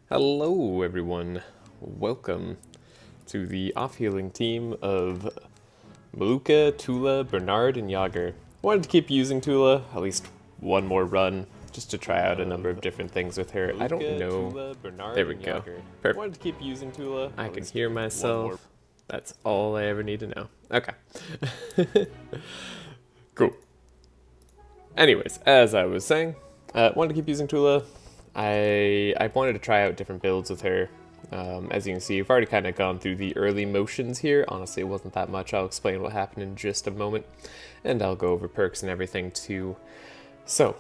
Hello everyone, welcome to the off-healing team of Malukah, Tula, Bernard, and Yager. Wanted to keep using Tula, at least one more run, just to try out a number of different things with her. I don't know. Tula, Bernard, There we and go. Yager. Perfect. Wanted to keep using Tula. I at can least hear one more. myself. That's all I ever need to know. Okay. Cool. Anyways, as I was saying, wanted to keep using Tula. I wanted to try out different builds with her. As you can see, I've already kind of gone through the early motions here. Honestly, it wasn't that much. I'll explain what happened in just a moment. And I'll go over perks and everything too. So,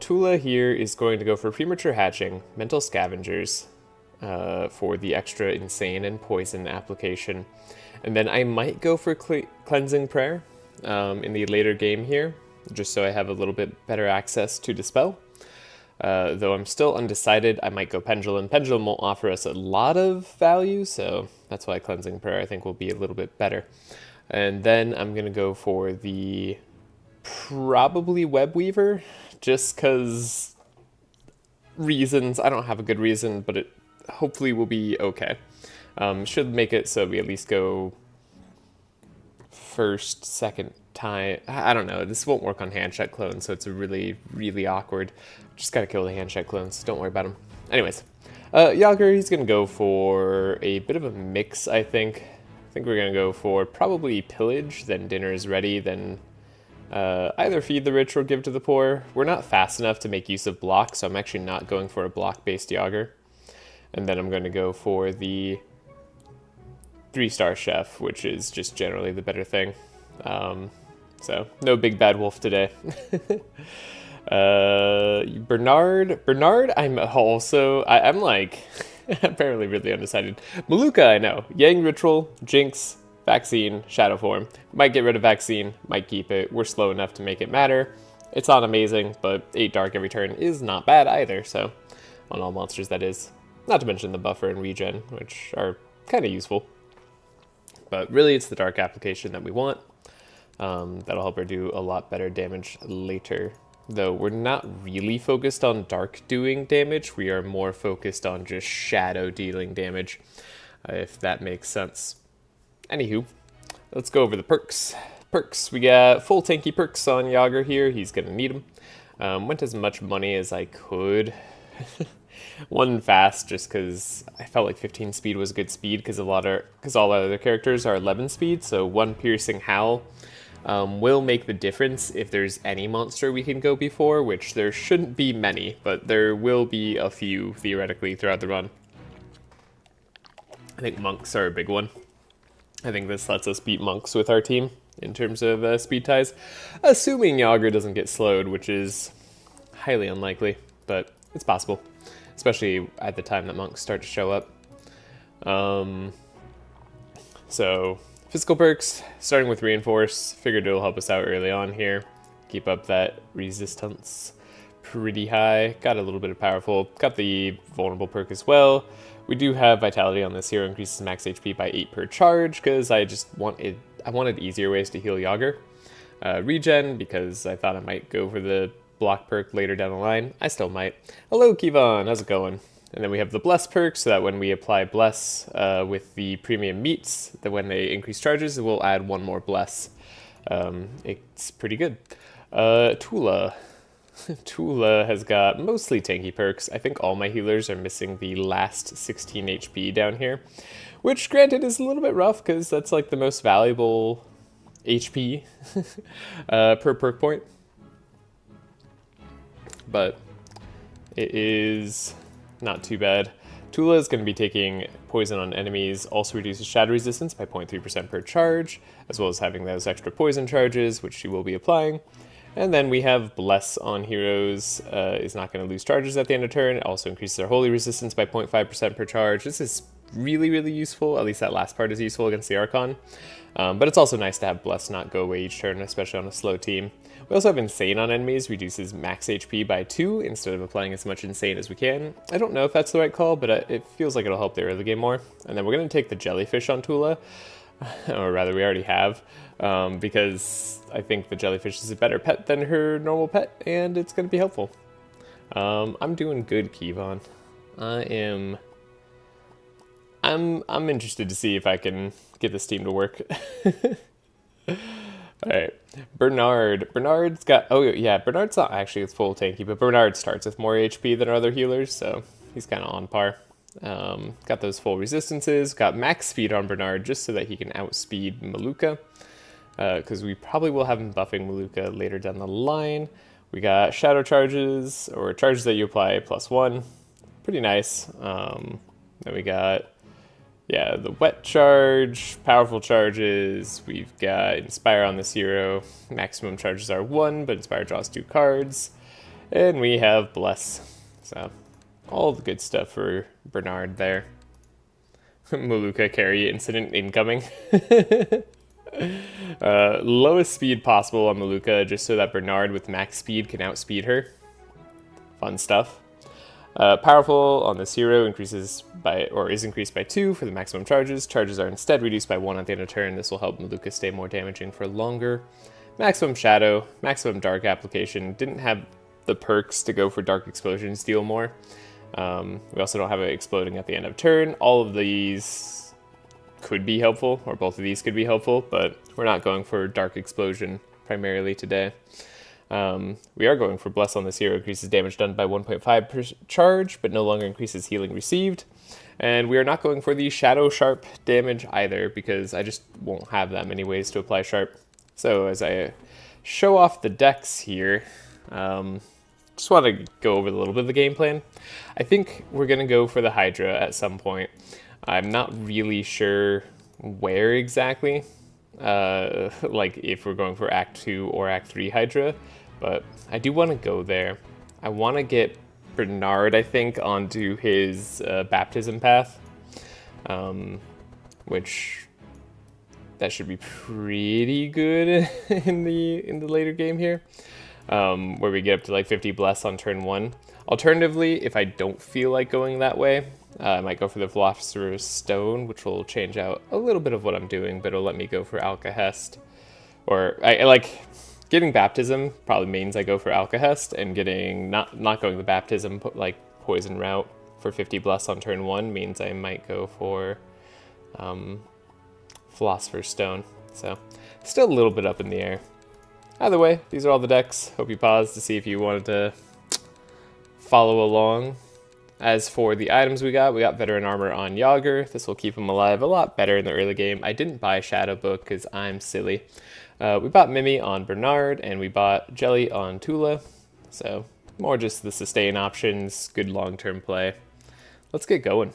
Tula here is going to go for Premature Hatching, Mental Scavengers, for the extra Insane and Poison application. And then I might go for Cleansing Prayer in the later game here, just so I have a little bit better access to Dispel. Though I'm still undecided, I might go Pendulum. Pendulum won't offer us a lot of value, so that's why Cleansing Prayer I think will be a little bit better. And then I'm going to go for the probably Web Weaver, just because reasons. I don't have a good reason, but it hopefully will be okay. Should make it so we at least go first, second time. I don't know. This won't work on hand check clones, so it's really, really awkward. Just gotta kill the hand check clones. Don't worry about them. Anyways, Yager, he's gonna go for a bit of a mix, I think. I think we're gonna go for probably Pillage, then Dinner is Ready, then either Feed the Rich or Give to the Poor. We're not fast enough to make use of block, so I'm actually not going for a block-based Yager. And then I'm going to go for the 3-star Chef, which is just generally the better thing. So, no big bad wolf today. Bernard, I'm also, I'm like, apparently really undecided. Malukah, I know. Yang Ritual, Jinx, Vaccine, Shadow Form. Might get rid of Vaccine, might keep it. We're slow enough to make it matter. It's not amazing, but 8 Dark every turn is not bad either, so on all monsters that is. Not to mention the buffer and regen, which are kind of useful. But really, it's the Dark application that we want. That'll help her do a lot better damage later. Though we're not really focused on Dark doing damage, we are more focused on just Shadow dealing damage, if that makes sense. Anywho, let's go over the perks. We got full tanky perks on Yager here. He's going to need them. Went as much money as I could. One fast, just because I felt like 15 speed was a good speed, because all our other characters are 11 speed, so 1 piercing howl will make the difference if there's any monster we can go before, which there shouldn't be many, but there will be a few, theoretically, throughout the run. I think monks are a big one. I think this lets us beat monks with our team, in terms of speed ties, assuming Yager doesn't get slowed, which is highly unlikely, but it's possible. Especially at the time that monks start to show up. So, physical perks, starting with Reinforce. Figured it'll help us out early on here. Keep up that resistance pretty high. Got a little bit of powerful. Got the vulnerable perk as well. We do have Vitality on this hero, increases max HP by 8 per charge, because I wanted easier ways to heal Yager. Regen, because I thought I might go for the block perk later down the line. I still might. Hello, Kevon. How's it going? And then we have the Bless perk, so that when we apply Bless with the premium meats, that when they increase charges, it will add 1 more Bless. It's pretty good. Tula. Tula has got mostly tanky perks. I think all my healers are missing the last 16 HP down here, which granted is a little bit rough, because that's like the most valuable HP per perk point. But it is not too bad. Tula is going to be taking poison on enemies, also reduces shadow resistance by 0.3% per charge, as well as having those extra poison charges, which she will be applying. And then we have Bless on heroes, is not going to lose charges at the end of turn. It also increases our holy resistance by 0.5% per charge. This is really, really useful. At least that last part is useful against the Archon. But it's also nice to have Bless not go away each turn, especially on a slow team. We also have Insane on enemies, reduces max HP by 2 instead of applying as much Insane as we can. I don't know if that's the right call, but it feels like it'll help the early game more. And then we're going to take the Jellyfish on Tula, or rather we already have, because I think the Jellyfish is a better pet than her normal pet, and it's going to be helpful. I'm doing good, Kevon. I'm interested to see if I can get this team to work. Alright. Bernard's got, oh yeah, Bernard's not actually full tanky, but Bernard starts with more HP than our other healers, so he's kind of on par. Got those full resistances, got max speed on Bernard just so that he can outspeed Malukah, because we probably will have him buffing Malukah later down the line. We got shadow charges, or charges that you apply +1, pretty nice. Then we got, yeah, the wet charge, powerful charges. We've got Inspire on this hero. Maximum charges are 1, but Inspire draws 2 cards. And we have Bless. So, all the good stuff for Bernard there. Malukah carry incident incoming. Lowest speed possible on Malukah, just so that Bernard with max speed can outspeed her. Fun stuff. Powerful on this hero increases by, or is increased by 2 for the maximum charges. Charges are instead reduced by 1 at the end of turn. This will help Malukah stay more damaging for longer. Maximum shadow, maximum dark application. Didn't have the perks to go for dark explosions, deal more. We also don't have it exploding at the end of turn. All of these could be helpful, or both of these could be helpful, but we're not going for dark explosion primarily today. We are going for Bless on this hero, increases damage done by 1.5 per charge, but no longer increases healing received. And we are not going for the Shadow Sharp damage either, because I just won't have that many ways to apply Sharp. So as I show off the decks here, just want to go over a little bit of the game plan. I think we're going to go for the Hydra at some point. I'm not really sure where exactly, like if we're going for Act 2 or Act 3 Hydra. But I do want to go there. I want to get Bernard, I think, onto his baptism path, which that should be pretty good in the later game here, where we get up to like 50 Bless on turn 1. Alternatively, if I don't feel like going that way, I might go for the Philosopher's Stone, which will change out a little bit of what I'm doing, but it'll let me go for Alcahest. Or I like getting baptism probably means I go for Alcahest, and getting not going the baptism like poison route for 50 Bless on turn 1 means I might go for Philosopher's Stone. So still a little bit up in the air. Either way, these are all the decks. Hope you paused to see if you wanted to follow along. As for the items we got Veteran Armor on Yager. This will keep him alive a lot better in the early game. I didn't buy Shadow Book because I'm silly. We bought Mimi on Bernard, and we bought Jelly on Tula. So, more just the sustain options, good long-term play. Let's get going.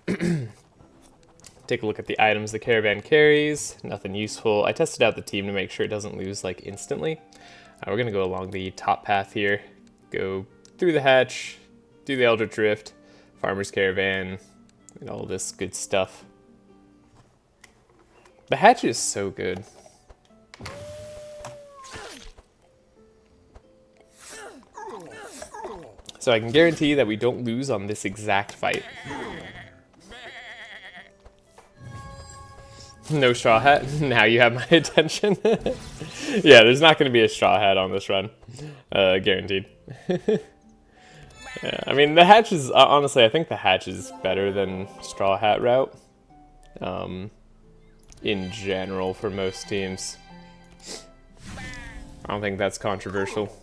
Take a look at the items the caravan carries. Nothing useful. I tested out the team to make sure it doesn't lose like instantly. We're going to go along the top path here. Go through the hatch, do the Eldritch Rift, Farmer's Caravan, and all this good stuff. The hatch is so good. So I can guarantee that we don't lose on this exact fight. No straw hat? Now you have my attention. Yeah, there's not going to be a straw hat on this run. Guaranteed. Yeah, I mean, the hatch is, honestly, I think the hatch is better than straw hat route. In general, for most teams. I don't think that's controversial.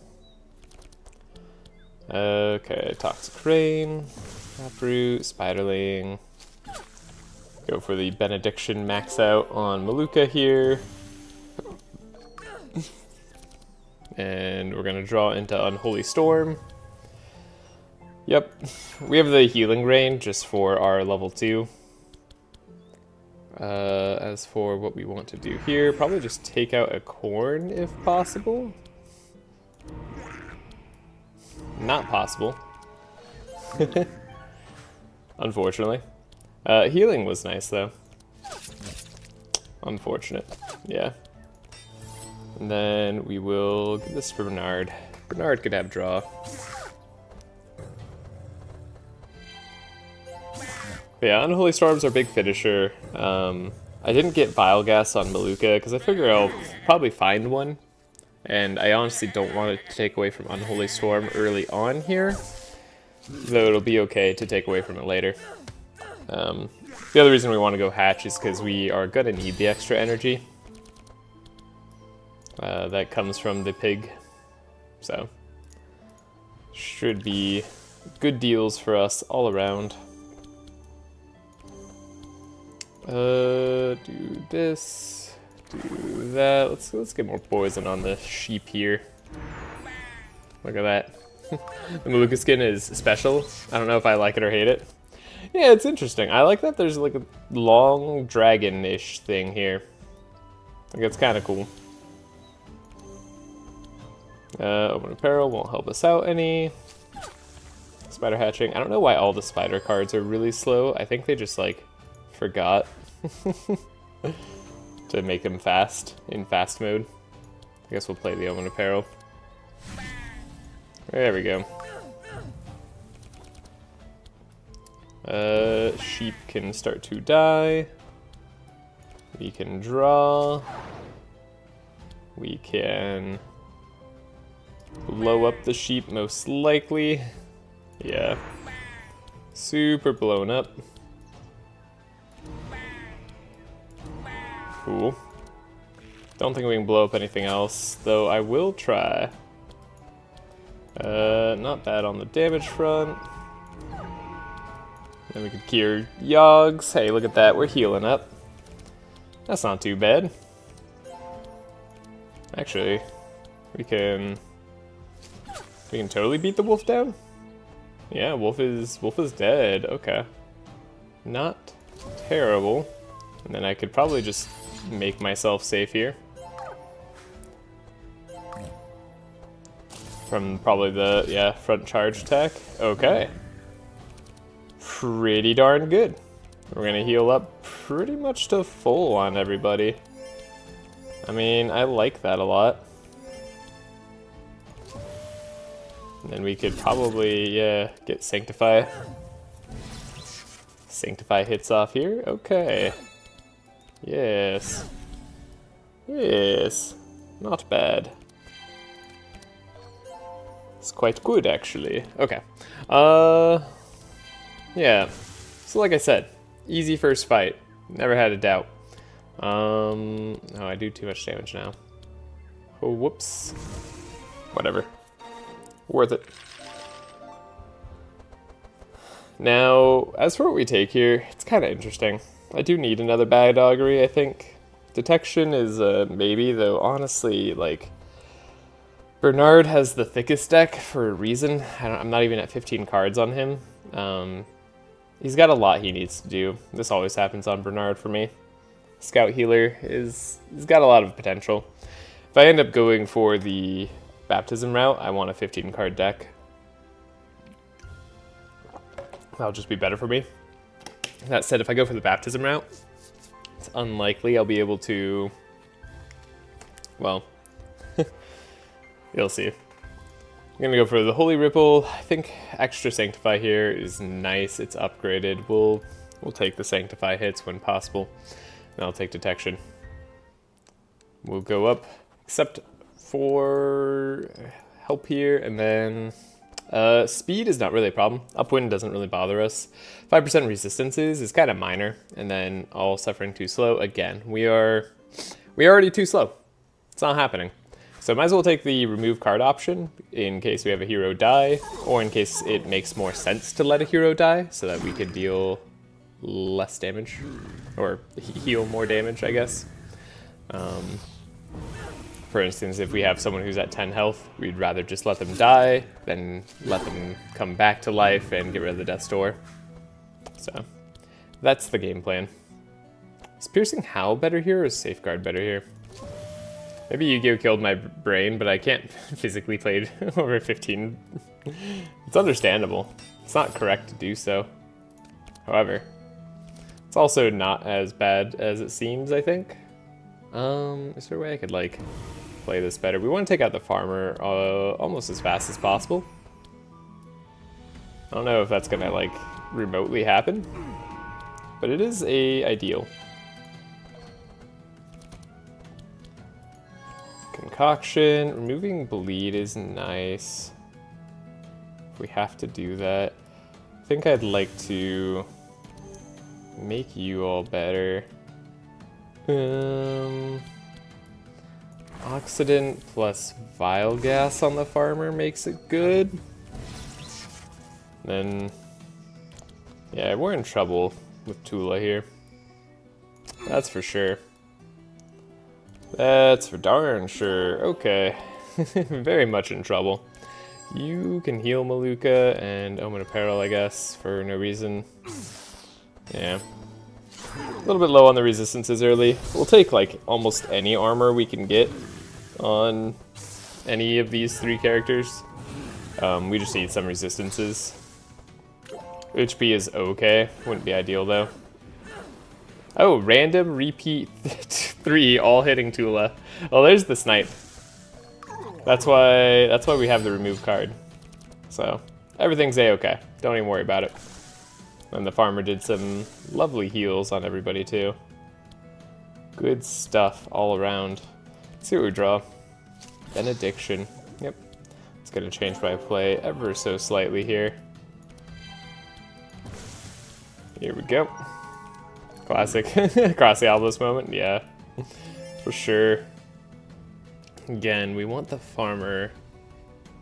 Okay, Toxic Rain, Taproot, Spiderling. Go for the Benediction max out on Malukah here. And we're going to draw into Unholy Storm. Yep, we have the Healing Rain just for our level 2. As for what we want to do here, probably just take out a Corn if possible. Not possible. Unfortunately. Healing was nice though. Unfortunate. Yeah. And then we will give this for Bernard. Bernard could have draw. But yeah, Unholy Storm's our big finisher. I didn't get Bile-Gas on Malukah because I figure I'll probably find one. And I honestly don't want it to take away from Unholy Storm early on here. though it'll be okay to take away from it later. The other reason we want to go hatch is because we are going to need the extra energy. That comes from the pig. So, should be good deals for us all around. Do this, do that. Let's get more poison on the sheep here. Look at that. The Malukah skin is special. I don't know if I like it or hate it. Yeah, it's interesting. I like that there's like a long dragon-ish thing here. Like, it's kind of cool. Open apparel won't help us out any. Spider hatching. I don't know why all the spider cards are really slow. I think they just like forgot to make them fast in fast mode. I guess we'll play the open apparel. There we go. Sheep can start to die. We can draw. We can blow up the sheep most likely. Yeah. Super blown up. Cool. Don't think we can blow up anything else, though I will try. Not bad on the damage front. Then we could cure Yogs. Hey, look at that, we're healing up. That's not too bad. Actually, we can totally beat the wolf down. Yeah, wolf is dead. Okay, not terrible. And then I could probably just make myself safe here from probably the front charge attack. Okay, pretty darn good. We're gonna heal up pretty much to full on everybody. I mean, I like that a lot. And then we could probably, get Sanctify. Sanctify hits off here. Okay. Yes. Yes. Not bad. It's quite good, actually. Okay. Yeah. So like I said, easy first fight. Never had a doubt. Oh, I do too much damage now. Oh, whoops. Whatever. Worth it. Now, as for what we take here, it's kind of interesting. I do need another bad augury, I think. Detection is a maybe, though honestly, like, Bernard has the thickest deck for a reason. I'm not even at 15 cards on him. He's got a lot he needs to do. This always happens on Bernard for me. Scout Healer he's got a lot of potential. If I end up going for the Baptism route, I want a 15 card deck. That'll just be better for me. That said, if I go for the Baptism route, it's unlikely I'll be able to, well, you'll see. I'm gonna go for the Holy Ripple. I think extra Sanctify here is nice. It's upgraded. We'll take the Sanctify hits when possible. And I'll take Detection. We'll go up, except for help here, and then speed is not really a problem. Upwind doesn't really bother us. 5% resistances is kind of minor, and then all suffering too slow. Again, we're already too slow. It's not happening. So might as well take the remove card option in case we have a hero die, or in case it makes more sense to let a hero die, so that we could deal less damage, or heal more damage, I guess. For instance, if we have someone who's at 10 health, we'd rather just let them die than let them come back to life and get rid of the Death's Door. So, that's the game plan. Is Piercing Howl better here, or is Safeguard better here? Maybe Yu-Gi-Oh! Killed my brain, but I can't physically play over 15. It's understandable. It's not correct to do so. However, it's also not as bad as it seems, I think. Is there a way I could, like, play this better? We want to take out the farmer almost as fast as possible. I don't know if that's gonna, like, remotely happen, but it is a ideal. Concoction. Removing bleed is nice. if we have to do that. I think I'd like to make you all better. Oxidant plus vile gas on the farmer makes it good. Then, yeah, we're in trouble with Tula here. That's for sure. That's for darn sure. Okay. Very much in trouble. You can heal Malukah and Omen Apparel, I guess, for no reason. Yeah. A little bit low on the resistances early. We'll take, like, almost any armor we can get on any of these three characters. We just need some resistances. HP is okay. Wouldn't be ideal, though. Oh, random repeat 3, all hitting Tula. Well, there's the snipe. That's why we have the remove card. So, everything's a-okay. Don't even worry about it. And the farmer did some lovely heals on everybody, too. Good stuff all around. Let's see what we draw. Benediction. Yep. It's going to change my play ever so slightly here. Here we go. Classic. Across the Obelisk moment, yeah. For sure. Again, we want the farmer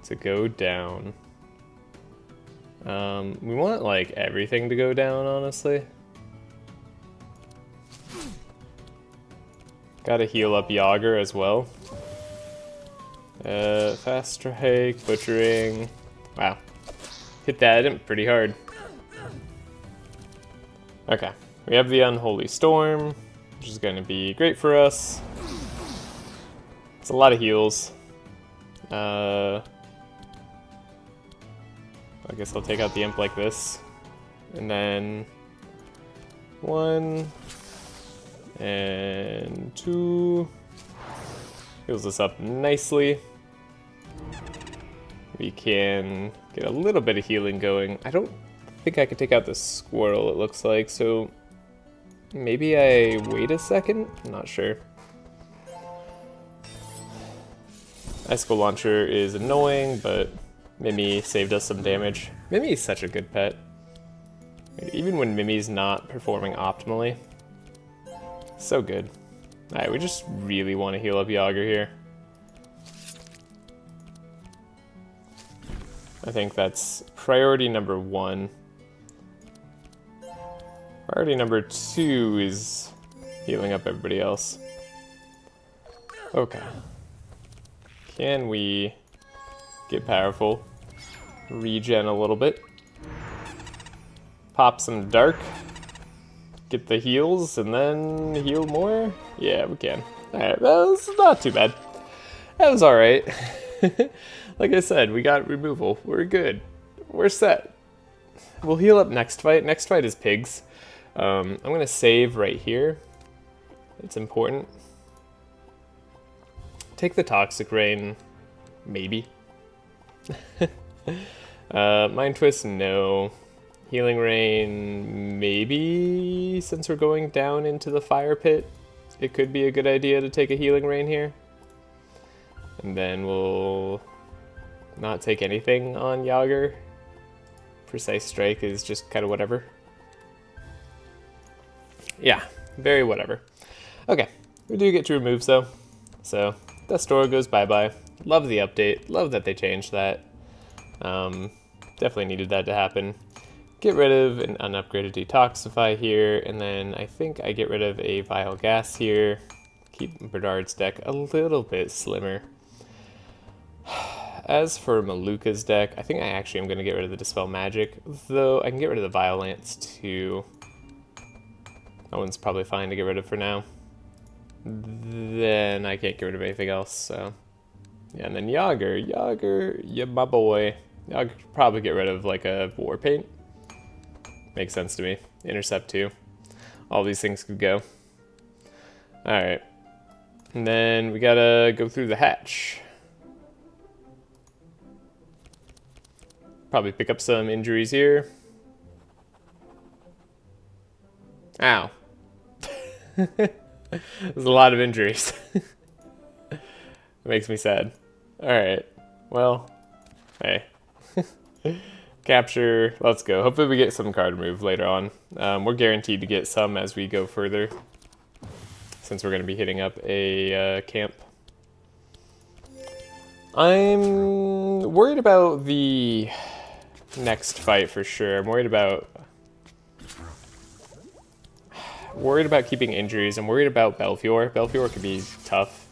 to go down. We want, like, everything to go down, honestly. Gotta heal up Yager as well. Fast strike, butchering. Wow. Hit that pretty hard. Okay. We have the Unholy Storm, which is going to be great for us. It's a lot of heals. I guess I'll take out the imp like this. And then 1 and 2. Heals us up nicely. We can get a little bit of healing going. I don't think I can take out the squirrel, it looks like, so maybe I wait a second? I'm not sure. Icicle Launcher is annoying, but Mimi saved us some damage. Mimi is such a good pet. Even when Mimi's not performing optimally. So good. Alright, we just really want to heal up Yager here. I think that's priority number 1. Priority number 2 is healing up everybody else. Okay. Can we get powerful? Regen a little bit. Pop some dark. Get the heals and then heal more? Yeah, we can. Alright, that was not too bad. That was alright. Like I said, we got removal. We're good. We're set. We'll heal up next fight. Next fight is pigs. I'm gonna save right here. It's important. Take the Toxic Rain, maybe. Mind Twist, no. Healing Rain, maybe, since we're going down into the fire pit. It could be a good idea to take a Healing Rain here. And then we'll not take anything on Yager. Precise Strike is just kind of whatever. Yeah, very whatever. Okay, we do get to remove though. So, Destora goes bye-bye. Love the update. Love that they changed that. Definitely needed that to happen. Get rid of an unupgraded Detoxify here, and then I think I get rid of a Vile Gas here. Keep Bernard's deck a little bit slimmer. As for Malukah's deck, I think I actually am going to get rid of the Dispel Magic, though I can get rid of the Violence too. That one's probably fine to get rid of for now. Then I can't get rid of anything else, so... Yeah, and then Yager, yeah, my boy. Yager could probably get rid of, like, a War Paint. Makes sense to me. Intercept too. All these things could go. Alright. And then we gotta go through the hatch. Probably pick up some injuries here. Ow. There's a lot of injuries. It makes me sad. Alright. Well, hey. Capture. Let's go. Hopefully we get some card move later on. We're guaranteed to get some as we go further, since we're going to be hitting up a camp. I'm worried about the next fight for sure. I'm worried about keeping injuries. I'm worried about Belfior. Belfior could be tough.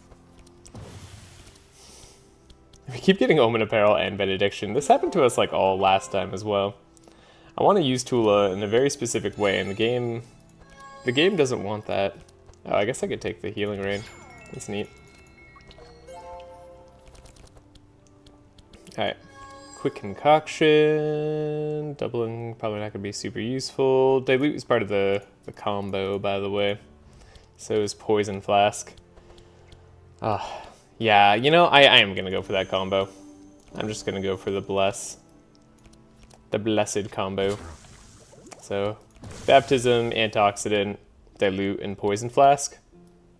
We keep getting Omen Apparel and Benediction. This happened to us like all last time as well. I want to use Tula in a very specific way, and the game doesn't want that. Oh, I guess I could take the Healing Rain. That's neat. Alright. Quick Concoction. Doubling, probably not going to be super useful. Dilute is part of the combo, by the way. So is Poison Flask. Yeah, you know, I am going to go for that combo. I'm just going to go for the Bless. The Blessed combo. So, Baptism, Antioxidant, Dilute, and Poison Flask.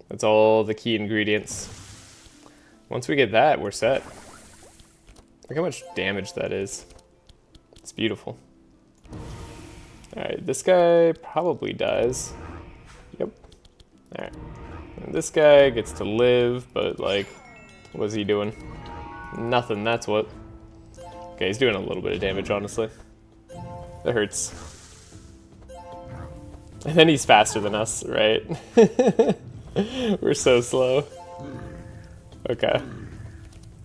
That's all the key ingredients. Once we get that, we're set. Look how much damage that is. It's beautiful. Alright, this guy probably dies. Yep. Alright. And this guy gets to live, but like, what's he doing? Nothing, that's what. Okay, he's doing a little bit of damage, honestly. That hurts. And then he's faster than us, right? We're so slow. Okay.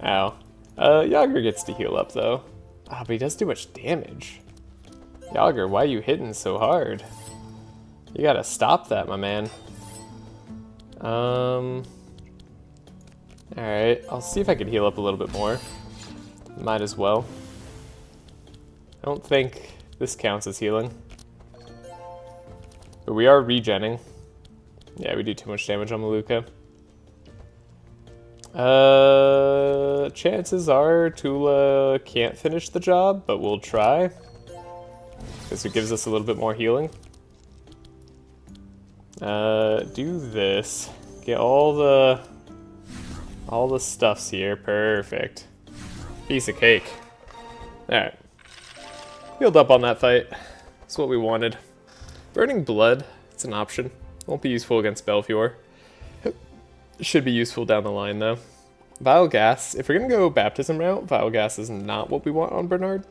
Ow. Yager gets to heal up, though. Ah, but he does too much damage. Yager, why are you hitting so hard? You gotta stop that, my man. Alright, I'll see if I can heal up a little bit more. Might as well. I don't think this counts as healing. But we are regenning. Yeah, we do too much damage on Malukah. Chances are Tula can't finish the job, but we'll try. Because it gives us a little bit more healing. Do this. Get all the stuffs here. Perfect. Piece of cake. Alright. Healed up on that fight. That's what we wanted. Burning Blood, it's an option. Won't be useful against Belfior. Should be useful down the line, though. Vile Gas. If we're going to go Baptism route, Vile Gas is not what we want on Bernard.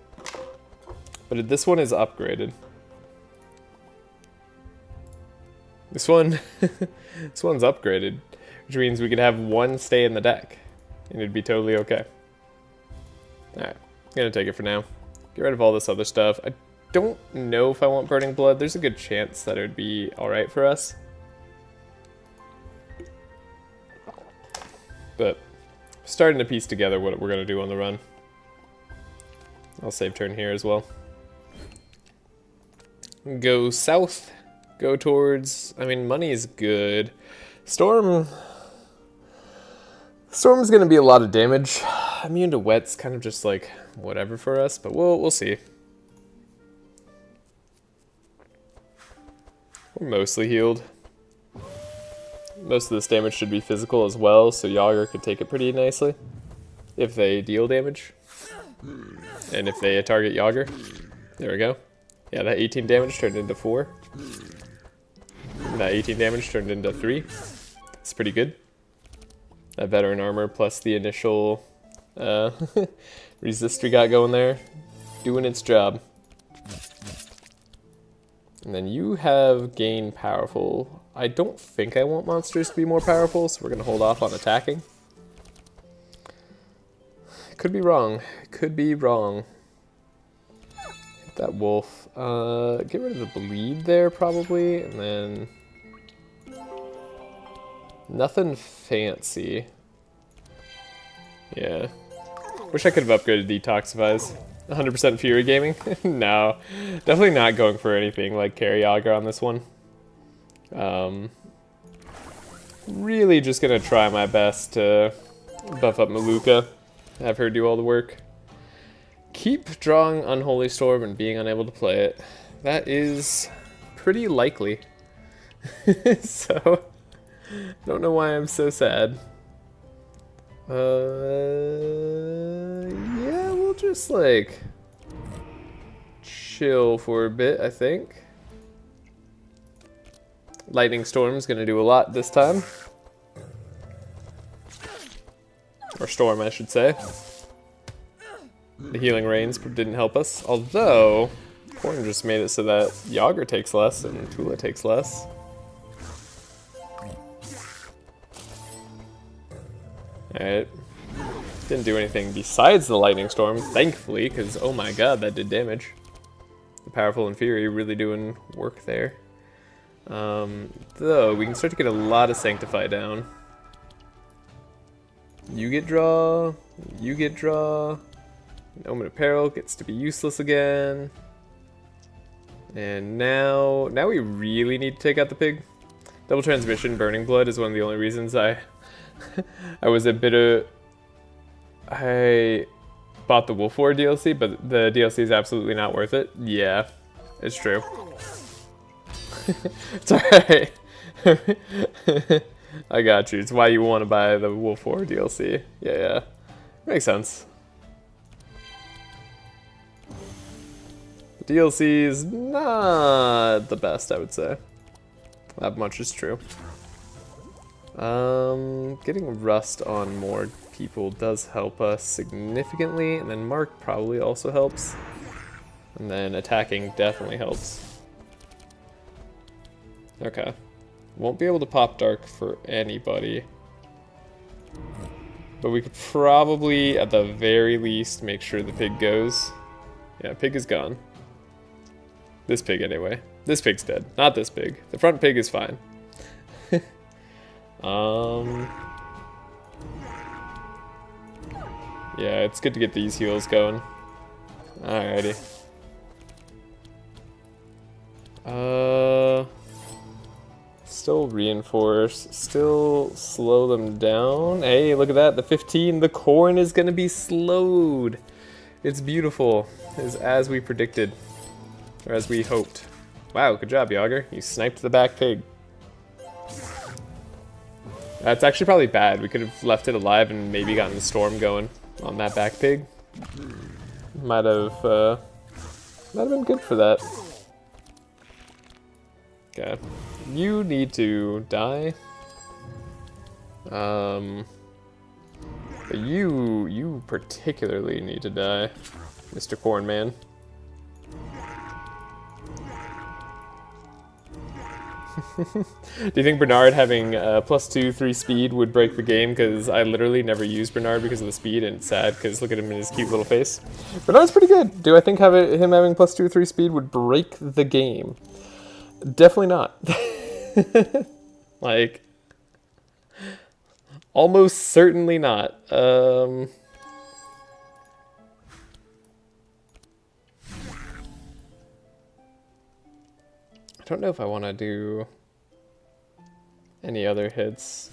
But this one is upgraded. This one... this one's upgraded. Which means we could have one stay in the deck. And it'd be totally okay. Alright. I'm going to take it for now. Get rid of all this other stuff. I don't know if I want Burning Blood. There's a good chance that it would be alright for us. But starting to piece together what we're going to do on the run. I'll save turn here as well. Go south. Go towards... I mean, money is good. Storm's going to be a lot of damage. Immune to wet's kind of just like whatever for us, but we'll see. We're mostly healed. Most of this damage should be physical as well, so Yager could take it pretty nicely. If they deal damage. And if they target Yager. There we go. Yeah, that 18 damage turned into 4. And that 18 damage turned into 3. It's pretty good. That veteran armor plus the initial resist we got going there. Doing its job. And then you have gain powerful. I don't think I want monsters to be more powerful, so we're going to hold off on attacking. Could be wrong. Could be wrong. Hit that wolf. Get rid of the bleed there, probably, and then... Nothing fancy. Yeah. Wish I could have upgraded Detoxifies. 100% Fury Gaming? No. Definitely not going for anything like Carry Yager on this one. Really just gonna try my best to buff up Malukah. Have her do all the work. Keep drawing Unholy Storm and being unable to play it. That is pretty likely. So, don't know why I'm so sad. Yeah, we'll just like chill for a bit, I think. Lightning Storm's gonna do a lot this time. Or Storm, I should say. The Healing Rains didn't help us, although Corn just made it so that Yager takes less and Tula takes less. Alright. Didn't do anything besides the Lightning Storm, thankfully, because oh my god, that did damage. The Powerful and Fury really doing work there. Though, we can start to get a lot of Sanctify down. You get draw, you get draw. Omen of Peril gets to be useless again. And now we really need to take out the pig. Double Transmission, Burning Blood is one of the only reasons I was a bit of... I bought the Wolf War DLC, but the DLC is absolutely not worth it. Yeah, it's true. It's alright. I got you. It's why you want to buy the Wolf War DLC. Yeah. Makes sense. The DLC is not the best, I would say. That much is true. Getting Rust on more people does help us significantly, and then Mark probably also helps. And then attacking definitely helps. Okay. Won't be able to pop Dark for anybody. But we could probably, at the very least, make sure the pig goes. Yeah, pig is gone. This pig, anyway. This pig's dead. Not this pig. The front pig is fine. Yeah, it's good to get these heals going. Alrighty. Still reinforce. Still slow them down. Hey, look at that. The 15. The Corn is going to be slowed. It's beautiful. It's as we predicted. Or as we hoped. Wow, good job, Yager. You sniped the back pig. That's actually probably bad. We could have left it alive and maybe gotten the Storm going on that back pig. Might have been good for that. Okay. You need to die. But you particularly need to die, Mr. Cornman. Do you think Bernard having +2/3 speed would break the game? Because I literally never use Bernard because of the speed, and it's sad because look at him in his cute little face. Bernard's pretty good. Do I think him having +2/3 speed would break the game? Definitely not. Like, almost certainly not. I don't know if I want to do any other hits.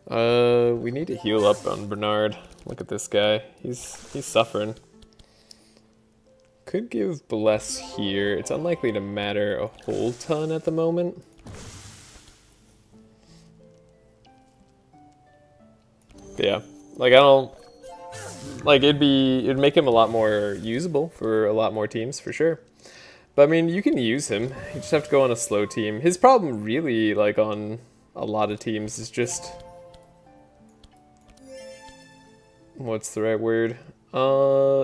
We need to heal up on Bernard. Look at this guy. He's suffering. Could give Bless here. It's unlikely to matter a whole ton at the moment. But yeah, like I don't like it'd make him a lot more usable for a lot more teams for sure. But I mean, you can use him. You just have to go on a slow team. His problem really, like on a lot of teams, is just what's the right word?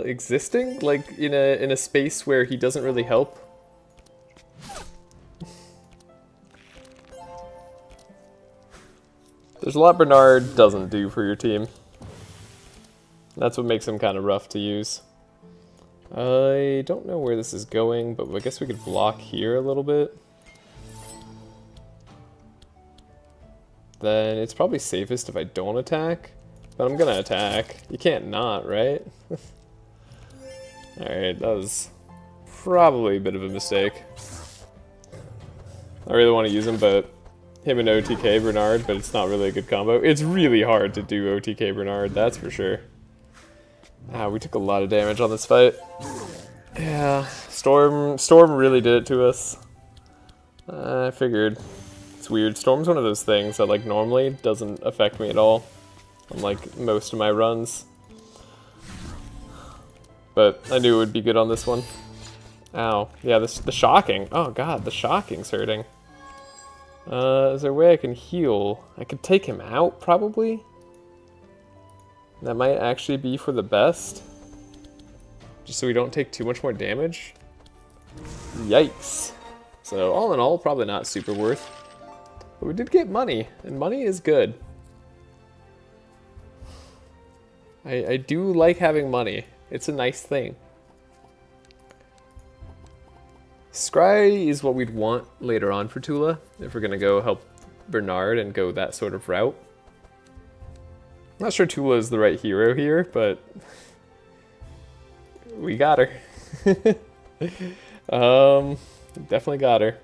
Existing, like in a space where he doesn't really help. There's a lot Bernard doesn't do for your team. That's what makes him kind of rough to use. I don't know where this is going, but I guess we could block here a little bit. Then it's probably safest if I don't attack. But I'm gonna attack. You can't not, right? Alright, that was probably a bit of a mistake. I really want to use him, but him and OTK Bernard, but it's not really a good combo. It's really hard to do OTK Bernard, that's for sure. Ah, we took a lot of damage on this fight. Yeah, Storm really did it to us. I figured. It's weird. Storm's one of those things that like normally doesn't affect me at all. Unlike most of my runs. But I knew it would be good on this one. Ow. Yeah, the shocking. Oh god, the shocking's hurting. Is there a way I can heal? I could take him out, probably? That might actually be for the best. Just so we don't take too much more damage. Yikes. So all in all, probably not super worth. But we did get money, and money is good. I do like having money. It's a nice thing. Scry is what we'd want later on for Tula, if we're going to go help Bernard and go that sort of route. I'm not sure Tula is the right hero here, but we got her. Definitely got her.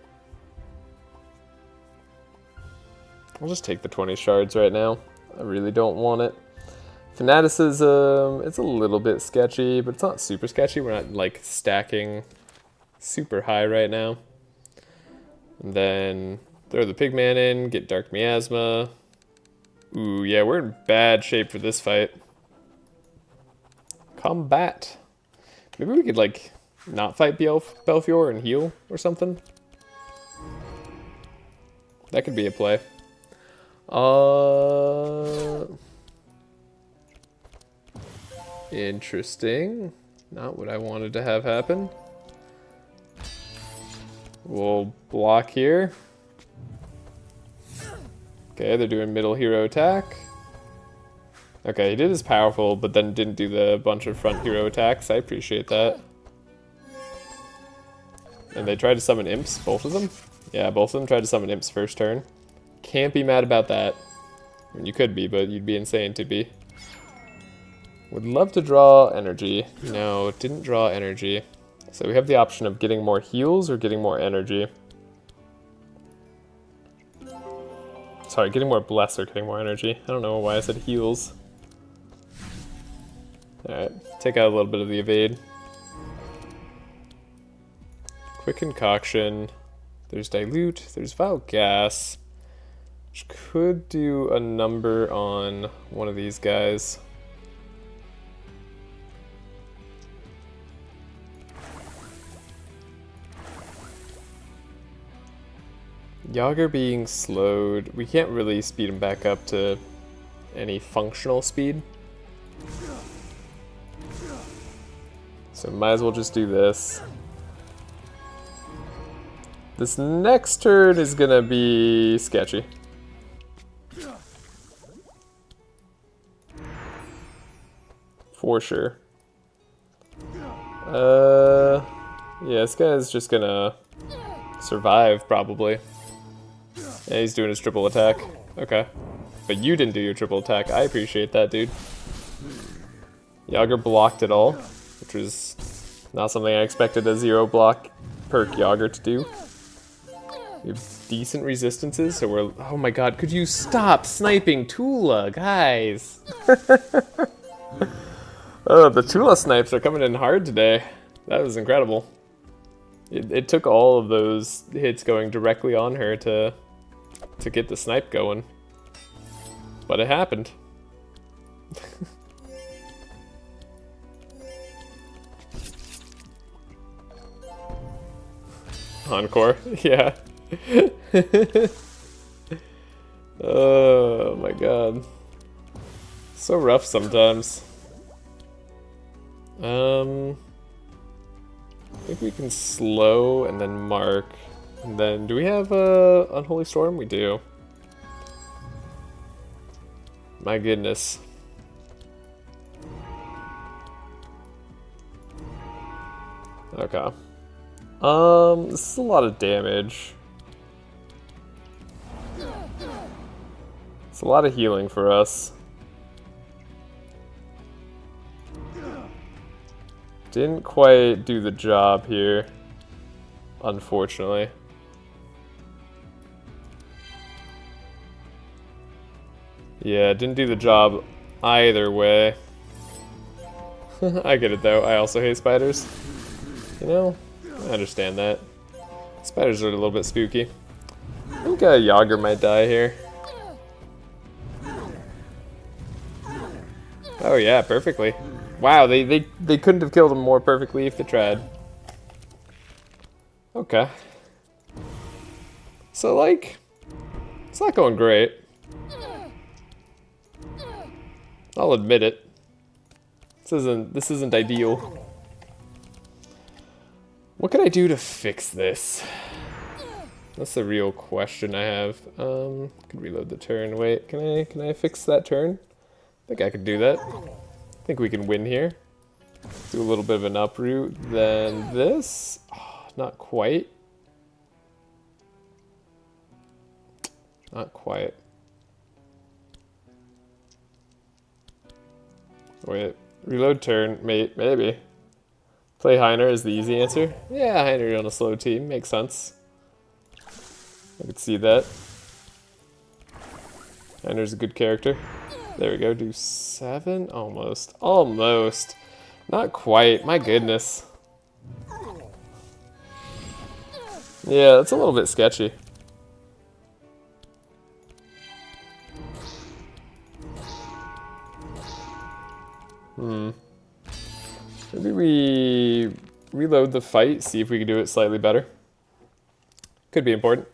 I'll just take the 20 shards right now. I really don't want it. Fanaticism, it's a little bit sketchy, but it's not super sketchy. We're not like stacking super high right now. And then throw the pigman in, get dark miasma. Ooh, yeah, we're in bad shape for this fight. Combat. Maybe we could like not fight Belfior and heal or something. That could be a play. Interesting. Not what I wanted to have happen. We'll block here. Okay, they're doing middle hero attack. Okay, he did his powerful, but then didn't do the bunch of front hero attacks. I appreciate that. And they tried to summon imps, both of them? Yeah, both of them tried to summon imps first turn. Can't be mad about that. I mean, you could be, but you'd be insane to be. Would love to draw energy. No, didn't draw energy. So we have the option of getting more heals or getting more energy. Sorry, getting more bless or getting more energy. I don't know why I said heals. Alright, take out a little bit of the evade. Quick concoction. There's dilute, there's vile gas. Which could do a number on one of these guys. Yager being slowed, we can't really speed him back up to any functional speed. So might as well just do this. This next turn is gonna be sketchy. For sure. Yeah, this guy's just gonna survive, probably. Yeah, he's doing his triple attack. Okay. But you didn't do your triple attack. I appreciate that, dude. Yager blocked it all, which was not something I expected a 0 block perk Yager to do. We have decent resistances, so we're... Oh my god, could you stop sniping Tula, guys? Oh, the Tula snipes are coming in hard today. That was incredible. It took all of those hits going directly on her to get the snipe going. But it happened. Encore, yeah. Oh my god. So rough sometimes. I think we can slow and then mark. And then, do we have Unholy Storm? We do. My goodness. Okay. This is a lot of damage. It's a lot of healing for us. Didn't quite do the job here, unfortunately. Yeah, didn't do the job either way. I get it though, I also hate spiders. You know, I understand that. Spiders are a little bit spooky. I think Yager might die here. Oh yeah, perfectly. Wow, they couldn't have killed him more perfectly if they tried. Okay. So, like, it's not going great. I'll admit it. This isn't ideal. What can I do to fix this? That's the real question I have. Could reload the turn. Wait, can I fix that turn? I think I could do that. I think we can win here. Do a little bit of an uproot. Then this. Oh, not quite. Not quite. Wait. Reload turn. Maybe. Play Heiner is the easy answer. Yeah, Heiner on a slow team. Makes sense. I could see that. Heiner's a good character. There we go. Do 7? Almost. Almost. Not quite. My goodness. Yeah, that's a little bit sketchy. Maybe we reload the fight, see if we can do it slightly better. Could be important.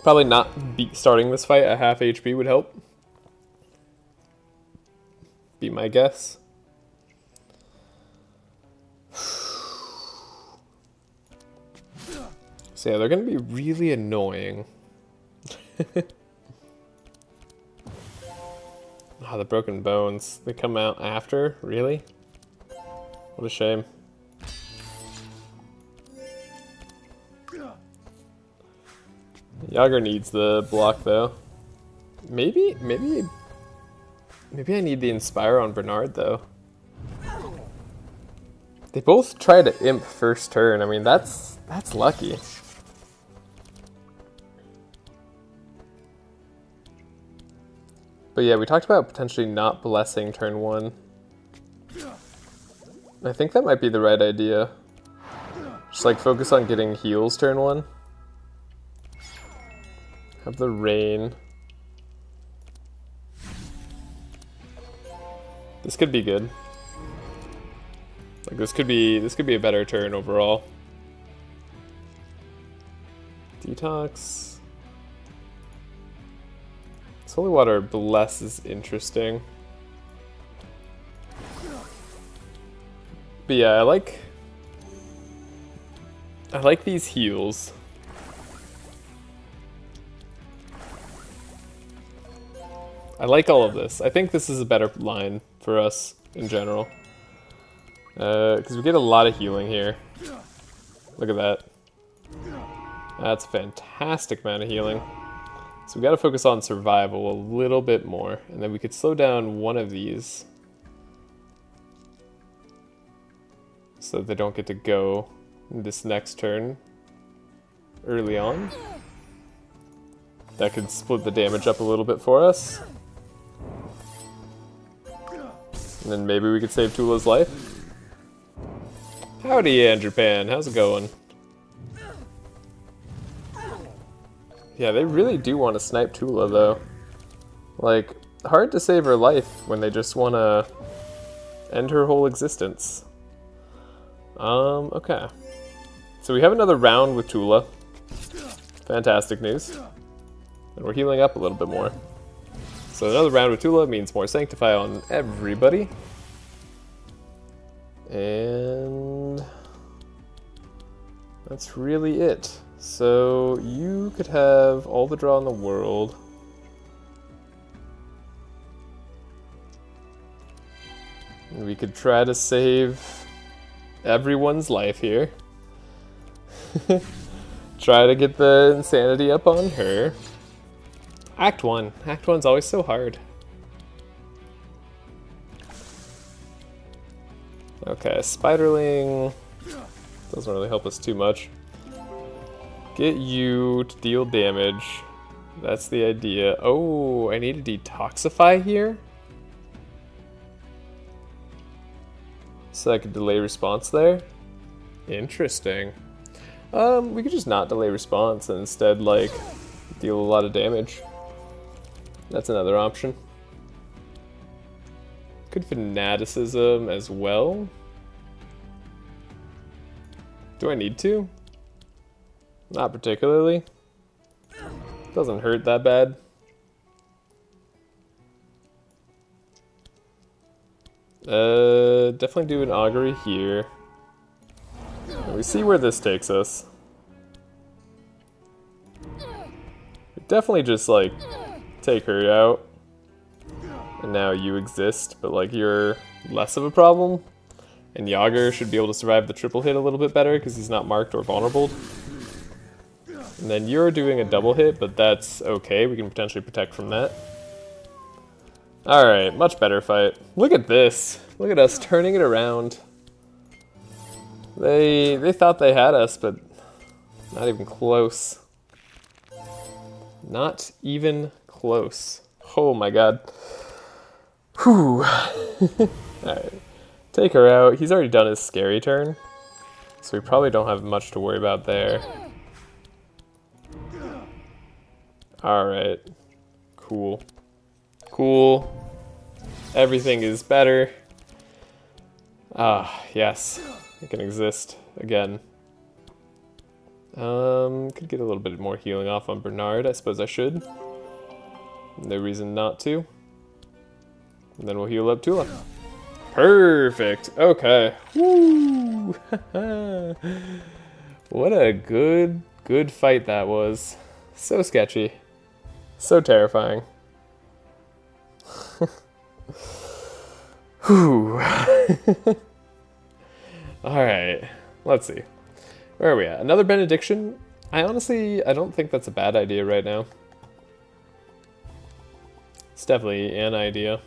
Probably not starting this fight at half HP would help. Be my guess. So yeah, they're gonna be really annoying. Ah, the broken bones. They come out after? Really? What a shame. Yager needs the block though. Maybe I need the Inspire on Bernard though. They both try to imp first turn. I mean, that's lucky. But yeah, we talked about potentially not blessing turn 1. I think that might be the right idea. Just like focus on getting heals turn 1. Have the rain. This could be good. Like this could be a better turn overall. Detox. Holy Water Bless is interesting. But yeah, I like these heals. I like all of this. I think this is a better line for us in general. Because we get a lot of healing here. Look at that. That's a fantastic amount of healing. So we gotta focus on survival a little bit more, and then we could slow down one of these so that they don't get to go this next turn early on. That could split the damage up a little bit for us. And then maybe we could save Tula's life. Howdy, Andrew Pan. How's it going? Yeah, they really do want to snipe Tula, though. Like, hard to save her life when they just want to end her whole existence. Okay. So we have another round with Tula. Fantastic news. And we're healing up a little bit more. So another round with Tula means more Sanctify on everybody. And that's really it. So you could have all the draw in the world. And we could try to save everyone's life here. Try to get the insanity up on her. Act 1. Act 1's always so hard. Okay, Spiderling doesn't really help us too much. Get you to deal damage. That's the idea. Oh, I need to detoxify here? So I could delay response there? Interesting. We could just not delay response and instead, like, deal a lot of damage. That's another option. Could Fanaticism as well. Do I need to? Not particularly. Doesn't hurt that bad. Definitely do an augury here. And we see where this takes us. We definitely just, like, take her out. And now you exist, but, like, you're less of a problem. And Yager should be able to survive the triple hit a little bit better because he's not marked or vulnerable. And then you're doing a double hit, but that's okay. We can potentially protect from that. Alright, much better fight. Look at this. Look at us turning it around. They thought they had us, but not even close. Not even close. Oh my god. Whew. Alright. Take her out. He's already done his scary turn. So we probably don't have much to worry about there. Alright. Cool. Cool. Everything is better. Ah, yes. It can exist again. Could get a little bit more healing off on Bernard. I suppose I should. No reason not to. And then we'll heal up Tula. Perfect. Okay. Woo! What a good fight that was. So sketchy. So terrifying. Whew. Alright. Let's see. Where are we at? Another benediction? I don't think that's a bad idea right now. It's definitely an idea.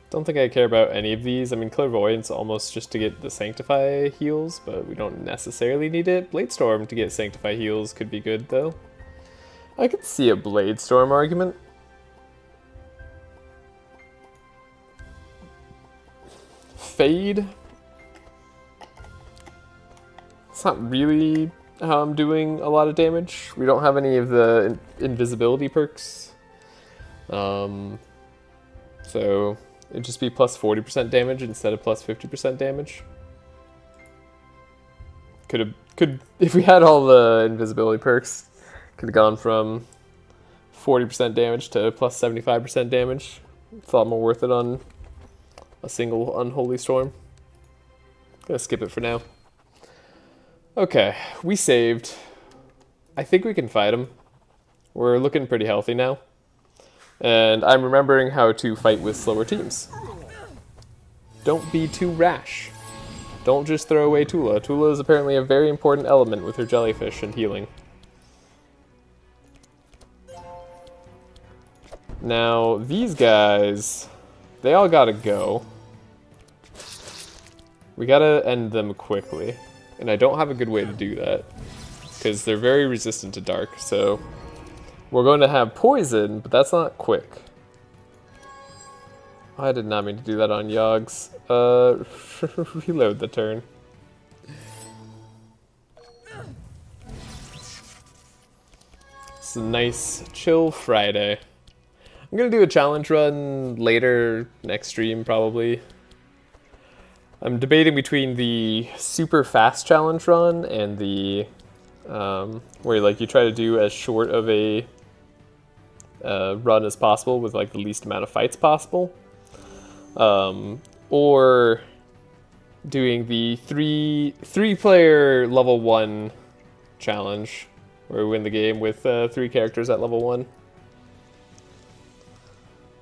Don't think I care about any of these. I mean, Clairvoyance almost just to get the Sanctify heals, but we don't necessarily need it. Bladestorm to get Sanctify heals could be good, though. I could see a Bladestorm argument. Fade. It's not really how I'm doing a lot of damage. We don't have any of the invisibility perks. So it'd just be plus 40% damage instead of plus 50% damage. Could if we had all the invisibility perks, could have gone from 40% damage to plus 75% damage. It's a lot more worth it on a single Unholy Storm. Gonna skip it for now. Okay, we saved. I think we can fight him. We're looking pretty healthy now. And I'm remembering how to fight with slower teams. Don't be too rash. Don't just throw away Tula. Tula is apparently a very important element with her jellyfish and healing. Now, these guys, they all gotta go. We gotta end them quickly. And I don't have a good way to do that. Because they're very resistant to dark, so we're going to have poison, but that's not quick. I did not mean to do that on Yogs. Reload the turn. It's a nice, chill Friday. I'm going to do a challenge run later, next stream probably. I'm debating between the super fast challenge run and the where like you try to do as short of a run as possible with like the least amount of fights possible, or doing the three player level 1 challenge where we win the game with 3 characters at level 1.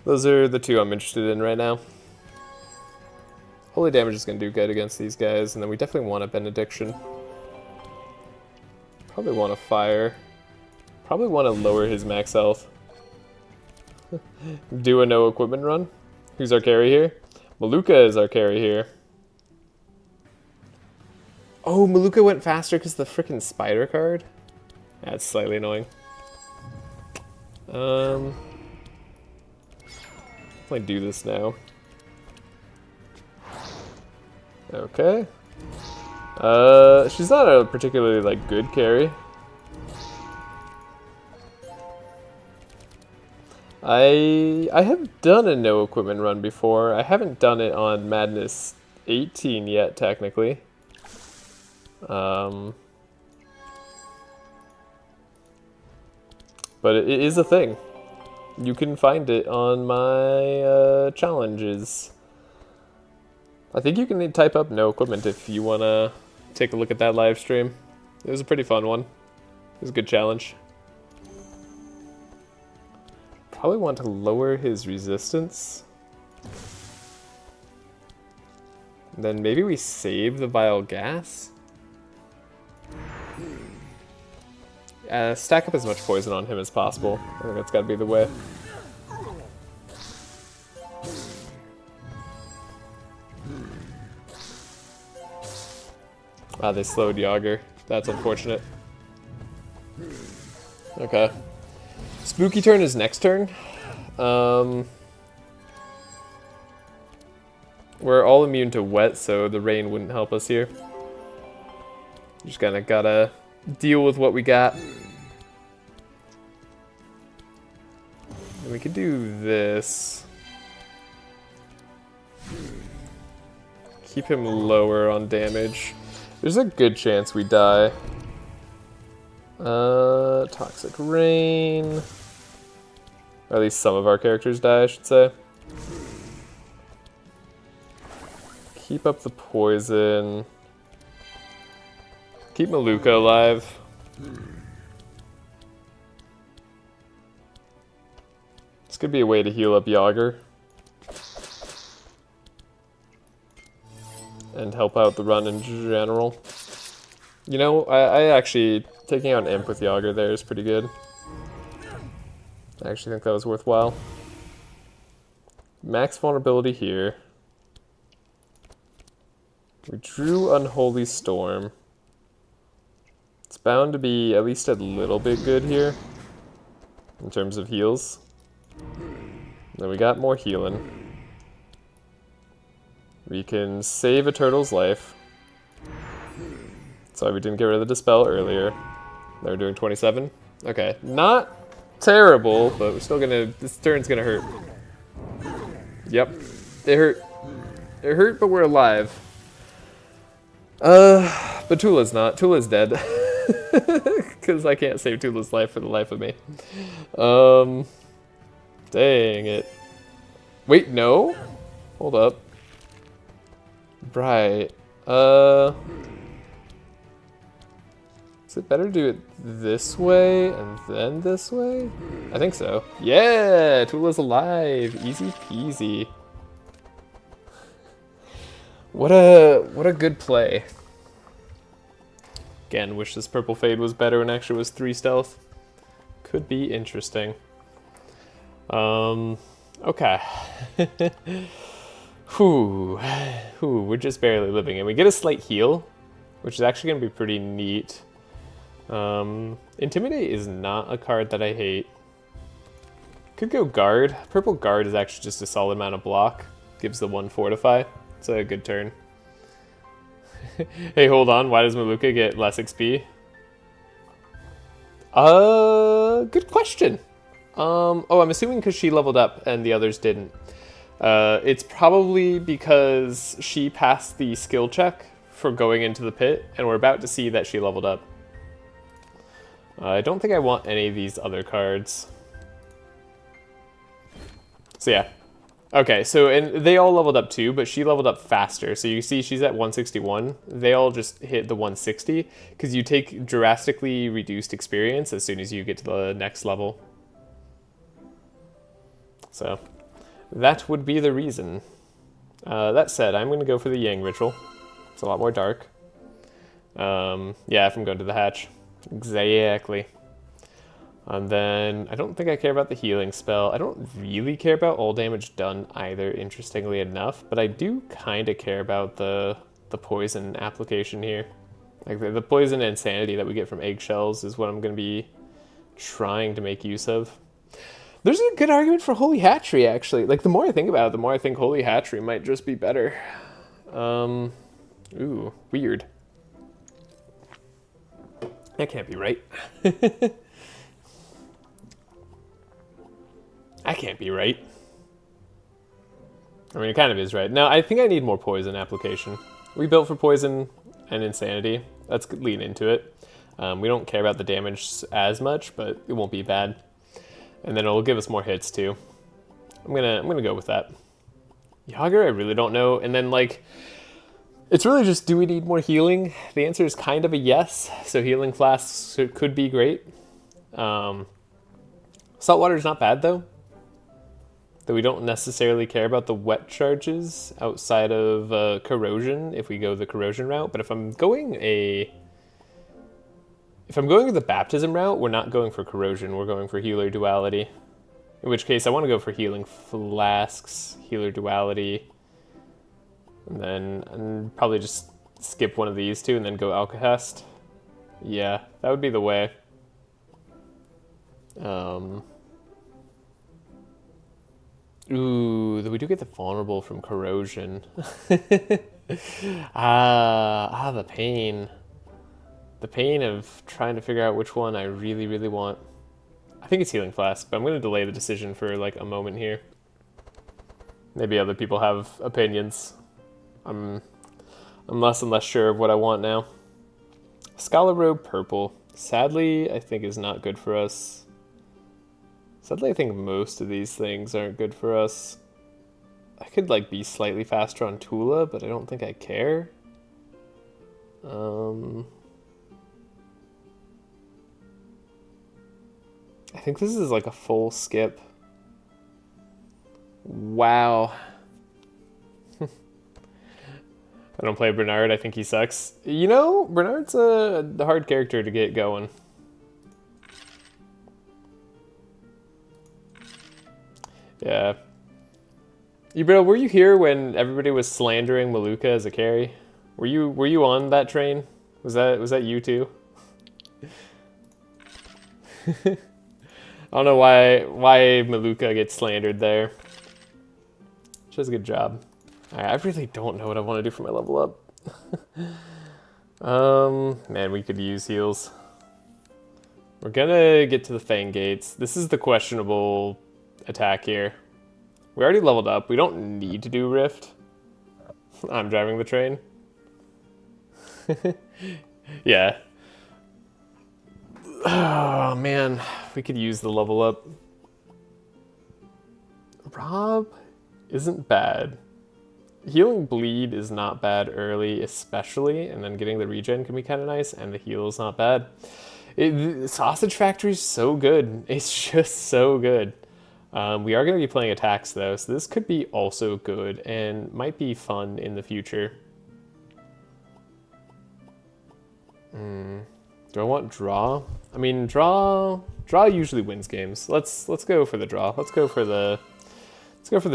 Those are the two I'm interested in right now. Holy damage is going to do good against these guys, and then we definitely want a benediction. Probably want to fire. Probably want to lower his max health. Do a no equipment run. Who's our carry here? Malukah is our carry here. Oh, Malukah went faster because the frickin' spider card? That's slightly annoying. Definitely do this now. Okay. She's not a particularly, like, good carry. I have done a no equipment run before. I haven't done it on Madness 18 yet, technically. But it is a thing. You can find it on my challenges. I think you can type up no equipment if you want to take a look at that live stream. It was a pretty fun one. It was a good challenge. Probably want to lower his resistance. Then maybe we save the vial gas? Stack up as much poison on him as possible. I think that's gotta be the way. Ah, they slowed Yager. That's unfortunate. Okay. Spooky turn is next turn. We're all immune to wet, so the rain wouldn't help us here. Just kinda gotta deal with what we got. And we could do this. Keep him lower on damage. There's a good chance we die. Toxic Rain. Or at least some of our characters die, I should say. Keep up the poison. Keep Malukah alive. This could be a way to heal up Yager. And help out the run in general. You know, I actually, taking out an imp with Yager there is pretty good. I actually think that was worthwhile. Max vulnerability here. We drew Unholy Storm. It's bound to be at least a little bit good here. In terms of heals. Then we got more healing. We can save a turtle's life. Sorry we didn't get rid of the Dispel earlier. They were doing 27? Okay, not terrible, but we're still gonna, this turn's gonna hurt. Yep, it hurt. It hurt, but we're alive. But Tula's not. Tula's dead. Because I can't save Tula's life for the life of me. Dang it. Wait, no? Hold up. Right. Is it better to do it this way and then this way? I think so. Yeah! Tula's alive. Easy peasy. What a good play. Again, wish this purple fade was better and actually was 3 stealth. Could be interesting. Okay. Whew, we're just barely living, and we get a slight heal, which is actually going to be pretty neat. Intimidate is not a card that I hate. Could go Guard. Purple Guard is actually just a solid amount of block. Gives the 1 Fortify. It's a good turn. Hey, hold on. Why does Malukah get less XP? Good question. Oh, I'm assuming because she leveled up and the others didn't. It's probably because she passed the skill check for going into the pit, and we're about to see that she leveled up. I don't think I want any of these other cards. So yeah. Okay, so, and they all leveled up too, but she leveled up faster. So you see she's at 161. They all just hit the 160, because you take drastically reduced experience as soon as you get to the next level. So, that would be the reason. That said, I'm going to go for the Yang Ritual. It's a lot more dark. Yeah, if I'm going to the hatch. Exactly. And then, I don't think I care about the healing spell. I don't really care about all damage done either, interestingly enough. But I do kind of care about the poison application here. Like, the poison and sanity that we get from eggshells is what I'm going to be trying to make use of. There's a good argument for Holy Hatchery, actually. Like, the more I think about it, the more I think Holy Hatchery might just be better. Ooh, weird. That can't be right. That can't be right. I mean, it kind of is right. No, I think I need more poison application. We built for poison and insanity. Let's lean into it. We don't care about the damage as much, but it won't be bad. And then it'll give us more hits too. I'm gonna go with that. Yager, I really don't know. And then like, it's really just, do we need more healing? The answer is kind of a yes. So healing flasks could be great. Saltwater is not bad though. Though we don't necessarily care about the wet charges outside of corrosion if we go the corrosion route. But if I'm going the baptism route, we're not going for corrosion. We're going for healer duality. In which case, I want to go for healing flasks, healer duality, and then probably just skip one of these two and then go Alcahest. Yeah, that would be the way. Ooh, we do get the vulnerable from corrosion. The pain. The pain of trying to figure out which one I really, really want. I think it's healing flask, but I'm going to delay the decision for like a moment here. Maybe other people have opinions. I'm less and less sure of what I want now. Scholar Robe purple. Sadly, I think is not good for us. Sadly, I think most of these things aren't good for us. I could like be slightly faster on Tula, but I don't think I care. I think this is like a full skip. Wow. I don't play Bernard, I think he sucks. You know, Bernard's a hard character to get going. Yeah. Bro, were you here when everybody was slandering Malukah as a carry? Were you on that train? Was that you too? I don't know why Malukah gets slandered there. She does a good job. Right, I really don't know what I want to do for my level up. Man, we could use heals. We're gonna get to the Fang Gates. This is the questionable attack here. We already leveled up. We don't need to do Rift. I'm driving the train. Yeah. Oh, man. We could use the level up. Rob isn't bad. Healing Bleed is not bad early, especially, and then getting the regen can be kind of nice, and the heal is not bad. Sausage Factory is so good. It's just so good. We are going to be playing attacks, though, so this could be also good and might be fun in the future. Do I want draw? I mean, draw usually wins games. Let's go for the draw. Let's go for the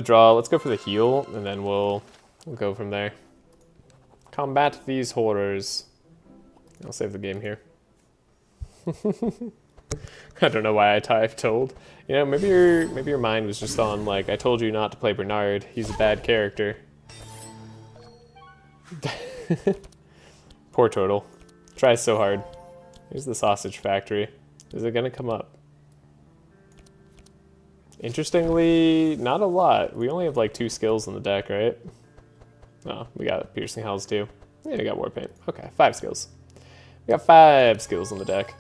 draw. Let's go for the heal, and then we'll go from there. Combat these horrors. I'll save the game here. I don't know why I typed told. You know, maybe your mind was just on like, I told you not to play Bernard. He's a bad character. Poor turtle. Tries so hard. Here's the Sausage Factory. Is it gonna come up? Interestingly, not a lot. We only have like 2 skills in the deck, right? Oh, we got Piercing Hells too. Yeah, we got Warpaint. Okay, 5 skills. We got 5 skills on the deck.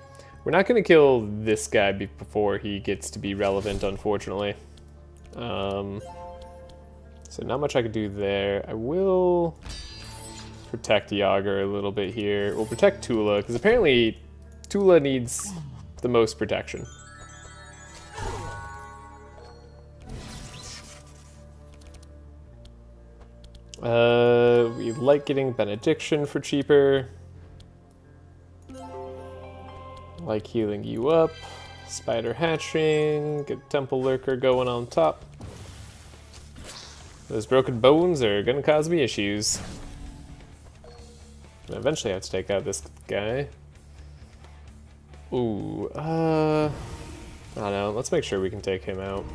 We're not going to kill this guy before he gets to be relevant, unfortunately. So not much I could do there. I will protect Yager a little bit here. We'll protect Tula, because apparently Tula needs the most protection. We like getting Benediction for cheaper. Like healing you up. Spider hatching. Get Temple Lurker going on top. Those broken bones are gonna cause me issues. And eventually I have to take out this guy. Ooh, I don't know. Let's make sure we can take him out.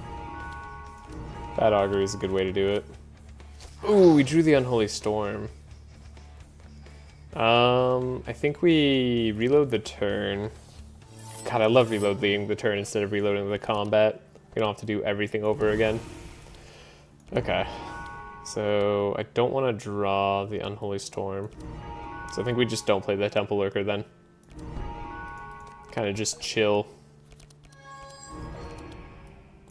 Bad Augury is a good way to do it. Ooh, we drew the Unholy Storm. I think we reload the turn. God, I love reloading the turn instead of reloading the combat. We don't have to do everything over again. Okay. So, I don't want to draw the Unholy Storm. So I think we just don't play the Temple Lurker then. Kind of just chill.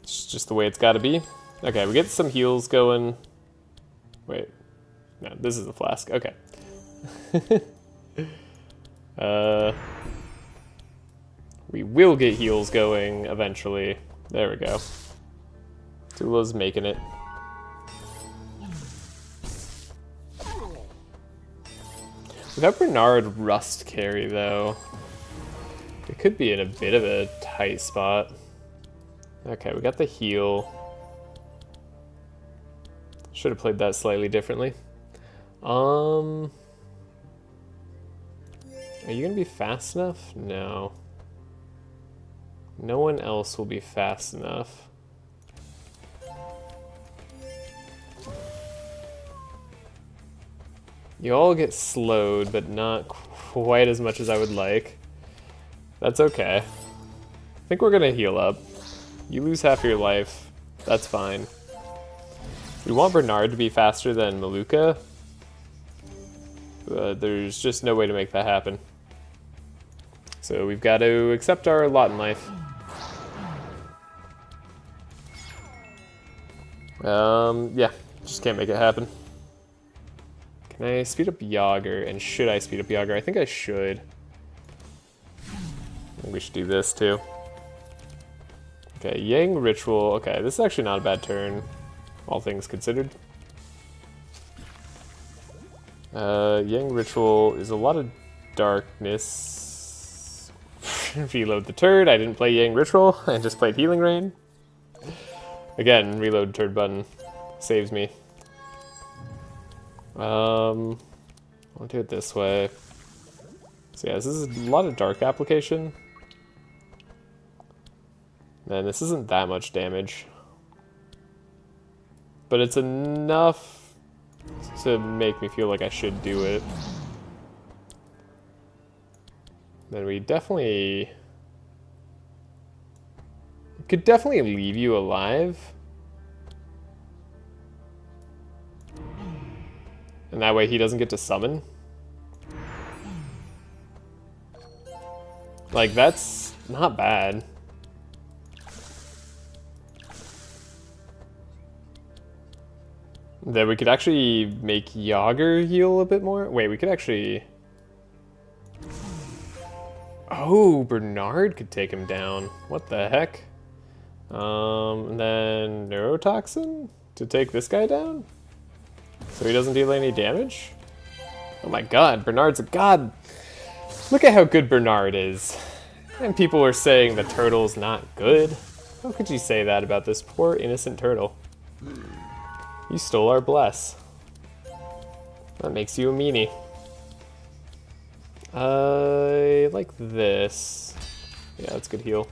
It's just the way it's got to be. Okay, we get some heals going. Wait. No, this is the flask. Okay. We will get heals going eventually. There we go. Tula's making it. Without Bernard Rust carry, though, it could be in a bit of a tight spot. Okay, we got the heal. Should have played that slightly differently. Are you gonna be fast enough? No. No one else will be fast enough. You all get slowed, but not quite as much as I would like. That's okay. I think we're gonna heal up. You lose half your life. That's fine. We want Bernard to be faster than Malukah. There's just no way to make that happen. So we've got to accept our lot in life. Yeah, just can't make it happen. Can I speed up Yager, and should I speed up Yager? I think I should. I think we should do this too. Okay, Yang Ritual. Okay, this is actually not a bad turn, all things considered. Yang Ritual is a lot of darkness. Reload the turd. I didn't play Yang Ritual. I just played Healing Rain. Again, reload turd button saves me. I'll do it this way. So yeah, this is a lot of dark application. Man, this isn't that much damage. But it's enough to make me feel like I should do it. Then we definitely... could definitely leave you alive. And that way he doesn't get to summon. Like, that's not bad. Then we could actually make Yager heal a bit more. Wait, we could actually... oh, Bernard could take him down. What the heck? And then Neurotoxin to take this guy down? So he doesn't deal any damage? Oh my god, Bernard's a god! Look at how good Bernard is. And people are saying the turtle's not good. How could you say that about this poor innocent turtle? You stole our bless. That makes you a meanie. I like this. Yeah, that's good heal.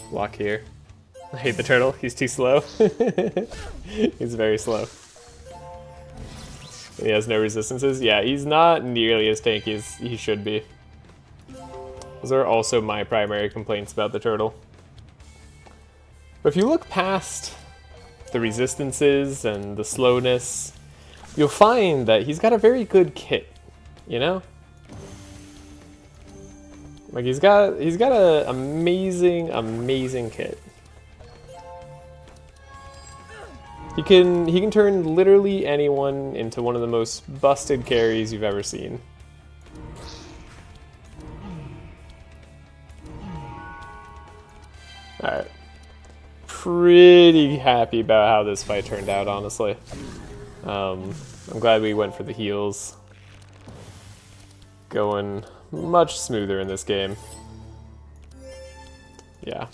Block here. I hate the turtle. He's too slow. He's very slow. He has no resistances. Yeah, he's not nearly as tanky as he should be. Those are also my primary complaints about the turtle. But if you look past the resistances and the slowness, you'll find that he's got a very good kit, you know? Like he's got an amazing kit. He can turn literally anyone into one of the most busted carries you've ever seen. Alright. Pretty happy about how this fight turned out, honestly. I'm glad we went for the heals. Going much smoother in this game. Yeah.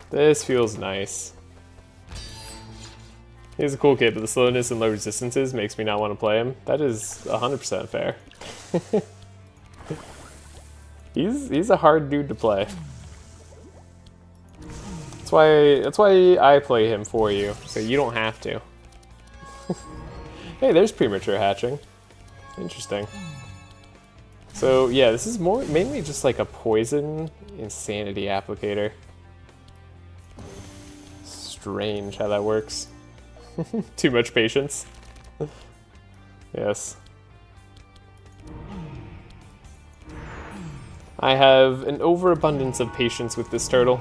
This feels nice. He's a cool kid, but the slowness and low resistances makes me not want to play him. That is 100% fair. He's a hard dude to play. That's why I play him for you, so you don't have to. Hey, there's premature hatching. Interesting. So yeah, this is mainly just like a poison insanity applicator. Strange how that works. Too much patience. Yes. I have an overabundance of patience with this turtle.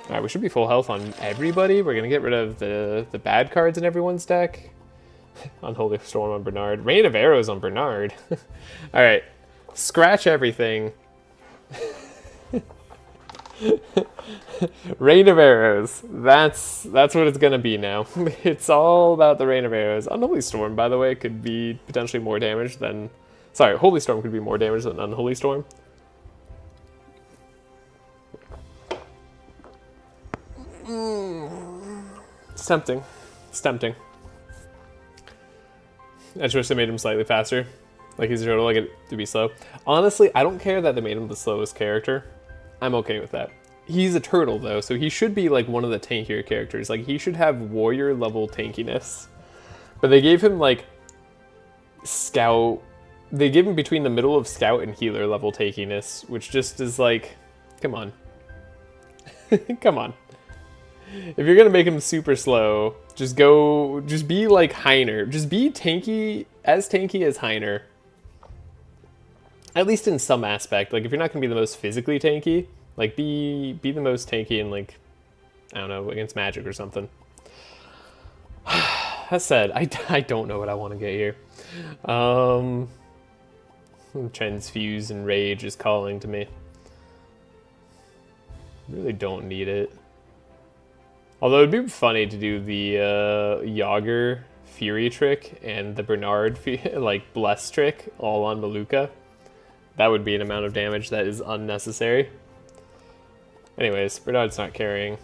Alright, we should be full health on everybody. We're gonna get rid of the bad cards in everyone's deck. Unholy Storm on Bernard. Rain of Arrows on Bernard. Alright, scratch everything. Rain of Arrows. That's what it's gonna be now. It's all about the Rain of Arrows. Unholy Storm, by the way, could be potentially more damage than... Sorry, Holy Storm could be more damage than Unholy Storm. It's tempting. It's tempting. I just wish they made him slightly faster. Like he's a turtle, like it to be slow. Honestly, I don't care that they made him the slowest character. I'm okay with that. He's a turtle though, so he should be like one of the tankier characters. Like he should have warrior level tankiness. But they gave him like scout. They give him between the middle of scout and healer level tankiness, which just is like, come on. Come on. If you're gonna make him super slow, just be like Heiner. Just be tanky as Heiner. At least in some aspect. Like if you're not gonna be the most physically tanky, like be the most tanky in like, I don't know, against magic or something. That said, I don't know what I want to get here. Transfuse and Rage is calling to me. Really don't need it. Although it'd be funny to do the Yager Fury trick and the Bernard like Bless trick all on Malukah. That would be an amount of damage that is unnecessary. Anyways, Bernard's not carrying.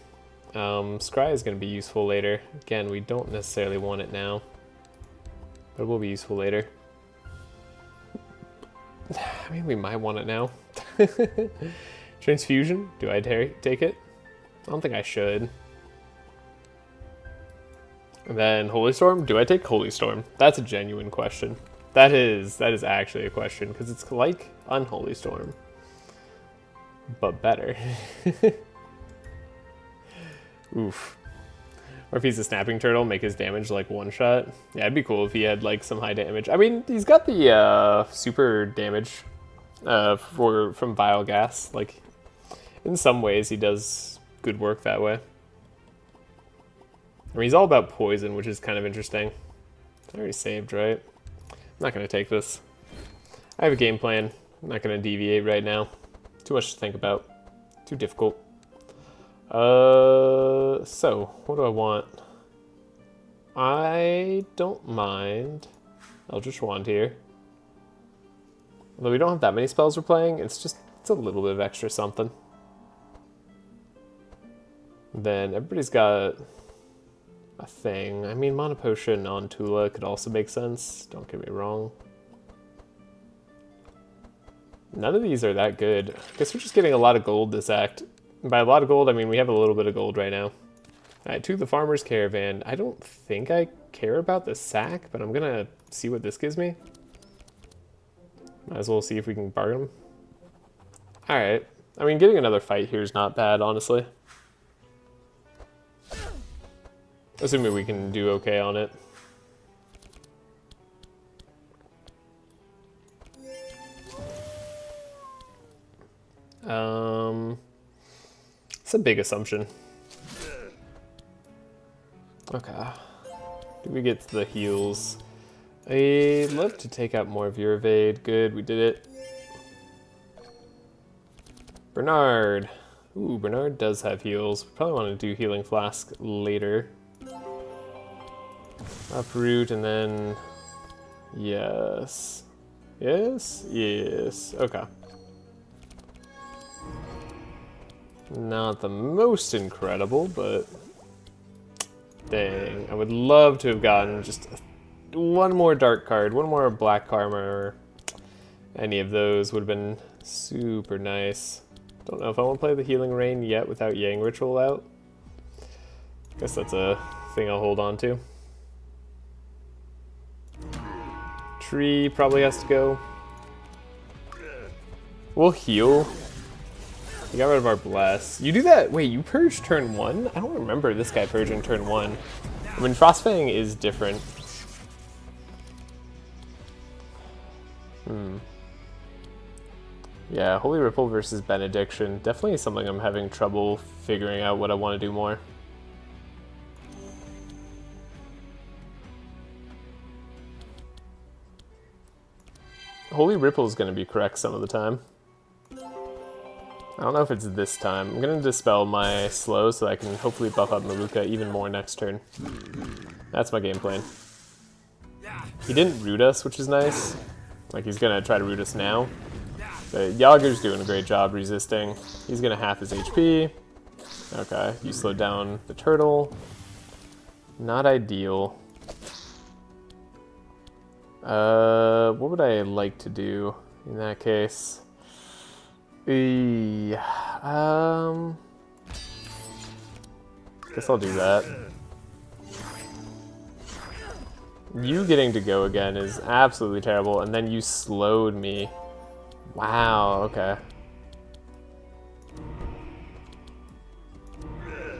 Scry is going to be useful later. Again, we don't necessarily want it now, but it will be useful later. I mean, we might want it now. Transfusion? Do I take it? I don't think I should. And then Holy Storm? Do I take Holy Storm? That's a genuine question. That is actually a question, because it's like Unholy Storm, but better. Oof. Or if he's a snapping turtle, make his damage like one shot. Yeah, it'd be cool if he had like some high damage. I mean, he's got the super damage from Vile Gas. Like, in some ways, he does good work that way. I mean, he's all about poison, which is kind of interesting. I already saved, right? I'm not going to take this. I have a game plan. I'm not going to deviate right now. Too much to think about. Too difficult. So, what do I want? I don't mind Eldritch Wand here. Although we don't have that many spells we're playing, it's a little bit of extra something. Then everybody's got a thing. I mean, Mana Potion on Tula could also make sense. Don't get me wrong. None of these are that good. I guess we're just getting a lot of gold this act. And by a lot of gold, I mean we have a little bit of gold right now. Alright, to the Farmer's Caravan. I don't think I care about the sack, but I'm gonna see what this gives me. Might as well see if we can bargain them. Alright. I mean, getting another fight here is not bad, honestly. Assuming we can do okay on it. It's a big assumption. Okay. Do we get to the heals? I'd love to take out more of your evade. Good, we did it. Bernard. Ooh, Bernard does have heals. We probably want to do Healing Flask later. Uproot and then... Yes. Yes? Yes. Okay. Not the most incredible, but... Dang. I would love to have gotten just one more dark card, one more black karma, or any of those would have been super nice. Don't know if I want to play the Healing Rain yet without Yang Ritual out. Guess that's a thing I'll hold on to. Tree probably has to go. We'll heal. We got rid of our Bless. You do that? Wait, you purge turn 1? I don't remember this guy purging turn 1. I mean, Frostfang is different. Yeah, Holy Ripple versus Benediction. Definitely something I'm having trouble figuring out what I want to do more. Holy Ripple is going to be correct some of the time. I don't know if it's this time. I'm going to dispel my slow so I can hopefully buff up Malukah even more next turn. That's my game plan. He didn't root us, which is nice. Like, he's going to try to root us now. But Yager's doing a great job resisting. He's going to half his HP. Okay, you slowed down the turtle. Not ideal. What would I like to do in that case? Guess I'll do that. You getting to go again is absolutely terrible, and then you slowed me. Wow, okay.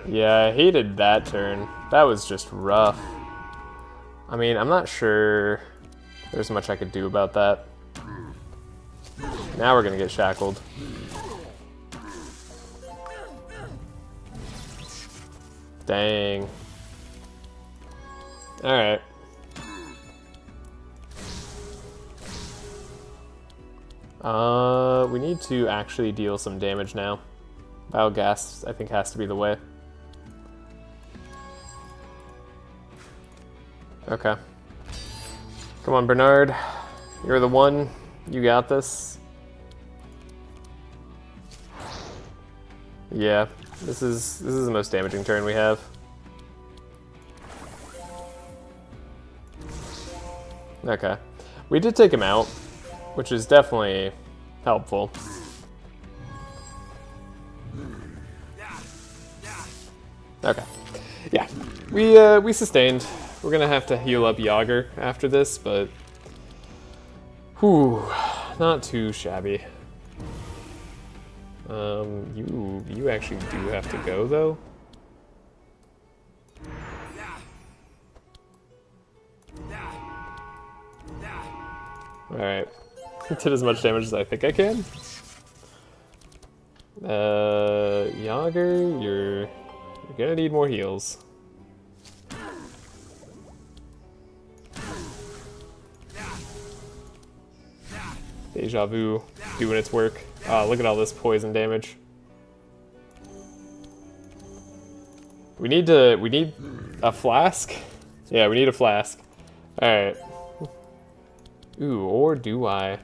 Yeah, I hated that turn. That was just rough. I mean, I'm not sure there's much I could do about that. Now we're gonna get shackled. Dang. Alright. We need to actually deal some damage now. Biogas, I think, has to be the way. Okay. Come on, Bernard. You're the one. You got this. Yeah, this is the most damaging turn we have. Okay. We did take him out, which is definitely helpful. Okay. Yeah. We sustained. We're gonna have to heal up Yager after this, but whew, not too shabby. You actually do have to go though. Alright. Did as much damage as I think I can. Yager, you're gonna need more heals. Deja Vu doing its work. Oh, look at all this poison damage. We need a flask? Yeah, we need a flask. Alright. Ooh, or do I?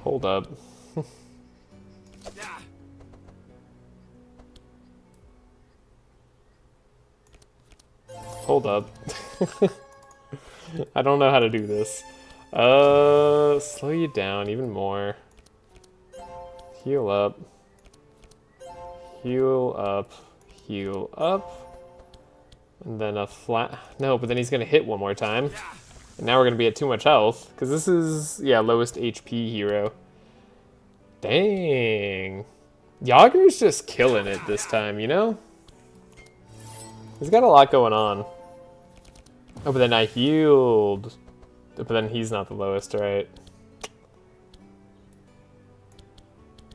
Hold up. Hold up. I don't know how to do this. Slow you down even more. Heal up. Heal up. Heal up. And then a flat... No, but then he's gonna hit one more time. And now we're gonna be at too much health. Because this is, yeah, lowest HP hero. Dang. Yager's just killing it this time, you know? He's got a lot going on. Oh, but then I healed. But then he's not the lowest, right?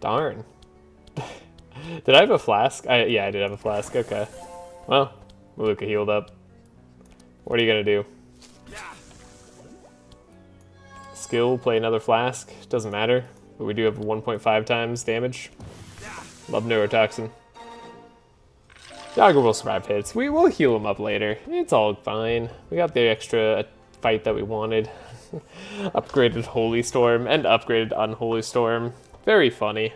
Darn. Did I have a flask? Yeah, I did have a flask. Okay. Well, Malukah healed up. What are you gonna do? Skill, play another flask. Doesn't matter. But we do have 1.5 times damage. Love neurotoxin. Yager will survive hits. We will heal him up later. It's all fine. We got the extra fight that we wanted. Upgraded Holy Storm and upgraded Unholy Storm. Very funny.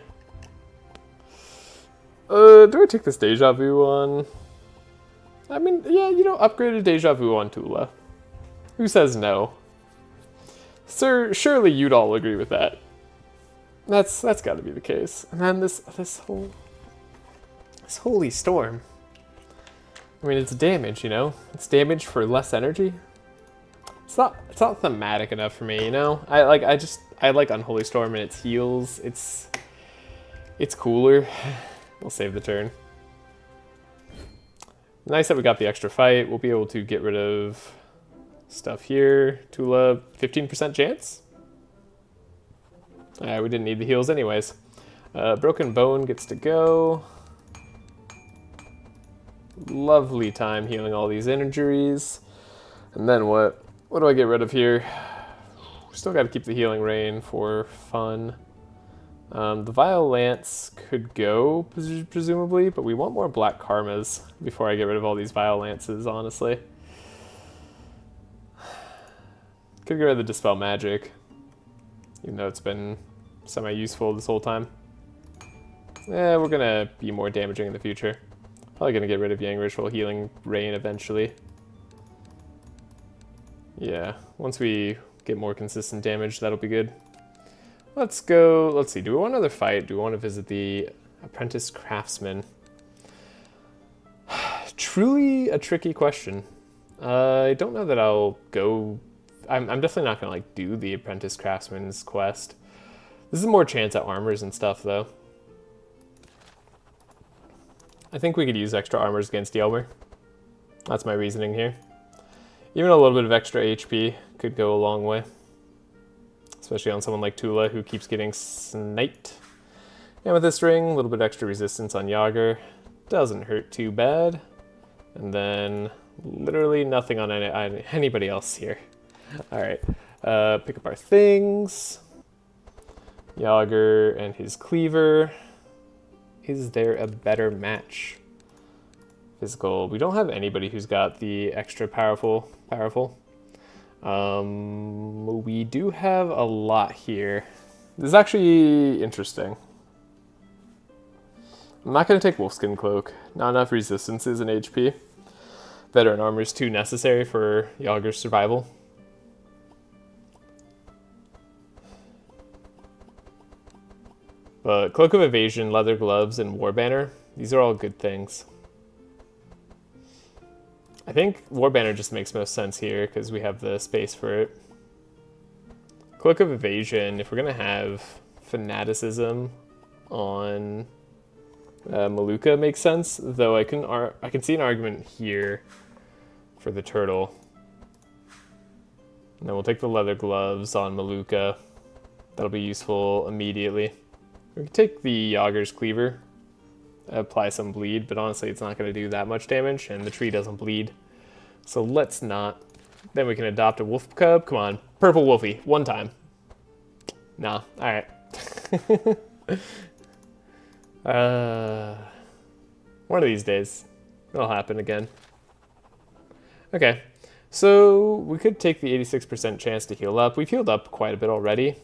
Do I take this Deja Vu on? I mean, yeah, you know, upgraded Deja Vu on Tula. Who says no? Sir, surely you'd all agree with that. That's got to be the case. And then this Holy Storm. I mean, it's damage, you know? It's damage for less energy. It's not thematic enough for me, you know? I like Unholy Storm and its heals. It's cooler. We'll save the turn. Nice that we got the extra fight. We'll be able to get rid of stuff here. Tula, 15% chance? We didn't need the heals anyways. Broken Bone gets to go. Lovely time healing all these injuries. And then what? What do I get rid of here? Still got to keep the Healing Rain for fun. The Vile Lance could go, presumably, but we want more Black Karmas before I get rid of all these Vile Lances, honestly. Could get rid of the Dispel Magic, even though it's been semi-useful this whole time. We're gonna be more damaging in the future. Probably gonna get rid of Yang Ritual Healing Rain eventually. Yeah, once we get more consistent damage, that'll be good. Let's go, let's see, do we want another fight? Do we want to visit the Apprentice Craftsman? Truly a tricky question. I don't know that I'll go... I'm definitely not gonna like do the Apprentice Craftsman's quest. This is more chance at armors and stuff though. I think we could use extra armors against Yelmer. That's my reasoning here. Even a little bit of extra HP could go a long way. Especially on someone like Tula who keeps getting sniped. And with this ring, a little bit extra resistance on Yager. Doesn't hurt too bad. And then literally nothing on anybody else here. Alright, pick up our things. Yager and his cleaver. Is there a better match? Physical. We don't have anybody who's got the extra powerful. We do have a lot here. This is actually interesting. I'm not going to take Wolfskin Cloak. Not enough resistances in HP. Veteran Armor is too necessary for Yager's survival. But Cloak of Evasion, Leather Gloves, and War Banner, these are all good things. I think War Banner just makes most sense here because we have the space for it. Cloak of Evasion, if we're going to have Fanaticism on Malukah, makes sense, though I can see an argument here for the turtle. And then we'll take the Leather Gloves on Malukah. That'll be useful immediately. We can take the Yager's Cleaver, apply some bleed, but honestly it's not going to do that much damage, and the tree doesn't bleed. So let's not. Then we can adopt a wolf cub. Come on, purple wolfie, one time. Nah, alright. One of these days, it'll happen again. Okay, so we could take the 86% chance to heal up. We've healed up quite a bit already.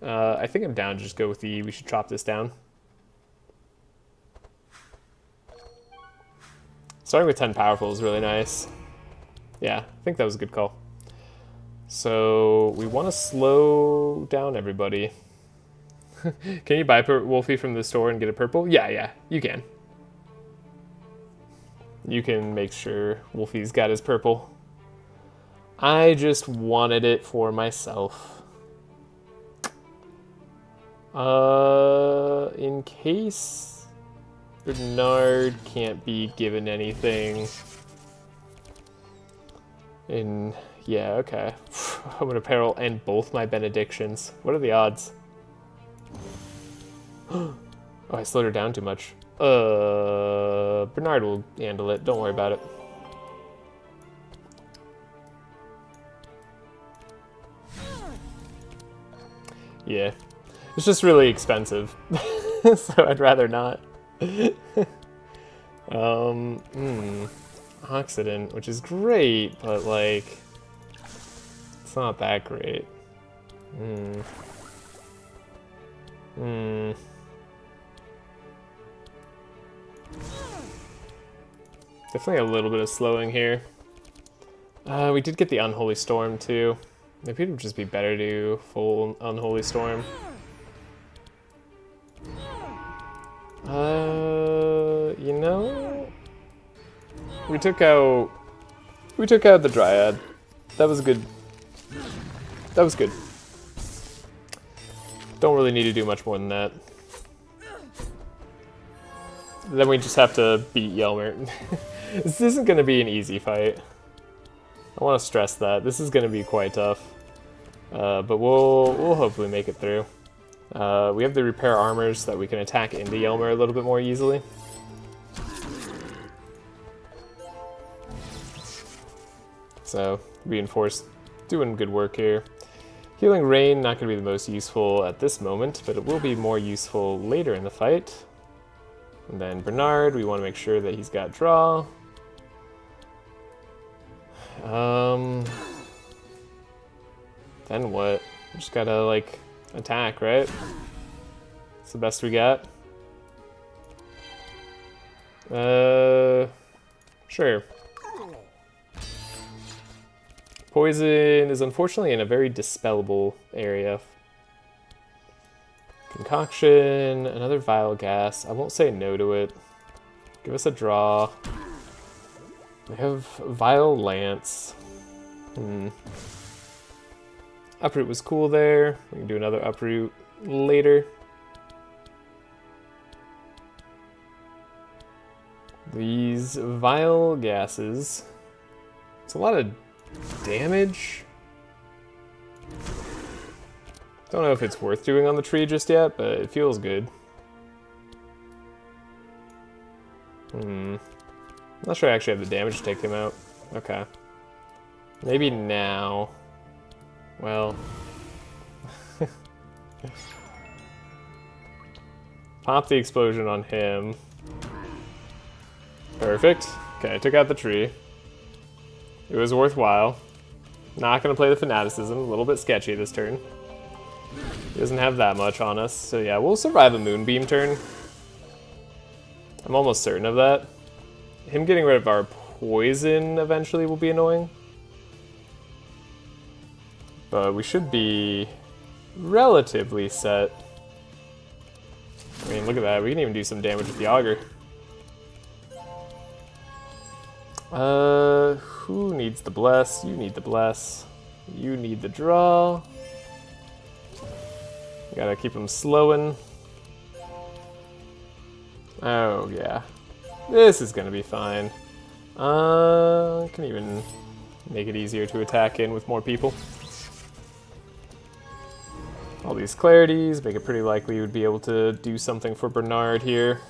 I think I'm down to just go with we should chop this down. Starting with 10 powerful is really nice. Yeah, I think that was a good call. So we want to slow down everybody. Can you buy Wolfie from the store and get a purple? Yeah, you can. You can make sure Wolfie's got his purple. I just wanted it for myself. In case Bernard can't be given anything. Yeah, okay. I'm gonna peril end both my benedictions. What are the odds? Oh, I slowed her down too much. Bernard will handle it. Don't worry about it. Yeah. It's just really expensive, so I'd rather not. Oxidant, which is great, but like, it's not that great. Definitely a little bit of slowing here. We did get the Unholy Storm too. Maybe it would just be better to full Unholy Storm. You know, we took out the Dryad. That was good. That was good. Don't really need to do much more than that. Then we just have to beat Yelmer. This isn't going to be an easy fight. I want to stress that. This is going to be quite tough. But we'll hopefully make it through. We have the repair armors so that we can attack into Yelmer a little bit more easily. So, reinforced, doing good work here. Healing Rain, not going to be the most useful at this moment, but it will be more useful later in the fight. And then Bernard, we want to make sure that he's got draw. Then what? We just gotta, like, attack, right? It's the best we got. Sure. Poison is unfortunately in a very dispellable area. Concoction, another Vile Gas. I won't say no to it. Give us a draw. We have Vile Lance. Uproot was cool there. We can do another Uproot later. These Vile Gases. It's a lot of damage. Don't know if it's worth doing on the tree just yet, but it feels good. Not sure I actually have the damage to take him out. Okay. Maybe now. Well. Pop the explosion on him. Perfect. Okay, I took out the tree. It was worthwhile. Not gonna play the fanaticism. A little bit sketchy this turn. He doesn't have that much on us, so yeah, we'll survive a Moonbeam turn. I'm almost certain of that. Him getting rid of our poison eventually will be annoying. But we should be relatively set. I mean, look at that. We can even do some damage with the Augur. Who needs the bless? You need the bless. You need the draw. Gotta keep him slowing. Oh, yeah. This is gonna be fine. Can even make it easier to attack in with more people. All these clarities make it pretty likely we'd be able to do something for Bernard here.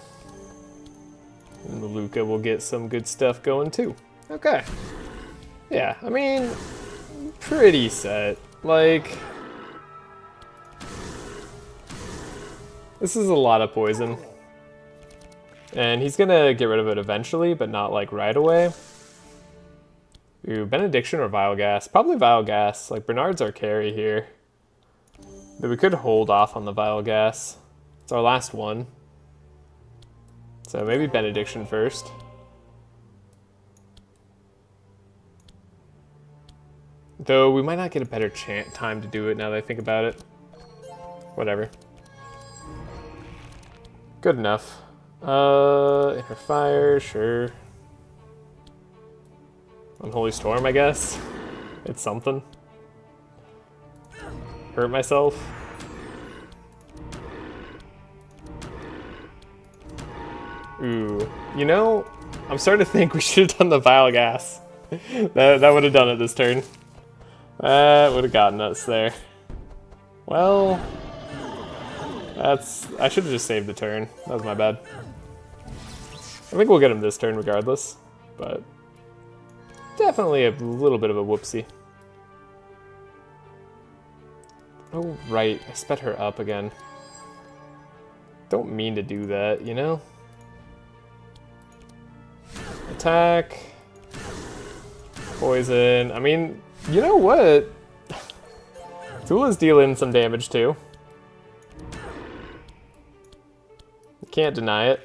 And Malukah will get some good stuff going too. Okay. Yeah, I mean, pretty set. Like, this is a lot of poison. And he's gonna get rid of it eventually, but not like right away. Ooh, Benediction or Vile Gas? Probably Vile Gas. Like, Bernard's our carry here. But we could hold off on the Vile Gas. It's our last one. So maybe Benediction first. Though we might not get a better time to do it now that I think about it. Whatever. Good enough. Inner Fire, sure. Unholy Storm, I guess. It's something. Hurt myself. Ooh. You know, I'm starting to think we should have done the Vile Gas. that would have done it this turn. That would have gotten us there. Well, I should have just saved the turn. That was my bad. I think we'll get him this turn regardless, but definitely a little bit of a whoopsie. Oh, right. I sped her up again. Don't mean to do that, you know? Attack. Poison. I mean, you know what? Tula's dealing some damage too. You can't deny it.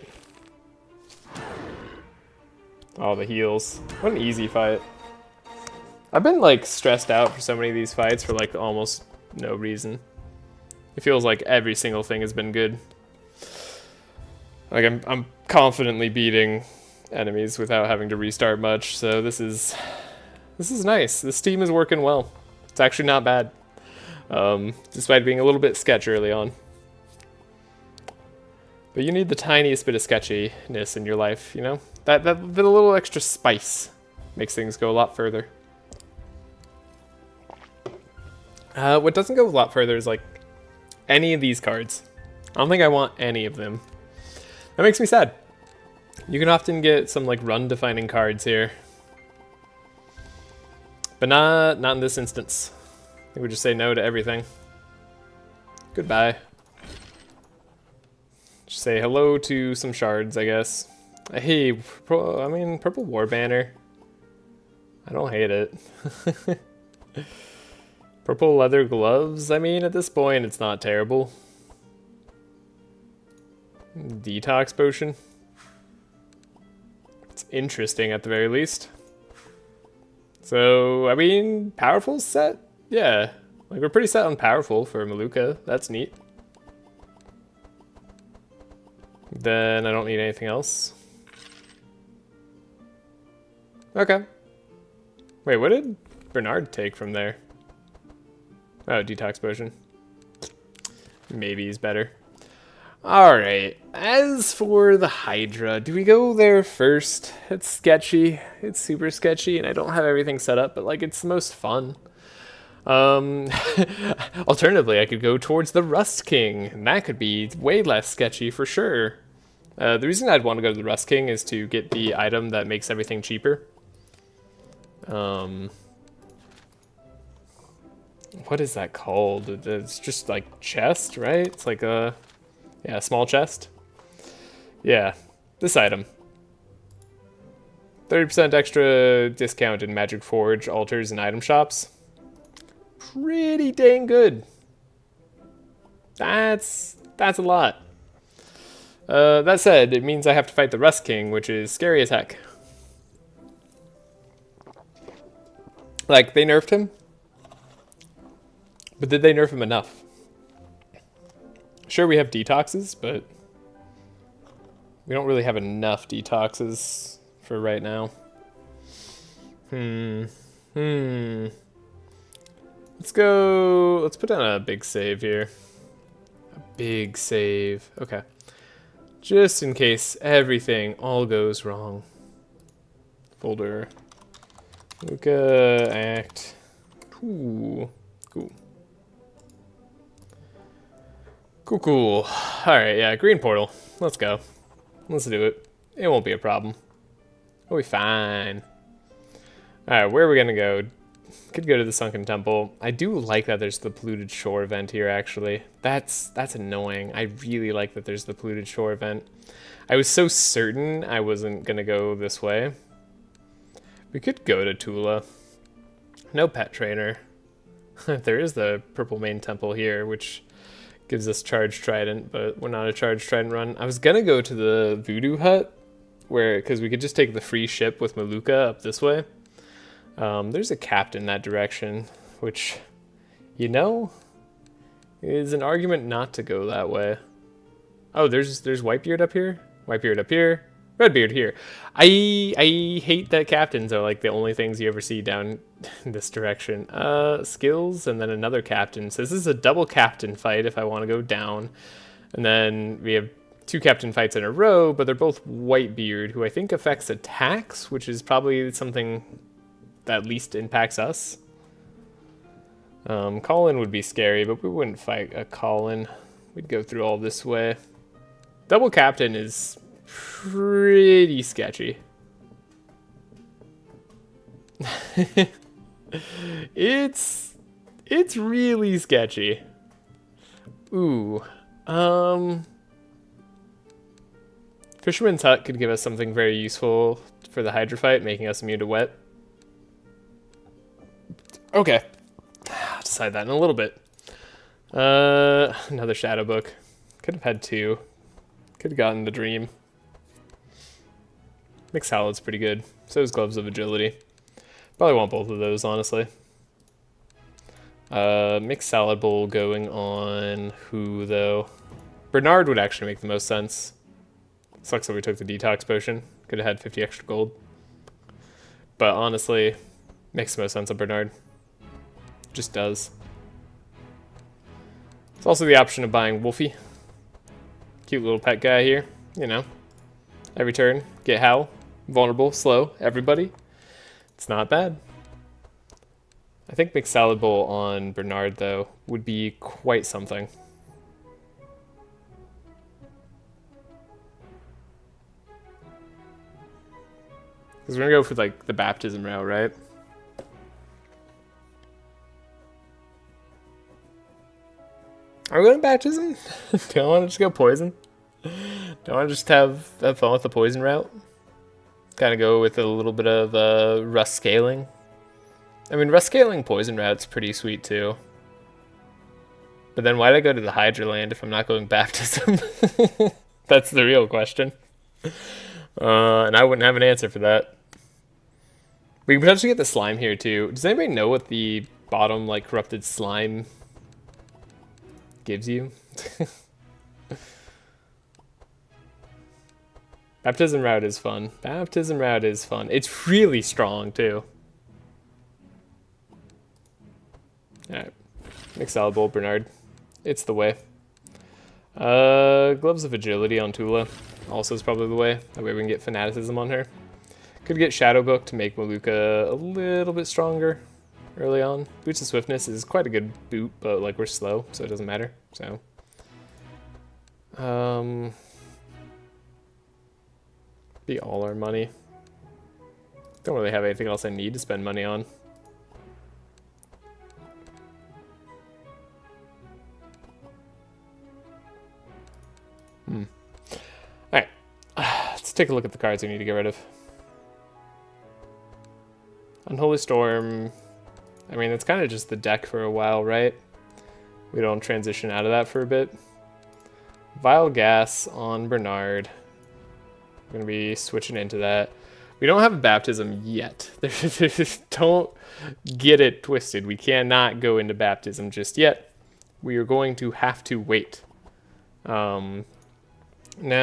Oh, the heals. What an easy fight. I've been like stressed out for so many of these fights for like almost no reason. It feels like every single thing has been good. Like I'm confidently beating enemies without having to restart much, so this is nice. This team is working well. It's actually not bad. Despite being a little bit sketch early on. But you need the tiniest bit of sketchiness in your life, you know? That bit a little extra spice makes things go a lot further. What doesn't go a lot further is like any of these cards. I don't think I want any of them. That makes me sad. You can often get some like run-defining cards here. But not in this instance. I think we just say no to everything. Goodbye. Just say hello to some shards, I guess. Hey, Purple War Banner. I don't hate it. Purple leather gloves. I mean, at this point, it's not terrible. Detox potion. It's interesting at the very least. So, I mean, powerful set? Yeah. Like, we're pretty set on powerful for Malukah. That's neat. Then I don't need anything else. Okay. Wait, what did Bernard take from there? Oh, detox potion. Maybe he's better. Alright, as for the Hydra, do we go there first? It's sketchy. It's super sketchy, and I don't have everything set up, but like it's the most fun. Alternatively, I could go towards the Rust King, and that could be way less sketchy for sure. The reason I'd want to go to the Rust King is to get the item that makes everything cheaper. What is that called? It's just like chest, right? It's like a, yeah, small chest. Yeah, this item. 30% extra discount in Magic Forge, altars, and item shops. Pretty dang good. That's a lot. That said, it means I have to fight the Rust King, which is scary as heck. Like, they nerfed him. But did they nerf him enough? Sure, we have detoxes, but we don't really have enough detoxes for right now. Let's put down a big save here. A big save. Okay. Just in case everything all goes wrong. Folder. Malukah, act. Ooh. Cool. Cool. Alright, yeah, green portal. Let's go. Let's do it. It won't be a problem. We'll be fine. Alright, where are we gonna go? Could go to the Sunken Temple. I do like that there's the Polluted Shore event here, actually. That's annoying. I really like that there's the Polluted Shore event. I was so certain I wasn't gonna go this way. We could go to Tula. No pet trainer. There is the Purple Main Temple here, which gives us Charged Trident, but we're not a Charged Trident run. I was gonna go to the Voodoo Hut, because we could just take the free ship with Malukah up this way. There's a captain that direction, which, you know, is an argument not to go that way. Oh, there's Whitebeard up here? Whitebeard up here? Redbeard here. I hate that captains are like the only things you ever see down this direction. Skills, and then another captain. So this is a double captain fight if I want to go down. And then we have 2 captain fights in a row, but they're both Whitebeard, who I think affects attacks, which is probably something that least impacts us. Colin would be scary, but we wouldn't fight a Colin. We'd go through all this way. Double captain is pretty sketchy. It's really sketchy. Ooh. Fisherman's Hut could give us something very useful for the Hydra fight, making us immune to wet. Okay. I'll decide that in a little bit. Another Shadow Book. Could have had 2. Could have gotten the Dream. Mixed Salad's pretty good. So is Gloves of Agility. Probably want both of those, honestly. Mixed Salad Bowl going on who, though? Bernard would actually make the most sense. Sucks that we took the Detox Potion. Could have had 50 extra gold. But honestly, makes the most sense on Bernard. Just does. There's also the option of buying Wolfie. Cute little pet guy here, you know. Every turn, get Howl. Vulnerable, slow, everybody. It's not bad. I think Mixed Salad Bowl on Bernard, though, would be quite something. Because we're gonna go for like the baptism route, right? Are we going baptism? Do I want to just go poison? Do I want to just have fun with the poison route? Kind of go with a little bit of rust scaling. I mean, rust scaling poison route's pretty sweet too. But then why'd I go to the Hydra land if I'm not going baptism? That's the real question. And I wouldn't have an answer for that. We can potentially get the slime here too. Does anybody know what the bottom like corrupted slime gives you? Baptism route is fun. Baptism route is fun. It's really strong too. Alright. Excel Bowl Bernard. It's the way. Gloves of Agility on Tula. Also is probably the way. That way we can get Fanaticism on her. Could get Shadow Book to make Malukah a little bit stronger early on. Boots of Swiftness is quite a good boot, but like we're slow, so it doesn't matter. So be all our money. Don't really have anything else I need to spend money on. Alright. Let's take a look at the cards we need to get rid of. Unholy Storm. I mean, it's kind of just the deck for a while, right? We don't transition out of that for a bit. Vile Gas on Bernard. We're going to be switching into that. We don't have a baptism yet. Don't get it twisted. We cannot go into baptism just yet. We are going to have to wait. Now,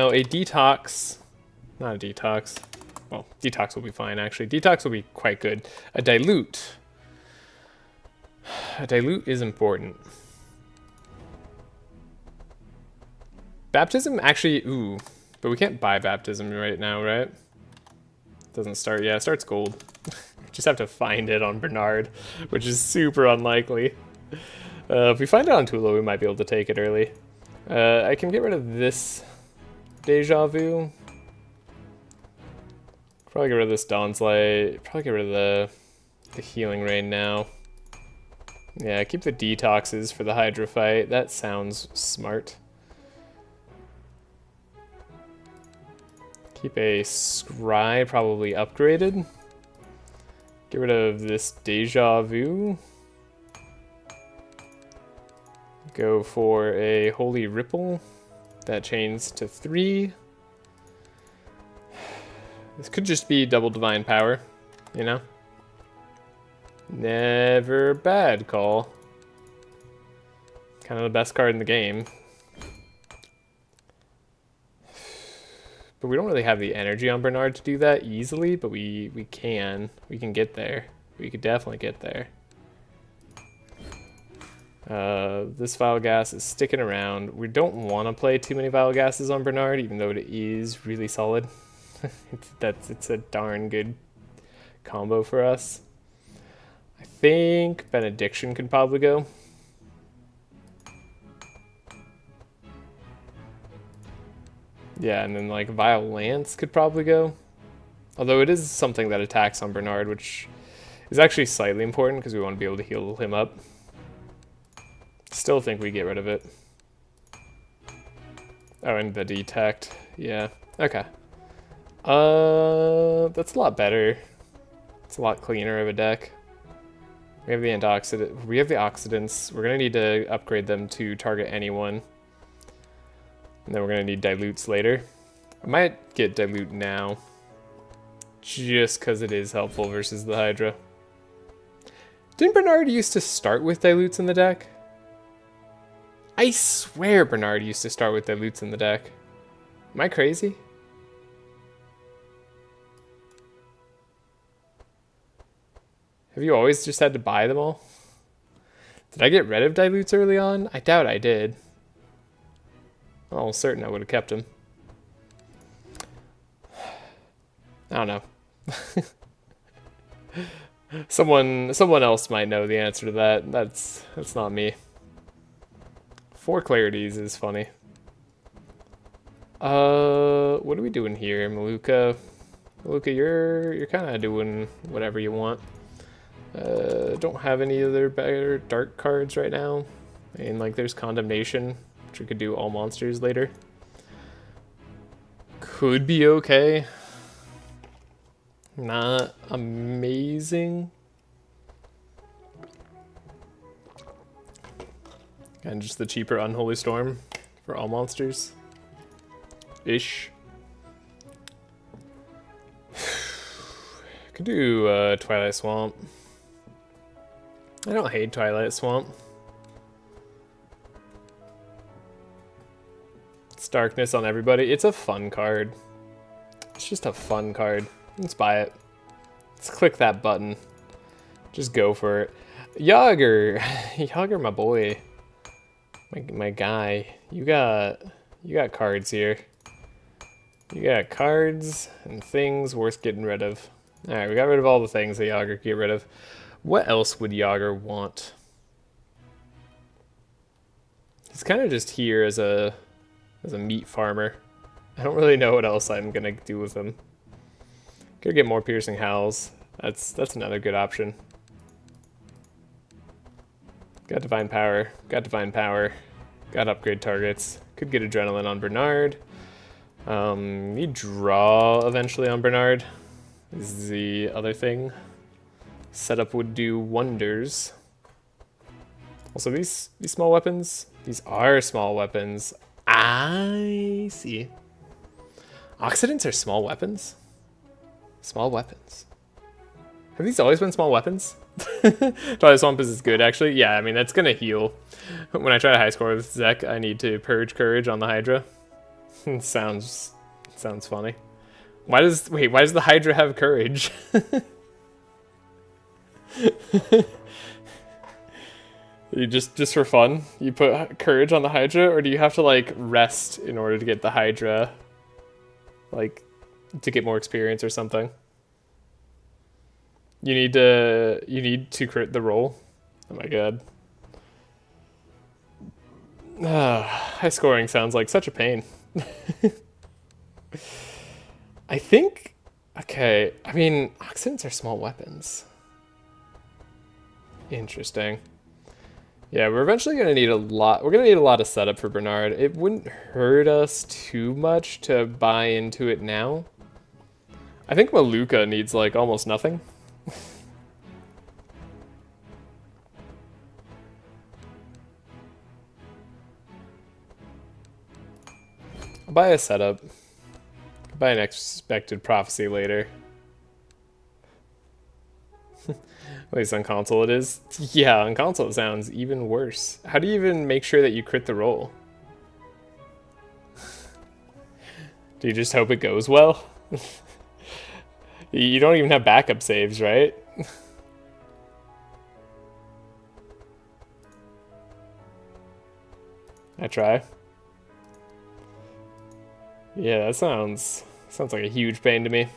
a detox, not a detox, well, detox will be fine, actually. Detox will be quite good. A dilute. A dilute is important. Baptism, actually, ooh, but we can't buy baptism right now, right? Doesn't start, yeah, it starts gold. Just have to find it on Bernard, which is super unlikely. If we find it on Tula, we might be able to take it early. I can get rid of this Deja Vu. Probably get rid of this Dawn's Light. Probably get rid of the Healing Rain now. Yeah, keep the detoxes for the Hydra fight. That sounds smart. Keep a Scry probably upgraded. Get rid of this Deja Vu. Go for a Holy Ripple. That chains to 3. This could just be double Divine Power, you know? Never bad call. Kind of the best card in the game. But we don't really have the energy on Bernard to do that easily, but we can. We can get there. We could definitely get there. This Vile Gas is sticking around. We don't want to play too many Vile Gases on Bernard, even though it is really solid. It's a darn good combo for us. I think Benediction could probably go. Yeah, and then like Vile Lance could probably go. Although it is something that attacks on Bernard, which is actually slightly important because we want to be able to heal him up. Still think we get rid of it. Oh, and the detect. Yeah. Okay. That's a lot better. It's a lot cleaner of a deck. We have the antioxidant. We have the oxidants. We're gonna need to upgrade them to target anyone. And then we're gonna need dilutes later. I might get dilute now. Just because it is helpful versus the Hydra. Didn't Bernard used to start with dilutes in the deck? I swear Bernard used to start with dilutes in the deck. Am I crazy? Have you always just had to buy them all? Did I get rid of dilutes early on? I doubt I did. I'm almost certain I would have kept them. I don't know. Someone else might know the answer to that. That's not me. 4 clarities is funny. What are we doing here, Malukah? Malukah, you're kind of doing whatever you want. Don't have any other better dark cards right now. I mean, like, there's Condemnation, which we could do all monsters later. Could be okay. Not amazing. And just the cheaper Unholy Storm for all monsters. Ish. Could do Twilight Swamp. I don't hate Twilight Swamp. It's darkness on everybody. It's a fun card. It's just a fun card. Let's buy it. Let's click that button. Just go for it. Yager! Yager, my boy. My guy. You got cards here. You got cards and things worth getting rid of. Alright, we got rid of all the things that Yager could get rid of. What else would Yager want? He's kind of just here as a meat farmer. I don't really know what else I'm gonna do with him. Could get more Piercing Howls. That's another good option. Got Divine Power. Got Divine Power. Got Upgrade Targets. Could get Adrenaline on Bernard. You draw eventually on Bernard. Is the other thing. Setup would do wonders. Also, these small weapons. These are small weapons. I see. Oxidants are small weapons? Small weapons. Have these always been small weapons? Twilight Swamp is good, actually. Yeah, I mean, that's gonna heal. When I try to high score with Zek, I need to purge courage on the Hydra. sounds funny. Why does the Hydra have courage? You just for fun, you put courage on the Hydra, or do you have to like rest in order to get the Hydra, like to get more experience or something? You need to crit the roll. Oh my god. High scoring sounds like such a pain. I think, okay, I mean, oxidants are small weapons. Interesting. Yeah, we're eventually going to need a lot. We're going to need a lot of setup for Bernard. It wouldn't hurt us too much to buy into it now. I think Malukah needs like almost nothing. I'll buy a setup. I'll buy an expected prophecy later. At least on console it is. Yeah, on console it sounds even worse. How do you even make sure that you crit the roll? Do you just hope it goes well? You don't even have backup saves, right? I try. Yeah, that sounds like a huge pain to me.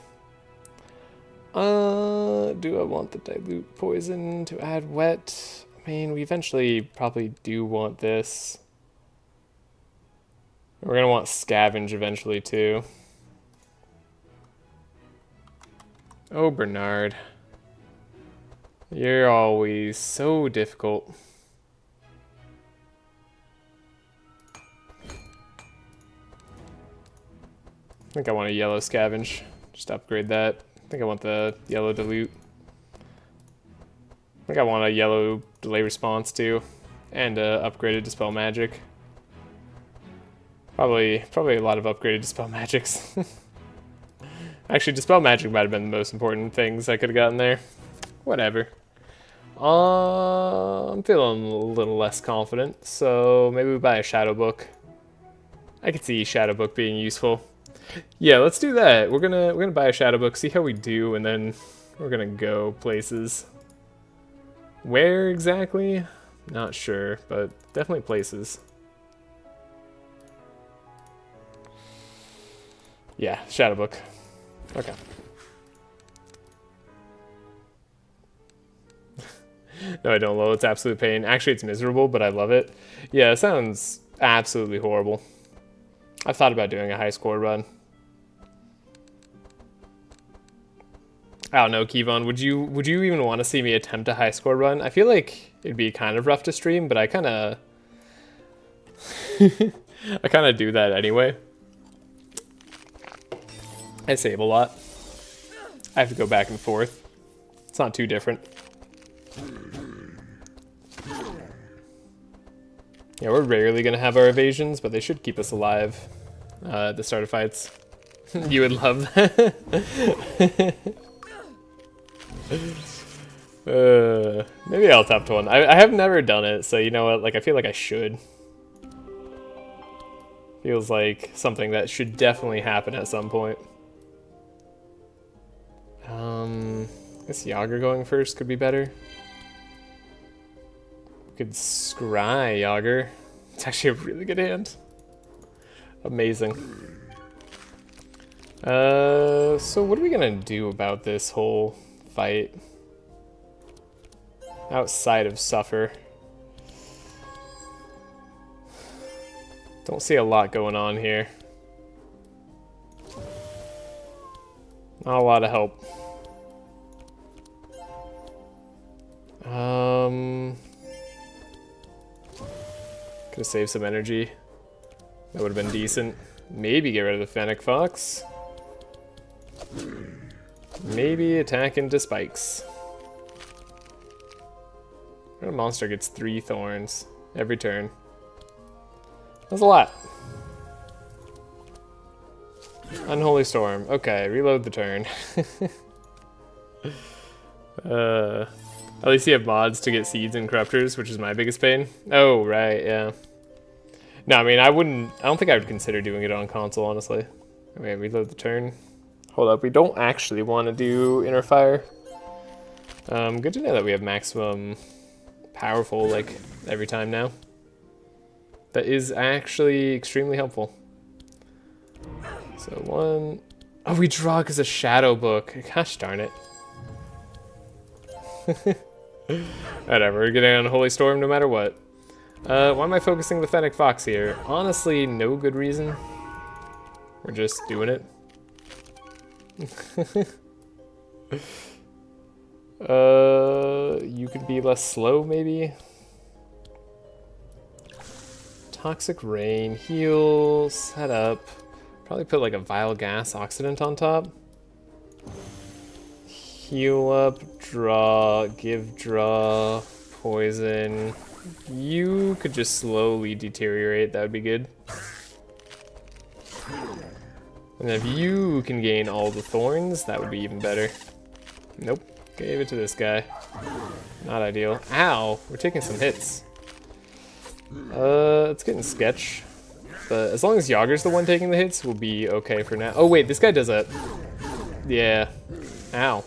Do I want the dilute poison to add wet? I mean, we eventually probably do want this. We're gonna want scavenge eventually too. Oh, Bernard. You're always so difficult. I think I want a yellow scavenge. Just upgrade that. I think I want the yellow dilute. I think I want a yellow delay response too. And upgraded Dispel Magic. Probably a lot of upgraded Dispel Magics. Actually, Dispel Magic might have been the most important things I could have gotten there. Whatever. I'm feeling a little less confident, so maybe we buy a Shadow Book. I could see Shadow Book being useful. Yeah, let's do that. We're gonna buy a Shadow Book, see how we do, and then we're gonna go places. Where exactly? Not sure, but definitely places. Yeah, Shadow Book. Okay. No, I don't, Lol. It's absolute pain. Actually, it's miserable, but I love it. Yeah, it sounds absolutely horrible. I've thought about doing a high score run. I don't know, Kevon. Would you even want to see me attempt a high score run? I feel like it'd be kind of rough to stream, but I kind of I kind of do that anyway. I save a lot. I have to go back and forth. It's not too different. Yeah, we're rarely gonna have our evasions, but they should keep us alive at the start of fights. You would love that. Maybe I'll top to one. I have never done it, so you know what? Like, I feel like I should. Feels like something that should definitely happen at some point. I guess Yager going first could be better. Could scry Yager. It's actually a really good hand. Amazing. So what are we gonna do about this whole fight? Outside of suffer. Don't see a lot going on here. Not a lot of help. Could have saved some energy. That would have been decent. Maybe get rid of the Fennec Fox. Maybe attack into spikes. What monster gets 3 thorns every turn? That's a lot. Unholy Storm. Okay, reload the turn. At least you have mods to get seeds and corruptors, which is my biggest pain. Oh, right, yeah. No, I mean, I don't think I would consider doing it on console, honestly. Okay, reload the turn. Hold up, we don't actually want to do Inner Fire. Good to know that we have maximum powerful, like, every time now. That is actually extremely helpful. So 1... Oh, we draw because of Shadow Book. Gosh darn it. Whatever, we're getting on Holy Storm no matter what. Why am I focusing the Fennec Fox here? Honestly, no good reason. We're just doing it. You could be less slow, maybe? Toxic Rain, heal, set up. Probably put like a Vile Gas Oxidant on top. Heal up, draw, give draw, poison. You could just slowly deteriorate, that would be good. And if you can gain all the thorns, that would be even better. Nope, gave it to this guy. Not ideal. Ow, we're taking some hits. It's getting sketch. But as long as Yager's the one taking the hits, we'll be okay for now. Oh wait, this guy does that. Yeah. Ow.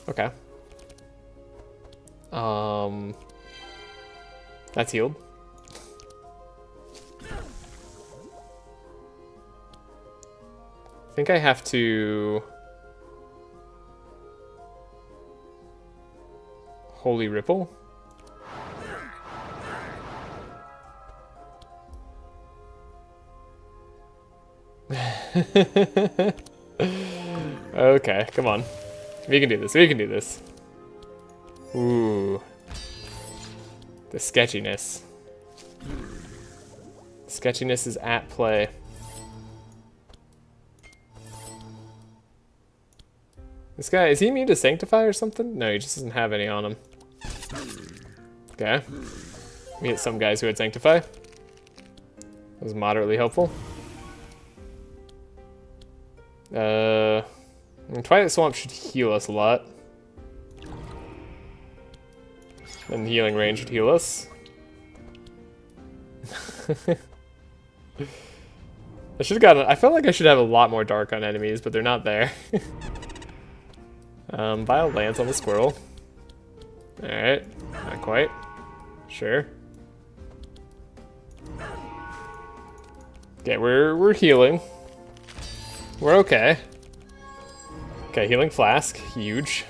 Okay. That's healed. I think I have to... Holy Ripple? Okay, come on. We can do this, we can do this. Ooh. The sketchiness. Sketchiness is at play. This guy, is he immune to Sanctify or something? No, he just doesn't have any on him. Okay. We hit some guys who had Sanctify. That was moderately helpful. Twilight Swamp should heal us a lot. And the healing range should heal us. I should have gotten... I felt like I should have a lot more dark on enemies, but they're not there. Vile Lance on the squirrel. Alright, not quite. Sure. Okay, we're healing. We're okay. Okay, healing flask, huge.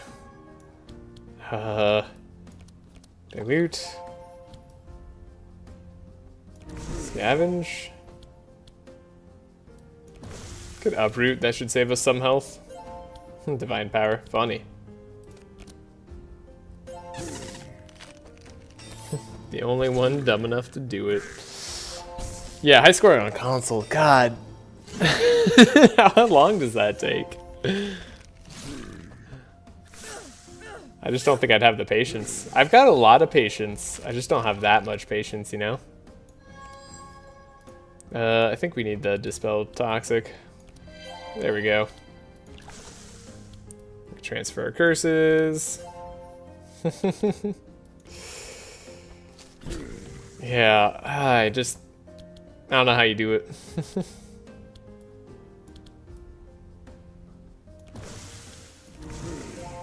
Dilute. Scavenge. Could uproot, that should save us some health. Divine power. Funny. The only one dumb enough to do it. Yeah, high scoring on console. God. How long does that take? I just don't think I'd have the patience. I've got a lot of patience. I just don't have that much patience, you know? I think we need the Dispel Toxic. There we go. Transfer our curses. Yeah, I don't know how you do it.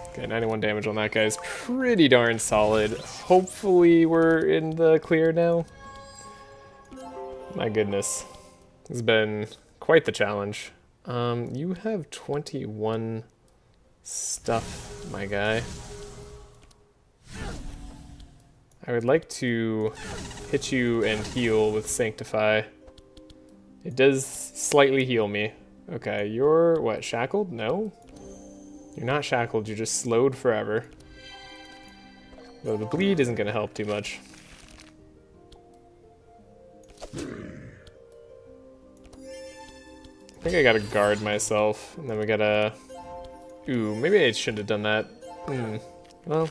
Okay, 91 damage on that guy is pretty darn solid. Hopefully we're in the clear now. My goodness. This has been quite the challenge. You have 21 stuff, my guy. I would like to hit you and heal with Sanctify. It does slightly heal me. Okay, you're, what, shackled? No? You're not shackled, you're just slowed forever. Though the bleed isn't going to help too much. I think I gotta guard myself, and then we gotta... Ooh, maybe I shouldn't have done that. Well,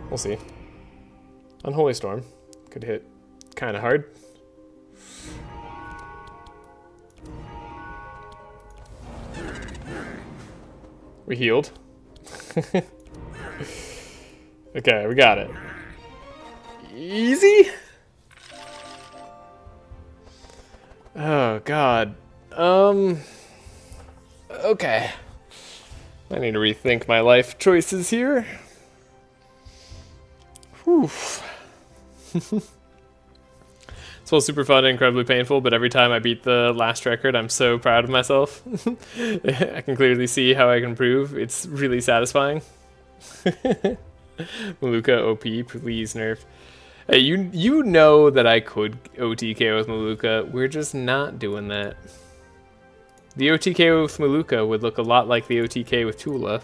we'll see. Unholy Storm could hit kind of hard. We healed. Okay, we got it. Easy? Oh, God. Okay. I need to rethink my life choices here. Whew. It's all super fun and incredibly painful, but every time I beat the last record, I'm so proud of myself. I can clearly see how I can improve. It's really satisfying. Malukah OP, please nerf. Hey, you know that I could OTK with Malukah. We're just not doing that. The OTK with Malukah would look a lot like the OTK with Tula.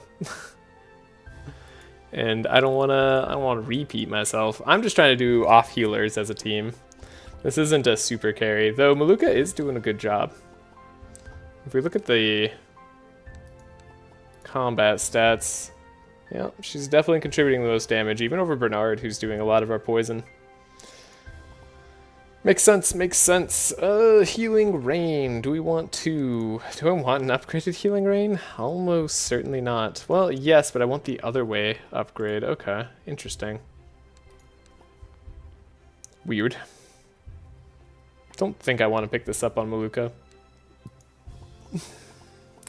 And I don't wanna repeat myself. I'm just trying to do off healers as a team. This isn't a super carry, though Malukah is doing a good job. If we look at the combat stats, yeah, she's definitely contributing the most damage, even over Bernard, who's doing a lot of our poison. Makes sense, makes sense. Healing Rain. Do I want an upgraded Healing Rain? Almost certainly not. Well, yes, but I want the other way upgrade. Okay, interesting. Weird. Don't think I want to pick this up on Malukah.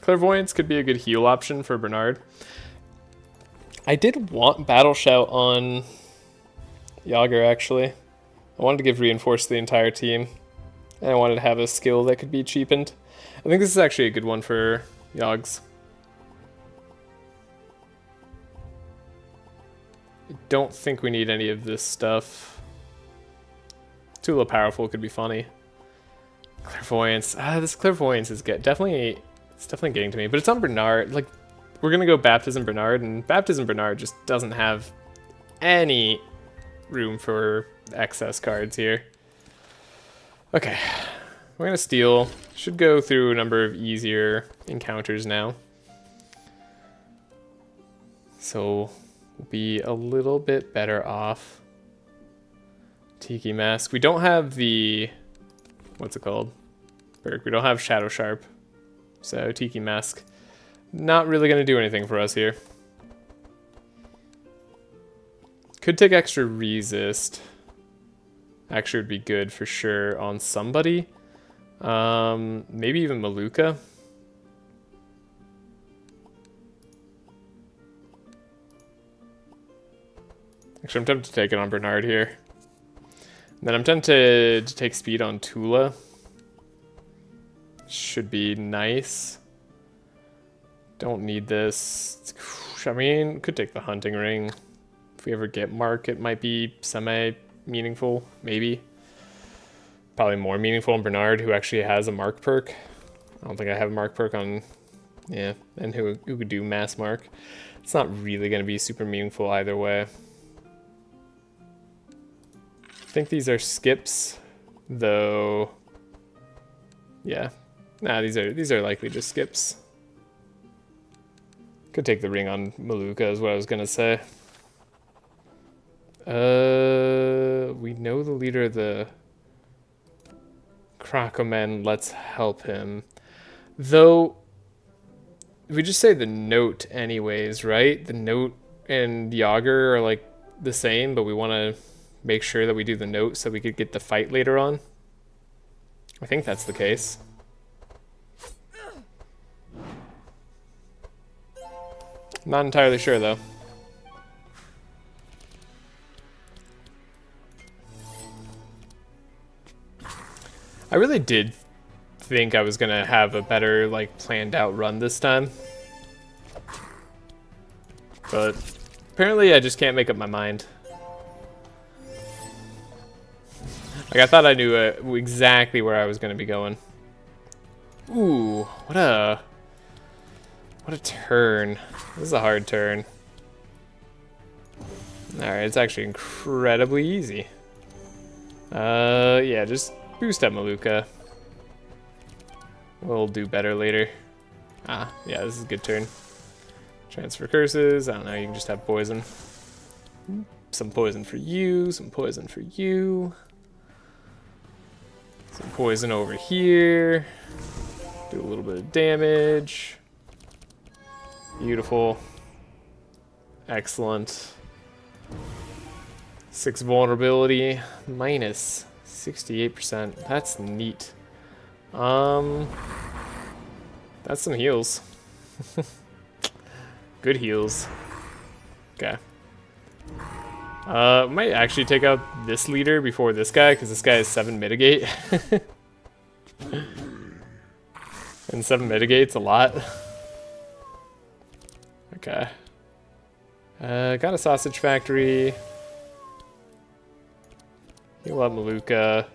Clairvoyance could be a good heal option for Bernard. I did want Battle Shout on Yager, actually. I wanted to give Reinforce to the entire team. And I wanted to have a skill that could be cheapened. I think this is actually a good one for Yogs. I don't think we need any of this stuff. Tula Powerful could be funny. Clairvoyance. This Clairvoyance is definitely getting to me. But it's on Bernard. Like, we're going to go Baptism Bernard, and Baptism Bernard just doesn't have any room for excess cards here. Okay. We're going to steal. Should go through a number of easier encounters now. So, we'll be a little bit better off. Tiki Mask. We don't have the... What's it called? Perk. We don't have Shadow Sharp. So, Tiki Mask. Not really going to do anything for us here. Could take extra resist. Actually would be good for sure on somebody. Maybe even Malukah. Actually, I'm tempted to take it on Bernard here. And then I'm tempted to take speed on Tula. Should be nice. Don't need this. I mean, could take the Hunting Ring. If we ever get Mark, it might be semi-meaningful, maybe. Probably more meaningful on Bernard, who actually has a Mark perk. I don't think I have a Mark perk on Yeah, and who could do mass mark. It's not really going to be super meaningful either way. I think these are skips, though. Yeah, nah, these are likely just skips. Could take the ring on Malukah is what I was gonna say. We know the leader of the Krakomen. Let's help him. Though, we just say the note anyways, right? The note and Yager are like the same, but we want to make sure that we do the note so we could get the fight later on. I think that's the case. Not entirely sure though. I really did think I was gonna have a better, like, planned out run this time. But apparently I just can't make up my mind. Like, I thought I knew exactly where I was gonna be going. Ooh, what a turn. This is a hard turn. Alright, it's actually incredibly easy. Yeah, just boost up Malukah. We'll do better later. Ah, yeah, this is a good turn. Transfer curses. I don't know, you can just have poison. Some poison for you, some poison for you. Some poison over here. Do a little bit of damage. Beautiful. Excellent. 6 vulnerability. Minus 68%. That's neat. That's some heals. Good heals. Okay. Might actually take out this leader before this guy, because this guy has 7 mitigate. And 7 mitigate's a lot. Okay. Got a sausage factory. Heal up Malukah.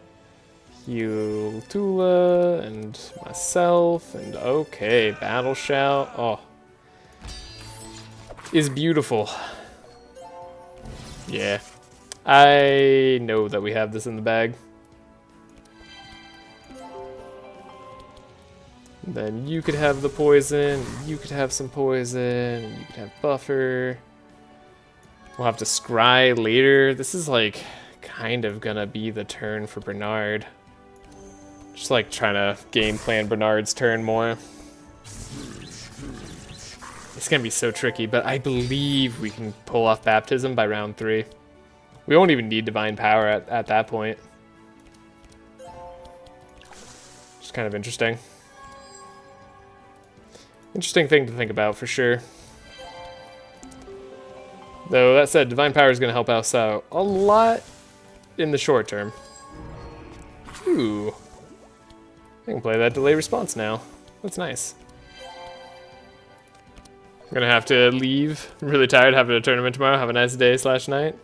Heal Tula and myself. And okay, battle shout. Oh. Is beautiful. Yeah. I know that we have this in the bag. Then you could have the poison, you could have some poison, you could have buffer. We'll have to scry later. This is like kind of gonna be the turn for Bernard. Just like trying to game plan Bernard's turn more. It's gonna be so tricky, but I believe we can pull off baptism by round 3. We won't even need divine power at that point. Just kind of interesting. Interesting thing to think about for sure. Though that said, divine power is going to help us out a lot in the short term. Ooh. I can play that delay response now. That's nice. I'm going to have to leave. I'm really tired having a tournament tomorrow. Have a nice day / night.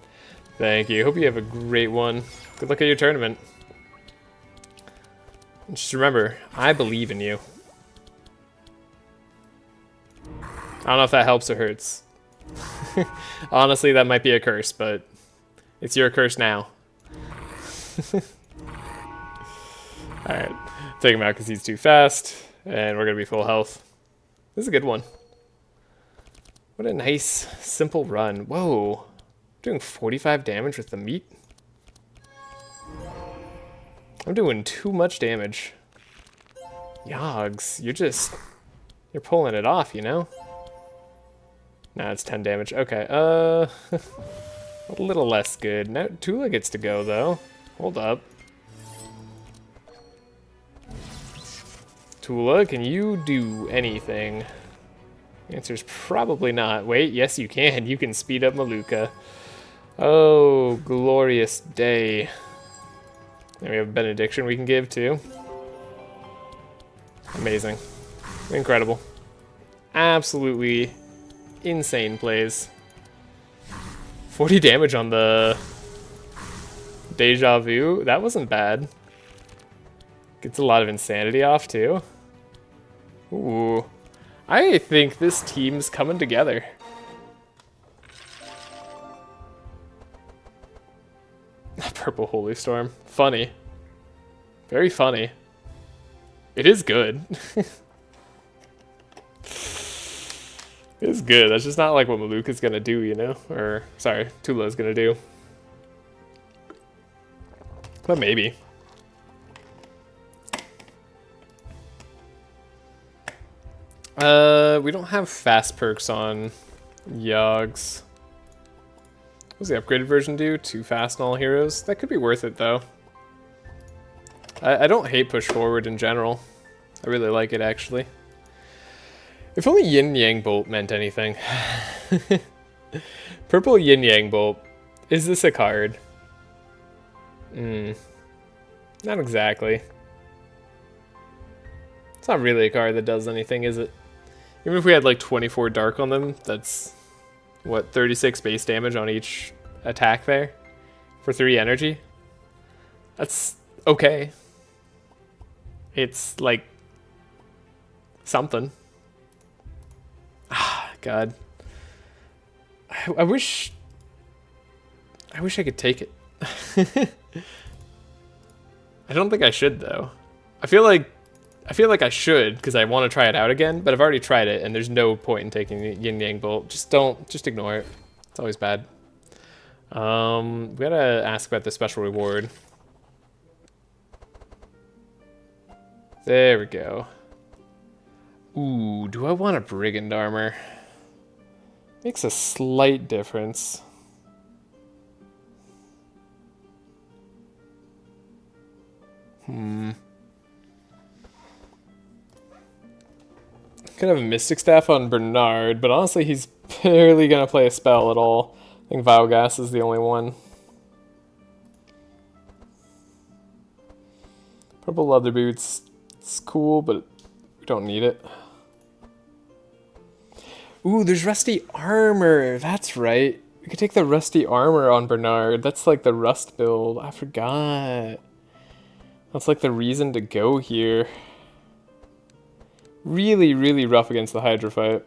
Thank you. Hope you have a great one. Good luck at your tournament. And just remember, I believe in you. I don't know if that helps or hurts. Honestly, that might be a curse, but it's your curse now. Alright, take him out because he's too fast, and we're going to be full health. This is a good one. What a nice, simple run. Whoa, doing 45 damage with the meat? I'm doing too much damage. Yogs, you're pulling it off, you know? Nah, it's 10 damage. Okay, a little less good. Now Tula gets to go, though. Hold up. Tula, can you do anything? The answer's probably not. Wait, yes you can. You can speed up Malukah. Oh, glorious day. And we have a benediction we can give, too. Amazing. Incredible. Absolutely insane plays. 40 damage on the Deja Vu. That wasn't bad. Gets a lot of insanity off, too. Ooh. I think this team's coming together. Purple Holy Storm. Funny. Very funny. It is good. It's good. That's just not like what Malukah's gonna do, you know? Or, sorry, Tula's gonna do. But maybe. We don't have fast perks on Yogs. What does the upgraded version do? 2 fast on all heroes? That could be worth it, though. I don't hate push forward in general. I really like it, actually. If only Yin Yang Bolt meant anything. Purple Yin Yang Bolt. Is this a card? Not exactly. It's not really a card that does anything, is it? Even if we had like 24 dark on them, that's what, 36 base damage on each attack there for 3 energy? That's okay. It's like something. Ah, God. I wish I could take it. I don't think I should though. I feel like I should because I want to try it out again, but I've already tried it and there's no point in taking the Yin Yang Bolt. Just ignore it. It's always bad. We gotta ask about the special reward. There we go. Ooh, do I want a Brigand armor? Makes a slight difference. Could have a Mystic Staff on Bernard, but honestly he's barely gonna play a spell at all. I think Vial is the only one. Purple leather boots. It's cool, but we don't need it. Ooh, there's rusty armor. That's right. We could take the rusty armor on Bernard. That's like the rust build. I forgot. That's like the reason to go here. Really, really rough against the Hydra fight.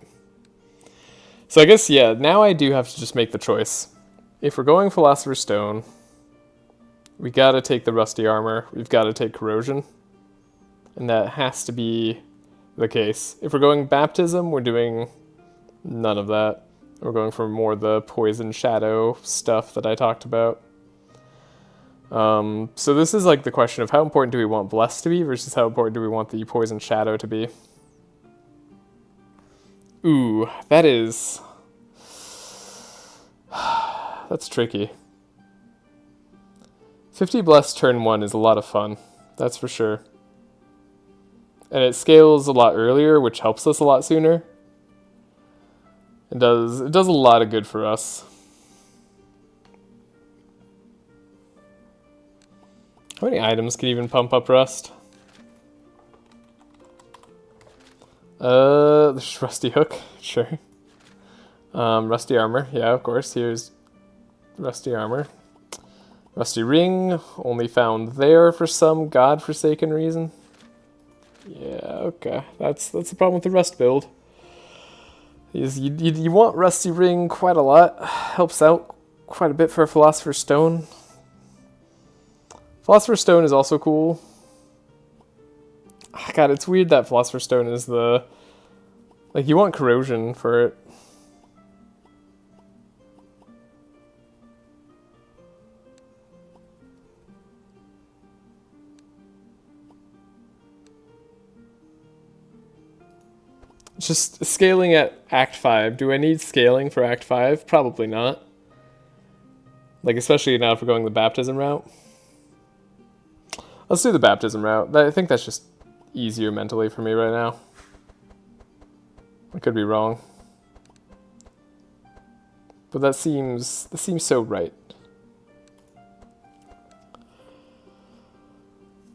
So I guess, yeah, now I do have to just make the choice. If we're going Philosopher's Stone, we gotta take the rusty armor. We've gotta take corrosion. And that has to be the case. If we're going Baptism, we're doing none of that. We're going for more the poison shadow stuff that I talked about. So this is like the question of how important do we want Blessed to be versus how important do we want the poison shadow to be. Ooh, that is... That's tricky. 50 Blessed turn 1 is a lot of fun. That's for sure. And it scales a lot earlier, which helps us a lot sooner. It does a lot of good for us. How many items can even pump up Rust? There's Rusty Hook, sure. Rusty Armor, yeah, of course. Here's Rusty Armor. Rusty Ring, only found there for some godforsaken reason. Yeah, okay. That's the problem with the Rust build. Is you want Rusty Ring quite a lot. Helps out quite a bit for a Philosopher's Stone. Philosopher's Stone is also cool. God, it's weird that Philosopher's Stone is the... Like, you want corrosion for it. Just scaling at Act 5. Do I need scaling for Act 5? Probably not. Like, especially now if we're going the Baptism route. Let's do the Baptism route. I think that's just easier mentally for me right now. I could be wrong. But that seems so right.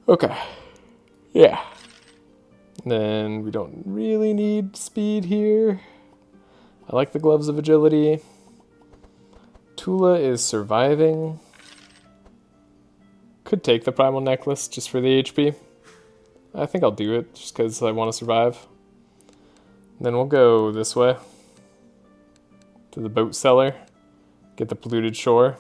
Okay. Yeah. Then we don't really need speed here. I like the Gloves of Agility. Tula is surviving. Could take the Primal Necklace just for the HP. I think I'll do it just because I want to survive. Then we'll go this way to the boat seller, get the polluted shore.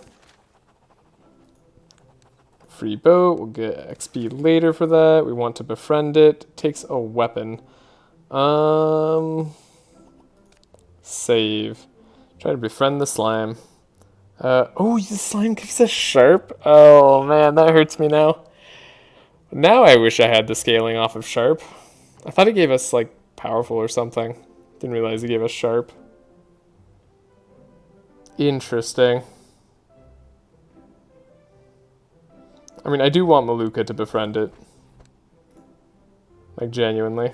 Free boat, we'll get XP later for that. We want to befriend it. Takes a weapon. Save. Try to befriend the slime. Oh, the slime gives us sharp? Oh man, that hurts me now. Now I wish I had the scaling off of sharp. I thought it gave us like powerful or something. Didn't realize it gave us sharp. Interesting. I mean, I do want Malukah to befriend it. Like, genuinely.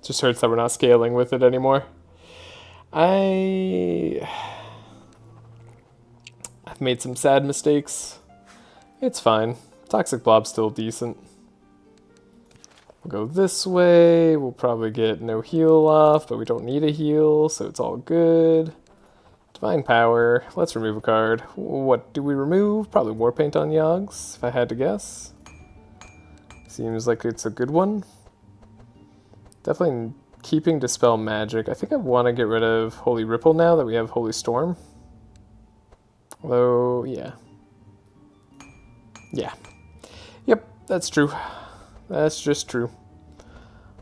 Just hurts that we're not scaling with it anymore. I've made some sad mistakes. It's fine. Toxic Blob's still decent. We'll go this way. We'll probably get no heal off, but we don't need a heal, so it's all good. Divine Power. Let's remove a card. What do we remove? Probably Warpaint on Yogs, if I had to guess. Seems like it's a good one. Definitely keeping Dispel Magic. I think I want to get rid of Holy Ripple now that we have Holy Storm. Although, yeah. Yeah. Yep, that's true. That's just true.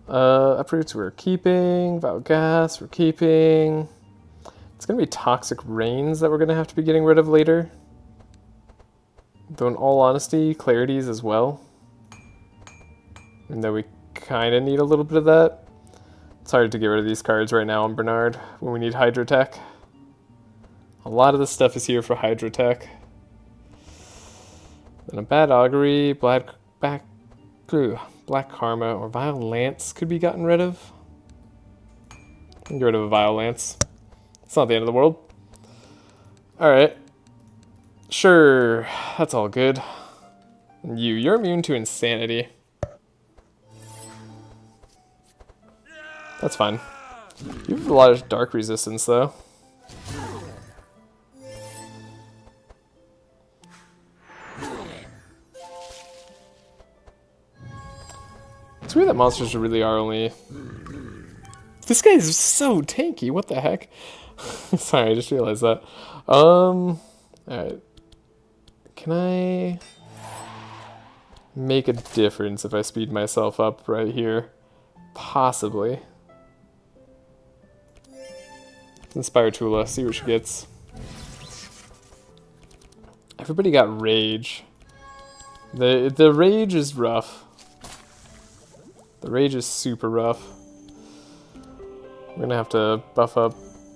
Uproots we're keeping. Vial Gas we're keeping. It's going to be Toxic Rains that we're going to have to be getting rid of later. Though in all honesty, Clarities as well. And though we kind of need a little bit of that. It's hard to get rid of these cards right now on Bernard when we need Hydrotech. A lot of this stuff is here for Hydrotech. Then a Bad Augury, Black Karma, or Vile Lance could be gotten rid of. Get rid of a Vile Lance. It's not the end of the world. Alright. Sure, that's all good. And you're immune to Insanity. That's fine. You have a lot of dark resistance, though. It's weird that monsters really are only... This guy is so tanky, what the heck? Sorry, I just realized that. Alright. Can I make a difference if I speed myself up right here? Possibly. Inspire Tula, see what she gets. Everybody got Rage. The Rage is rough. The Rage is super rough. We're gonna have to buff up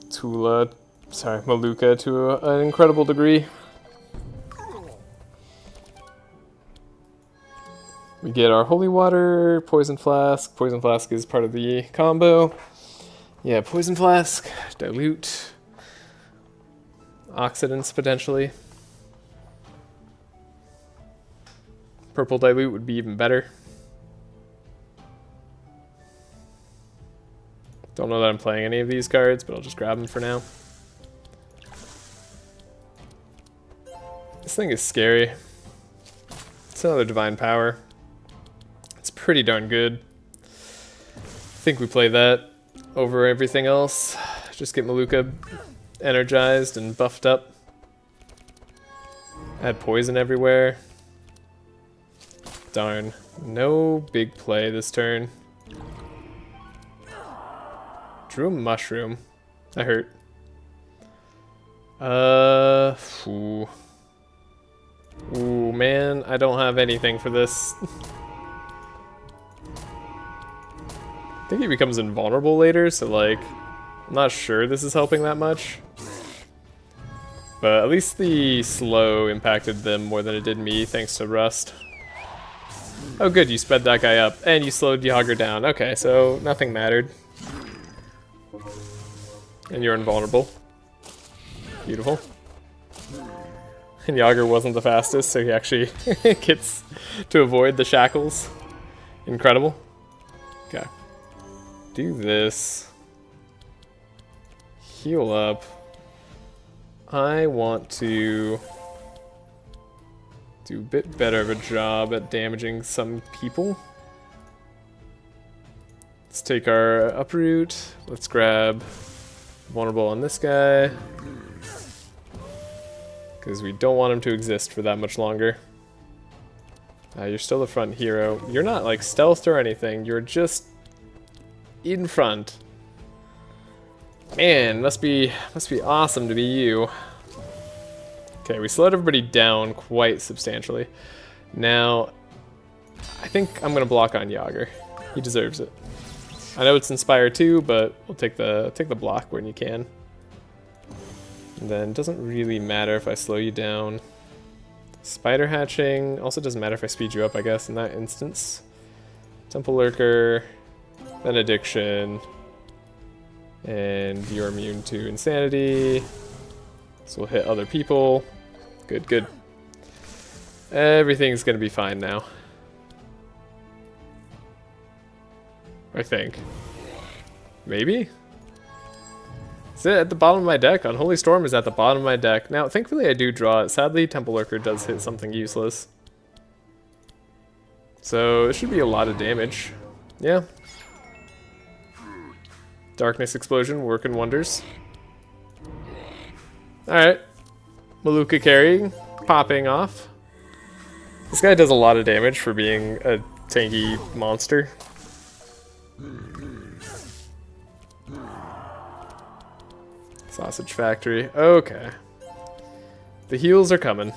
Malukah to an incredible degree. We get our Holy Water, Poison Flask. Poison Flask is part of the combo. Yeah, Poison Flask, Dilute, Oxidants potentially. Purple Dilute would be even better. Don't know that I'm playing any of these cards, but I'll just grab them for now. This thing is scary. It's another Divine Power. It's pretty darn good. I think we play that over everything else. Just get Malukah energized and buffed up. Add poison everywhere. Darn. No big play this turn. Drew a mushroom. That hurt. Ooh, man, I don't have anything for this. I think he becomes invulnerable later, so like, I'm not sure this is helping that much. But at least the slow impacted them more than it did me, thanks to Rust. Oh good, you sped that guy up, and you slowed Yager down. Okay, so nothing mattered. And you're invulnerable. Beautiful. And Yager wasn't the fastest, so he actually gets to avoid the shackles. Incredible. Okay. Do this. Heal up. I want to do a bit better of a job at damaging some people. Let's take our uproot. Let's grab vulnerable on this guy. Because we don't want him to exist for that much longer. You're still the front hero. You're not like stealthed or anything. You're just in front. Man, must be awesome to be you. Okay, we slowed everybody down quite substantially. Now, I think I'm gonna block on Yager. He deserves it. I know it's Inspire too, but we'll take the block when you can. And then it doesn't really matter if I slow you down. Spider hatching also doesn't matter if I speed you up, I guess, in that instance. Temple Lurker, Benediction, and you're immune to Insanity. So we'll hit other people. Good, good. Everything's gonna be fine now. I think. Maybe? Is it at the bottom of my deck? Unholy Storm is at the bottom of my deck. Now, thankfully I do draw it. Sadly, Temple Lurker does hit something useless. So, it should be a lot of damage. Yeah. Darkness Explosion, working wonders. Alright. Malukah carrying, popping off. This guy does a lot of damage for being a tanky monster. Sausage Factory. Okay. The heals are coming.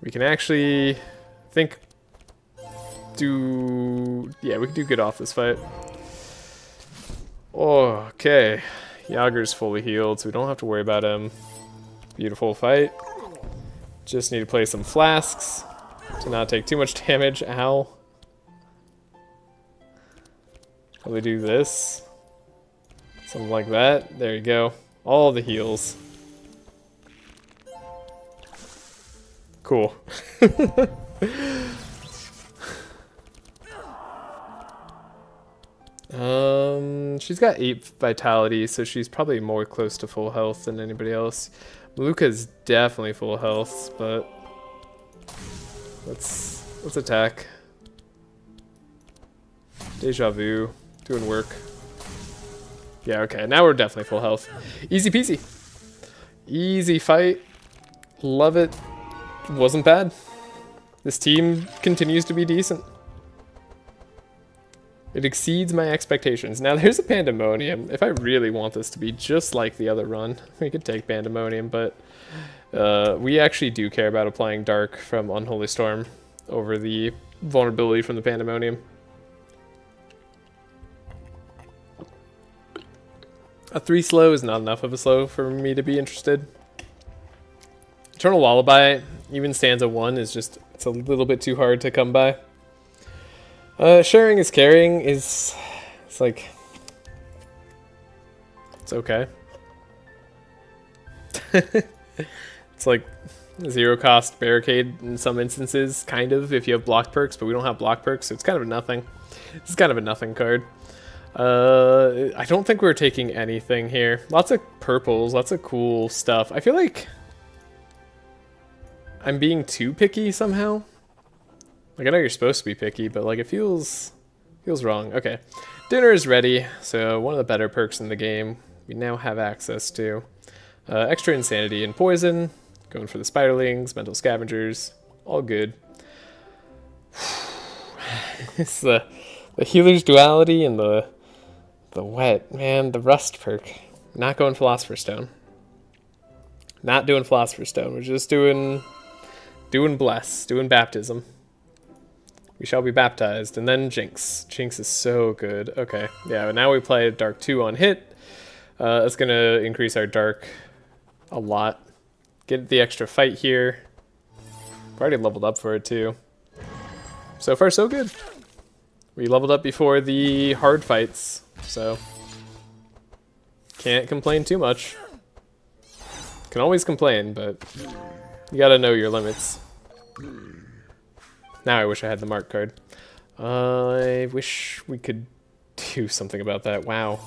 We can actually think yeah, we can do good off this fight. Okay. Yager's fully healed, so we don't have to worry about him. Beautiful fight. Just need to play some flasks to not take too much damage. Ow. Probably do this. Something like that. There you go. All the heals. Cool. She's got 8 vitality, so she's probably more close to full health than anybody else. Malukah's definitely full health, but let's attack. Deja vu, doing work. Yeah, okay, now we're definitely full health. Easy peasy. Easy fight. Love it. Wasn't bad. This team continues to be decent. It exceeds my expectations. Now there's a Pandemonium. If I really want this to be just like the other run, we could take Pandemonium, but we actually do care about applying Dark from Unholy Storm over the vulnerability from the Pandemonium. A 3 slow is not enough of a slow for me to be interested. Eternal Lullaby, even stanza 1 is just, it's a little bit too hard to come by. Sharing is caring is, it's like, it's okay. It's like 0 cost barricade in some instances, kind of, if you have block perks, but we don't have block perks, so it's kind of a nothing. It's kind of a nothing card. I don't think we're taking anything here. Lots of purples, lots of cool stuff. I feel like I'm being too picky somehow. Like, I know you're supposed to be picky, but like it feels wrong. Okay, dinner is ready. So one of the better perks in the game we now have access to. Extra insanity and poison. Going for the spiderlings, mental scavengers, all good. It's the healer's duality and the wet, man, the rust perk. Not going Philosopher's Stone. Not doing Philosopher's Stone. We're just doing bless, doing baptism. We shall be baptized, and then Jinx. Jinx is so good. Okay, yeah, now we play Dark 2 on hit. That's gonna increase our Dark a lot. Get the extra fight here. I've already leveled up for it too. So far, so good. We leveled up before the hard fights, so can't complain too much. Can always complain, but you gotta know your limits. Now I wish I had the mark card. I wish we could do something about that. Wow.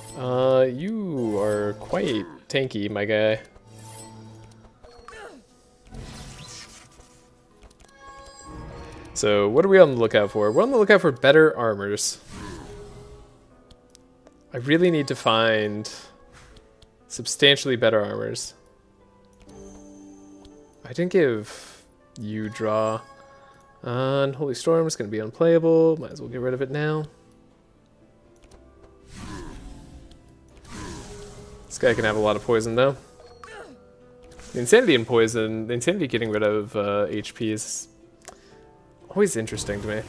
You are quite tanky, my guy. So what are we on the lookout for? We're on the lookout for better armors. I really need to find substantially better armors. I didn't give you draw. Unholy Storm is going to be unplayable. Might as well get rid of it now. This guy can have a lot of poison though. The Insanity and poison, the Insanity getting rid of HP is always interesting to me. I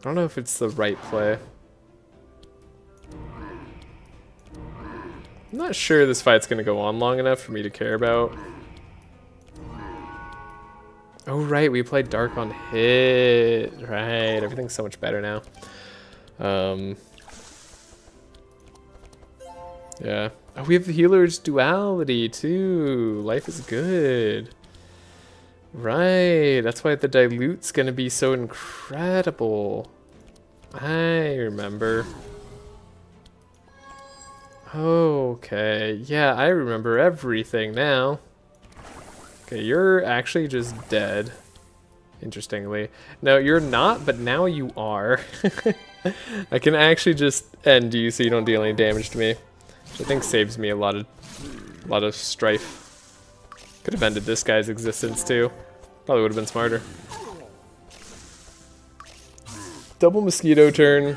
don't know if it's the right play. I'm not sure this fight's going to go on long enough for me to care about. Oh right, we played Dark on hit. Right, everything's so much better now. Yeah. Oh, we have the healer's duality too. Life is good. Right, that's why the dilute's gonna be so incredible. I remember. Okay, yeah, I remember everything now. Okay, you're actually just dead. Interestingly. No, you're not, but now you are. I can actually just end you so you don't deal any damage to me. Which I think saves me a lot of strife. Could have ended this guy's existence too. Probably would have been smarter. Double mosquito turn.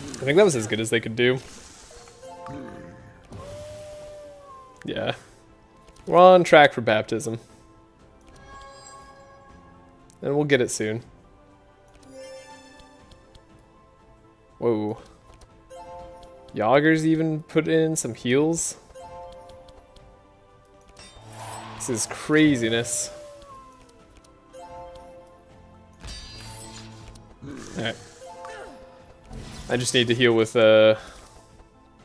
I think that was as good as they could do. Yeah. We're on track for baptism. And we'll get it soon. Whoa. Yager's even put in some heals. This is craziness. Alright. I just need to heal with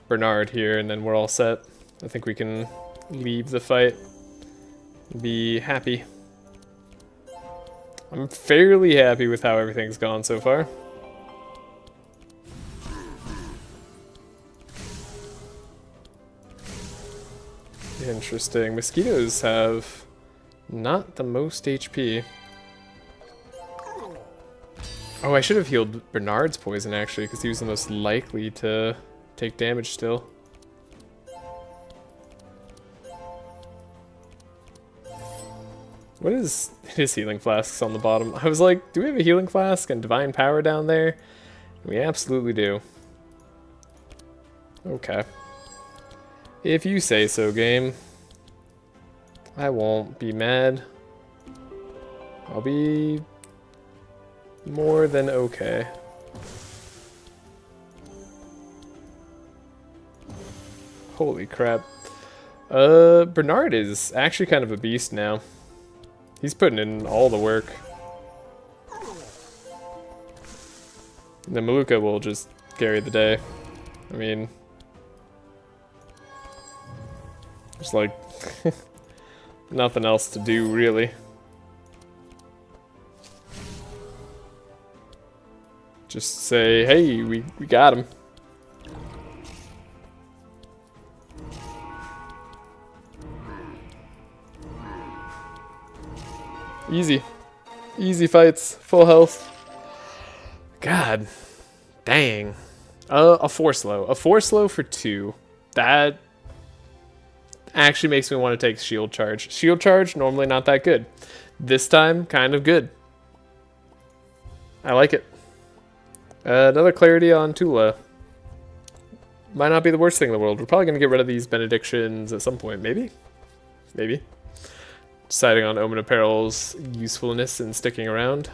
Bernard here and then we're all set. I think we can leave the fight and be happy. I'm fairly happy with how everything's gone so far. Interesting. Mosquitoes have not the most HP. Oh, I should have healed Bernard's poison actually, because he was the most likely to take damage still. What is his healing flasks on the bottom? I was like, do we have a healing flask and divine power down there? We absolutely do. Okay. If you say so, game. I won't be mad. I'll be more than okay. Holy crap. Bernard is actually kind of a beast now. He's putting in all the work. And then Malukah will just carry the day. I mean... There's like... nothing else to do, really. Just say, hey, we got him. Easy. Easy fights. Full health. God. Dang. A force low. A force low for 2. That actually makes me want to take shield charge. Shield charge, normally not that good. This time, kind of good. I like it. Another clarity on Tula. Might not be the worst thing in the world. We're probably going to get rid of these benedictions at some point. Maybe? Maybe. Deciding on Omen Apparel's usefulness and sticking around.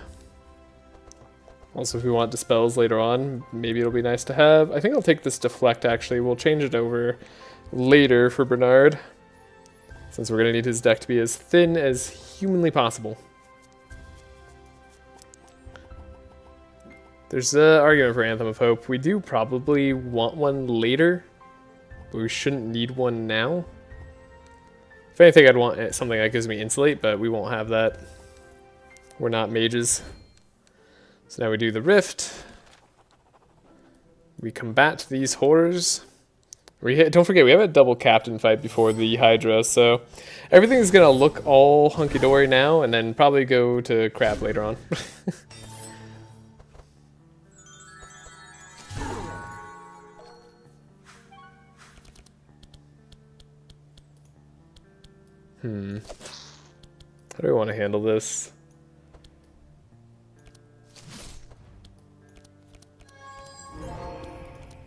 Also, if we want dispels later on, maybe it'll be nice to have. I think I'll take this deflect, actually. We'll change it over later for Bernard, since we're going to need his deck to be as thin as humanly possible. There's an argument for Anthem of Hope. We do probably want one later, but we shouldn't need one now. If anything, I'd want something that gives me Insulate, but we won't have that. We're not mages. So now we do the Rift. We combat these horrors. Don't forget, we have a double captain fight before the Hydra, so everything's gonna look all hunky-dory now, and then probably go to crap later on. How do I want to handle this?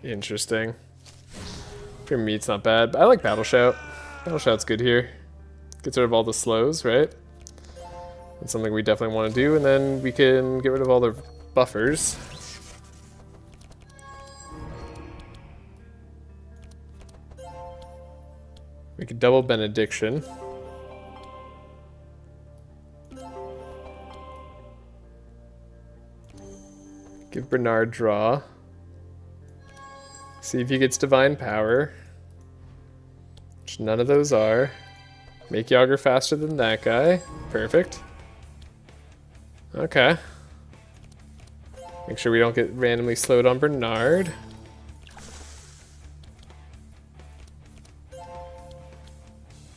Interesting. Pure meat's not bad, but I like Battle Shout. Battle Shout's good here. Gets rid of all the slows, right? That's something we definitely want to do, and then we can get rid of all the buffers. We could double Benediction. Give Bernard draw. See if he gets Divine Power. Which none of those are. Make Yager faster than that guy. Perfect. Okay. Make sure we don't get randomly slowed on Bernard.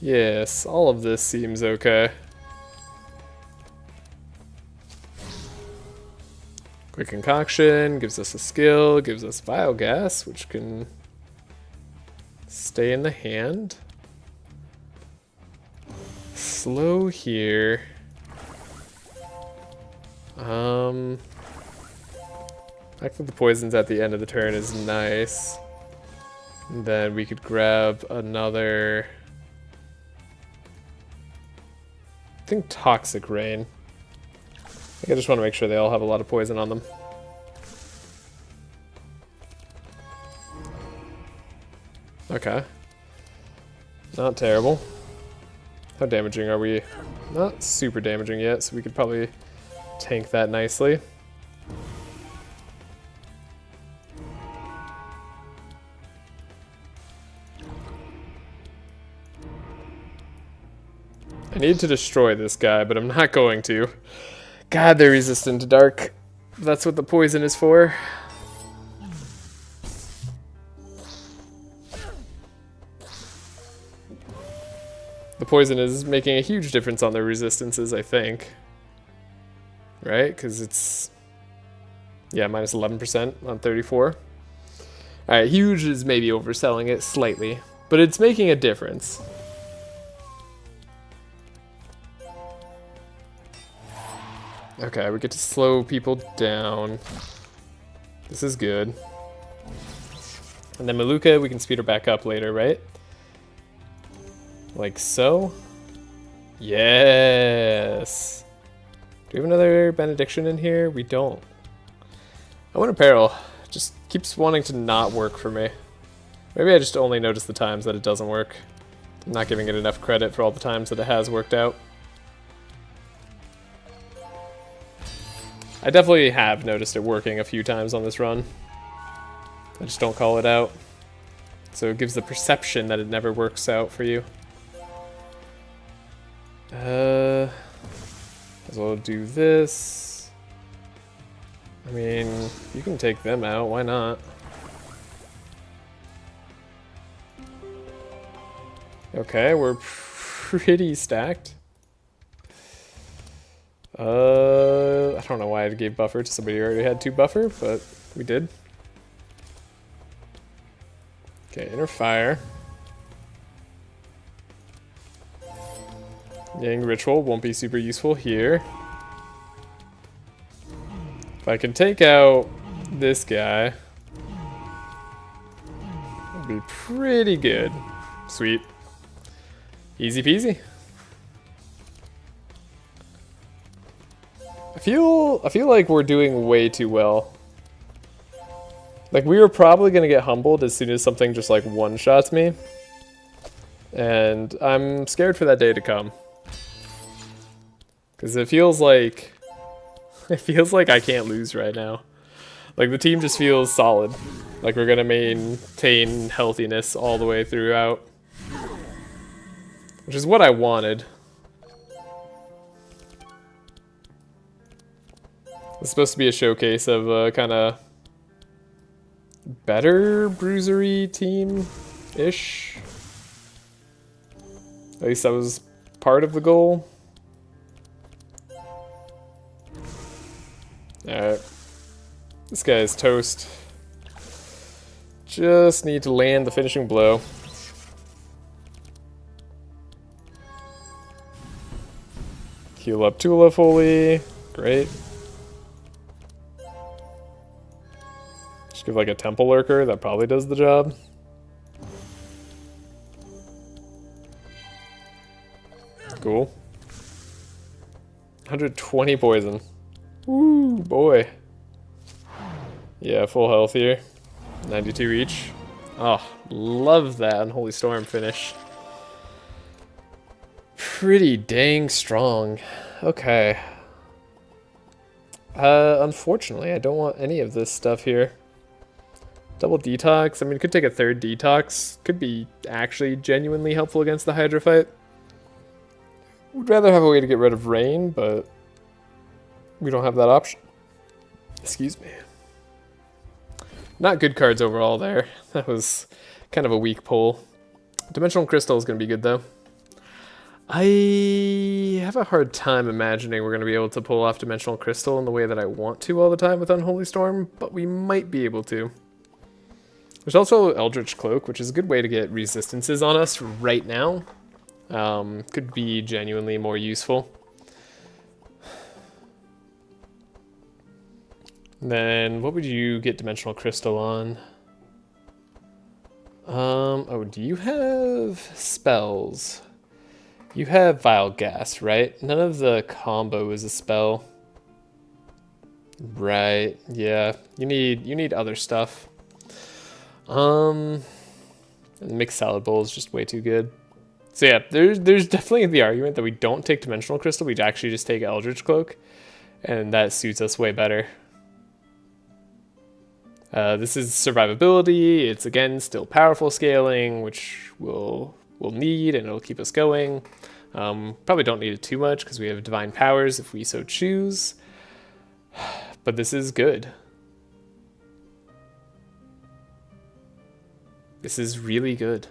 Yes, all of this seems okay. Quick Concoction gives us a skill, gives us Vile Gas, which can stay in the hand. Slow here. I think the poisons at the end of the turn is nice. And then we could grab another... I think Toxic Rain. I just want to make sure they all have a lot of poison on them. Okay. Not terrible. How damaging are we? Not super damaging yet, so we could probably tank that nicely. I need to destroy this guy, but I'm not going to. God, they're resistant to dark. That's what the poison is for. The poison is making a huge difference on their resistances, I think. Right? Because it's... yeah, minus 11% on 34. Alright, huge is maybe overselling it slightly. But it's making a difference. Okay, we get to slow people down. This is good. And then Malukah, we can speed her back up later, right? Like so. Yes! Do we have another Benediction in here? We don't. I want a Peril. Just keeps wanting to not work for me. Maybe I just only notice the times that it doesn't work. I'm not giving it enough credit for all the times that it has worked out. I definitely have noticed it working a few times on this run. I just don't call it out. So it gives the perception that it never works out for you. As well do this. I mean, you can take them out, why not? Okay, we're pretty stacked. I don't know why I gave buffer to somebody who already had 2 buffer, but we did. Okay, Inner Fire. Yang Ritual won't be super useful here. If I can take out this guy, it'll be pretty good. Sweet. Easy peasy. I feel like we're doing way too well. Like, we were probably gonna get humbled as soon as something just like one-shots me. And I'm scared for that day to come. Because it feels like I can't lose right now. Like, the team just feels solid. Like, we're gonna maintain healthiness all the way throughout. Which is what I wanted. It's supposed to be a showcase of a kind of better bruisery team. Ish. At least that was part of the goal. Alright. This guy is toast. Just need to land the finishing blow. Heal up Tula fully. Great. Just give like a temple lurker, that probably does the job. Cool. 120 poison. Woo, boy. Yeah, full health here. 92 each. Oh, love that Unholy Storm finish. Pretty dang strong. Okay. Unfortunately, I don't want any of this stuff here. Double detox. I mean, could take a third detox. Could be actually genuinely helpful against the Hydra fight. Would rather have a way to get rid of rain, but we don't have that option. Excuse me. Not good cards overall there. That was kind of a weak pull. Dimensional Crystal is going to be good, though. I have a hard time imagining we're going to be able to pull off Dimensional Crystal in the way that I want to all the time with Unholy Storm, but we might be able to. There's also Eldritch Cloak, which is a good way to get resistances on us right now. Could be genuinely more useful. Then, what would you get Dimensional Crystal on? Oh, do you have spells? You have Vile Gas, right? None of the combo is a spell. Right, yeah. You need other stuff. Mixed Salad Bowl is just way too good. So yeah, there's definitely the argument that we don't take Dimensional Crystal, we actually just take Eldritch Cloak, and that suits us way better. This is survivability. It's again still powerful scaling, which we'll need, and it'll keep us going. Probably don't need it too much because we have divine powers if we so choose. But this is good. This is really good.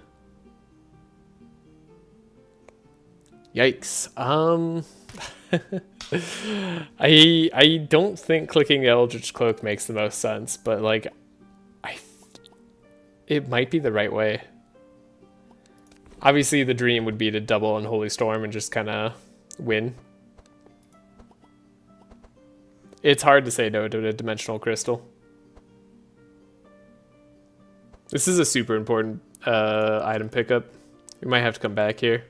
Yikes. I don't think clicking Eldritch Cloak makes the most sense, but like, it might be the right way. Obviously, the dream would be to double Unholy Storm and just kind of win. It's hard to say no to a Dimensional Crystal. This is a super important item pickup. We might have to come back here.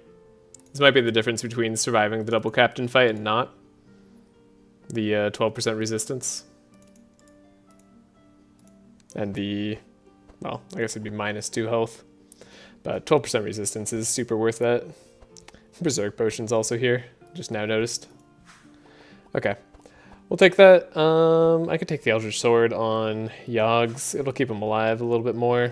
This might be the difference between surviving the double captain fight and not. The 12% resistance. And the, well, I guess it'd be -2 health. But 12% resistance is super worth that. Berserk Potion's also here. Just now noticed. Okay. We'll take that. I could take the Eldritch Sword on Yogg's. It'll keep him alive a little bit more.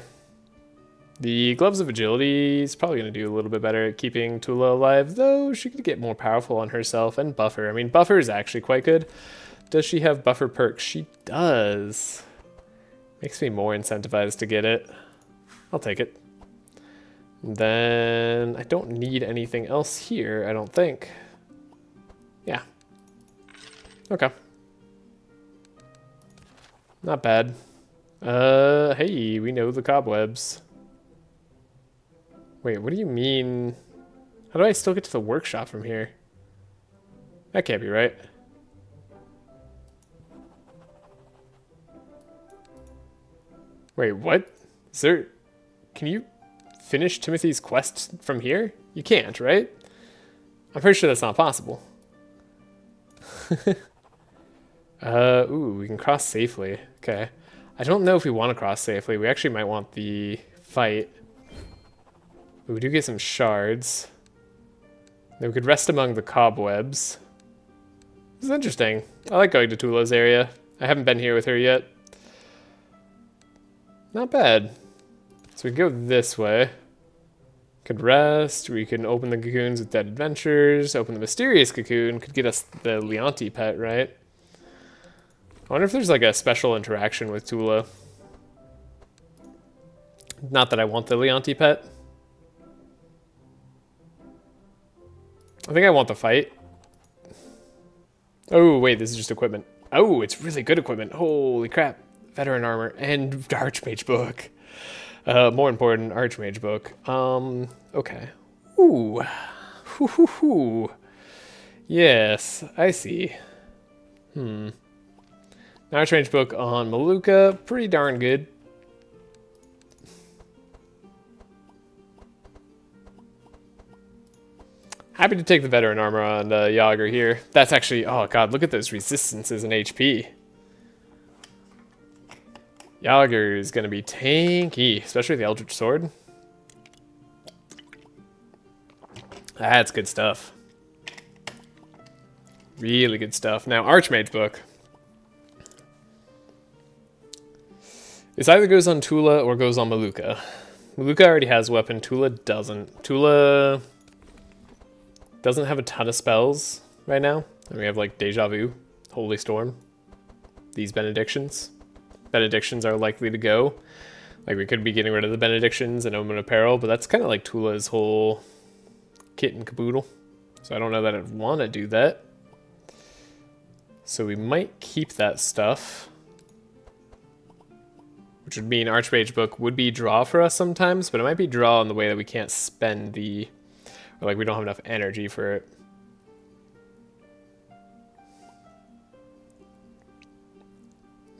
The Gloves of Agility is probably going to do a little bit better at keeping Tula alive, though she could get more powerful on herself and Buffer. I mean, Buffer is actually quite good. Does she have Buffer perks? She does. Makes me more incentivized to get it. I'll take it. Then I don't need anything else here, I don't think. Yeah. Okay. Not bad. Hey, we know the cobwebs. Wait, what do you mean? How do I still get to the workshop from here? That can't be right. Wait, what? Is there... Can you finish Timothy's quest from here? You can't, right? I'm pretty sure that's not possible. Ooh, we can cross safely. Okay. I don't know if we want to cross safely. We actually might want the fight. Ooh, we do get some shards. Then we could rest among the cobwebs. This is interesting. I like going to Tula's area. I haven't been here with her yet. Not bad. So we can go this way. Could rest. We can open the cocoons with Dead Adventures. Open the mysterious cocoon. Could get us the Leonti pet, right? I wonder if there's like a special interaction with Tula. Not that I want the Leonti pet. I think I want the fight. Oh, wait, this is just equipment. Oh, it's really good equipment. Holy crap. Veteran armor and Archmage book. More important, Archmage book. Okay. Ooh. Hoo. Yes, I see. Archmage book on Malukah, pretty darn good. Happy to take the veteran armor on Yager here. That's actually, oh god, look at those resistances and HP. Yager is going to be tanky, especially the Eldritch Sword. That's good stuff. Really good stuff. Now, Archmage book. This either goes on Tula or goes on Malukah. Malukah already has a weapon, Tula doesn't. Tula doesn't have a ton of spells right now. And we have like Deja Vu, Holy Storm, these Benedictions. Benedictions are likely to go. Like we could be getting rid of the Benedictions and Omen of Peril, but that's kind of like Tula's whole kit and caboodle. So I don't know that I'd want to do that. So we might keep that stuff. Which would mean Archmage book would be draw for us sometimes, but it might be draw in the way that we can't spend the... Or like we don't have enough energy for it.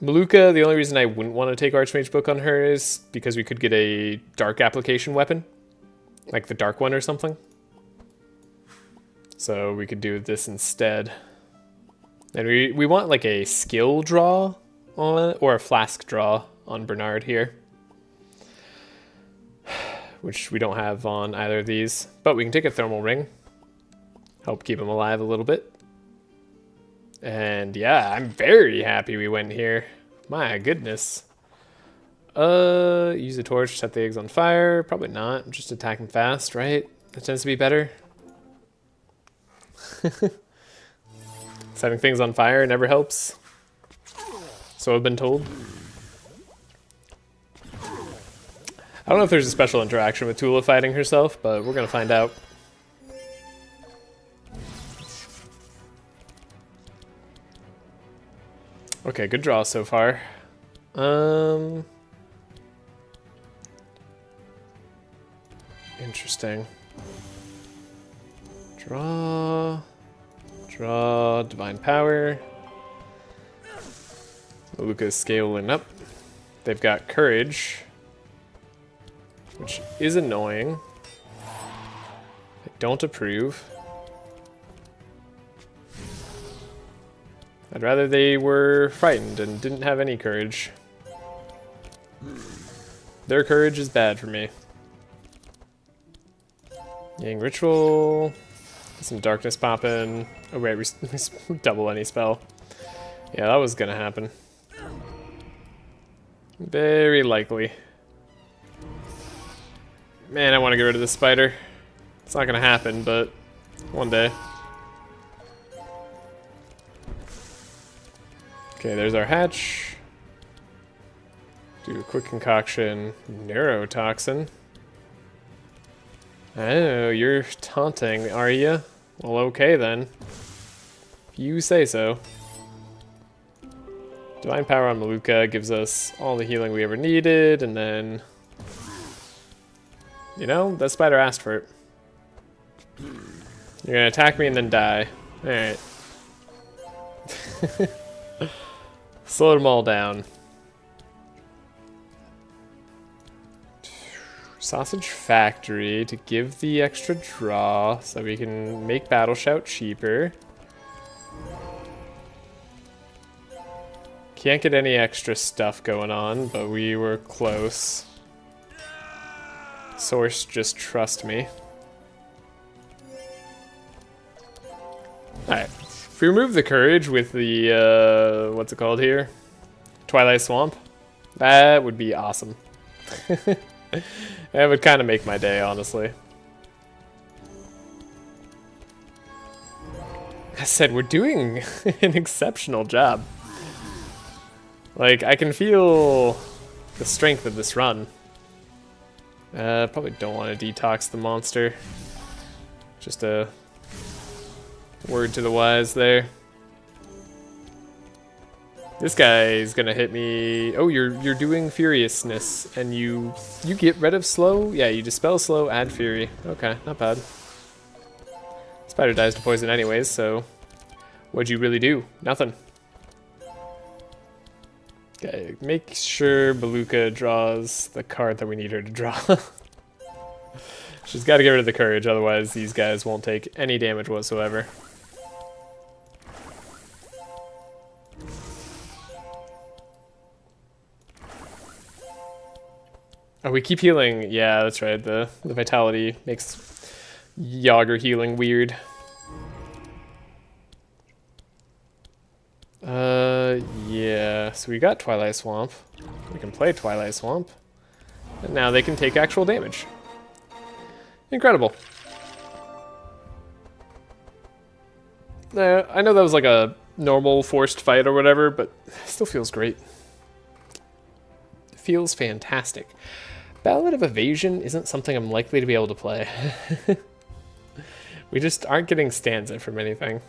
Malukah, the only reason I wouldn't want to take Archmage book on her is because we could get a dark application weapon. Like the dark one or something. So we could do this instead. And we want like a skill draw on it, or a flask draw on Bernard here. Which we don't have on either of these. But we can take a thermal ring. Help keep him alive a little bit. And yeah, I'm very happy we went here. My goodness. Use a torch, set the eggs on fire. Probably not. Just attack them fast, right? That tends to be better. Setting things on fire never helps. So I've been told. I don't know if there's a special interaction with Tula fighting herself, but we're gonna find out. Okay, good draw so far. Interesting. Draw, divine power. Malukah's scaling up. They've got courage, which is annoying. I don't approve. I'd rather they were frightened and didn't have any courage. Their courage is bad for me. Yang Ritual. Some darkness popping. Oh wait, we double any spell. Yeah, that was gonna happen. Very likely. Man, I want to get rid of this spider. It's not gonna happen, but one day. Okay, there's our hatch. Do a quick concoction. Neurotoxin. Oh, you're taunting, are you? Well, okay then. If you say so. Divine Power on Malukah gives us all the healing we ever needed, and then... You know, that spider asked for it. You're gonna attack me and then die. Alright. Slow them all down. Sausage Factory to give the extra draw so we can make Battle Shout cheaper. Can't get any extra stuff going on, but we were close. Source, just trust me. Alright. If we remove the courage with the, what's it called here? Twilight Swamp. That would be awesome. That would kind of make my day, honestly. I said, we're doing an exceptional job. Like, I can feel the strength of this run. Probably don't want to detox the monster. Just a word to the wise there. This guy is gonna hit me. Oh, you're doing furiousness, and you get rid of slow. Yeah, you dispel slow, add fury. Okay, not bad. Spider dies to poison anyways, so what'd you really do? Nothing. Okay, make sure Malukah draws the card that we need her to draw. She's got to get rid of the courage, otherwise these guys won't take any damage whatsoever. Oh, we keep healing. Yeah, that's right. The vitality makes Yager healing weird. Yeah. So we got Twilight Swamp. We can play Twilight Swamp. And now they can take actual damage. Incredible. I know that was like a normal forced fight or whatever, but it still feels great. It feels fantastic. Ballad of Evasion isn't something I'm likely to be able to play. We just aren't getting stanza from anything.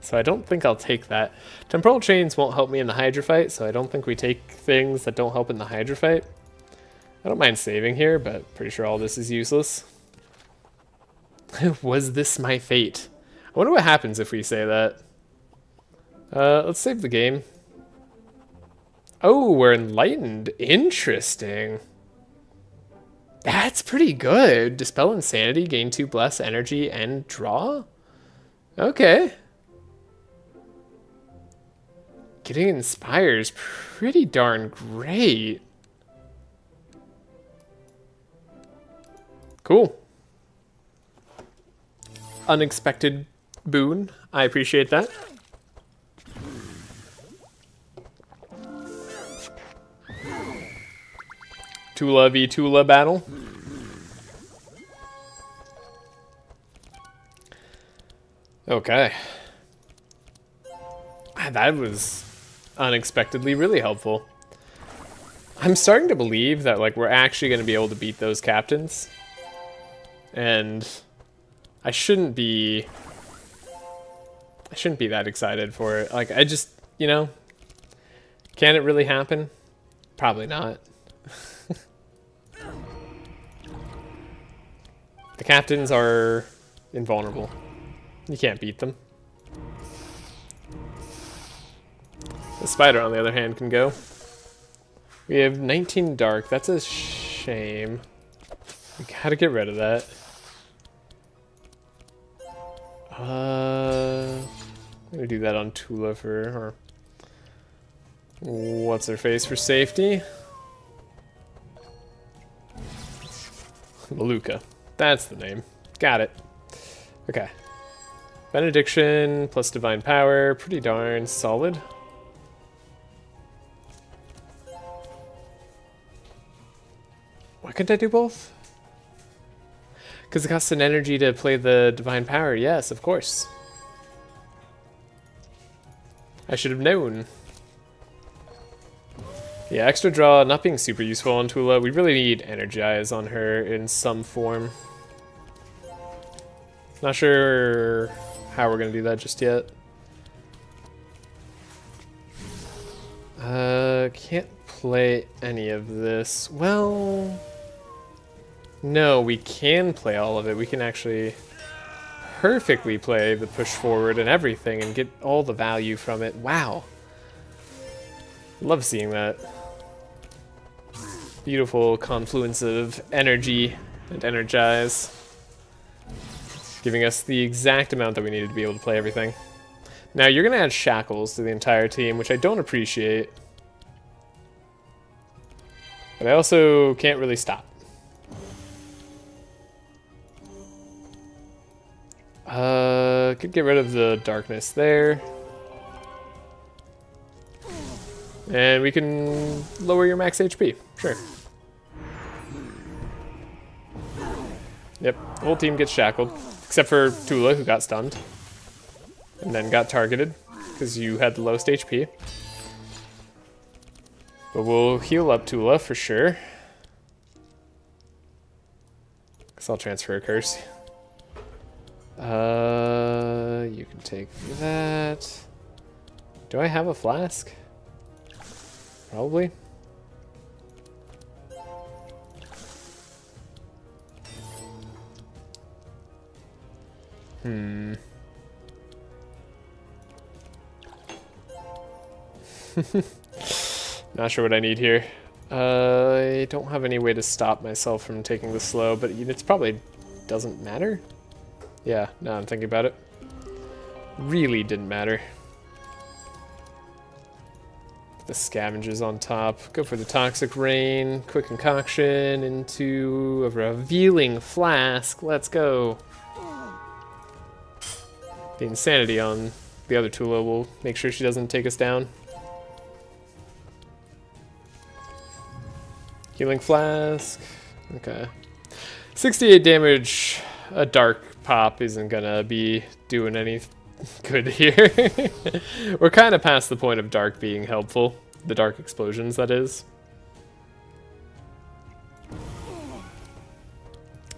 So I don't think I'll take that. Temporal Chains won't help me in the Hydra fight, so I don't think we take things that don't help in the Hydra fight. I don't mind saving here, but pretty sure all this is useless. Was this my fate? I wonder what happens if we say that. Let's save the game. Oh, we're enlightened. Interesting. That's pretty good. Dispel Insanity, gain 2 bless, energy, and draw? Okay. Getting Inspire is pretty darn great. Cool. Unexpected boon. I appreciate that. Tula v Tula battle. Okay. That was unexpectedly really helpful. I'm starting to believe that like we're actually going to be able to beat those captains. And I shouldn't be that excited for it. Like I just, you know, can it really happen? Probably not. The captains are invulnerable. You can't beat them. The spider, on the other hand, can go. We have 19 dark. That's a shame. We gotta get rid of that. I'm gonna do that on Tula for, or what's her face for safety. Malukah. That's the name. Got it. Okay. Benediction plus divine power. Pretty darn solid. Why couldn't I do both? Because it costs an energy to play the divine power. Yes, of course. I should have known. Yeah, extra draw not being super useful on Tula. We really need Energize on her in some form. Not sure how we're going to do that just yet. Can't play any of this. Well, no, we can play all of it. We can actually perfectly play the push forward and everything and get all the value from it. Wow. Love seeing that. Beautiful confluence of energy and energize. Giving us the exact amount that we needed to be able to play everything. Now you're going to add shackles to the entire team, which I don't appreciate. But I also can't really stop. Could get rid of the darkness there. And we can lower your max HP. Sure. Yep, the whole team gets shackled. Except for Tula, who got stunned. And then got targeted, because you had the lowest HP. But we'll heal up Tula for sure. Guess I'll transfer a curse. You can take that. Do I have a flask? Probably. Not sure what I need here. I don't have any way to stop myself from taking the slow, but it probably doesn't matter. Yeah, now I'm thinking about it. Really didn't matter. The scavengers on top. Go for the toxic rain. Quick concoction into a revealing flask. Let's go. The insanity on the other Tula will make sure she doesn't take us down. Healing flask. Okay. 68 damage. A dark pop isn't gonna be doing any good here. We're kind of past the point of dark being helpful. The dark explosions, that is.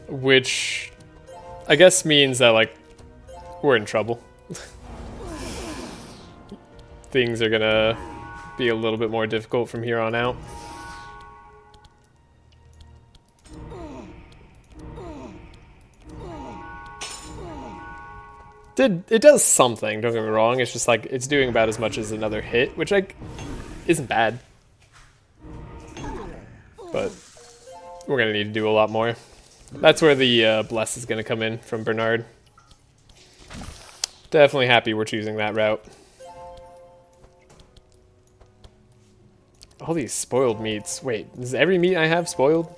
Which I guess means that, like, we're in trouble. Things are gonna be a little bit more difficult from here on out. It does something, don't get me wrong. It's just like, it's doing about as much as another hit, which, like, isn't bad. But we're gonna need to do a lot more. That's where the bless is gonna come in from Bernard. Definitely happy we're choosing that route. All these spoiled meats. Wait, is every meat I have spoiled?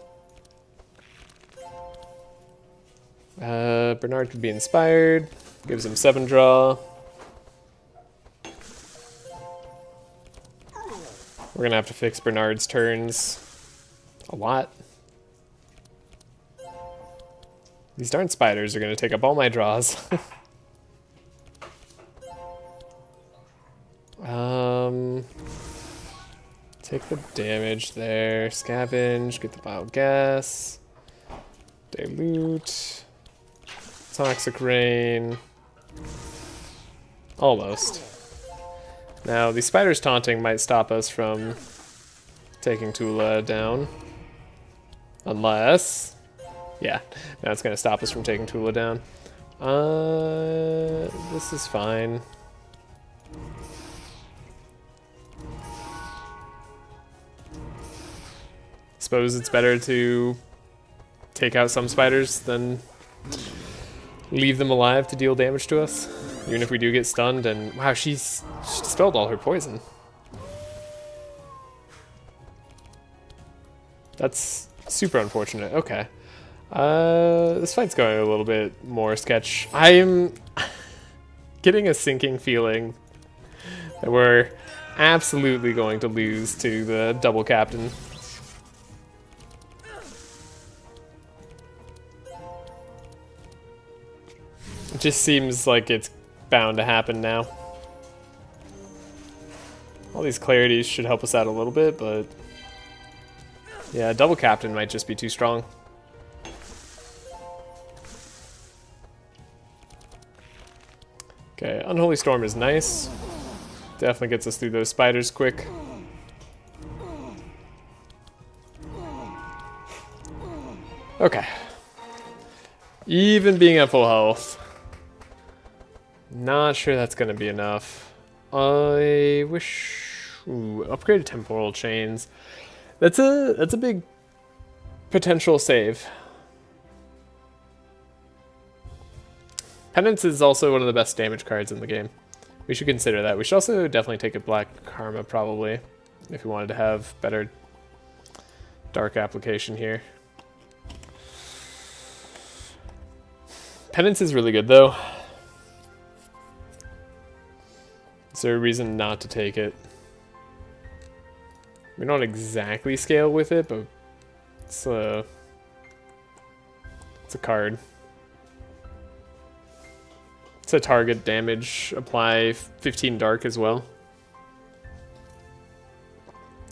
Bernard could be inspired. Gives him 7 draw. We're gonna have to fix Bernard's turns a lot. These darn spiders are gonna take up all my draws. Take the damage there. Scavenge, get the biogas. Dilute. Toxic rain. Almost. Now, the spider's taunting might stop us from taking Tula down. Unless... yeah, now it's going to stop us from taking Tula down. This is fine. Suppose it's better to take out some spiders than leave them alive to deal damage to us. Even if we do get stunned, and wow, she dispelled all her poison. That's super unfortunate. Okay. This fight's going a little bit more sketch. I am getting a sinking feeling that we're absolutely going to lose to the double captain. It just seems like it's bound to happen now. All these clarities should help us out a little bit, but yeah, double captain might just be too strong. Okay, Unholy Storm is nice. Definitely gets us through those spiders quick. Okay. Even being at full health. Not sure that's gonna be enough. I wish... ooh, upgraded temporal chains. That's a big potential save. Penance is also one of the best damage cards in the game. We should consider that. We should also definitely take a Black Karma, probably, if we wanted to have better dark application here. Penance is really good, though. Is there a reason not to take it? We don't exactly scale with it, but it's a card. It's a target damage, apply 15 dark as well.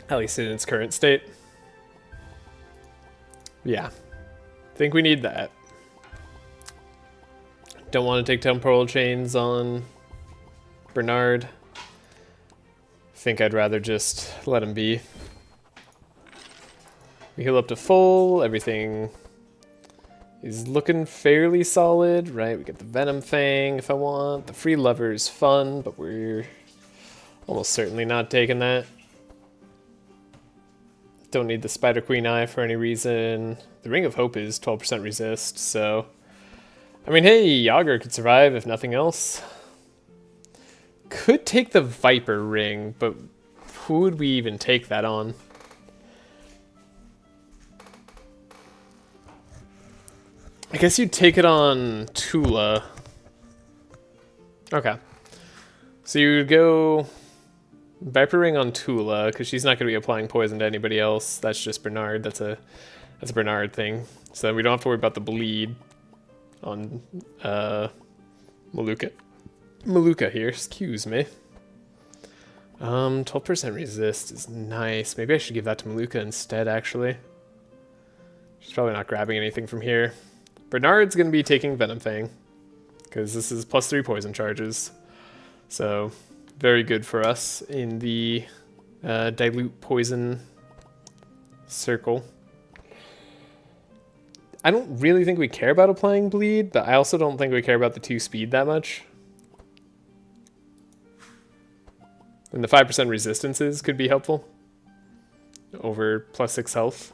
At least in its current state. Yeah. I think we need that. Don't want to take temporal chains on Bernard. Think I'd rather just let him be. We heal up to full. Everything is looking fairly solid, right? We get the Venom Fang if I want. The Free Lover is fun, but we're almost certainly not taking that. Don't need the Spider Queen Eye for any reason. The Ring of Hope is 12% resist, so... I mean, hey, Yager could survive if nothing else. Could take the Viper Ring, but who would we even take that on? I guess you'd take it on Tula. Okay. So you would go Viper Ring on Tula, because she's not going to be applying poison to anybody else. That's just Bernard. That's a Bernard thing. So we don't have to worry about the bleed on Malukah. Malukah here, excuse me. 12% resist is nice. Maybe I should give that to Malukah instead, actually. She's probably not grabbing anything from here. Bernard's going to be taking Venom Fang, because this is +3 poison charges. So, very good for us in the dilute poison circle. I don't really think we care about applying bleed, but I also don't think we care about the 2 speed that much. And the 5% resistances could be helpful over +6 health.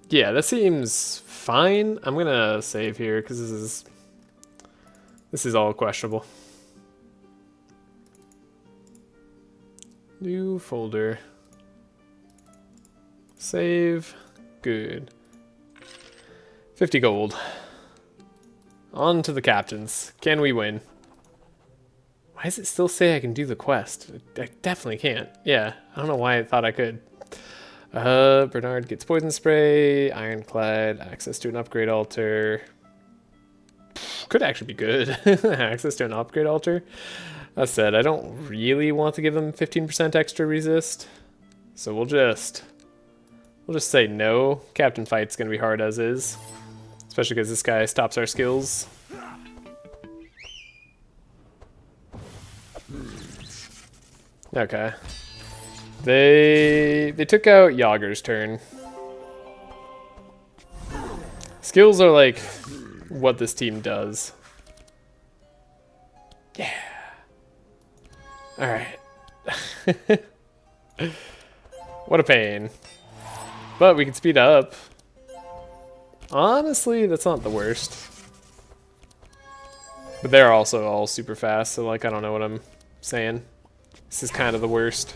Yeah, that seems fine. I'm gonna save here because this is all questionable. New folder. Save. Good. 50 gold. On to the captains. Can we win? Why does it still say I can do the quest? I definitely can't. Yeah, I don't know why I thought I could. Bernard gets poison spray, ironclad, access to an upgrade altar. Could actually be good. Access to an upgrade altar. That said, I don't really want to give him 15% extra resist. So we'll just say no. Captain fight's gonna be hard as is. Especially because this guy stops our skills. Okay. They took out Yager's turn. Skills are like what this team does. Yeah. Alright. What a pain. But we can speed up. Honestly, that's not the worst. But they're also all super fast, so like I don't know what I'm saying. This is kind of the worst.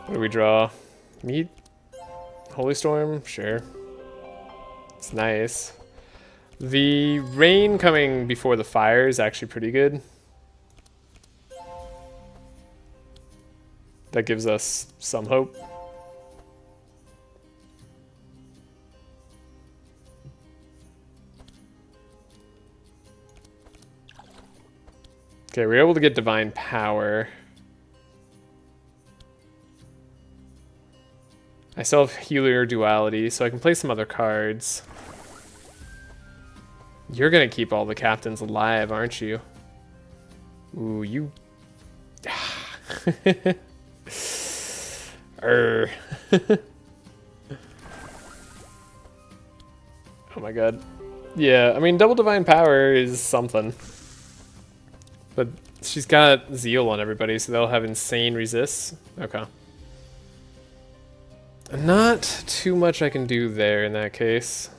What do we draw? Meat? Holy Storm? Sure. It's nice. The rain coming before the fire is actually pretty good. That gives us some hope. Okay, we're able to get Divine Power. I still have Healer Duality, so I can play some other cards. You're gonna keep all the captains alive, aren't you? Ooh, you... Oh my god. Yeah, I mean, double Divine Power is something. But she's got Zeal on everybody, so they'll have insane resists. Okay. Not too much I can do there in that case.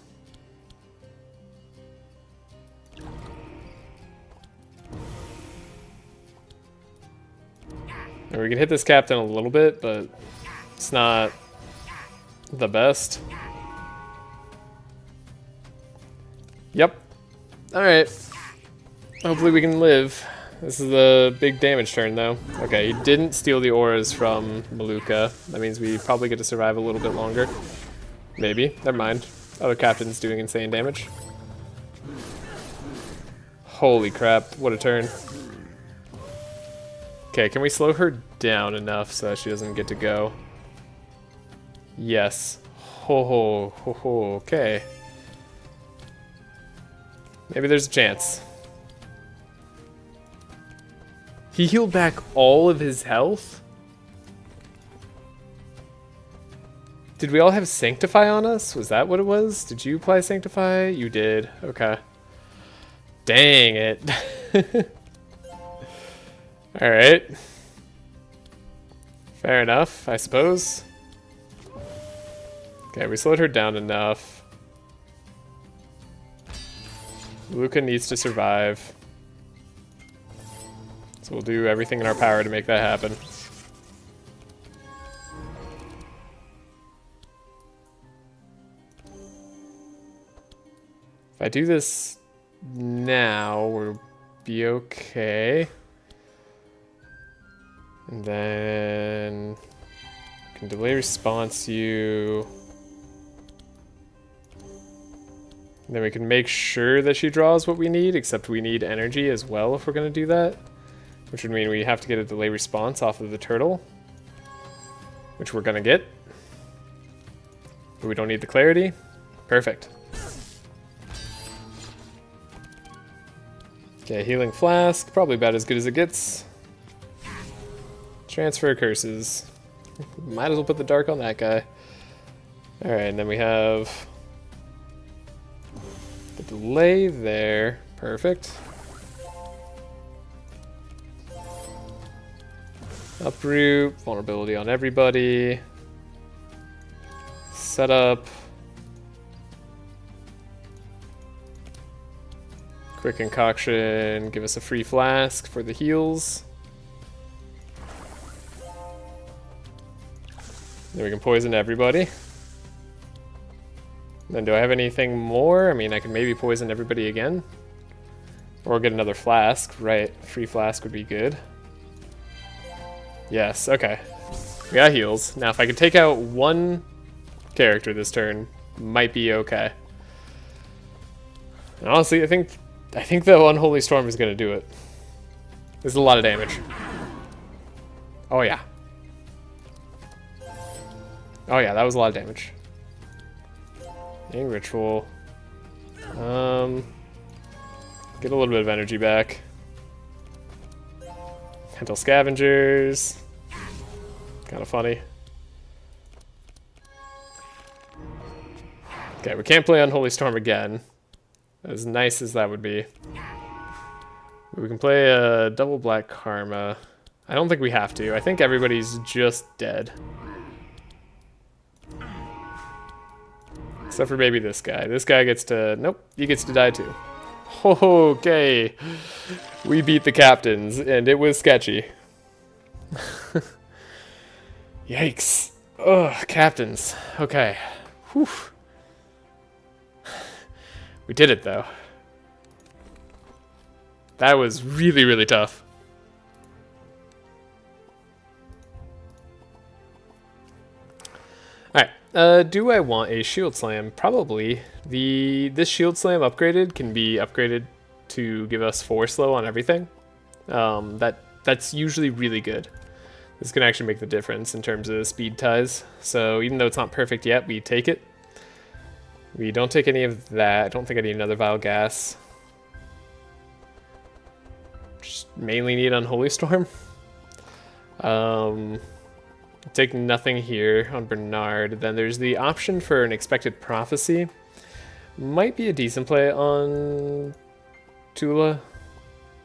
And we can hit this captain a little bit, but it's not the best. Yep. Alright. Hopefully we can live. This is the big damage turn, though. Okay, he didn't steal the auras from Malukah. That means we probably get to survive a little bit longer. Maybe. Never mind. Other captain's doing insane damage. Holy crap, what a turn. Okay, can we slow her down enough so that she doesn't get to go? Yes. Ho ho ho ho, okay. Maybe there's a chance. He healed back all of his health? Did we all have Sanctify on us? Was that what it was? Did you apply Sanctify? You did. Okay. Dang it. Alright. Fair enough, I suppose. Okay, we slowed her down enough. Malukah needs to survive. So we'll do everything in our power to make that happen. If I do this now, we'll be okay. And then can delay response you. And then we can make sure that she draws what we need, except we need energy as well if we're going to do that. Which would mean we have to get a delay response off of the turtle. Which we're going to get. But we don't need the clarity. Perfect. Okay, healing flask. Probably about as good as it gets. Transfer curses. Might as well put the dark on that guy. Alright, and then we have the delay there. Perfect. Uproot, vulnerability on everybody. Setup. Quick concoction, give us a free flask for the heals. Then we can poison everybody. Then do I have anything more? I mean, I can maybe poison everybody again. Or get another flask. Right, free flask would be good. Yes, okay. We got heals. Now, if I could take out one character this turn, might be okay. And honestly, I think the Unholy Storm is going to do it. This is a lot of damage. Oh, yeah. Oh, yeah, that was a lot of damage. Dang ritual. Get a little bit of energy back. Handle scavengers. Kind of funny. Okay, we can't play Unholy Storm again. As nice as that would be. We can play a double black karma. I don't think we have to. I think everybody's just dead. Except for maybe this guy. This guy gets to... Nope, he gets to die too. Okay. We beat the captains, and it was sketchy. Yikes. Ugh, captains. Okay. Whew. We did it, though. That was really, really tough. Alright, do I want a shield slam? Probably. This shield slam upgraded can be upgraded to give us 4 slow on everything. That's usually really good. This can actually make the difference in terms of speed ties. So even though it's not perfect yet, we take it. We don't take any of that. I don't think I need another Vile Gas. Just mainly need Unholy Storm. Take nothing here on Bernard. Then there's the option for an Expected Prophecy. Might be a decent play on Tula.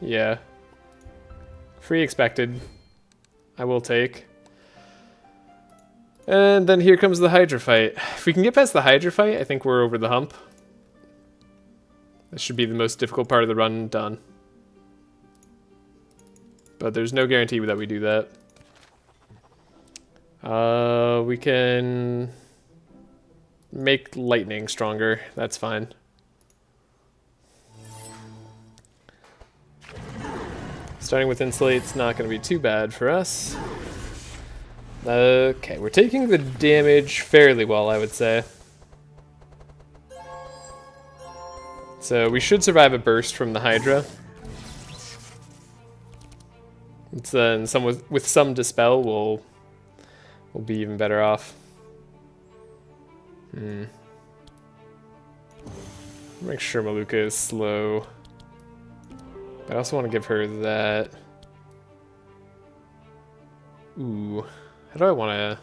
Yeah. Free Expected. I will take. And then here comes the Hydra fight. If we can get past the Hydra fight, I think we're over the hump. This should be the most difficult part of the run done. But there's no guarantee that we do that. We can make lightning stronger. That's fine. Starting with Insulate's not going to be too bad for us. Okay, we're taking the damage fairly well, I would say. So we should survive a burst from the Hydra. It's, with some Dispel, we'll be even better off. Make sure Malukah is slow. I also want to give her that. Ooh, how do I want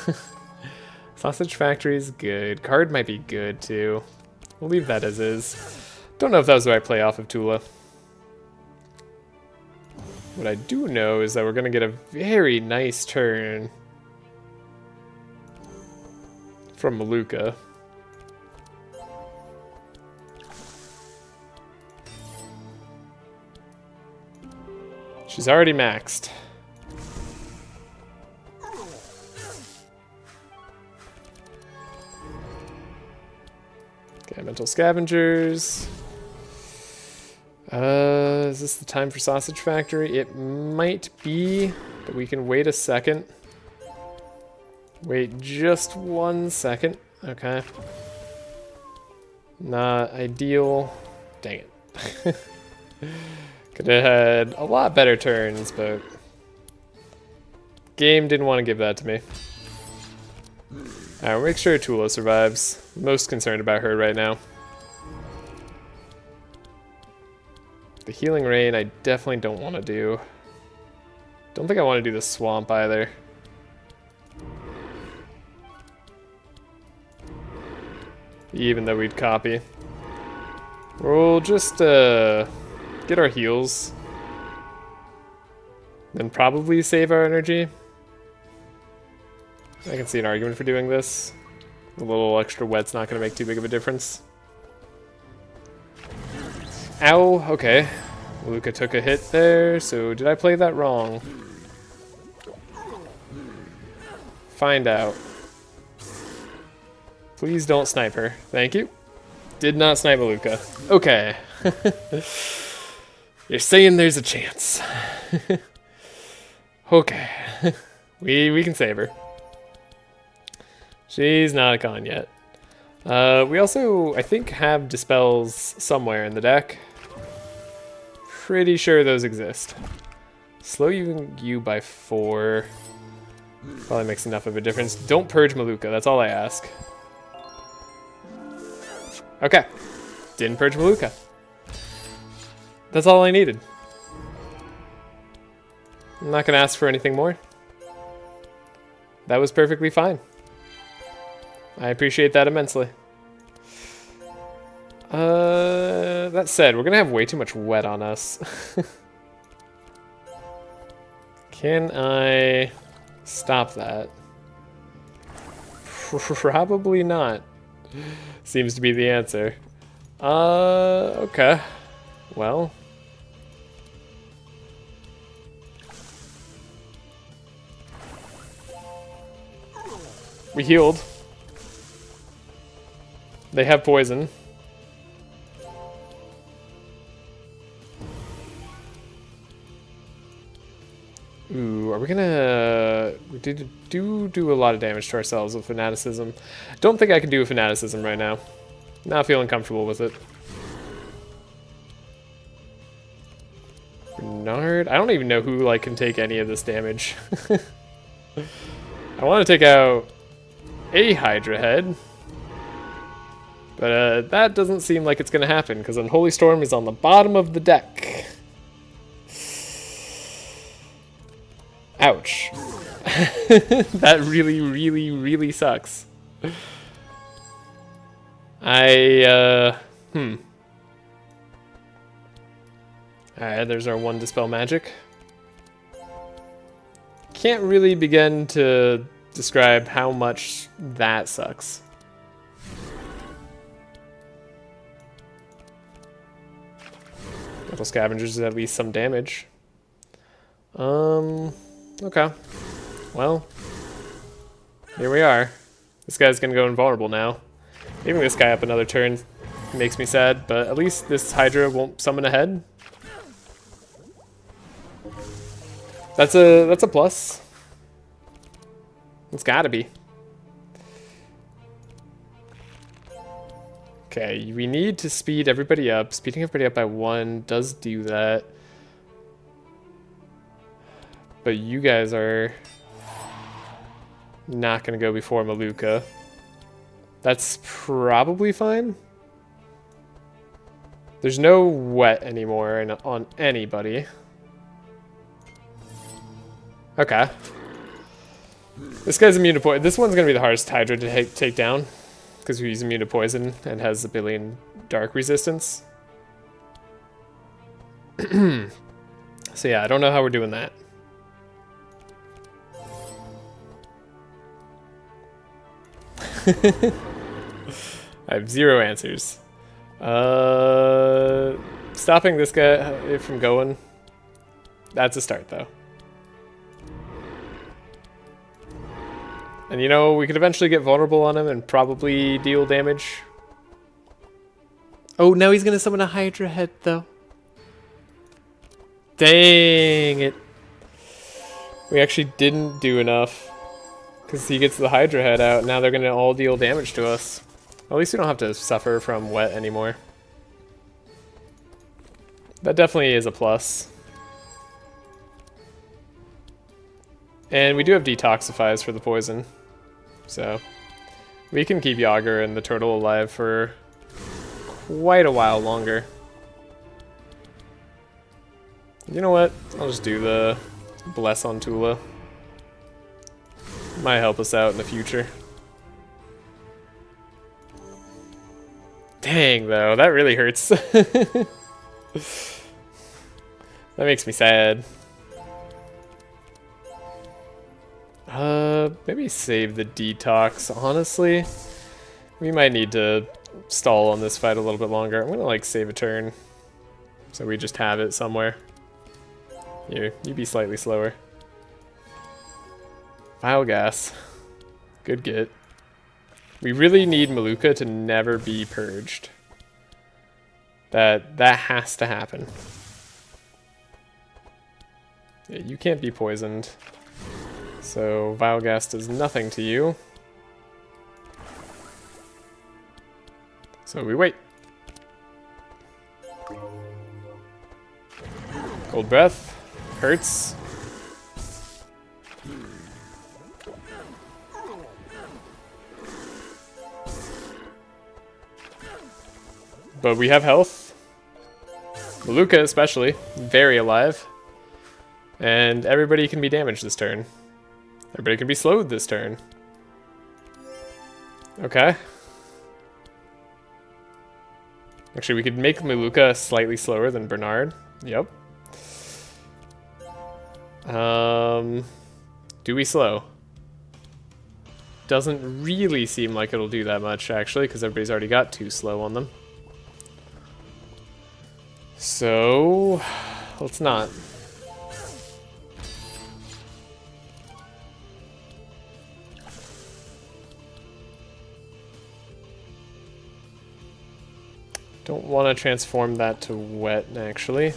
to... Sausage Factory is good. Card might be good too. We'll leave that as is. Don't know if that was the right play off of Tula. What I do know is that we're going to get a very nice turn from Malukah. She's already maxed. Okay, mental scavengers. Is this the time for Sausage Factory? It might be, but we can wait a second. Wait just 1 second. Okay. Not ideal. Dang it. Could have had a lot better turns, but game didn't want to give that to me. Alright, we'll make sure Tula survives. Most concerned about her right now. The Healing Rain I definitely don't want to do. Don't think I want to do the Swamp either. Even though we'd copy. We'll just get our heals. Then probably save our energy. I can see an argument for doing this. A little extra wet's not going to make too big of a difference. Ow, okay. Malukah took a hit there, so did I play that wrong? Find out. Please don't snipe her. Thank you. Did not snipe Malukah. Okay. You're saying there's a chance. Okay. We can save her. She's not a con yet. We also, I think, have Dispels somewhere in the deck. Pretty sure those exist. Slow you by 4. Probably makes enough of a difference. Don't purge Malukah, that's all I ask. Okay. Didn't purge Malukah. That's all I needed. I'm not going to ask for anything more. That was perfectly fine. I appreciate that immensely. That said, we're gonna have way too much wet on us. Can I stop that? Probably not. Seems to be the answer. Okay. Well. We healed. They have poison. Ooh, are we gonna... We do a lot of damage to ourselves with Fanaticism. Don't think I can do a Fanaticism right now. Not feeling comfortable with it. Bernard? I don't even know who like can take any of this damage. I want to take out a Hydra head. But that doesn't seem like it's going to happen, because Unholy Storm is on the bottom of the deck. Ouch. That really, really, really sucks. Alright, there's our 1 Dispel Magic. Can't really begin to describe how much that sucks. Metal Scavengers is at least some damage. Okay. Well, here we are. This guy's gonna go invulnerable now. Leaving this guy up another turn makes me sad, but at least this Hydra won't summon ahead. That's a plus. It's gotta be. Okay, we need to speed everybody up. Speeding everybody up by 1 does do that. But you guys are not going to go before Malukah. That's probably fine. There's no wet anymore on anybody. Okay. This guy's immune to poison. This one's going to be the hardest Hydra to take down, because he's immune to poison and has a billion dark resistance. So yeah, I don't know how we're doing that. I have 0 answers. Stopping this guy from going. That's a start, though. And you know, we could eventually get vulnerable on him and probably deal damage. Oh, now he's gonna summon a Hydra head, though. Dang it. We actually didn't do enough. Because he gets the Hydra head out, now they're gonna all deal damage to us. At least we don't have to suffer from wet anymore. That definitely is a plus. And we do have detoxifies for the poison. So we can keep Yager and the turtle alive for quite a while longer. You know what? I'll just do the Bless on Tula. Might help us out in the future. Dang, though, that really hurts. That makes me sad. Maybe save the detox, honestly. We might need to stall on this fight a little bit longer. I'm gonna, like, save a turn. So we just have it somewhere. Here, you be slightly slower. Vile gas. Good get. We really need Malukah to never be purged. That has to happen. Yeah, you can't be poisoned. So Vile gas does nothing to you. So we wait. Cold breath. Hurts. But we have health. Malukah especially. Very alive. And everybody can be damaged this turn. Everybody can be slowed this turn. Okay. Actually, we could make Malukah slightly slower than Bernard. Yep. Do we slow? Doesn't really seem like it'll do that much, actually, because everybody's already got 2 slow on them. So, let's not. Don't want to transform that to wet, actually.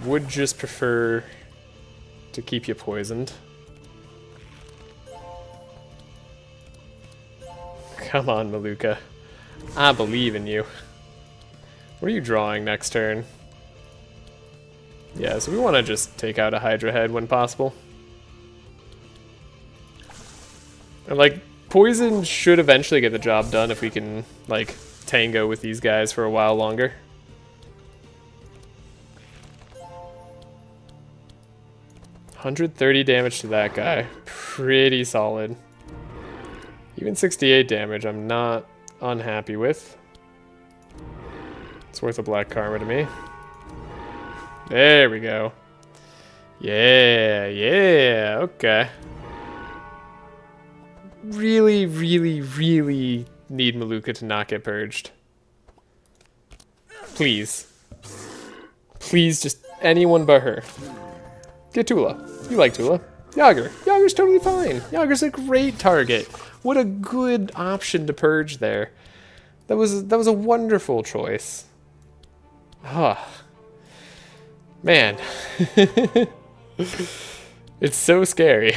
Would just prefer to keep you poisoned. Come on, Malukah. I believe in you. What are you drawing next turn? Yeah, so we want to just take out a Hydra head when possible. And, like, poison should eventually get the job done if we can, like, tango with these guys for a while longer. $130 damage to that guy. Pretty solid. Even 68 damage I'm not unhappy with. It's worth a black karma to me. There we go. Yeah, yeah, okay. Really, really, really need Malukah to not get purged. Please. Please, just anyone but her. Get Tula. You like Tula. Yager. Yager's totally fine. Yager's a great target. What a good option to purge there. That was a wonderful choice. Ah. Man. It's so scary.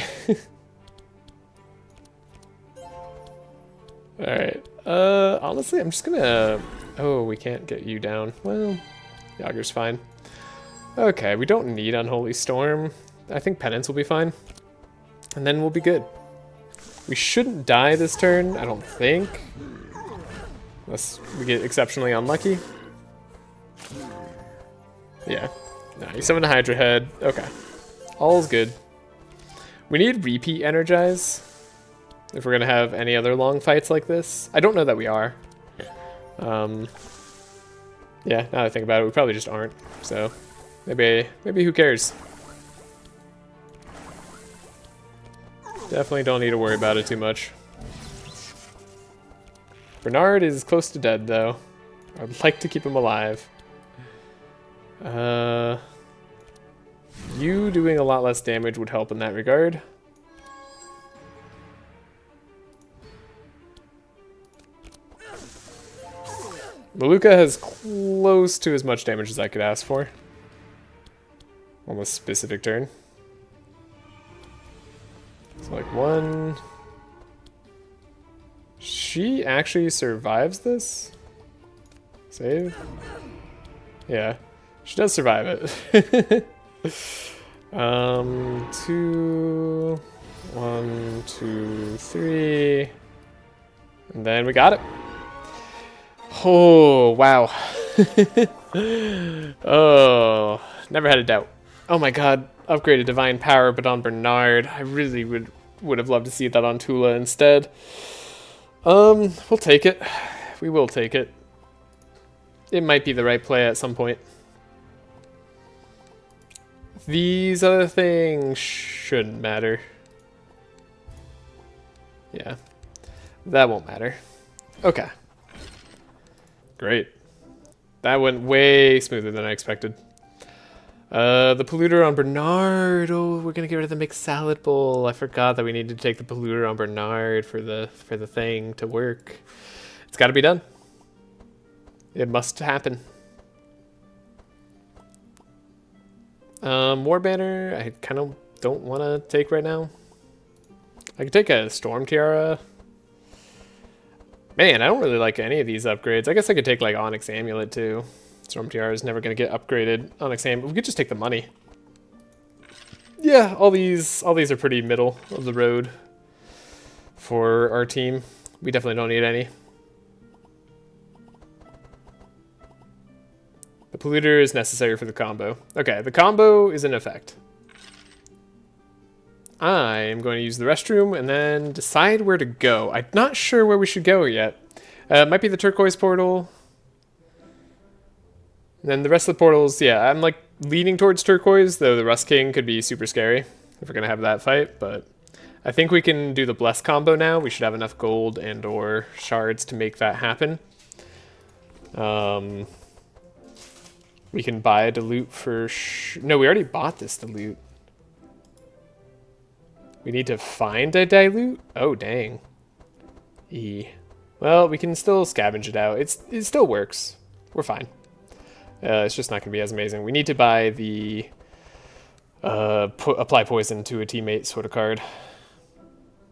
Alright. Honestly, I'm just gonna... Oh, we can't get you down. Well, Yager's fine. Okay, we don't need Unholy Storm. I think Penance will be fine. And then we'll be good. We shouldn't die this turn, I don't think. Unless we get exceptionally unlucky. Yeah. No, you summon a Hydra Head. Okay. All's good. We need repeat energize if we're gonna have any other long fights like this. I don't know that we are. Yeah, now that I think about it, we probably just aren't. So maybe who cares? Definitely don't need to worry about it too much. Bernard is close to dead though. I'd like to keep him alive. You doing a lot less damage would help in that regard. Malukah has close to as much damage as I could ask for on this specific turn. So like one... She actually survives this? Save? Yeah, she does survive it. 2, 1, 2, 3, and then we got it. Oh, wow. Oh, never had a doubt. Oh my god, upgraded Divine Power, but on Bernard. I really would have loved to see that on Tula instead. We'll take it. We will take it. It might be the right play at some point. These other things shouldn't matter. Yeah, that won't matter. Okay. Great. That went way smoother than I expected. The polluter on Bernard. Oh, we're gonna get rid of the mixed salad bowl. I forgot that we needed to take the polluter on Bernard for the thing to work. It's got to be done. It must happen. War Banner, I kind of don't want to take right now. I could take a Storm Tiara. Man, I don't really like any of these upgrades. I guess I could take like Onyx Amulet too. Storm Tiara is never going to get upgraded. Onyx Amulet, we could just take the money. Yeah, all these are pretty middle of the road for our team. We definitely don't need any. The polluter is necessary for the combo. Okay, the combo is in effect. I am going to use the restroom and then decide where to go. I'm not sure where we should go yet. It might be the turquoise portal. And then the rest of the portals, yeah, I'm like leaning towards turquoise, though the Rust King could be super scary if we're going to have that fight. But I think we can do the Bless combo now. We should have enough gold and or shards to make that happen. We can buy a dilute for... No, we already bought this dilute. We need to find a dilute? Oh, dang. Well, we can still scavenge it out. It still works. We're fine. It's just not going to be as amazing. We need to buy the apply poison to a teammate sort of card.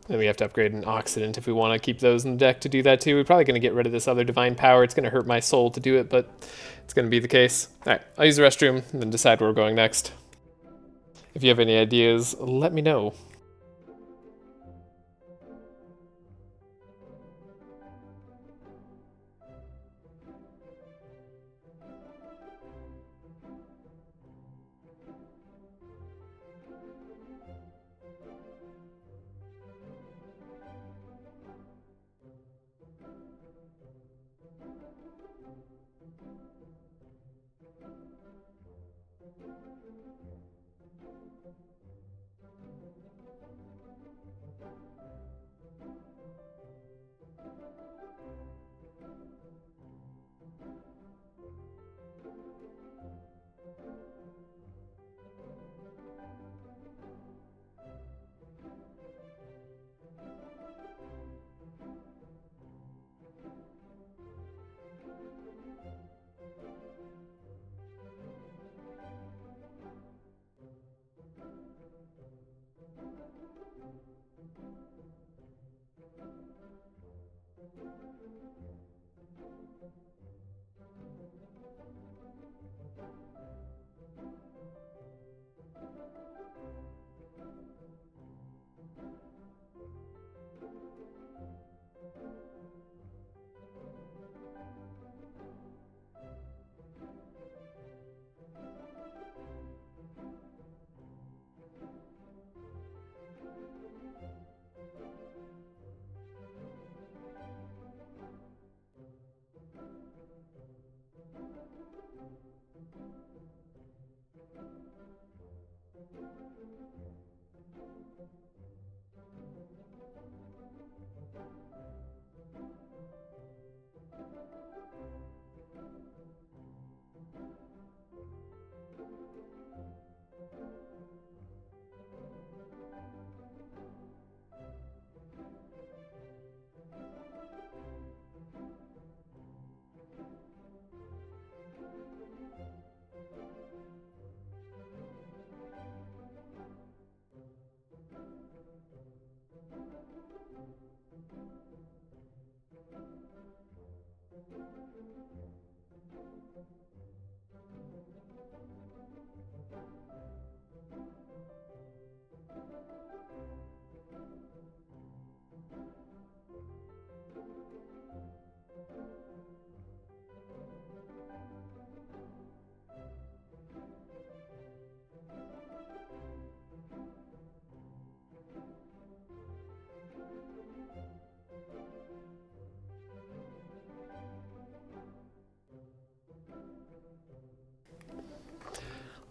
Then we have to upgrade an Oxidant if we want to keep those in the deck to do that too. We're probably going to get rid of this other Divine Power. It's going to hurt my soul to do it, but it's going to be the case. All right, I'll use the restroom and then decide where we're going next. If you have any ideas, let me know.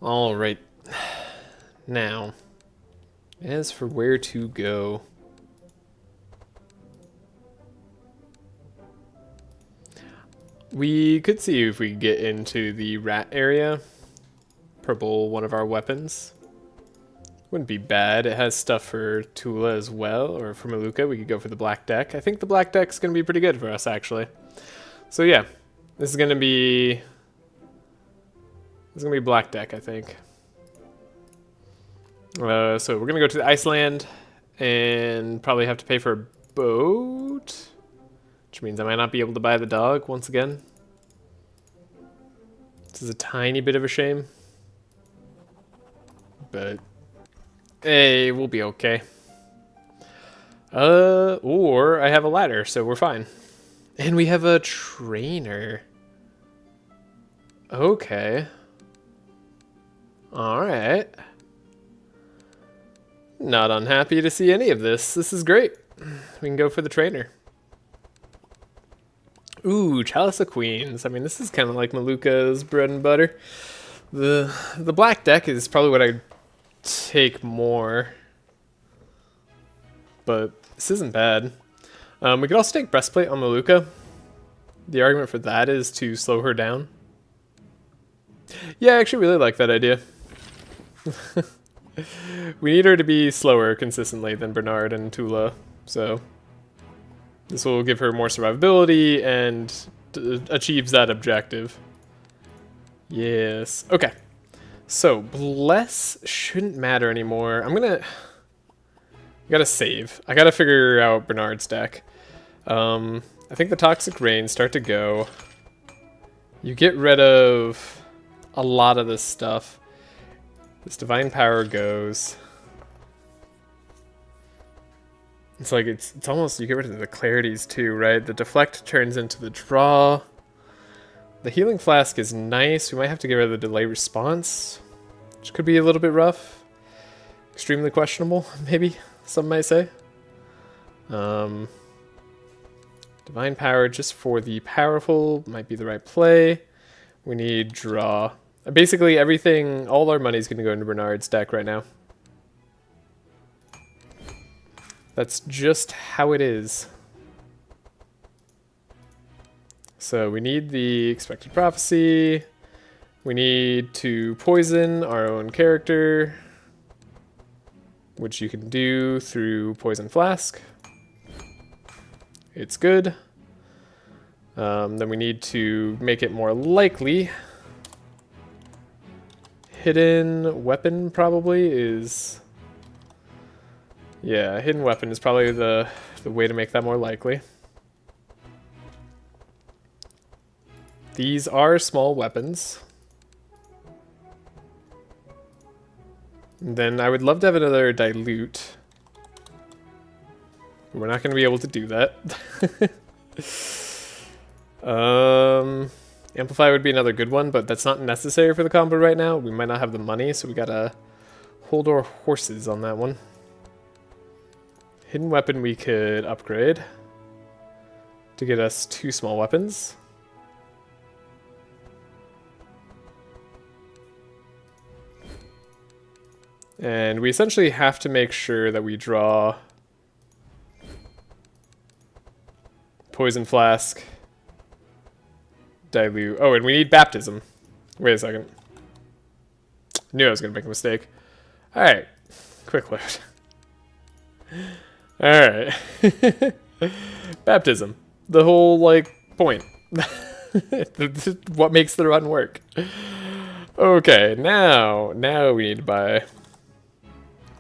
All right. Now, as for where to go, we could see if we could get into the rat area. Purple, one of our weapons. Wouldn't be bad. It has stuff for Tula as well, or for Malukah. We could go for the black deck. I think the black deck's going to be pretty good for us, actually. So yeah, this is going to be black deck, I think. So we're going to go to the Iceland and probably have to pay for a boat, which means I might not be able to buy the dog once again. This is a tiny bit of a shame, but hey, we'll be okay. Or I have a ladder, so we're fine. And we have a trainer. Okay. Alright. Not unhappy to see any of this. This is great. We can go for the trainer. Ooh, Chalice of Queens. I mean, this is kind of like Malukah's bread and butter. The black deck is probably what I'd take more. But this isn't bad. We could also take Breastplate on Malukah. The argument for that is to slow her down. Yeah, I actually really like that idea. We need her to be slower consistently than Bernard and Tula, so this will give her more survivability and achieves that objective. Yes. Okay. So, Bless shouldn't matter anymore. I gotta save. I gotta figure out Bernard's deck. I think the Toxic Rains start to go. You get rid of a lot of this stuff. This Divine Power goes. It's like, it's almost, you get rid of the Clarities too, right? The Deflect turns into the Draw. The Healing Flask is nice. We might have to get rid of the Delay Response, which could be a little bit rough. Extremely questionable, maybe, some might say. Divine Power just for the powerful might be the right play. We need Draw. Basically everything, all our money is going to go into Bernard's deck right now. That's just how it is. So we need the Expected Prophecy. We need to poison our own character, which you can do through Poison Flask. It's good. Then we need to make it more likely. Hidden Weapon probably is... Yeah, Hidden Weapon is probably the way to make that more likely. These are small weapons. And then I would love to have another Dilute. We're not going to be able to do that. Amplify would be another good one, but that's not necessary for the combo right now. We might not have the money, so we gotta hold our horses on that one. Hidden Weapon we could upgrade to get us 2 small weapons. And we essentially have to make sure that we draw Poison Flask, Dilute. Oh, and we need Baptism. Wait a second. Knew I was going to make a mistake. Alright. Quick load. Alright. Baptism. The whole, like, point. What makes the run work. Okay, now we need to buy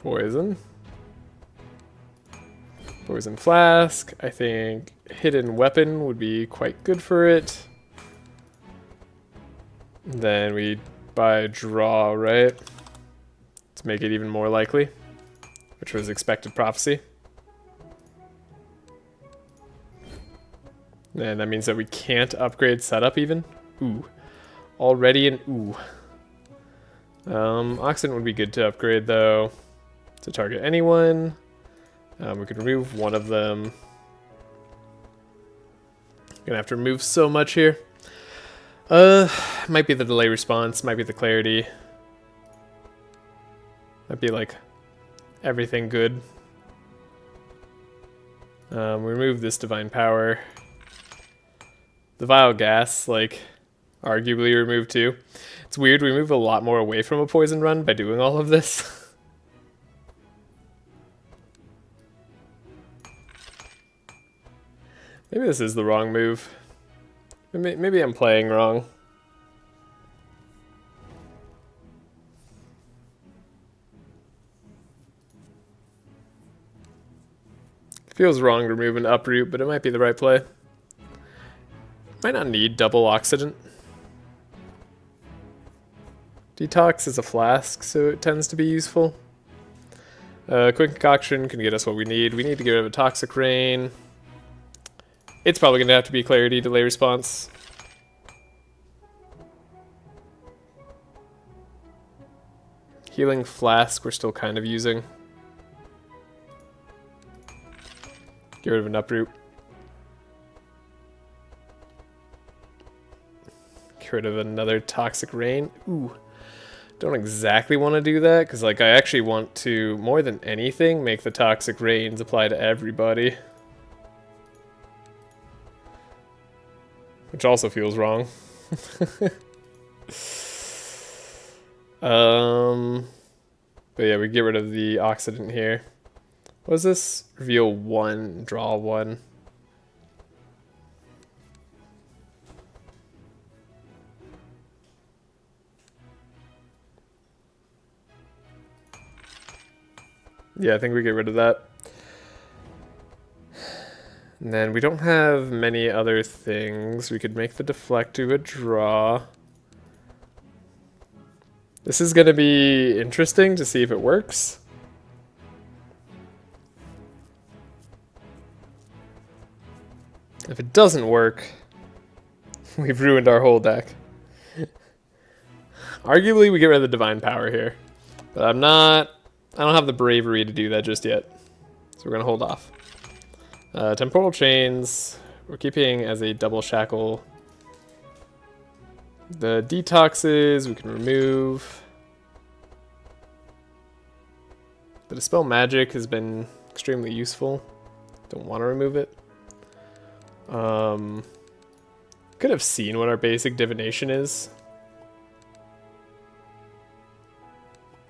Poison. Poison Flask. I think Hidden Weapon would be quite good for it. Then we buy Draw, right? To make it even more likely, which was Expected Prophecy. And that means that we can't upgrade Setup even. Ooh. Already an ooh. Oxidant would be good to upgrade though. To target anyone. We could remove one of them. Gonna have to remove so much here. Might be the delay response, might be the clarity. Might be like everything good. Remove this divine power. The vile gas, like, arguably remove too. It's weird, we move a lot more away from a poison run by doing all of this. Maybe this is the wrong move. Maybe I'm playing wrong. Feels wrong to remove an uproot, but it might be the right play. Might not need double oxidant. Detox is a flask, so it tends to be useful. Quick concoction can get us what we need. We need to get rid of a toxic rain. It's probably going to have to be clarity, delay response. Healing flask we're still kind of using. Get rid of an uproot. Get rid of another toxic rain. Ooh. Don't exactly want to do that, because like I actually want to, more than anything, make the toxic rains apply to everybody. Which also feels wrong. But yeah, we get rid of the oxidant here. What was this? Reveal 1, draw 1. Yeah, I think we get rid of that. And then we don't have many other things. We could make the deflect to a draw. This is going to be interesting to see if it works. If it doesn't work, we've ruined our whole deck. Arguably, we get rid of the divine power here. But I don't have the bravery to do that just yet. So we're going to hold off. Temporal chains, we're keeping as a double shackle. The detoxes we can remove. The dispel magic has been extremely useful. Don't want to remove it. Could have seen what our basic divination is.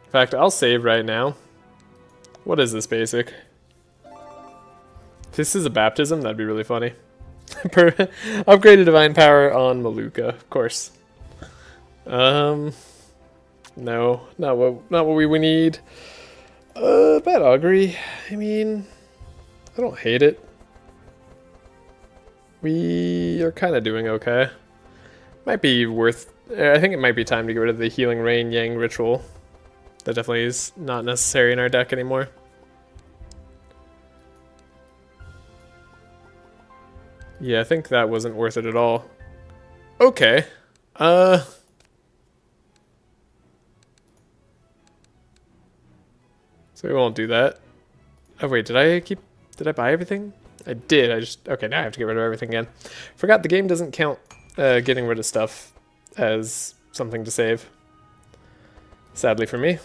In fact, I'll save right now. What is this basic? If this is a baptism, that'd be really funny. Upgraded divine power on Malukah, of course. No, not what we need. Bad augury. I mean, I don't hate it. We are kind of doing okay. Might be worth. I think it might be time to get rid of the healing rain yang ritual. That definitely is not necessary in our deck anymore. Yeah, I think that wasn't worth it at all. Okay. So we won't do that. Oh wait, did I buy everything? I did, okay, now I have to get rid of everything again. Forgot the game doesn't count getting rid of stuff as something to save. Sadly for me.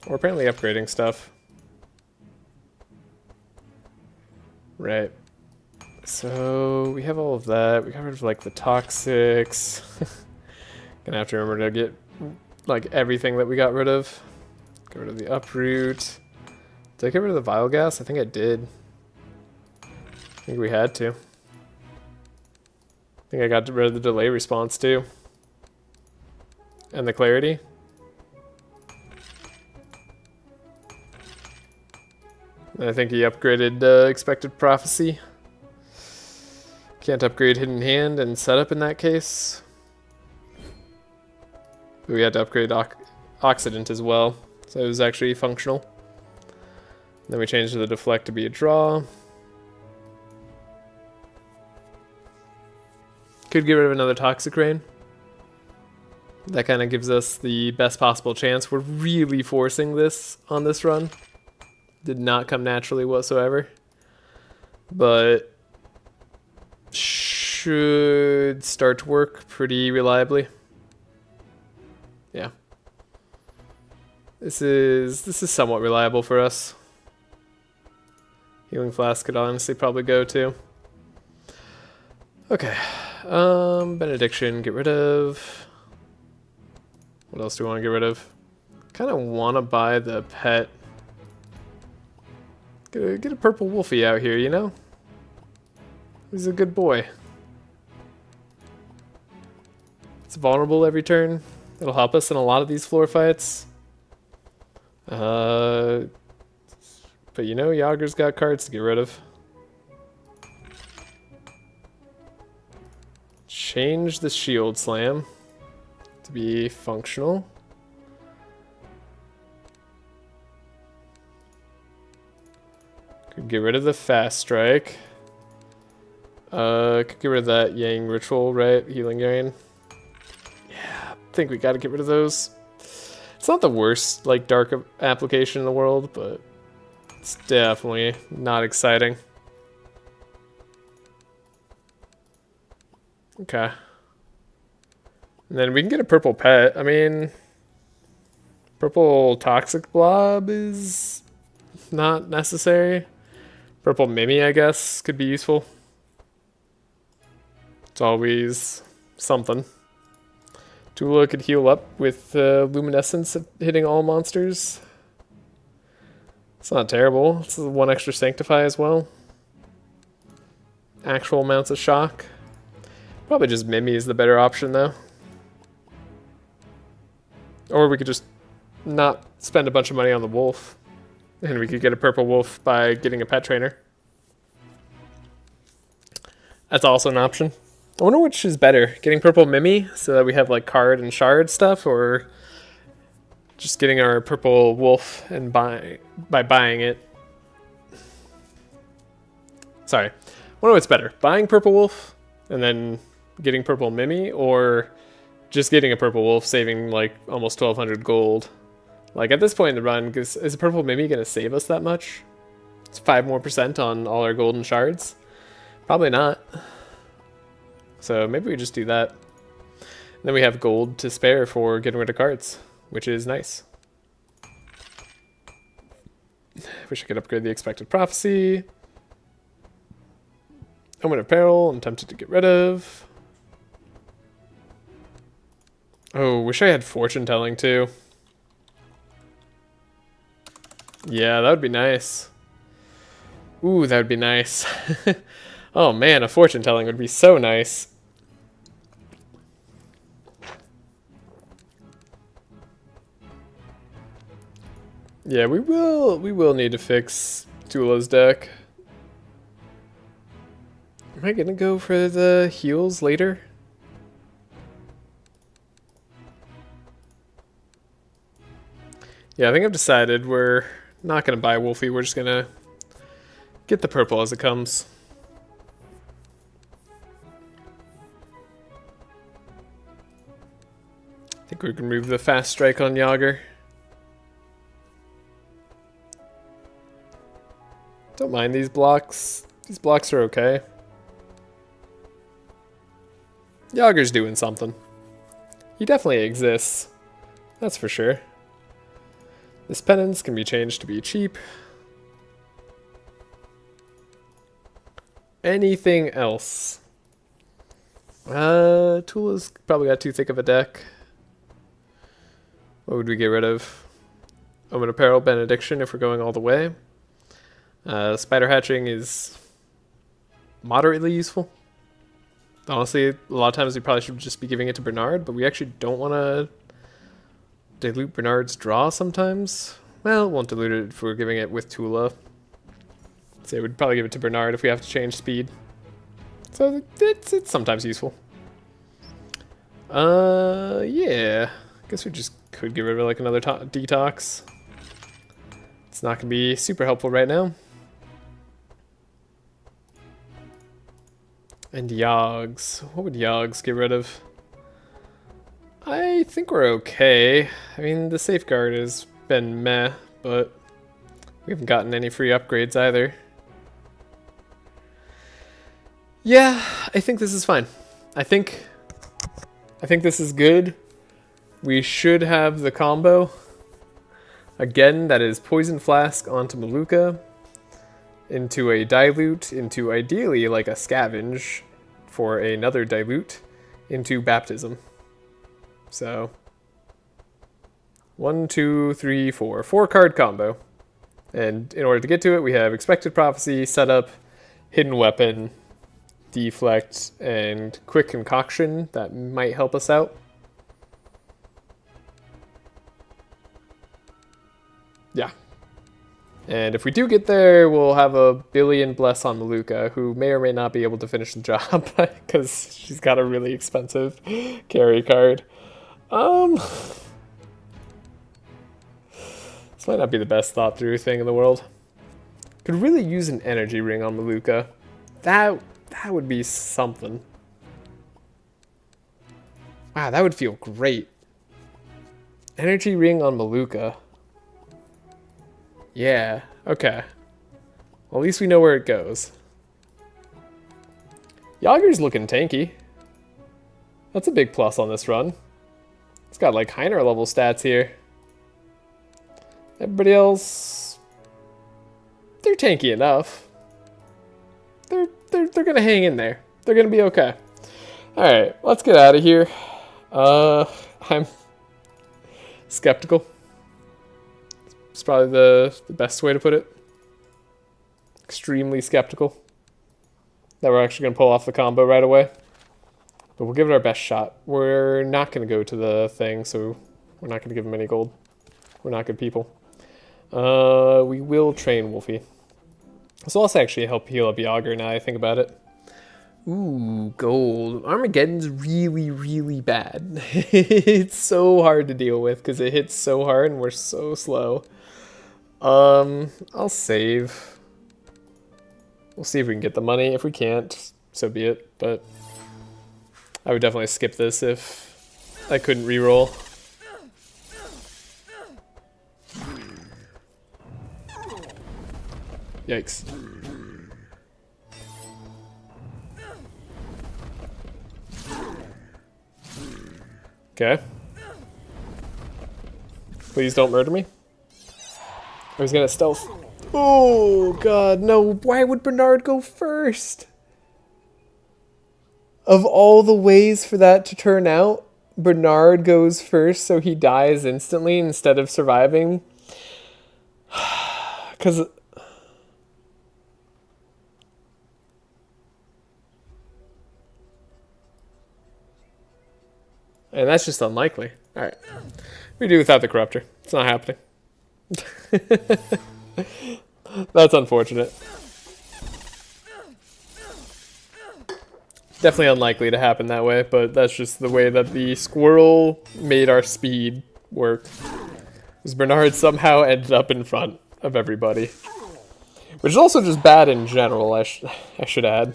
Or apparently upgrading stuff. Right. So we have all of that. We got rid of like the toxics. Gonna have to remember to get like everything that we got rid of. Get rid of the uproot. Did I get rid of the vile gas? I think I did. I think we had to. I think I got rid of the delay response too. And the clarity. I think he upgraded Expected Prophecy. Can't upgrade Hidden Hand and Setup in that case. But we had to upgrade Occident as well, so it was actually functional. Then we changed the Deflect to be a draw. Could get rid of another Toxic Rain. That kind of gives us the best possible chance. We're really forcing this on this run. Did not come naturally whatsoever. But should start to work pretty reliably. Yeah. This is somewhat reliable for us. Healing Flask could honestly probably go too. Okay. Benediction, get rid of. What else do we want to get rid of? Kind of want to buy the pet. Get a purple wolfie out here, you know? He's a good boy. It's vulnerable every turn. It'll help us in a lot of these floor fights. But you know, Yager's got cards to get rid of. Change the Shield Slam to be functional. Could get rid of the Fast Strike. Could get rid of that Yang Ritual, right? Healing Yang. Yeah, I think we gotta get rid of those. It's not the worst, like, dark application in the world, but it's definitely not exciting. Okay. And then we can get a purple pet. I mean, purple Toxic Blob is not necessary. Purple Mimi, I guess, could be useful. It's always something. Tula could heal up with Luminescence hitting all monsters. It's not terrible. It's one extra Sanctify as well. Actual amounts of shock. Probably just Mimi is the better option though. Or we could just not spend a bunch of money on the wolf. And we could get a purple wolf by getting a pet trainer. That's also an option. I wonder which is better. Getting purple Mimi so that we have like card and shard stuff, or just getting our purple wolf and by buying it. Sorry. I wonder what's better. Buying purple wolf and then getting purple Mimi, or just getting a purple wolf, saving like almost 1,200 gold. Like at this point in the run, is a purple Mimi going to save us that much? It's 5% more on all our golden shards? Probably not. So maybe we just do that. And then we have gold to spare for getting rid of cards, which is nice. Wish I could upgrade the Expected Prophecy. Omen of Peril, I'm tempted to get rid of. Oh, wish I had Fortune Telling too. Yeah, that would be nice. Ooh, that would be nice. Oh man, a Fortune Telling would be so nice. Yeah, we will need to fix Tula's deck. Am I gonna go for the heals later? Yeah, I think I've decided we're not gonna buy Wolfie, we're just gonna get the purple as it comes. I think we can remove the Fast Strike on Yager. Don't mind these blocks. These blocks are okay. Yager's doing something. He definitely exists. That's for sure. This penance can be changed to be cheap. Anything else? Tula's probably got too thick of a deck. What would we get rid of? Omen Apparel, Benediction if we're going all the way. Spider Hatching is moderately useful. Honestly, a lot of times we probably should just be giving it to Bernard, but we actually don't want to dilute Bernard's draw sometimes. Well, it won't dilute it if we're giving it with Tula. Say we'd probably give it to Bernard if we have to change speed. So it's sometimes useful. Yeah. I guess we just could get rid of like another detox. It's not gonna be super helpful right now. And Yogs. What would Yogs get rid of? I think we're okay. I mean, the safeguard has been meh, but we haven't gotten any free upgrades either. Yeah, I think this is fine. I think this is good. We should have the combo. Again, that is Poison Flask onto Malukah, into a Dilute, into ideally like a Scavenge for another Dilute, into Baptism. So, 1, 2, 3, 4. 4-card combo. And in order to get to it, we have Expected Prophecy, Setup, Hidden Weapon, Deflect, and Quick Concoction. That might help us out. Yeah. And if we do get there, we'll have a billion Bless on Malukah, who may or may not be able to finish the job, because she's got a really expensive carry card. This might not be the best thought through thing in the world. Could really use an energy ring on Malukah. That would be something. Wow, that would feel great. Energy ring on Malukah. Yeah, okay. Well, at least we know where it goes. Yager's looking tanky. That's a big plus on this run. It's got like Heiner level stats here. Everybody else, they're tanky enough. They're gonna hang in there. They're gonna be okay. All right, let's get out of here. I'm skeptical. It's probably the best way to put it. Extremely skeptical that we're actually gonna pull off the combo right away. But we'll give it our best shot. We're not going to go to the thing, so we're not going to give him any gold. We're not good people. We will train Wolfie. This will also actually help heal up Yager now I think about it. Ooh, gold. Armageddon's really, really bad. It's so hard to deal with because it hits so hard and we're so slow. I'll save. We'll see if we can get the money. If we can't, so be it. But I would definitely skip this if I couldn't reroll. Yikes. Okay. Please don't murder me. I was gonna stealth. Oh god, no. Why would Bernard go first? Of all the ways for that to turn out, Bernard goes first so he dies instantly instead of surviving. Because... And that's just unlikely. Alright. We do without the Corruptor. It's not happening. That's unfortunate. Definitely unlikely to happen that way, but that's just the way that the squirrel made our speed work. Because Bernard somehow ended up in front of everybody. Which is also just bad in general, I should add.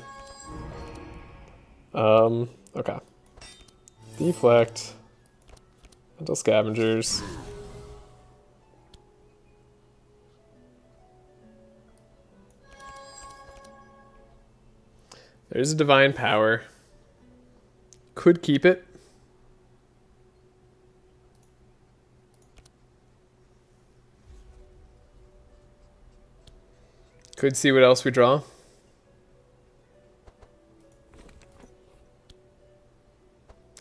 Okay. Deflect. Mental Scavengers. There's a Divine Power. Could keep it. Could see what else we draw.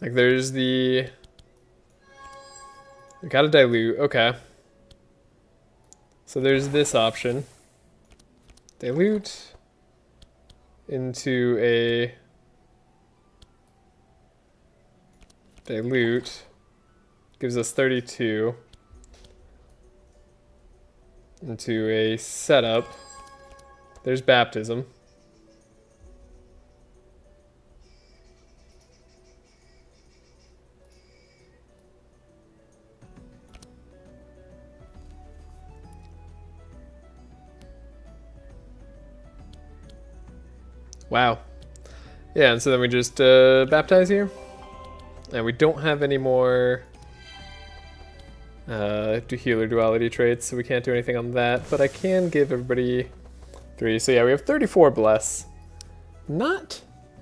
Like there's the... We gotta dilute, okay. So there's this option. Dilute into a dilute. Gives us 32. Into a setup. There's baptism. Wow. Yeah, and so then we just baptize here. And we don't have any more healer duality traits, so we can't do anything on that. But I can give everybody 3. So yeah, we have 34 bless. Not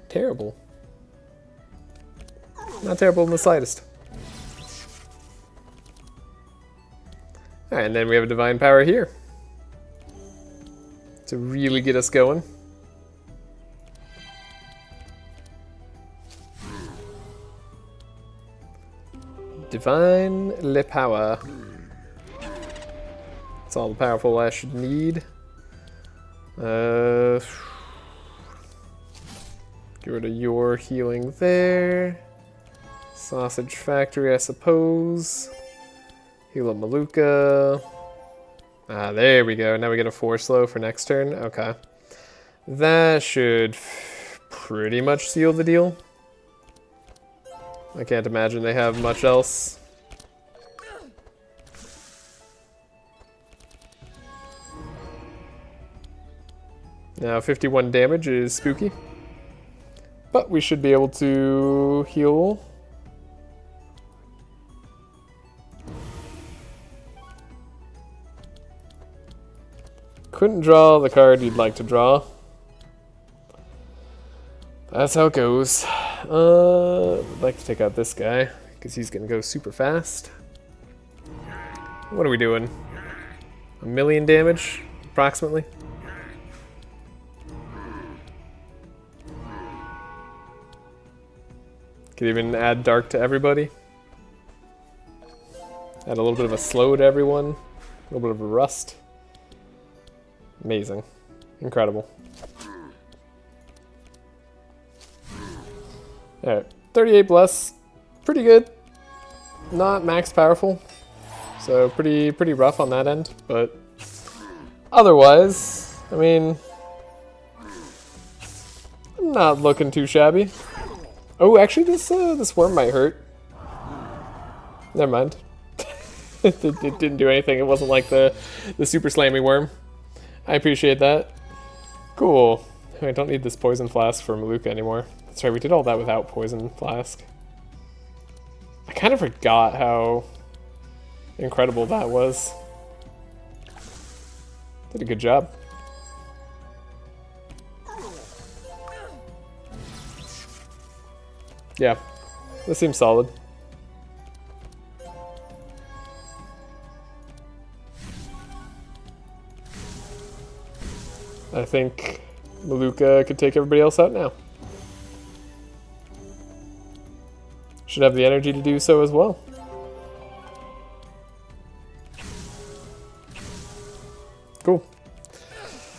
terrible. Not terrible in the slightest. Alright, and then we have a divine power here. To really get us going. Divine Le Power. That's all the powerful I should need. Get rid of your healing there. Sausage Factory, I suppose. Heal up Malukah. Ah, there we go. Now we get a 4 slow for next turn. Okay. That should pretty much seal the deal. I can't imagine they have much else. Now 51 damage is spooky. But we should be able to heal. Couldn't draw the card you'd like to draw. That's how it goes. I'd like to take out this guy, because he's going to go super fast. What are we doing? 1,000,000 damage, approximately? Could even add dark to everybody. Add a little bit of a slow to everyone. A little bit of a rust. Amazing. Incredible. Alright, 38 bless. Pretty good. Not max powerful. So pretty rough on that end, but otherwise, I mean, not looking too shabby. Oh, actually this worm might hurt. Never mind. it didn't do anything. It wasn't like the super slammy worm. I appreciate that. Cool. I don't need this poison flask for Malukah anymore. That's right, we did all that without poison flask. I kind of forgot how incredible that was. Did a good job. Yeah, this seems solid. I think Malukah could take everybody else out now. Should have the energy to do so as well. Cool.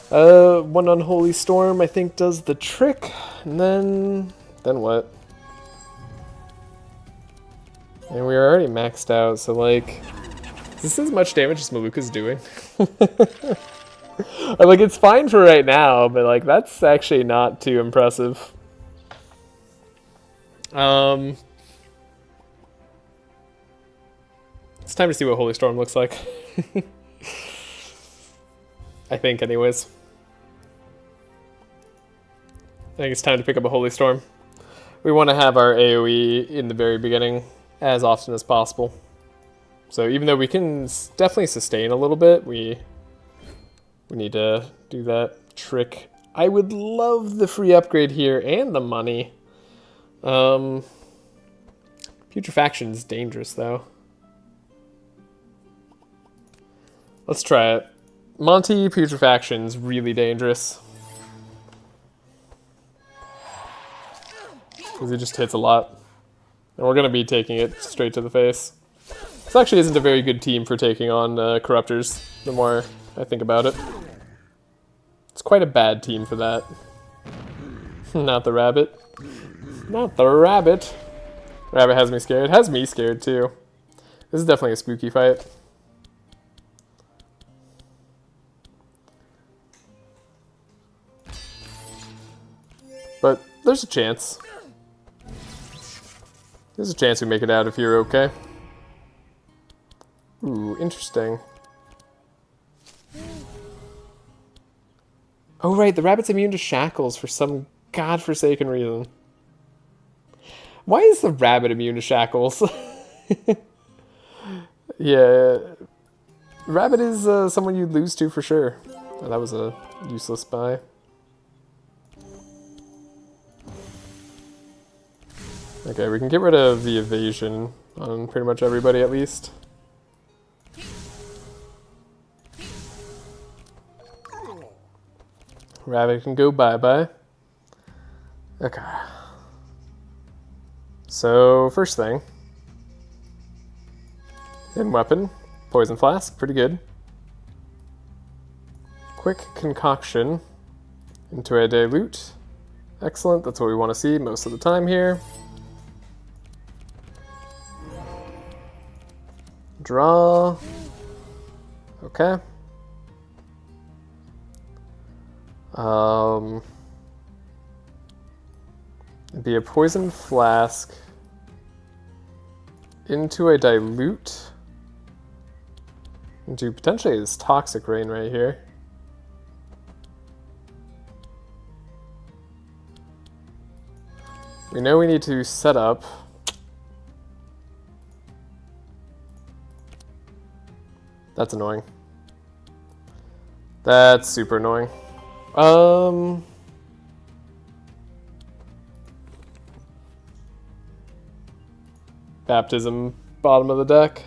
One Unholy Storm I think does the trick, and then what? And we are already maxed out, so like, is this as much damage as Malukah's doing? Like, it's fine for right now, but like, that's actually not too impressive. It's time to see what Holy Storm looks like. I think, anyways. I think it's time to pick up a Holy Storm. We want to have our AoE in the very beginning as often as possible. So even though we can definitely sustain a little bit, we need to do that trick. I would love the free upgrade here and the money. Putrefaction's dangerous though. Let's try it. Monty Putrefaction's really dangerous. Because he just hits a lot. And we're going to be taking it straight to the face. This actually isn't a very good team for taking on Corruptors, the more I think about it. It's quite a bad team for that. Not the rabbit. Not the rabbit. Rabbit has me scared. Has me scared too. This is definitely a spooky fight. But there's a chance. There's a chance we make it out if you're okay. Ooh, interesting. Oh right, the rabbit's immune to shackles for some godforsaken reason. Why is the rabbit immune to shackles? Yeah, rabbit is someone you'd lose to for sure. Oh, that was a useless buy. Okay, we can get rid of the evasion on pretty much everybody at least. Rabbit can go bye-bye. Okay. So, first thing. Hidden weapon. Poison flask. Pretty good. Quick concoction. Into a dilute. Excellent. That's what we want to see most of the time here. Draw. Okay. It'd be a poison flask into a dilute into potentially this toxic rain right here. We know we need to set up. That's annoying. That's super annoying. Baptism, bottom of the deck.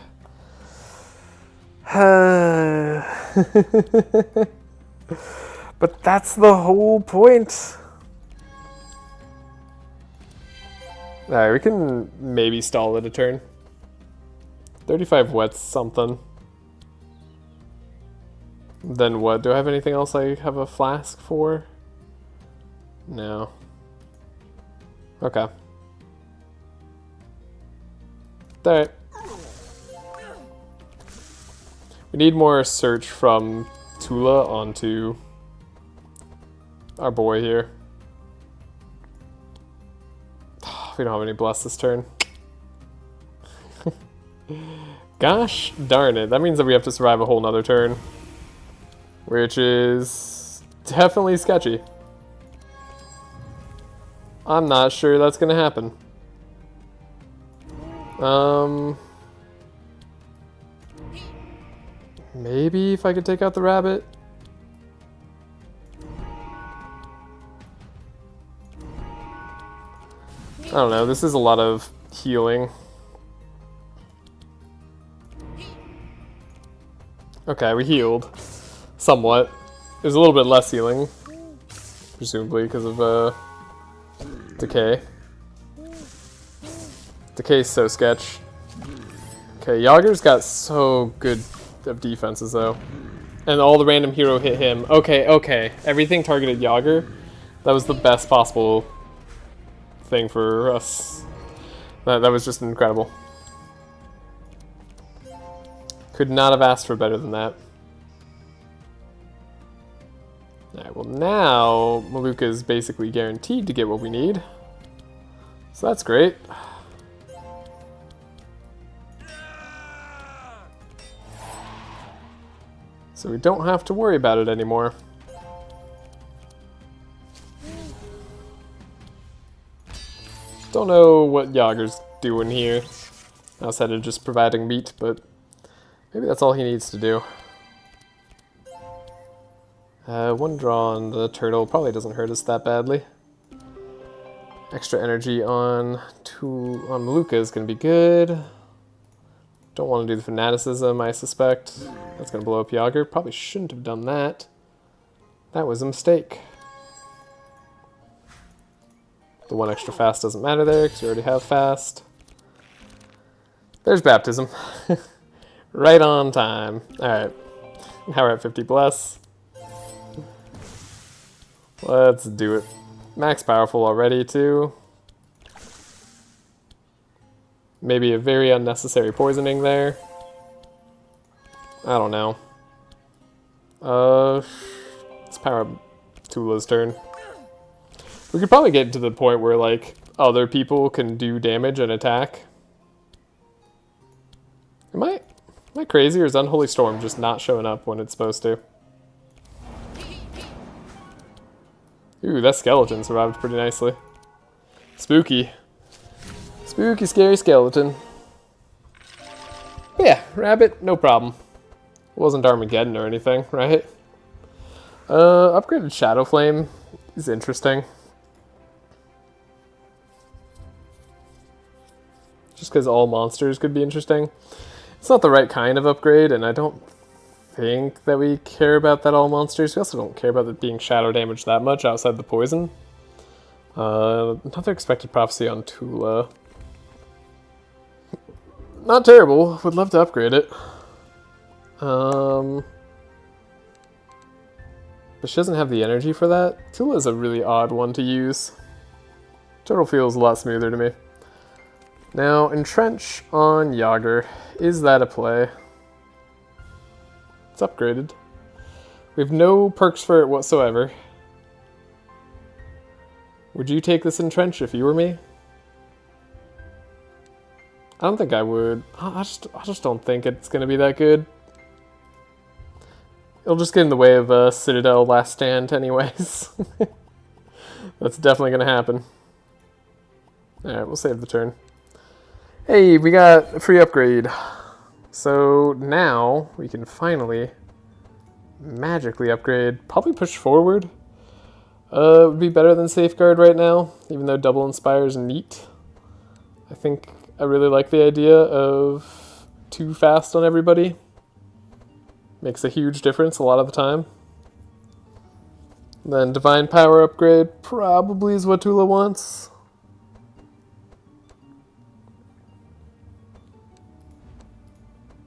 But that's the whole point. Alright, we can maybe stall it a turn. 35 wet's something. Then what? Do I have anything else I have a flask for? No. Okay. Alright. We need more search from Tula onto our boy here. We don't have any bless this turn. Gosh darn it. That means that we have to survive a whole nother turn. Which is definitely sketchy. I'm not sure that's gonna happen. Maybe if I could take out the rabbit. I don't know, this is a lot of healing. Okay, we healed. Somewhat. It was a little bit less healing. Presumably because of decay. Decay's so sketch. Okay, Yager's got so good of defenses though. And all the random hero hit him. Okay, okay. Everything targeted Yager. That was the best possible thing for us. That was just incredible. Could not have asked for better than that. Alright, well now Malukah is basically guaranteed to get what we need. So that's great. So we don't have to worry about it anymore. Don't know what Yager's doing here, outside of just providing meat, but maybe that's all he needs to do. One draw on the turtle probably doesn't hurt us that badly. Extra energy on Malukah is going to be good. Don't want to do the fanaticism, I suspect. That's going to blow up Yager. Probably shouldn't have done that. That was a mistake. The one extra fast doesn't matter there, because we already have fast. There's baptism. Right on time. Alright. Now we're at 50 bless. Let's do it. Max powerful already, too. Maybe a very unnecessary poisoning there. I don't know. Let's power up Tula's turn. We could probably get to the point where, like, other people can do damage and attack. Am I crazy, or is Unholy Storm just not showing up when it's supposed to? Ooh, that skeleton survived pretty nicely. Spooky. Spooky, scary skeleton. But yeah, rabbit, no problem. It wasn't Armageddon or anything, right? Upgraded Shadow Flame is interesting. Just because all monsters could be interesting. It's not the right kind of upgrade, and I don't think that we care about that all monsters. We also don't care about it being shadow damage that much outside the poison. Another expected prophecy on Tula. Not terrible. Would love to upgrade it. But she doesn't have the energy for that. Tula is a really odd one to use. Turtle feels a lot smoother to me. Now, Entrench on Yager. Is that a play? It's upgraded. We have no perks for it whatsoever. Would you take this Entrench if you were me? I don't think I would. I just don't think it's going to be that good. It'll just get in the way of Citadel Last Stand anyways. That's definitely going to happen. Alright, we'll save the turn. Hey, we got a free upgrade. So now we can finally magically upgrade. Probably push forward. Would be better than Safeguard right now, even though Double Inspire is neat. I think I really like the idea of too fast on everybody. Makes a huge difference a lot of the time. Then Divine Power upgrade probably is what Tula wants.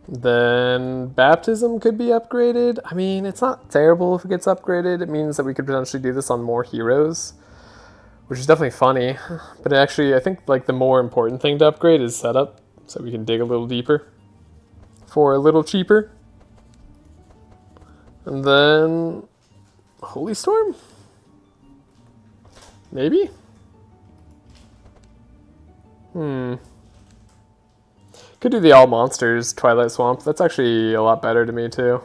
Then Baptism could be upgraded. I mean, it's not terrible if it gets upgraded. It means that we could potentially do this on more heroes, which is definitely funny. But actually, I think like the more important thing to upgrade is setup, so we can dig a little deeper for a little cheaper. And then Holy Storm? Maybe? Could do the All Monsters Twilight Swamp. That's actually a lot better to me, too.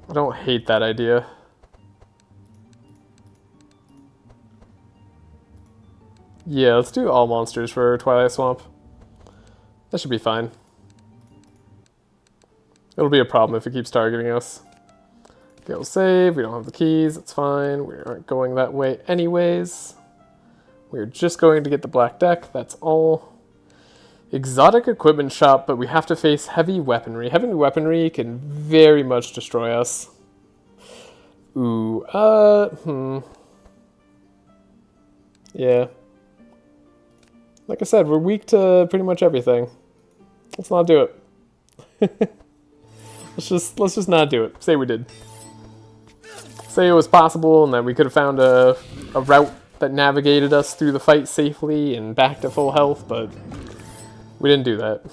I don't hate that idea. Yeah, let's do All Monsters for Twilight Swamp. That should be fine. It'll be a problem if it keeps targeting us. Okay, we'll save. We don't have the keys. It's fine. We aren't going that way anyways. We're just going to get the black deck. That's all. Exotic equipment shop, but we have to face heavy weaponry. Heavy weaponry can very much destroy us. Ooh, yeah. Like I said, we're weak to pretty much everything. Let's not do it. let's just not do it. Say we did. Say it was possible and that we could have found a route that navigated us through the fight safely and back to full health, but we didn't do that.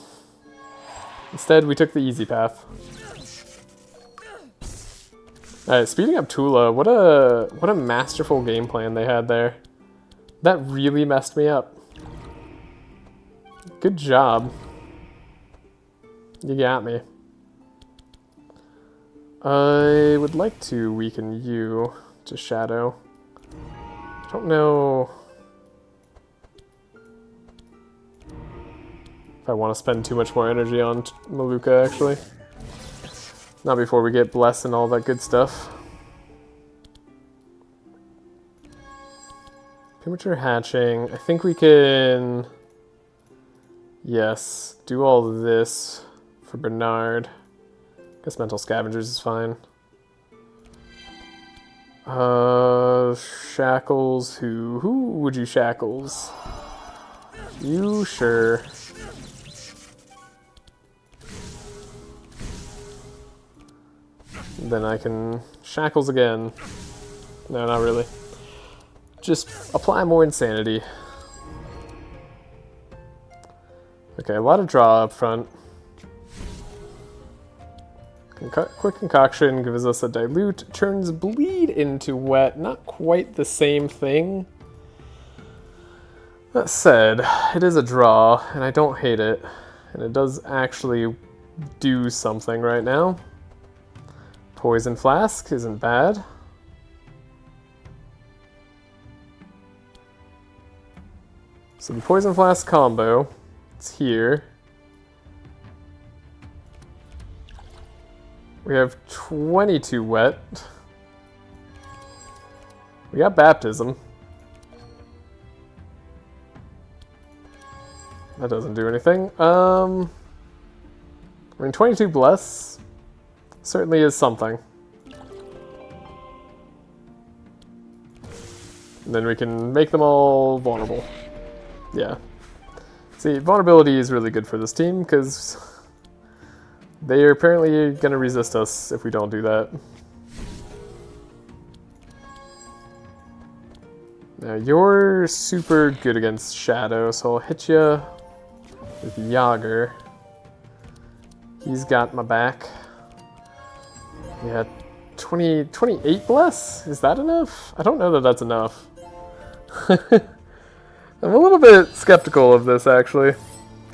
Instead, we took the easy path. Alright, speeding up Tula, what a masterful game plan they had there. That really messed me up. Good job. You got me. I would like to weaken you to Shadow. I don't know if I want to spend too much more energy on Malukah, actually. Not before we get Bless and all that good stuff. Premature hatching. I think we can... Yes, do all this for Bernard. Guess Mental Scavengers is fine. Shackles, who would you shackles? You, sure. Then I can shackles again. No, not really. Just apply more insanity. Okay, a lot of draw up front. Quick Concoction gives us a Dilute, turns Bleed into Wet. Not quite the same thing. That said, it is a draw, and I don't hate it. And it does actually do something right now. Poison Flask isn't bad. So the Poison Flask combo, it's here. We have 22 Wet. We got Baptism. That doesn't do anything. I mean, 22 Bless certainly is something. And then we can make them all vulnerable. Yeah. See, vulnerability is really good for this team, because they are apparently going to resist us if we don't do that. Now, you're super good against Shadow, so I'll hit you with Yager. He's got my back. Yeah, 28 Bless? Is that enough? I don't know that that's enough. I'm a little bit skeptical of this, actually,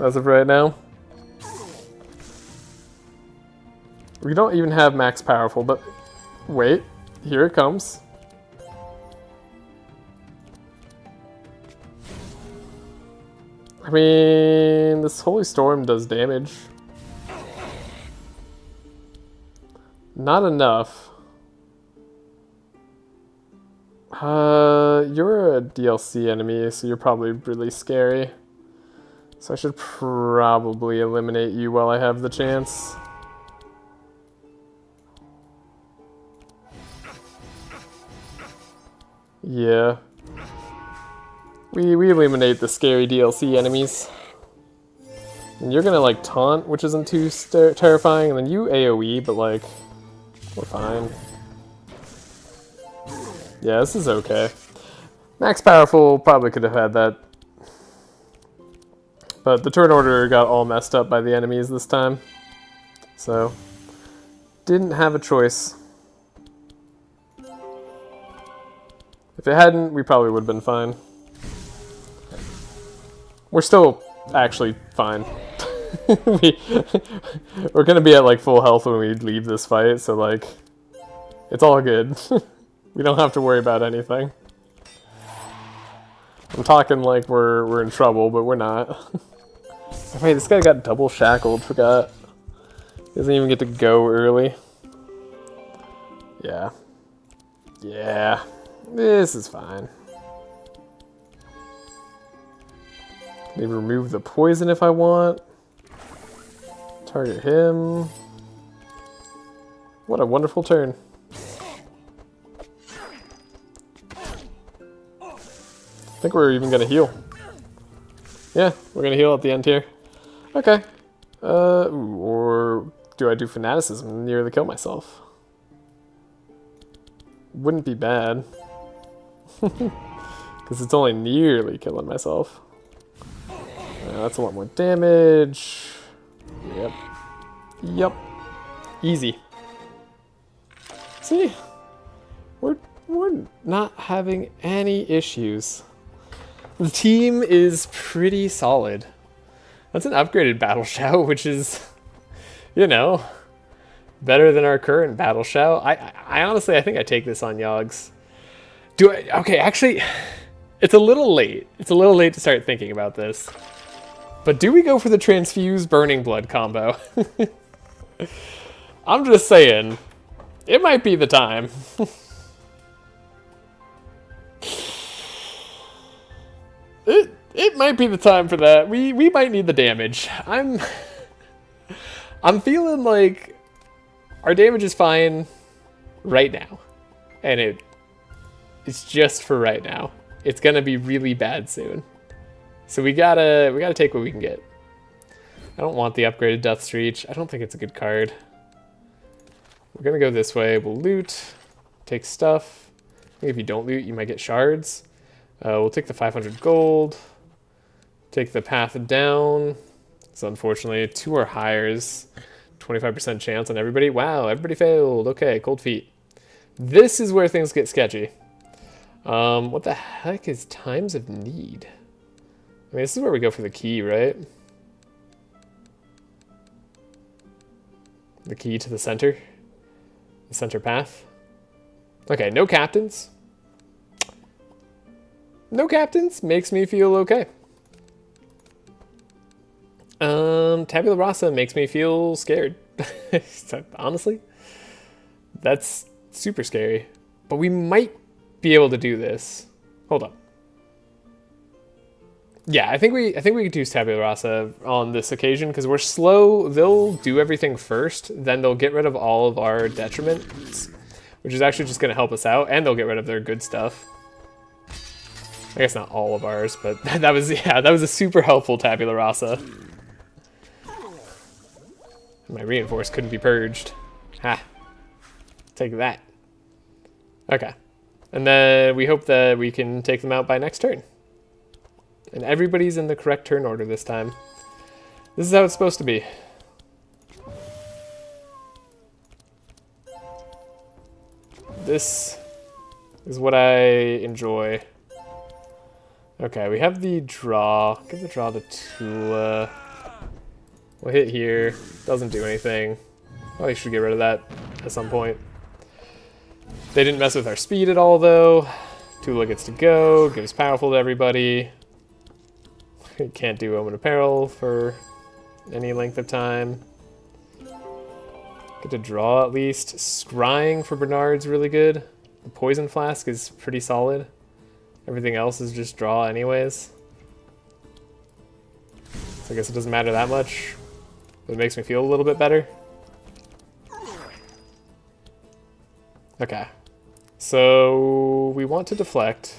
as of right now. We don't even have max powerful, but wait, here it comes. I mean, this Holy Storm does damage. Not enough. You're a DLC enemy, so you're probably really scary. So I should probably eliminate you while I have the chance. Yeah. We eliminate the scary DLC enemies. And you're gonna like taunt, which isn't too terrifying, and then you AoE, but like, we're fine. Yeah, this is okay. Max powerful probably could have had that. But the turn order got all messed up by the enemies this time. So, didn't have a choice. If it hadn't, we probably would have been fine. We're still actually fine. We're gonna be at like full health when we leave this fight, so like, it's all good. We don't have to worry about anything. I'm talking like we're in trouble, but we're not. Wait, this guy got double shackled, forgot. He doesn't even get to go early. Yeah. Yeah. This is fine. Maybe remove the poison if I want. Target him. What a wonderful turn. I think we're even gonna heal. Yeah, we're gonna heal at the end here. Okay. Or do I do Fanaticism and nearly kill myself? Wouldn't be bad. Because it's only nearly killing myself. That's a lot more damage. Yep. Yep. Easy. See? We're not having any issues. The team is pretty solid. That's an upgraded Battle Shout, which is, you know, better than our current Battle Shout. I honestly, I think I take this on Yogs. Do I? Okay, actually, it's a little late. It's a little late to start thinking about this. But do we go for the Transfuse Burning Blood combo? I'm just saying, it might be the time. It might be the time for that. We might need the damage. I'm feeling like our damage is fine right now. And it's just for right now. It's gonna be really bad soon. So we gotta take what we can get. I don't want the upgraded Death's Reach. I don't think it's a good card. We're gonna go this way. We'll loot, take stuff. I think if you don't loot, you might get shards. We'll take the 500 gold. Take the path down. So unfortunately, 2 or higher is 25% chance on everybody. Wow, everybody failed. Okay, cold feet. This is where things get sketchy. What the heck is times of need? I mean, this is where we go for the key, right? The key to the center. The center path. Okay, no captains. No captains makes me feel okay. Tabula rasa makes me feel scared. Honestly, that's super scary. But we might be able to do this. Hold up. Yeah, I think we could use tabula rasa on this occasion because we're slow. They'll do everything first, then they'll get rid of all of our detriments, which is actually just going to help us out, and they'll get rid of their good stuff. I guess not all of ours, but that was a super helpful tabula rasa. My reinforce couldn't be purged. Ha. Take that. Okay. And then we hope that we can take them out by next turn. And everybody's in the correct turn order this time. This is how it's supposed to be. This is what I enjoy. Okay, we have the draw. Give the draw to Tula. We'll hit here. Doesn't do anything. Probably should get rid of that at some point. They didn't mess with our speed at all, though. Tula gets to go. Gives powerful to everybody. Can't do Omen of Peril for any length of time. Get to draw at least. Scrying for Bernard's really good. The Poison Flask is pretty solid. Everything else is just draw anyways. So I guess it doesn't matter that much. But it makes me feel a little bit better. Okay. So we want to deflect.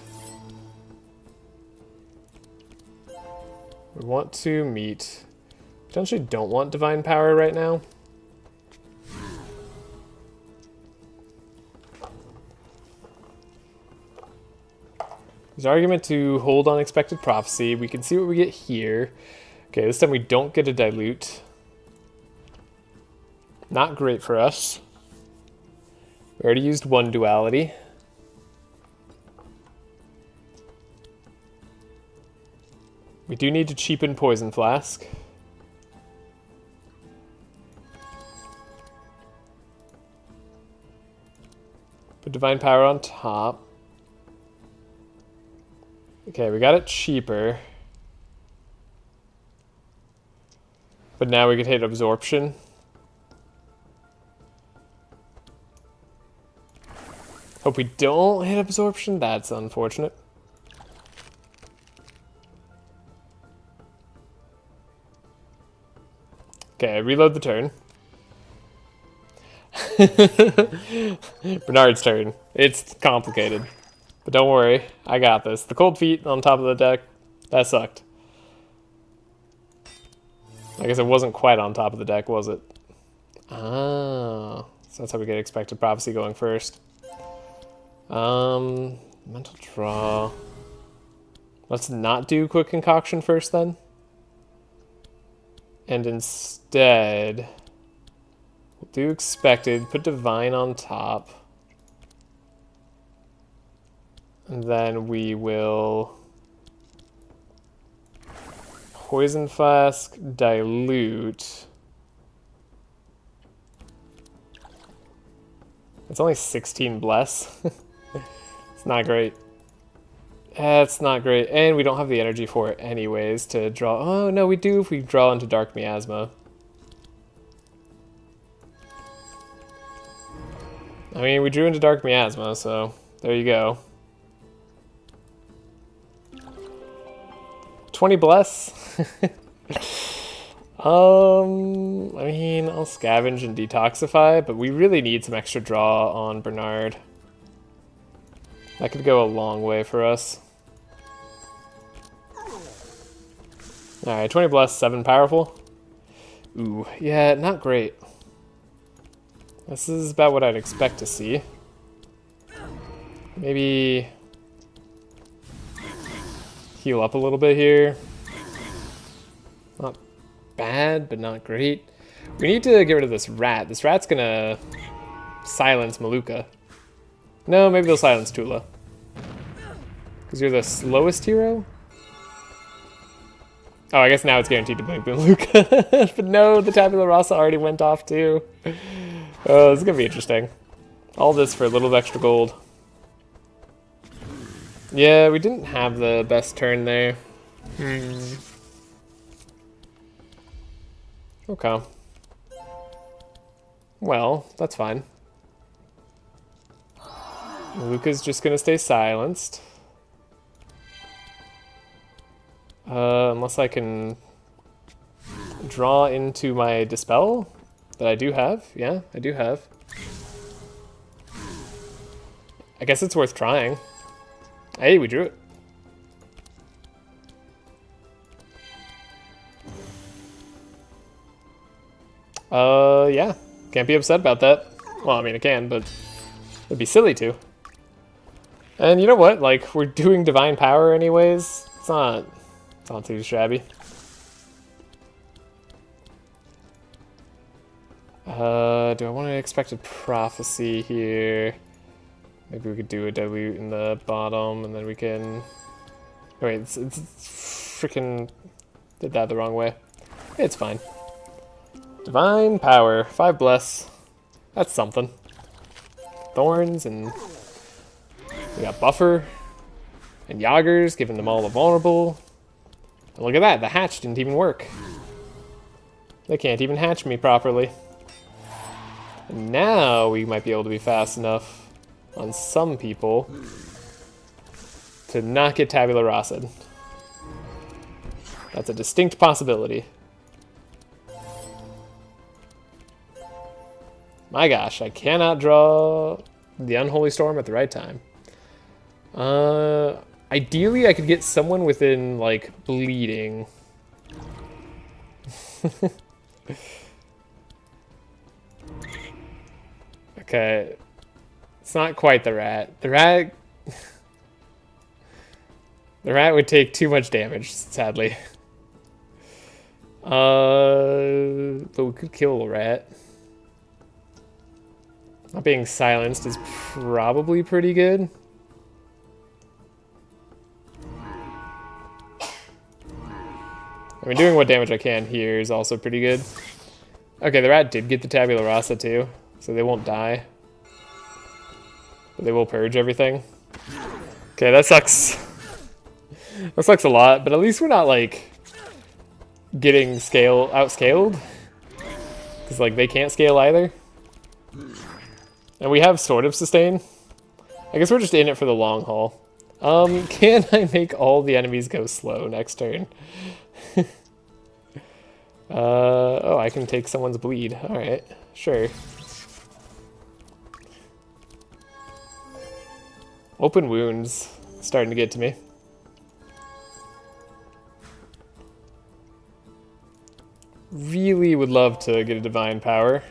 We want to meet. Potentially don't want Divine Power right now. There's an argument to hold Unexpected Prophecy. We can see what we get here. Okay, this time we don't get a Dilute. Not great for us. We already used one Duality. We do need to cheapen Poison Flask. Put Divine Power on top. Okay, we got it cheaper. But now we could hit Absorption. Hope we don't hit Absorption. That's unfortunate. Okay, reload the turn. Bernard's turn. It's complicated. But don't worry, I got this. The cold feet on top of the deck, that sucked. I guess it wasn't quite on top of the deck, was it? Ah, so that's how we get Expected Prophecy going first. Mental draw. Let's not do Quick Concoction first then. And instead, we'll do Expected, put Divine on top. And then we will Poison Flask, Dilute. It's only 16 Bless. It's not great. It's not great. And we don't have the energy for it anyways to draw. Oh, no, we do if we draw into Dark Miasma. I mean, we drew into Dark Miasma, so there you go. 20 Bless. I mean, I'll Scavenge and Detoxify, but we really need some extra draw on Bernard. That could go a long way for us. Alright, 20 Bless, 7 Powerful. Ooh, yeah, not great. This is about what I'd expect to see. Maybe heal up a little bit here. Not bad, but not great. We need to get rid of this rat. This rat's gonna silence Malukah. No, maybe they'll silence Tula. Because you're the slowest hero? Oh, I guess now it's guaranteed to blink Malukah. But no, the Tabula Rasa already went off too. Oh, this is gonna be interesting. All this for a little extra gold. Yeah, we didn't have the best turn there. Okay. Well, that's fine. Malukah's just gonna stay silenced. Unless I can draw into my Dispel that I do have. Yeah, I do have. I guess it's worth trying. Hey, we drew it. Yeah. Can't be upset about that. Well, I mean, I can, but it'd be silly to. And you know what? Like, we're doing Divine Power anyways. It's not too shabby. Do I want an Expected Prophecy here? Maybe we could do a dilute in the bottom, and then we can... Oh, wait, it's freaking... Did that the wrong way. It's fine. Divine Power. 5 bless. That's something. Thorns, and... We got Buffer. And Yagers, giving them all a vulnerable. And look at that, the hatch didn't even work. They can't even hatch me properly. And now we might be able to be fast enough on some people to not get Tabula Rasa. That's a distinct possibility. My gosh, I cannot draw the Unholy Storm at the right time. Ideally, I could get someone within, like, bleeding. Okay. It's not quite the rat. The rat... The rat would take too much damage, sadly. But we could kill the rat. Not being silenced is probably pretty good. I mean, doing what damage I can here is also pretty good. Okay, the rat did get the Tabula Rasa too, so they won't die. But they will purge everything. Okay, that sucks. That sucks a lot, but at least we're not, like, getting outscaled. Because, like, they can't scale either. And we have sort of sustain. I guess we're just in it for the long haul. Can I make all the enemies go slow next turn? Oh, I can take someone's bleed. Alright, sure. Open wounds. Starting to get to me. Really would love to get a Divine Power.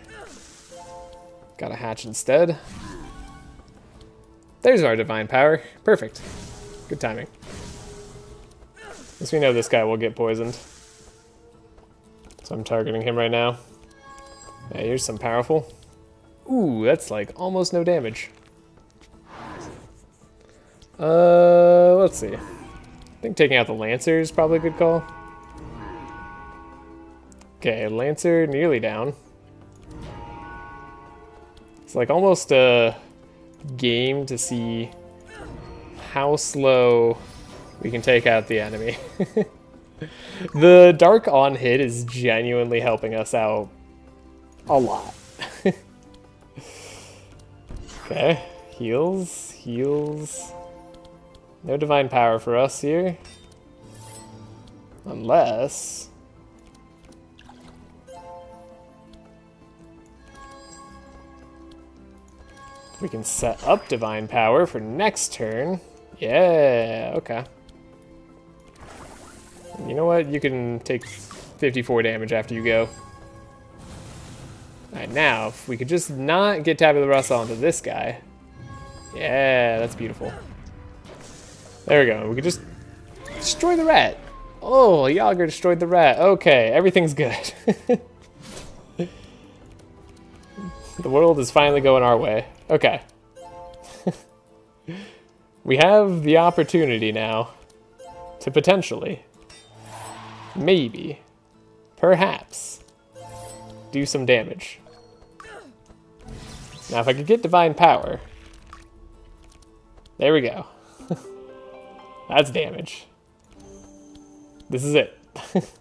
Got a hatch instead. There's our Divine Power. Perfect. Good timing. Because we know this guy will get poisoned. So I'm targeting him right now. Yeah, here's some powerful. Ooh, that's like almost no damage. Let's see. I think taking out the Lancer is probably a good call. Okay, Lancer nearly down. It's like almost a game to see how slow we can take out the enemy. The Dark on hit is genuinely helping us out a lot. Okay, heals, heals. No Divine Power for us here. Unless... we can set up Divine Power for next turn. Yeah, okay. You know what? You can take 54 damage after you go. Alright, now, if we could just not get Tabula Rasa onto this guy. Yeah, that's beautiful. There we go. We could just destroy the rat. Oh, Yager destroyed the rat. Okay, everything's good. The world is finally going our way. Okay. We have the opportunity now to potentially, maybe, perhaps, do some damage. Now if I could get Divine Power. There we go. That's damage. This is it. This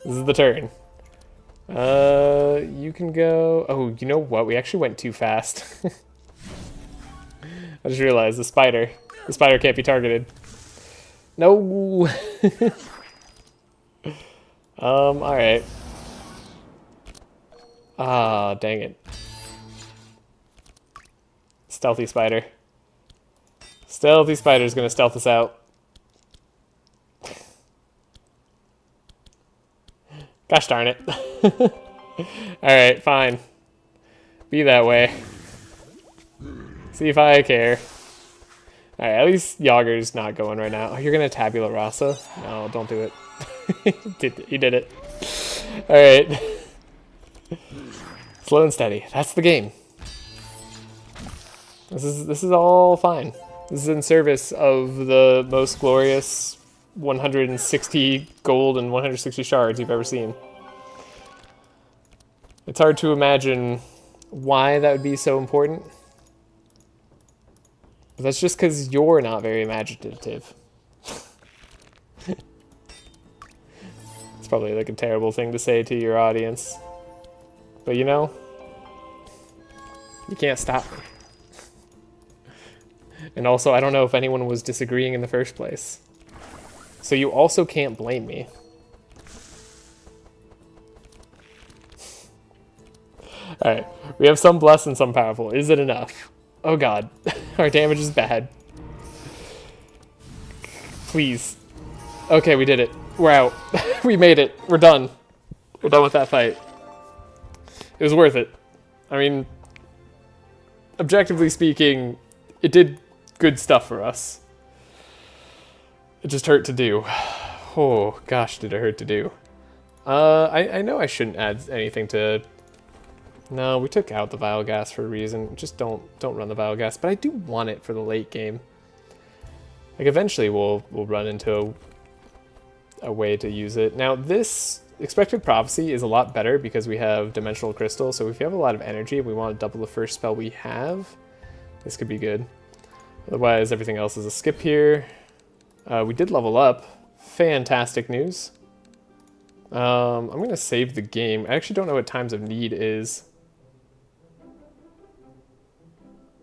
is the turn. You can go... Oh, you know what? We actually went too fast. I just realized the spider. The spider can't be targeted. No! Alright. Ah, dang it. Stealthy spider. Stealthy spider's gonna stealth us out. Gosh darn it. Alright, fine. Be that way. See if I care. Alright, at least Yager's not going right now. Oh, you're gonna Tabula Rasa? No, don't do it. You did it. Alright. Slow and steady. That's the game. This is all fine. This is in service of the most glorious 160 gold and 160 shards you've ever seen. It's hard to imagine why that would be so important. But that's just because you're not very imaginative. It's probably like a terrible thing to say to your audience. But you know, you can't stop me. And also, I don't know if anyone was disagreeing in the first place. So you also can't blame me. Alright, we have some blessed and some powerful. Is it enough? Oh god, our damage is bad. Please. Okay, we did it. We're out. We made it. We're done. We're done with that fight. It was worth it. I mean, objectively speaking, it did good stuff for us. It just hurt to do. Oh, gosh, did it hurt to do. I know I shouldn't add anything to... No, we took out the Vile Gas for a reason. Just don't run the Vile Gas. But I do want it for the late game. Like, eventually we'll run into a way to use it. Now, this Expected Prophecy is a lot better because we have Dimensional Crystal. So if you have a lot of energy and we want to double the first spell we have, this could be good. Otherwise, everything else is a skip here. We did level up. Fantastic news. I'm going to save the game. I actually don't know what Times of Need is.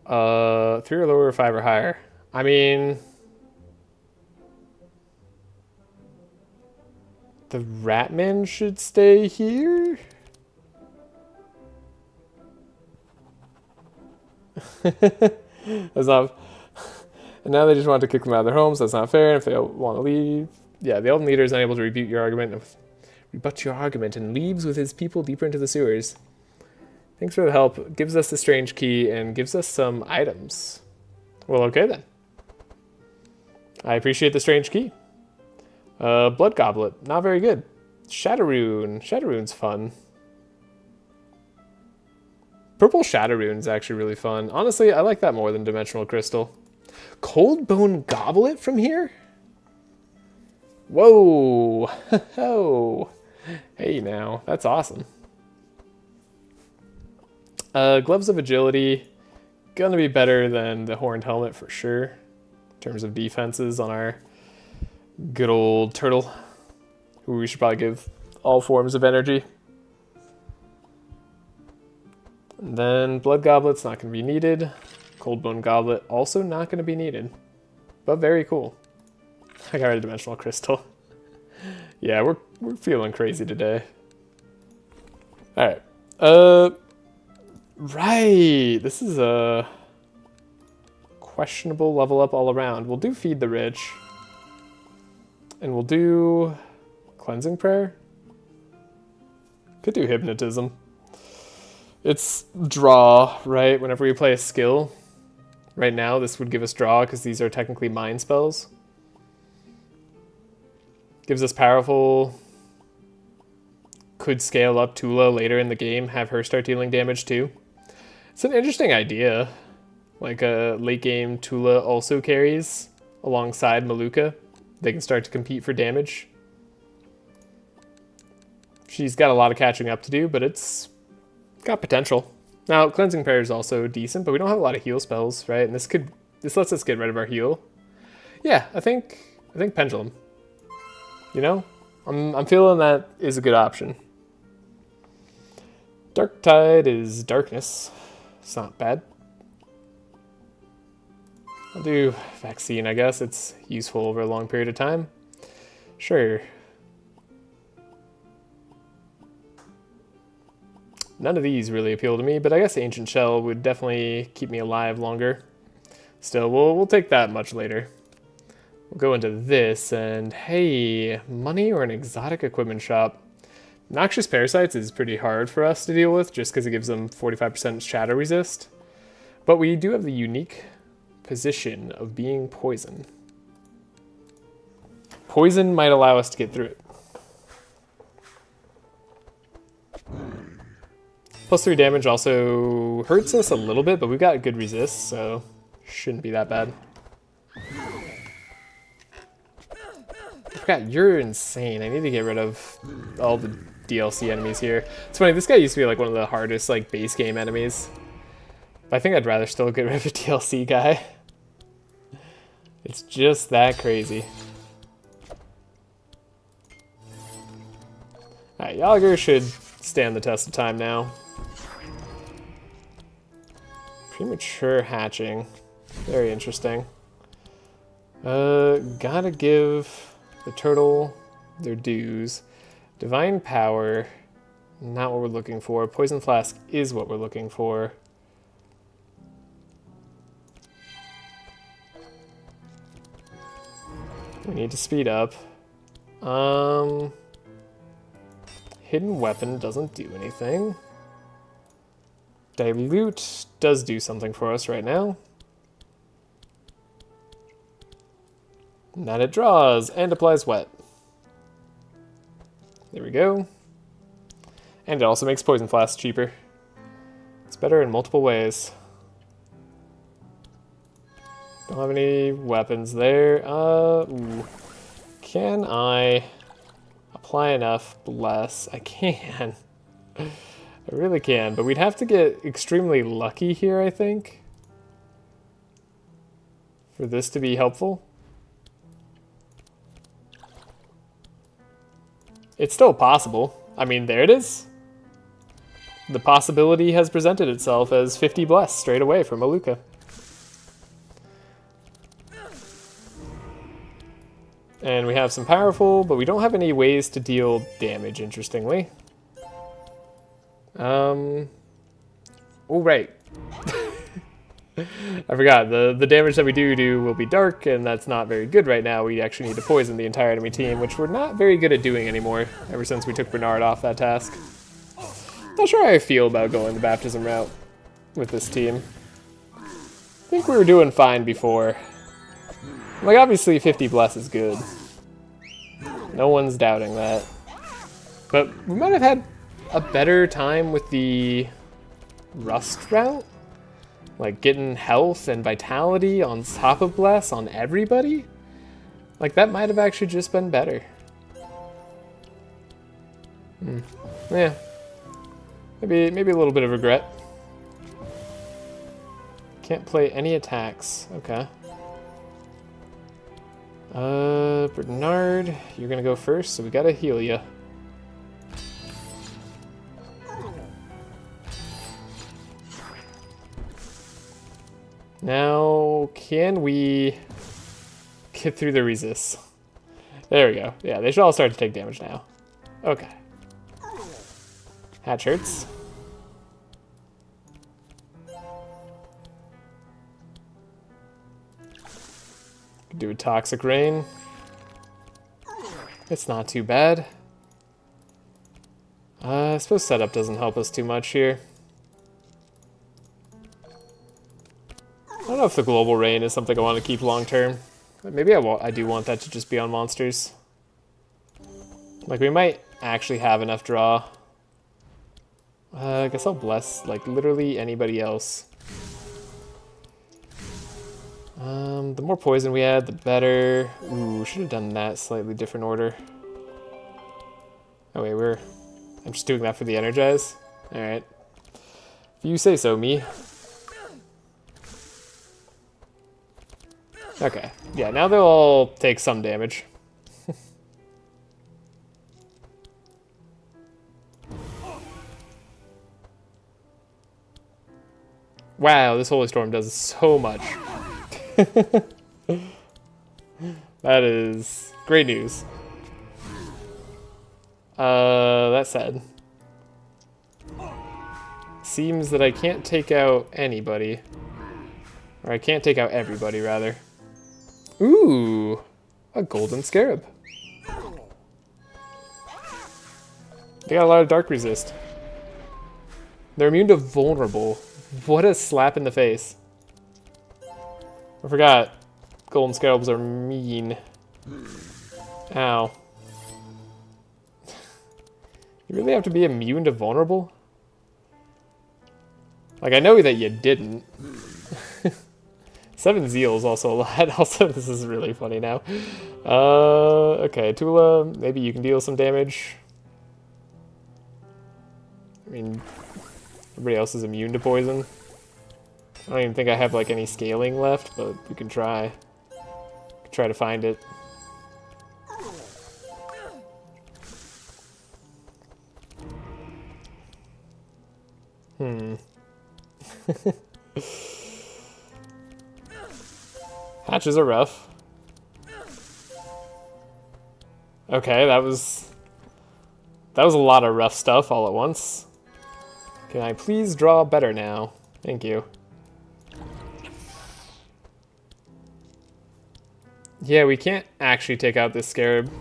3 or lower, 5 or higher. I mean... The Ratman should stay here? That's not... And now they just want to kick them out of their homes. That's not fair. And if they want to leave... Yeah, the Elden Leader is unable to rebut your argument and leaves with his people deeper into the sewers. Thanks for the help. Gives us the strange key and gives us some items. Well, okay then. I appreciate the strange key. Blood Goblet. Not very good. Shadowrune. Shadowrune's fun. Purple Shadowrune is actually really fun. Honestly, I like that more than Dimensional Crystal. Cold Bone Goblet from here? Whoa! Oh! Hey now, that's awesome. Gloves of Agility. Gonna be better than the Horned Helmet for sure. In terms of defenses on our good old turtle. Who we should probably give all forms of energy. And then Blood Goblet's not going to be needed. Cold Bone Goblet also not going to be needed. But very cool. I got rid of Dimensional Crystal. Yeah, we're feeling crazy today. Alright. Right. This is a questionable level up all around. We'll do Feed the Rich. And we'll do Cleansing Prayer. Could do Hypnotism. It's draw, right? Whenever we play a skill. Right now, this would give us draw because these are technically mind spells. Gives us powerful. Could scale up Tula later in the game, have her start dealing damage too. It's an interesting idea. Like a late game Tula also carries alongside Malukah. They can start to compete for damage. She's got a lot of catching up to do, but it's got potential. Now, Cleansing Prayer is also decent, but we don't have a lot of heal spells, right? And this lets us get rid of our heal. Yeah, I think Pendulum. You know? I'm feeling that is a good option. Dark Tide is darkness. It's not bad. I'll do Vaccine, I guess. It's useful over a long period of time. Sure. None of these really appeal to me, but I guess Ancient Shell would definitely keep me alive longer. Still, we'll take that much later. We'll go into this, and hey, money or an exotic equipment shop. Noxious Parasites is pretty hard for us to deal with, just because it gives them 45% shadow resist. But we do have the unique position of being poison. Poison might allow us to get through it. +3 damage also hurts us a little bit, but we've got good resist, so shouldn't be that bad. I forgot, you're insane. I need to get rid of all the DLC enemies here. It's funny, this guy used to be like one of the hardest like base game enemies. But I think I'd rather still get rid of the DLC guy. It's just that crazy. Alright, Yager should stand the test of time now. Premature hatching. Very interesting. Gotta give the turtle their dues. Divine Power, not what we're looking for. Poison Flask is what we're looking for. We need to speed up. Hidden Weapon doesn't do anything. Dilute does do something for us right now. And that it draws and applies wet. There we go. And it also makes Poison Flask cheaper. It's better in multiple ways. Don't have any weapons there. Ooh. Can I apply enough Bless? I can. I really can, but we'd have to get extremely lucky here, I think, for this to be helpful. It's still possible. I mean, there it is. The possibility has presented itself as 50 Bless straight away from Malukah. And we have some powerful, but we don't have any ways to deal damage, interestingly. Oh, right. I forgot, the damage that we do will be dark, and that's not very good right now. We actually need to poison the entire enemy team, which we're not very good at doing anymore, ever since we took Bernard off that task. Not sure how I feel about going the baptism route with this team. I think we were doing fine before. Like, obviously 50 Bless is good. No one's doubting that. But we might have had a better time with the Rust route? Like, getting health and vitality on top of Bless on everybody? Like, that might have actually just been better. Yeah. Maybe a little bit of regret. Can't play any attacks. Okay. Bernard, you're gonna go first, so we gotta heal you. Now, can we get through the resist? There we go. Yeah, they should all start to take damage now. Okay. Hatch hurts. Could do a Toxic Rain. It's not too bad. I suppose setup doesn't help us too much here. I don't know if the Global Rain is something I want to keep long term. Maybe I do want that to just be on monsters. Like, we might actually have enough draw I guess I'll bless, like, literally anybody else. The more poison we add, the better. Ooh, should have done that slightly different order. Oh wait, I'm just doing that for the energize? Alright. If you say so, me. Okay. Yeah, now they'll all take some damage. Wow, this Holy Storm does so much. That is great news. That's sad. Seems that I can't take out anybody. Or I can't take out everybody, rather. Ooh, a golden scarab. They got a lot of dark resist. They're immune to vulnerable. What a slap in the face. I forgot. Golden scarabs are mean. Ow. You really have to be immune to vulnerable? Like, I know that you didn't. 7 zeal is also a lot. Also, this is really funny now. Okay, Tula, maybe you can deal some damage. I mean, everybody else is immune to poison. I don't even think I have, like, any scaling left, but we can try. Try to find it. Hatches are rough. Okay, that was a lot of rough stuff all at once. Can I please draw better now? Thank you. Yeah, we can't actually take out this scarab.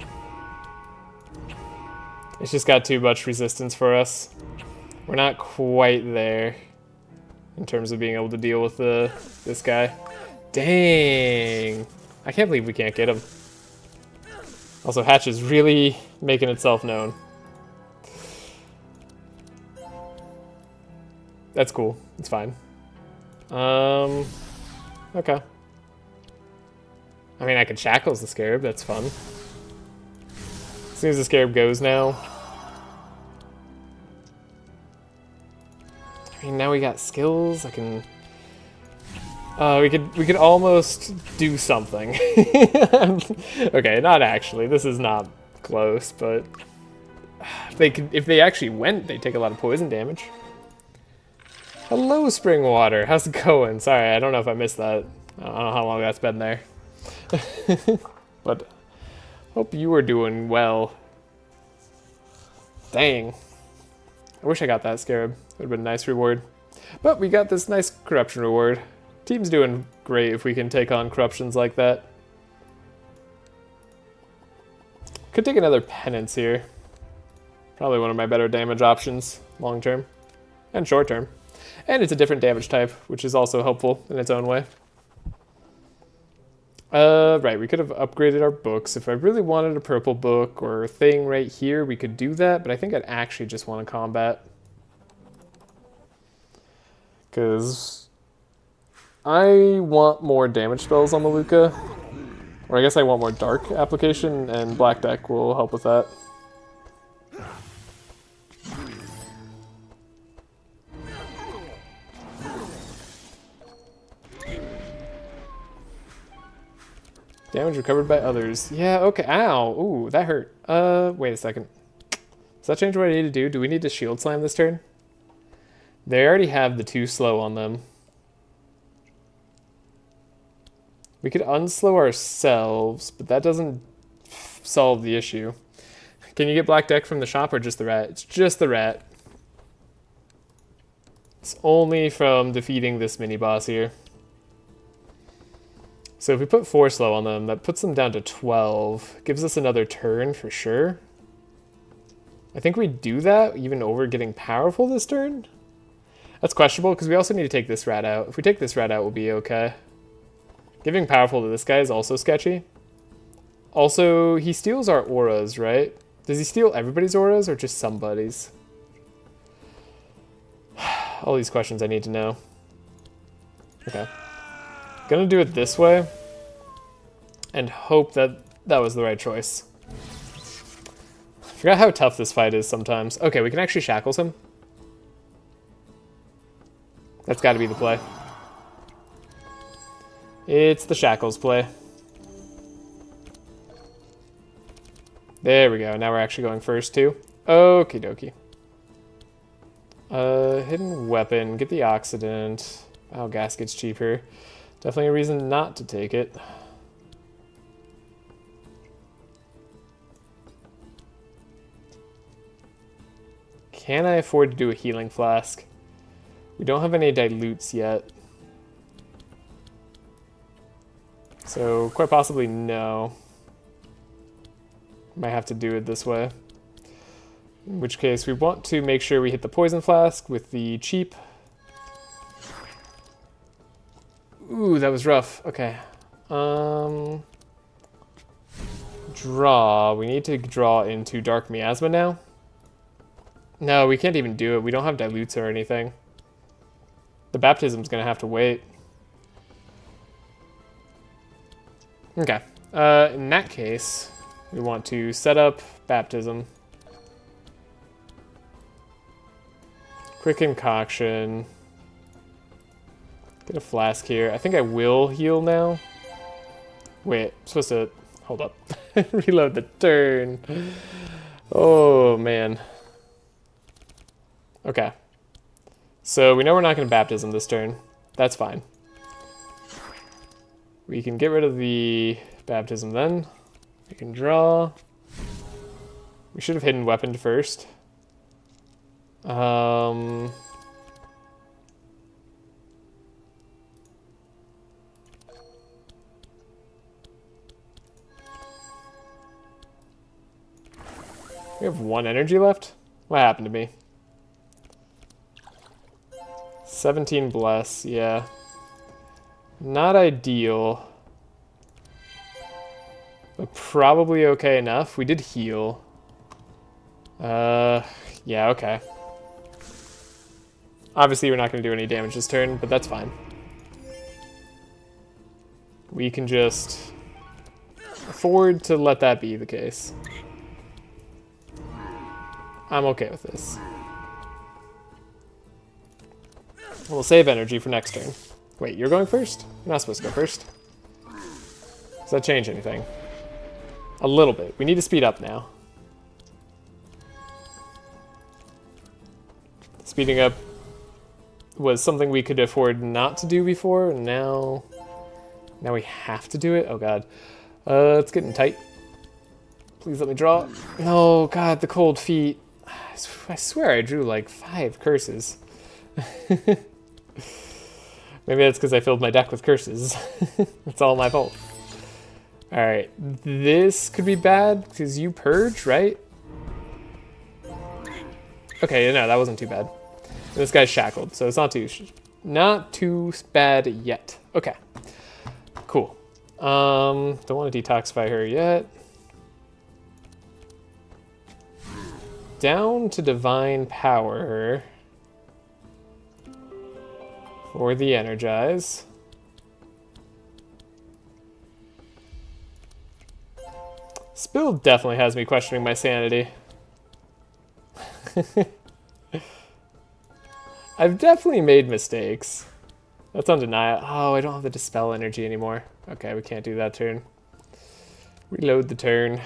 It's just got too much resistance for us. We're not quite there in terms of being able to deal with this guy. Dang! I can't believe we can't get him. Also, Hatch is really making itself known. That's cool. It's fine. Okay. I mean, I can Shackles the Scarab. That's fun. As soon as the Scarab goes now. I mean, now we got skills. I can... we could almost do something. Okay, not actually. This is not close, but if they actually went, they'd take a lot of poison damage. Hello, Spring Water. How's it going? Sorry, I don't know if I missed that. I don't know how long that's been there. But hope you were doing well. Dang. I wish I got that Scarab. It would have been a nice reward. But we got this nice corruption reward. Team's doing great if we can take on corruptions like that. Could take another penance here. Probably one of my better damage options, long term and short term. And it's a different damage type, which is also helpful in its own way. Right, we could have upgraded our books. If I really wanted a purple book or a thing right here, we could do that, but I think I'd actually just want to combat. Because I want more damage spells on Malukah. Or I guess I want more dark application, and Black Deck will help with that. Damage recovered by others. Yeah, okay. Ow. Ooh, that hurt. Wait a second. Does that change what I need to do? Do we need to shield slam this turn? They already have the 2 slow on them. We could unslow ourselves, but that doesn't solve the issue. Can you get Black Deck from the shop or just the rat? It's just the rat. It's only from defeating this mini-boss here. So if we put 4 slow on them, that puts them down to 12. Gives us another turn for sure. I think we do that even over getting powerful this turn. That's questionable because we also need to take this rat out. If we take this rat out, we'll be okay. Giving powerful to this guy is also sketchy. Also, he steals our auras, right? Does he steal everybody's auras or just somebody's? All these questions I need to know. Okay. Gonna do it this way. And hope that that was the right choice. I forgot how tough this fight is sometimes. Okay, we can actually shackles him. That's gotta be the play. It's the shackles play. There we go. Now we're actually going first too. Okie dokie. Hidden weapon. Get the oxidant. Oh, gasket's cheaper. Definitely a reason not to take it. Can I afford to do a healing flask? We don't have any dilutes yet. So, quite possibly no. Might have to do it this way. In which case, we want to make sure we hit the poison flask with the cheap. Ooh, that was rough. Okay. Draw. We need to draw into Dark Miasma now. No, we can't even do it. We don't have dilutes or anything. The baptism's gonna have to wait. Okay. In that case, we want to set up baptism. Quick concoction. Get a flask here. I think I will heal now. Wait, I'm supposed to... Hold up. Reload the turn. Oh, man. Okay. So we know we're not going to baptism this turn. That's fine. We can get rid of the baptism then. We can draw. We should have hidden weaponed first. We have 1 energy left? What happened to me? 17 bless, yeah. Not ideal. But probably okay enough. We did heal. Yeah, okay. Obviously we're not going to do any damage this turn, but that's fine. We can just afford to let that be the case. I'm okay with this. We'll save energy for next turn. Wait, you're going first? You're not supposed to go first. Does that change anything? A little bit. We need to speed up now. Speeding up was something we could afford not to do before, and now we have to do it? Oh god. It's getting tight. Please let me draw. No, god, the cold feet. I swear I drew like 5 curses. Maybe that's because I filled my deck with curses. It's all my fault. Alright, this could be bad because you purge, right? Okay, no, that wasn't too bad. And this guy's shackled, so it's not too bad yet. Okay, cool. Don't want to detoxify her yet. Down to divine power her for the energize. Spill definitely has me questioning my sanity. I've definitely made mistakes. That's undeniable. Oh, I don't have the dispel energy anymore. Okay, we can't do that turn. Reload the turn.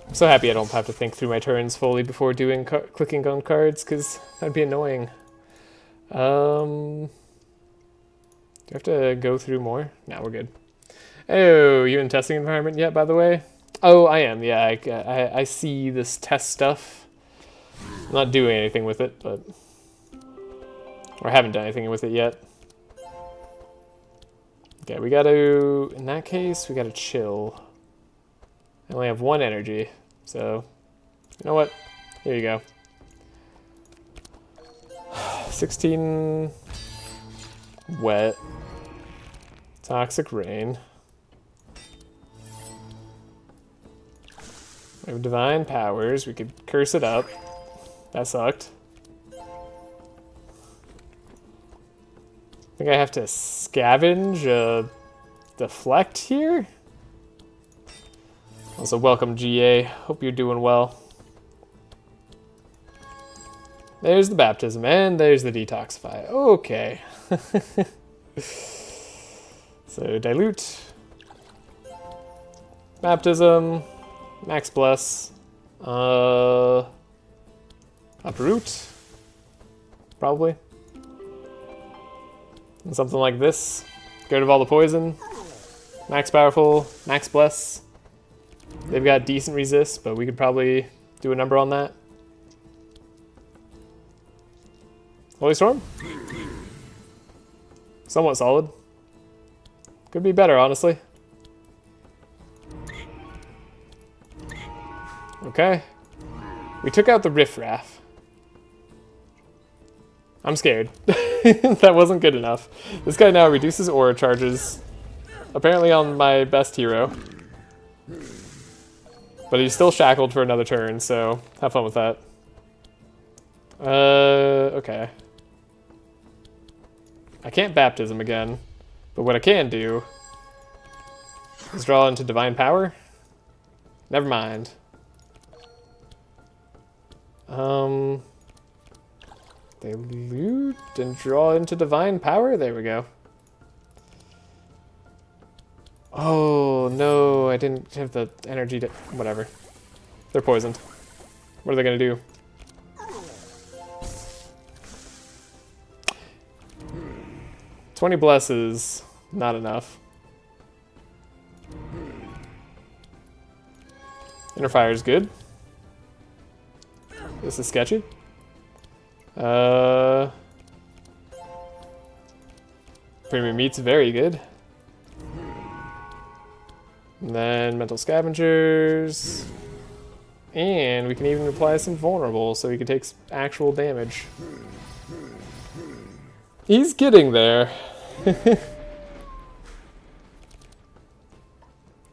I'm so happy I don't have to think through my turns fully before doing clicking on cards, because that'd be annoying. Do I have to go through more? No, we're good. Oh, you in testing environment yet, by the way? Oh, I am, yeah. I see this test stuff. I'm not doing anything with it, but... Or I haven't done anything with it yet. Okay, we gotta... In that case, we gotta chill. I only have 1 energy, so... You know what? Here you go. 16... Wet. Toxic Rain. We have Divine Powers. We could curse it up. That sucked. think I have to scavenge deflect here. Also, welcome GA. Hope you're doing well. There's the baptism, and there's the detoxify. Okay. So, dilute. Baptism. Max bless. Uproot. Probably. And something like this. Get rid of all the poison. Max powerful. Max bless. They've got decent resist, but we could probably do a number on that. Holy Storm? Somewhat solid. Could be better, honestly. Okay. We took out the riffraff. I'm scared. That wasn't good enough. This guy now reduces aura charges. Apparently on my best hero. But he's still shackled for another turn, so have fun with that. Okay. I can't baptism again, but what I can do is draw into divine power. Never mind. Dilute and draw into divine power. There we go. Oh no, I didn't have the energy to. Whatever. They're poisoned. What are they gonna do? $20 blesses, not enough. Inner fire is good. This is sketchy. Premium meat's very good. And then mental scavengers. And we can even apply some vulnerable so he can take actual damage. He's getting there.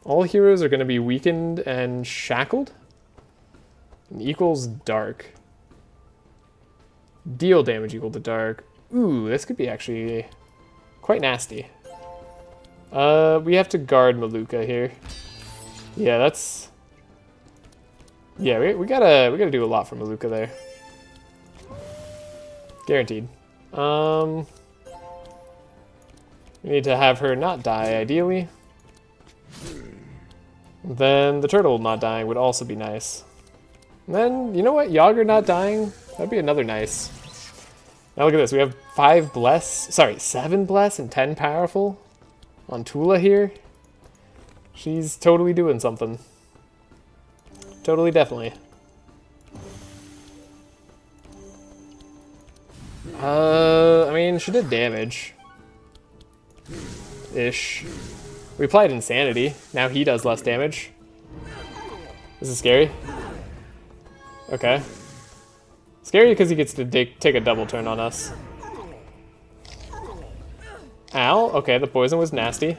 All heroes are going to be weakened and shackled. And equals dark. Deal damage equal to dark. Ooh, this could be actually quite nasty. We have to guard Malukah here. Yeah, that's... Yeah, we gotta do a lot for Malukah there. Guaranteed. We need to have her not die, ideally. Then the turtle not dying would also be nice. And then, you know what? Yager not dying, that'd be another nice. Now look at this, we have 7 bless and 10 powerful on Tula here. She's totally doing something. Totally, definitely. I mean, she did damage. Ish. We applied Insanity. Now he does less damage. This is scary. Okay. Scary because he gets to take a double turn on us. Ow. Okay, the poison was nasty.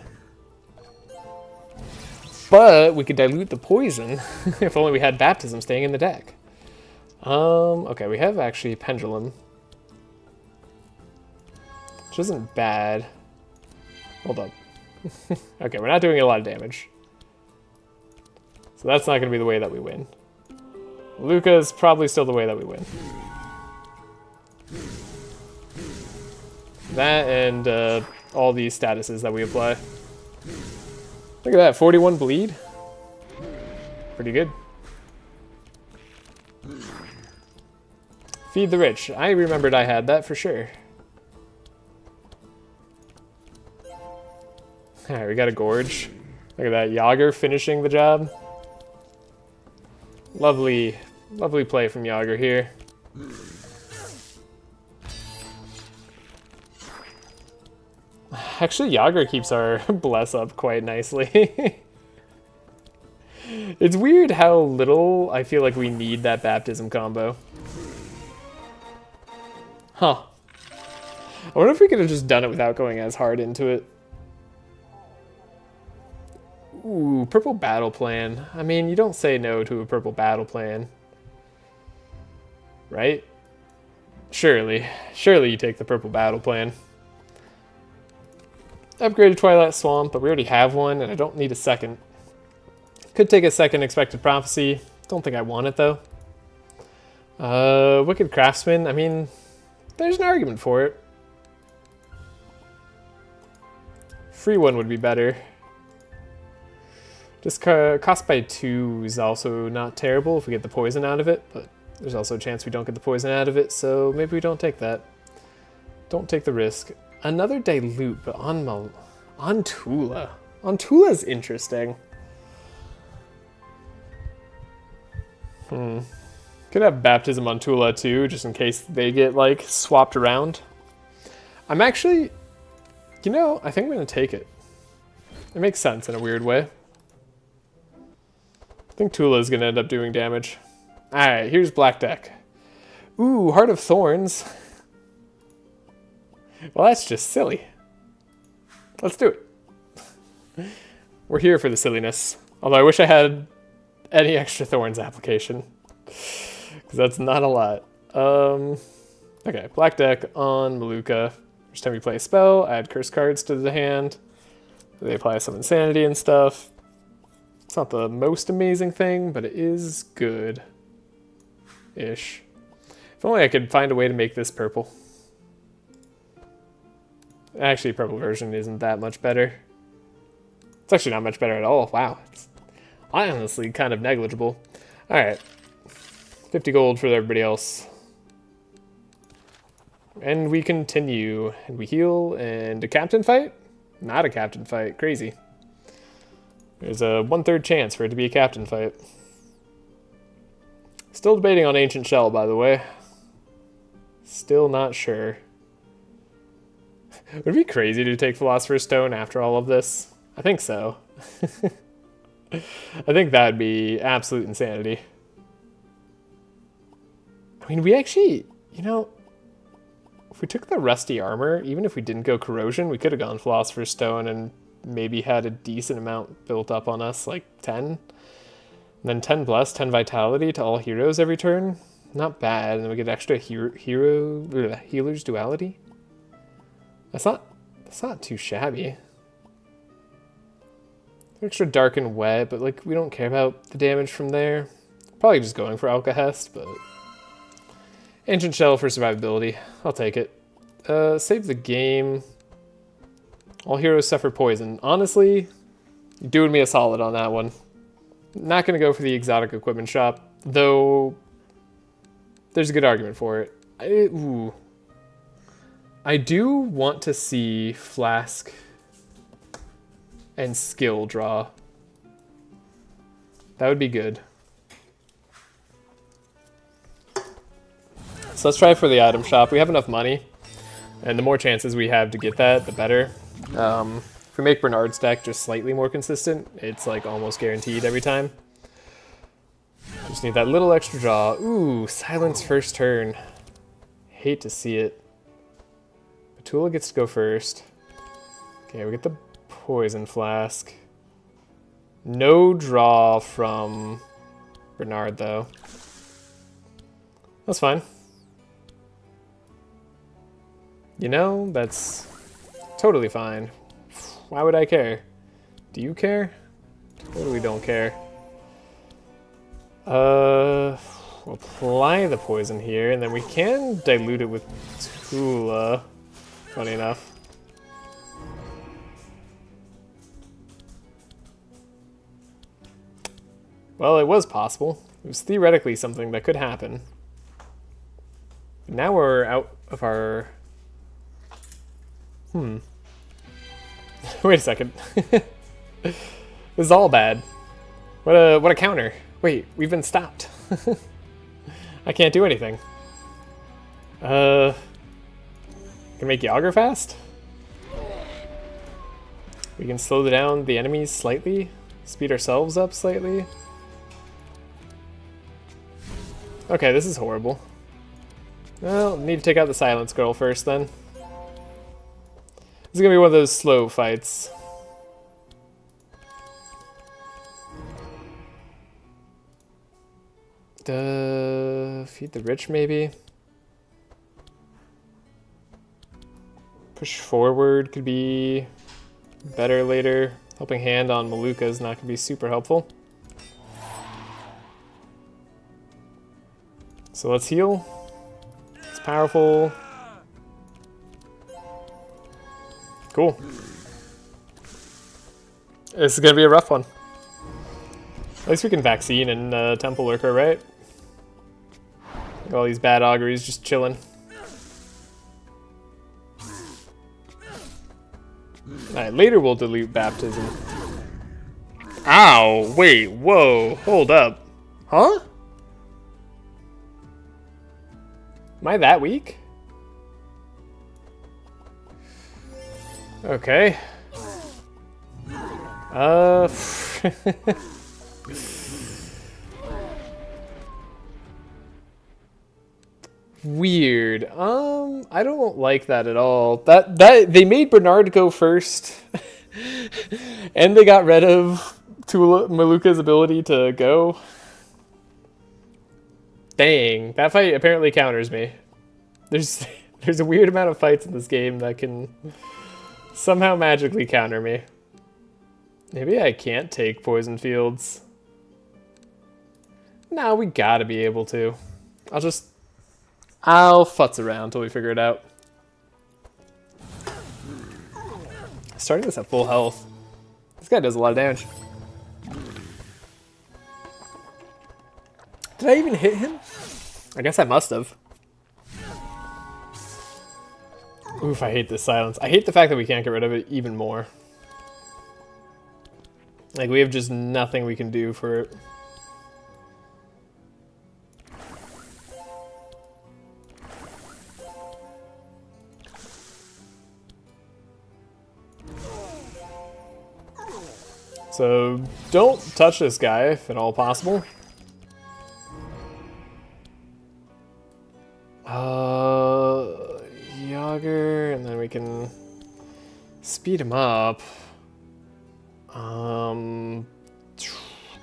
But we could dilute the poison if only we had Baptism staying in the deck. Okay, we have actually Pendulum. Which isn't bad. Hold up. Okay, we're not doing a lot of damage. So that's not going to be the way that we win. Malukah is probably still the way that we win. That and all these statuses that we apply. Look at that, 41 bleed. Pretty good. Feed the rich. I remembered I had that for sure. Alright, we got a Gorge. Look at that, Yager finishing the job. Lovely, lovely play from Yager here. Actually, Yager keeps our bless up quite nicely. It's weird how little I feel like we need that Baptism combo. Huh. I wonder if we could have just done it without going as hard into it. Ooh, purple battle plan. I mean, you don't say no to a purple battle plan. Right? Surely. Surely you take the purple battle plan. Upgraded Twilight Swamp, but we already have one, and I don't need a second. Could take a second Expected Prophecy. Don't think I want it, though. Wicked Craftsman, I mean, there's an argument for it. Free one would be better. Just cost by 2 is also not terrible if we get the poison out of it, but there's also a chance we don't get the poison out of it, so maybe we don't take that. Don't take the risk. Another dilute, but on Tula. On Tula's interesting. Could have Baptism on Tula too, just in case they get like swapped around. I'm actually, you know, I think I'm gonna take it. It makes sense in a weird way. I think Tula is gonna end up doing damage. Alright, here's Black Deck. Ooh, Heart of Thorns. Well, that's just silly. Let's do it. We're here for the silliness. Although I wish I had any extra Thorns application. Because that's not a lot. Okay, Black Deck on Malukah. Each time we play a spell, add curse cards to the hand. They apply some insanity and stuff. It's not the most amazing thing, but it is good-ish. If only I could find a way to make this purple. Actually, purple version isn't that much better. It's actually not much better at all. Wow. It's honestly kind of negligible. Alright. 50 gold for everybody else. And we continue. And we heal. And a captain fight? Not a captain fight. Crazy. There's a 1/3 chance for it to be a captain fight. Still debating on Ancient Shell, by the way. Still not sure. Would it be crazy to take Philosopher's Stone after all of this? I think so. I think that'd be absolute insanity. I mean, we actually, you know, if we took the Rusty Armor, even if we didn't go Corrosion, we could have gone Philosopher's Stone and maybe had a decent amount built up on us, like 10. And then 10 Bless, 10 Vitality to all heroes every turn. Not bad. And then we get extra Healer's Duality. That's not too shabby. Extra Dark and Wet, but like we don't care about the damage from there. Probably just going for Alcahest, but Ancient Shell for survivability. I'll take it. Save the game. All heroes suffer poison. Honestly, you're doing me a solid on that one. Not gonna go for the exotic equipment shop, though there's a good argument for it. I do want to see Flask and Skill draw. That would be good. So let's try for the item shop. We have enough money, and the more chances we have to get that, the better. If we make Bernard's deck just slightly more consistent, it's like almost guaranteed every time. Just need that little extra draw. Ooh, silence first turn. Hate to see it. Tula gets to go first. Okay, we get the Poison Flask. No draw from Bernard, though. That's fine. You know, that's totally fine. Why would I care? Do you care? Totally don't care. We'll apply the poison here, and then we can dilute it with Tula. Funny enough. Well, it was possible. It was theoretically something that could happen. But now we're out of our... Wait a second. This is all bad. What a counter. Wait, we've been stopped. I can't do anything. Can make Yager fast? We can slow down the enemies slightly, speed ourselves up slightly. Okay, this is horrible. Well, need to take out the Silence Girl first then. This is gonna be one of those slow fights. Feed the Rich maybe? Push forward could be better later. Helping Hand on Malukah is not going to be super helpful. So let's heal. It's powerful. Cool. This is going to be a rough one. At least we can vaccine and Temple Lurker, right? All these bad auguries just chilling. Alright, later we'll dilute baptism. Ow! Wait, whoa, hold up. Huh? Am I that weak? Okay. Weird. I don't like that at all. That they made Bernard go first, and they got rid of Malukah's ability to go. Dang, that fight apparently counters me. There's a weird amount of fights in this game that can somehow magically counter me. Maybe I can't take poison fields. No, we gotta be able to. I'll futz around until we figure it out. Starting this at full health. This guy does a lot of damage. Did I even hit him? I guess I must have. Oof, I hate this silence. I hate the fact that we can't get rid of it even more. Like, we have just nothing we can do for it. So, don't touch this guy if at all possible. Yager, and then we can speed him up.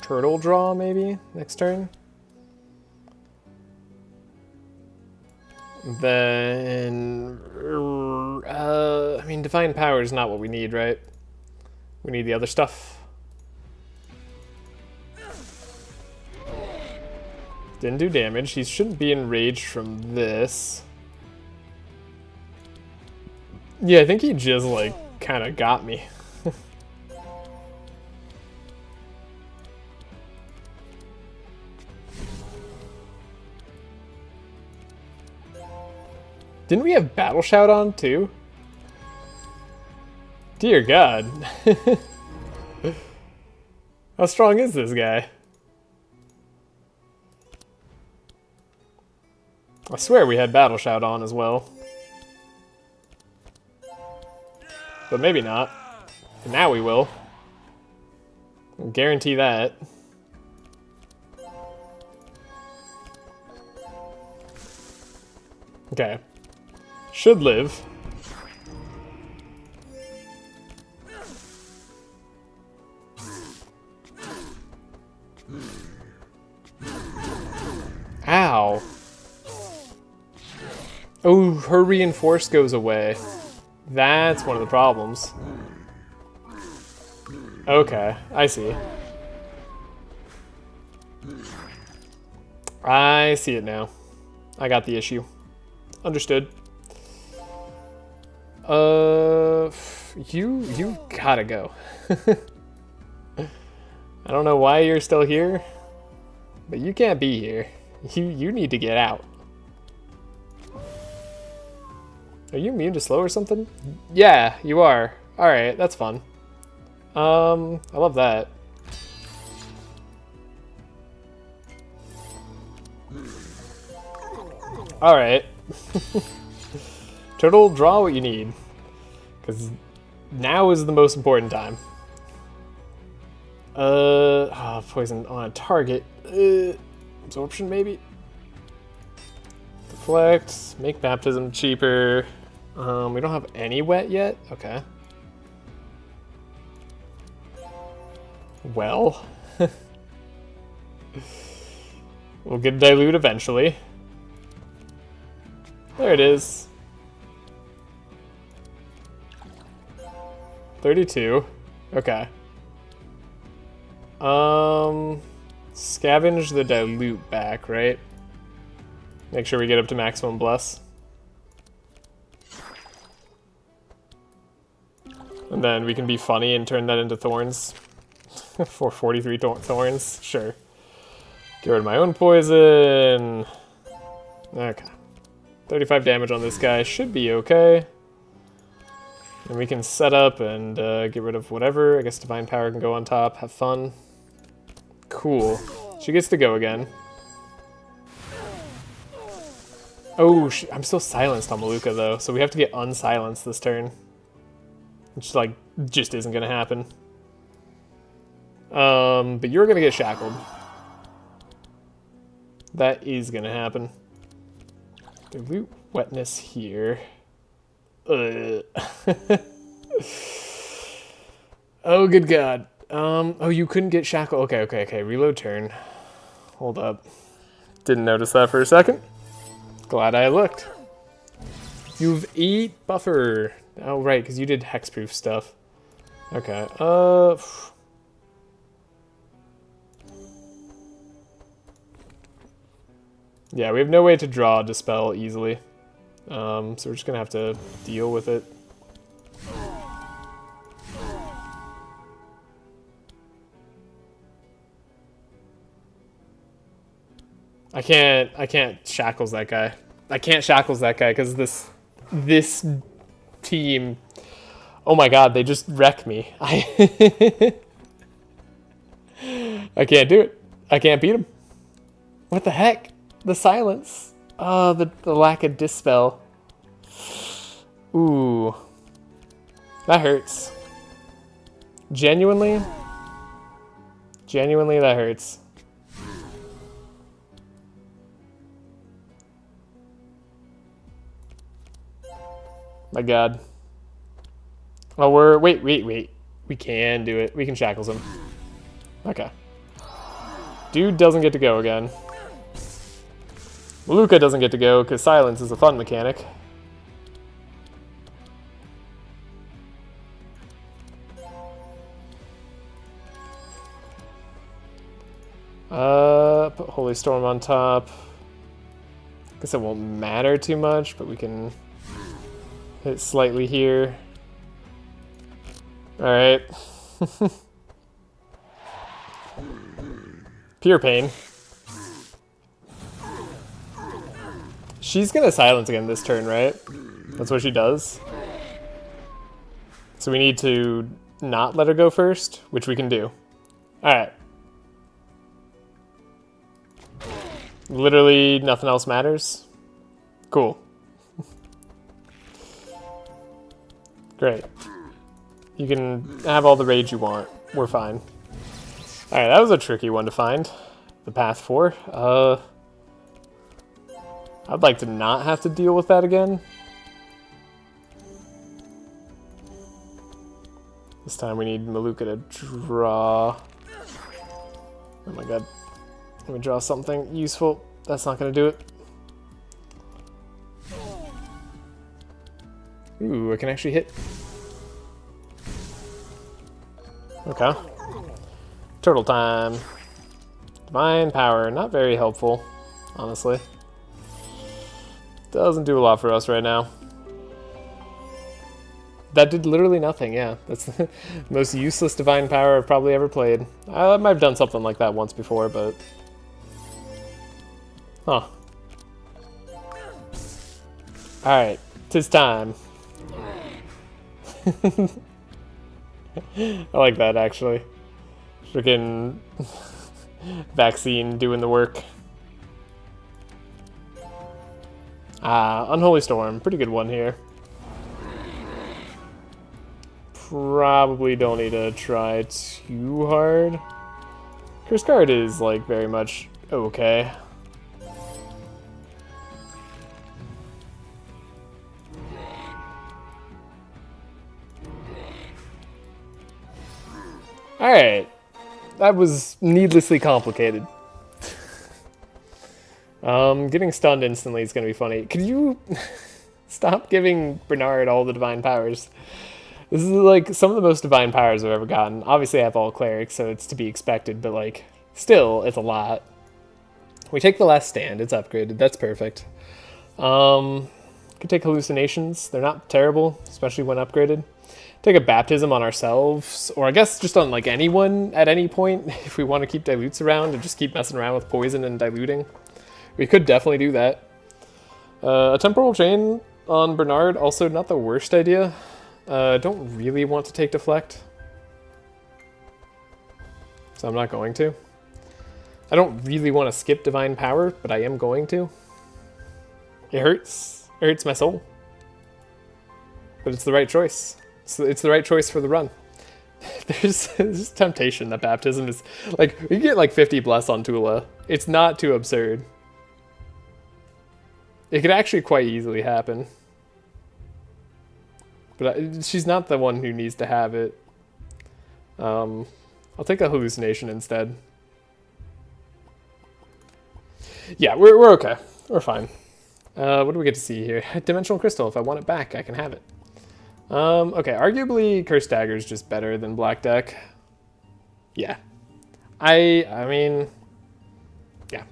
Turtle draw maybe next turn. Then, I mean, Divine Power is not what we need, right? We need the other stuff. Didn't do damage. He shouldn't be enraged from this. Yeah, I think he just, like, kind of got me. Didn't we have Battle Shout on, too? Dear God. How strong is this guy? I swear we had Battle Shout on as well. But maybe not. Now we will. I'll guarantee that. Okay. Should live. Ow. Oh, her reinforce goes away. That's one of the problems. Okay, I see. I see it now. I got the issue. Understood. You gotta go. I don't know why you're still here, but you can't be here. You need to get out. Are you immune to slow or something? Yeah, you are. Alright, that's fun. I love that. Alright. Turtle, draw what you need. Because now is the most important time. Poison on a target. Absorption, maybe? Deflect. Make baptism cheaper. We don't have any wet yet? Okay. Well. We'll get dilute eventually. There it is. 32. Okay. Scavenge the dilute back, right? Make sure we get up to maximum bless. And then we can be funny and turn that into thorns. For 43 thorns, sure. Get rid of my own poison. Okay. 35 damage on this guy should be okay. And we can set up and get rid of whatever. I guess Divine Power can go on top. Have fun. Cool. She gets to go again. Oh, I'm still silenced on Malukah, though, so we have to get unsilenced this turn. Which, like, just isn't going to happen. But you're going to get shackled. That is going to happen. Dilute wetness here. Oh, good God. Oh, you couldn't get shackled. Okay. Reload turn. Hold up. Didn't notice that for a second. Glad I looked. You've 8 buffer. Oh, right, because you did hexproof stuff. Okay. Yeah, we have no way to draw Dispel easily. So we're just going to have to deal with it. I can't shackles that guy. I can't shackles that guy because this team, oh my God, they just wreck me. I can't do it. I can't beat him. What the heck? The silence. Oh, the lack of dispel. Ooh. That hurts. Genuinely, that hurts. My God. Oh, wait. We can do it. We can shackles him. Okay. Dude doesn't get to go again. Malukah doesn't get to go because silence is a fun mechanic. Put Holy Storm on top. Guess it won't matter too much, but we can hit slightly here. Alright. Pure pain. She's gonna silence again this turn, right? That's what she does. So we need to not let her go first, which we can do. Alright. Literally nothing else matters. Cool. Great. You can have all the rage you want. We're fine. Alright, that was a tricky one to find. The path 4. I'd like to not have to deal with that again. This time we need Malukah to draw. Oh my God. Let me draw something useful. That's not going to do it. Ooh, I can actually hit. Okay. Turtle time. Divine Power. Not very helpful, honestly. Doesn't do a lot for us right now. That did literally nothing, yeah. That's the most useless Divine Power I've probably ever played. I might have done something like that once before, but... Huh. Alright, 'tis time. I like that, actually. Freaking vaccine doing the work. Unholy Storm. Pretty good one here. Probably don't need to try too hard. Curse card is, like, very much okay. Alright. That was needlessly complicated. Getting stunned instantly is going to be funny. Could you stop giving Bernard all the divine powers? This is like some of the most divine powers I've ever gotten. Obviously I have all clerics, so it's to be expected, but like, still, it's a lot. We take the last stand, it's upgraded, that's perfect. Could take hallucinations, they're not terrible, especially when upgraded. Take a baptism on ourselves, or I guess just on like anyone at any point, if we want to keep dilutes around and just keep messing around with poison and diluting. We could definitely do that. A temporal chain on Bernard, also not the worst idea. Don't really want to take deflect, so I'm not going to. I don't really want to skip divine power, but I am going to. It hurts. It hurts my soul. But it's the right choice. It's the right choice for the run. There's temptation that baptism is... Like, we get like 50 bless on Tula. It's not too absurd. It could actually quite easily happen. But she's not the one who needs to have it. I'll take a hallucination instead. Yeah, we're okay. We're fine. What do we get to see here? Dimensional Crystal. If I want it back, I can have it. Okay, arguably Cursed Dagger is just better than Black Deck. Yeah. I mean, yeah.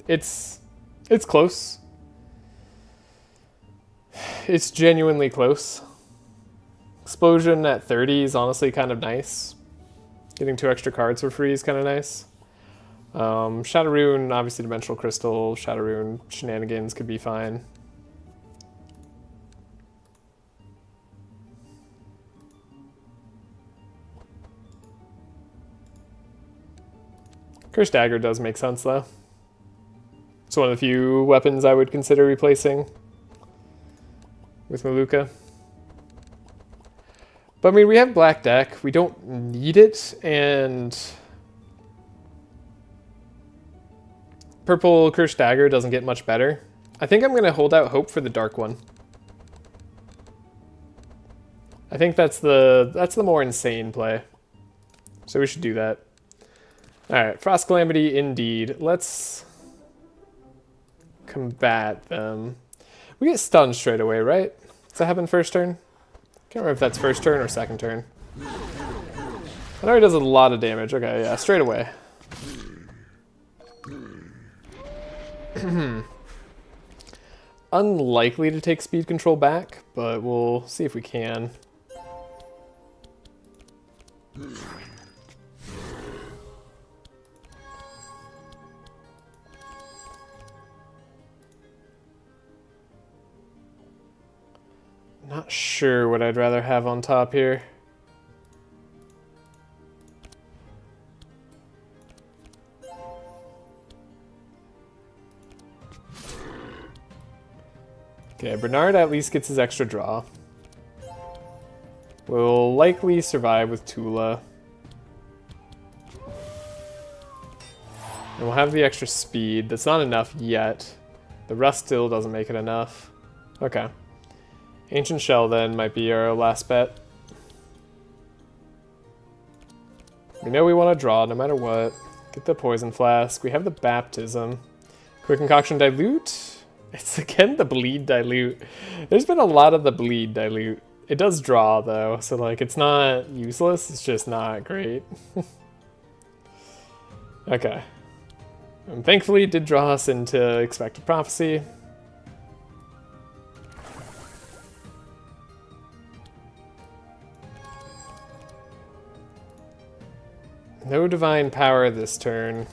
It's close. It's genuinely close. Explosion at 30 is honestly kind of nice. Getting 2 extra cards for free is kind of nice. Shadow Rune, obviously Dimensional Crystal, Shadow Rune shenanigans could be fine. Cursed Dagger does make sense though. It's one of the few weapons I would consider replacing with Malukah. But I mean, we have Black Deck, we don't need it, and Purple Cursed Dagger doesn't get much better. I think I'm going to hold out hope for the Dark one. I think that's the more insane play. So we should do that. Alright, Frost Calamity indeed. Let's combat them. We get stunned straight away, right? Does that happen first turn? Can't remember if that's first turn or second turn. I know he does a lot of damage. Okay, yeah, straight away. Unlikely to take speed control back, but we'll see if we can. Not sure what I'd rather have on top here. Okay, Bernard at least gets his extra draw. We'll likely survive with Tula. And we'll have the extra speed. That's not enough yet. The rust still doesn't make it enough. Okay. Ancient Shell then might be our last bet. We know we want to draw no matter what. Get the Poison Flask. We have the Baptism. Quick Concoction Dilute. It's again the Bleed Dilute. There's been a lot of the Bleed Dilute. It does draw though, so like it's not useless, it's just not great. Okay. And thankfully it did draw us into Expected Prophecy. No divine power this turn.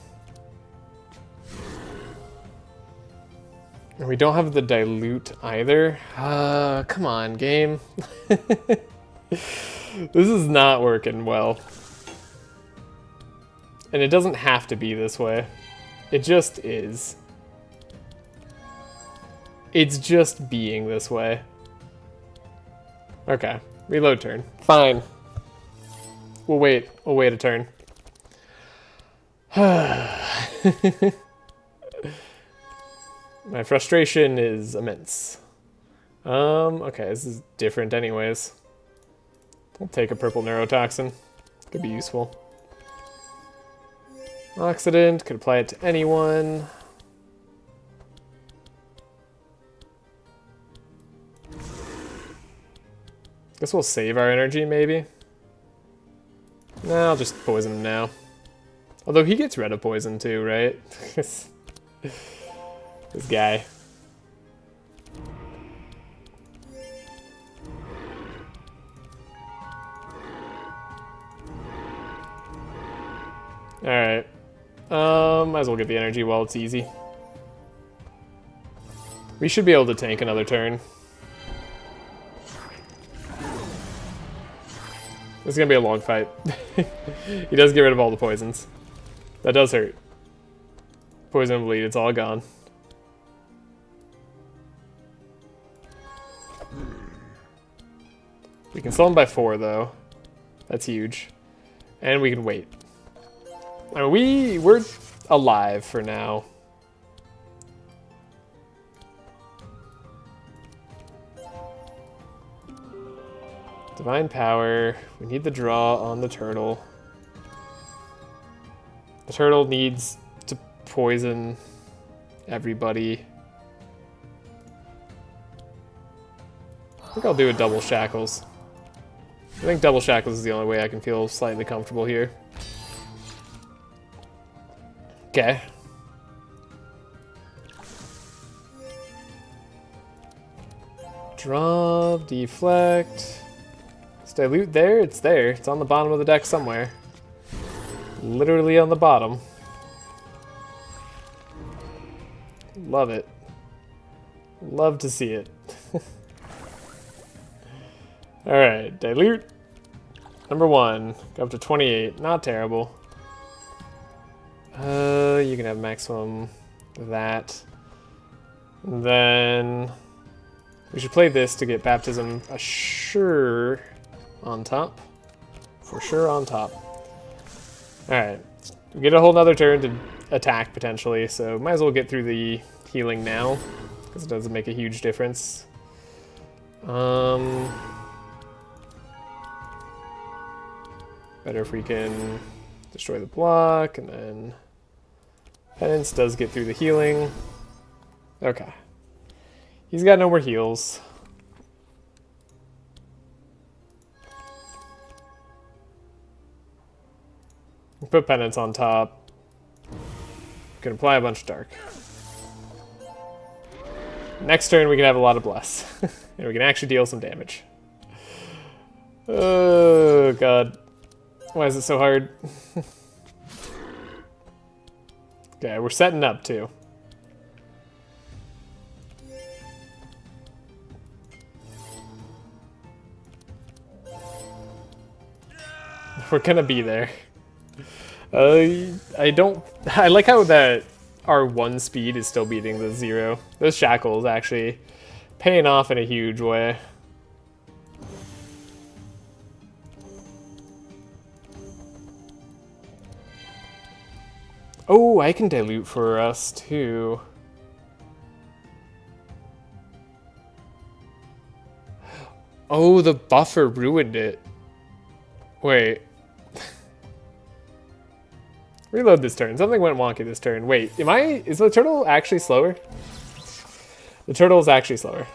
And we don't have the dilute either. Come on, game. This is not working well. And it doesn't have to be this way. It just is. It's just being this way. Okay, reload turn. Fine. We'll wait a turn. My frustration is immense. Okay, this is different anyways. I'll take a purple neurotoxin. Could be useful. Accident, could apply it to anyone. Guess we'll save our energy, maybe. Nah, I'll just poison him now. Although he gets rid of poison too, right? This guy. Alright. Might as well get the energy while it's easy. We should be able to tank another turn. This is gonna be a long fight. He does get rid of all the poisons. That does hurt. Poison and bleed, it's all gone. We can slow him by 4 though. That's huge. And we can wait. I mean, we're alive for now. Divine power. We need the draw on the turtle. The turtle needs to poison everybody. I think I'll do a double shackles. I think double shackles is the only way I can feel slightly comfortable here. Okay. Draw, deflect. Is dilute there? It's there. It's on the bottom of the deck somewhere. Literally on the bottom. Love it. Love to see it. Alright, dilute. Number 1. Go up to 28. Not terrible. You can have maximum that. And then we should play this to get baptism assure on top. For sure on top. Alright. We get a whole nother turn to attack potentially, so might as well get through the healing now, because it doesn't make a huge difference. Better if we can destroy the block, and then Penance does get through the healing. Okay. He's got no more heals. Put Penance on top. Can apply a bunch of Dark. Next turn we can have a lot of Bless. And we can actually deal some damage. Oh god. Why is it so hard? Okay, we're setting up too. We're gonna be there. I like how that our 1 speed is still beating the 0. Those shackles actually paying off in a huge way. Oh, I can dilute for us too. Oh, the buffer ruined it. Wait. Reload this turn. Something went wonky this turn. Wait, is the turtle actually slower? The turtle is actually slower.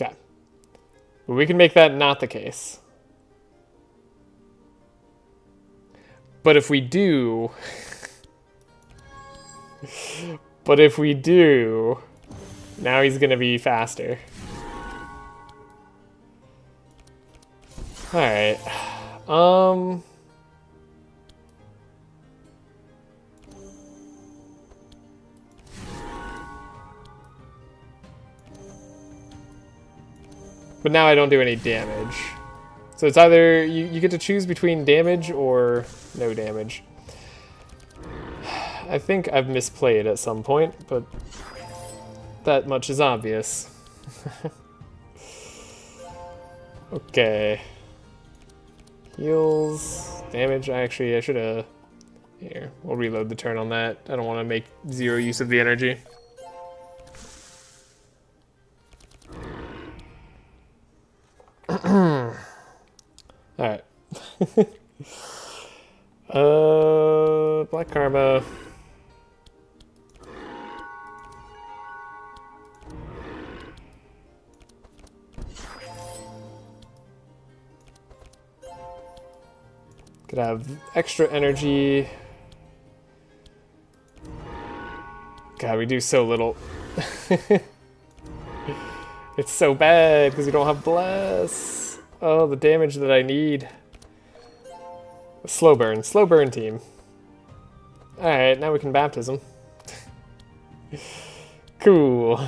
Okay. But we can make that not the case. But if we do... But if we do... Now he's gonna be faster. Alright. But now I don't do any damage. So it's either you get to choose between damage or no damage. I think I've misplayed at some point, but that much is obvious. Okay. Heals. Damage. I should have... Here, we'll reload the turn on that. I don't want to make 0 use of the energy. Alright. Black Karma. Could have extra energy. God, we do so little. It's so bad because we don't have Bless. Oh, the damage that I need. Slow burn team. Alright, now we can baptism. Cool.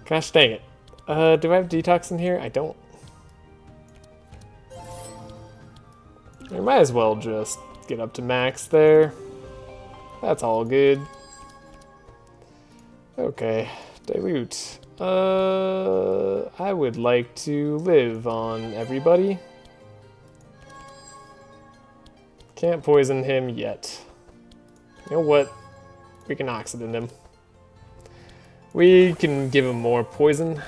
Gosh dang it. Do I have detox in here? I don't. I might as well just get up to max there. That's all good. Okay, dilute. I would like to live on everybody. Can't poison him yet. You know what? We can oxidant him. We can give him more poison.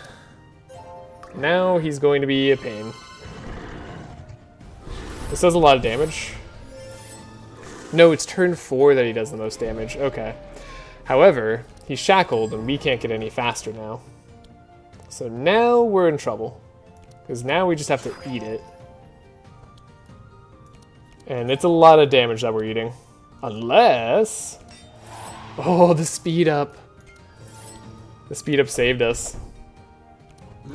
Now he's going to be a pain. This does a lot of damage. No, it's turn 4 that he does the most damage. Okay. However, he's shackled and we can't get any faster now. So now we're in trouble. Because now we just have to eat it. And it's a lot of damage that we're eating. Unless... Oh, the speed up. The speed up saved us.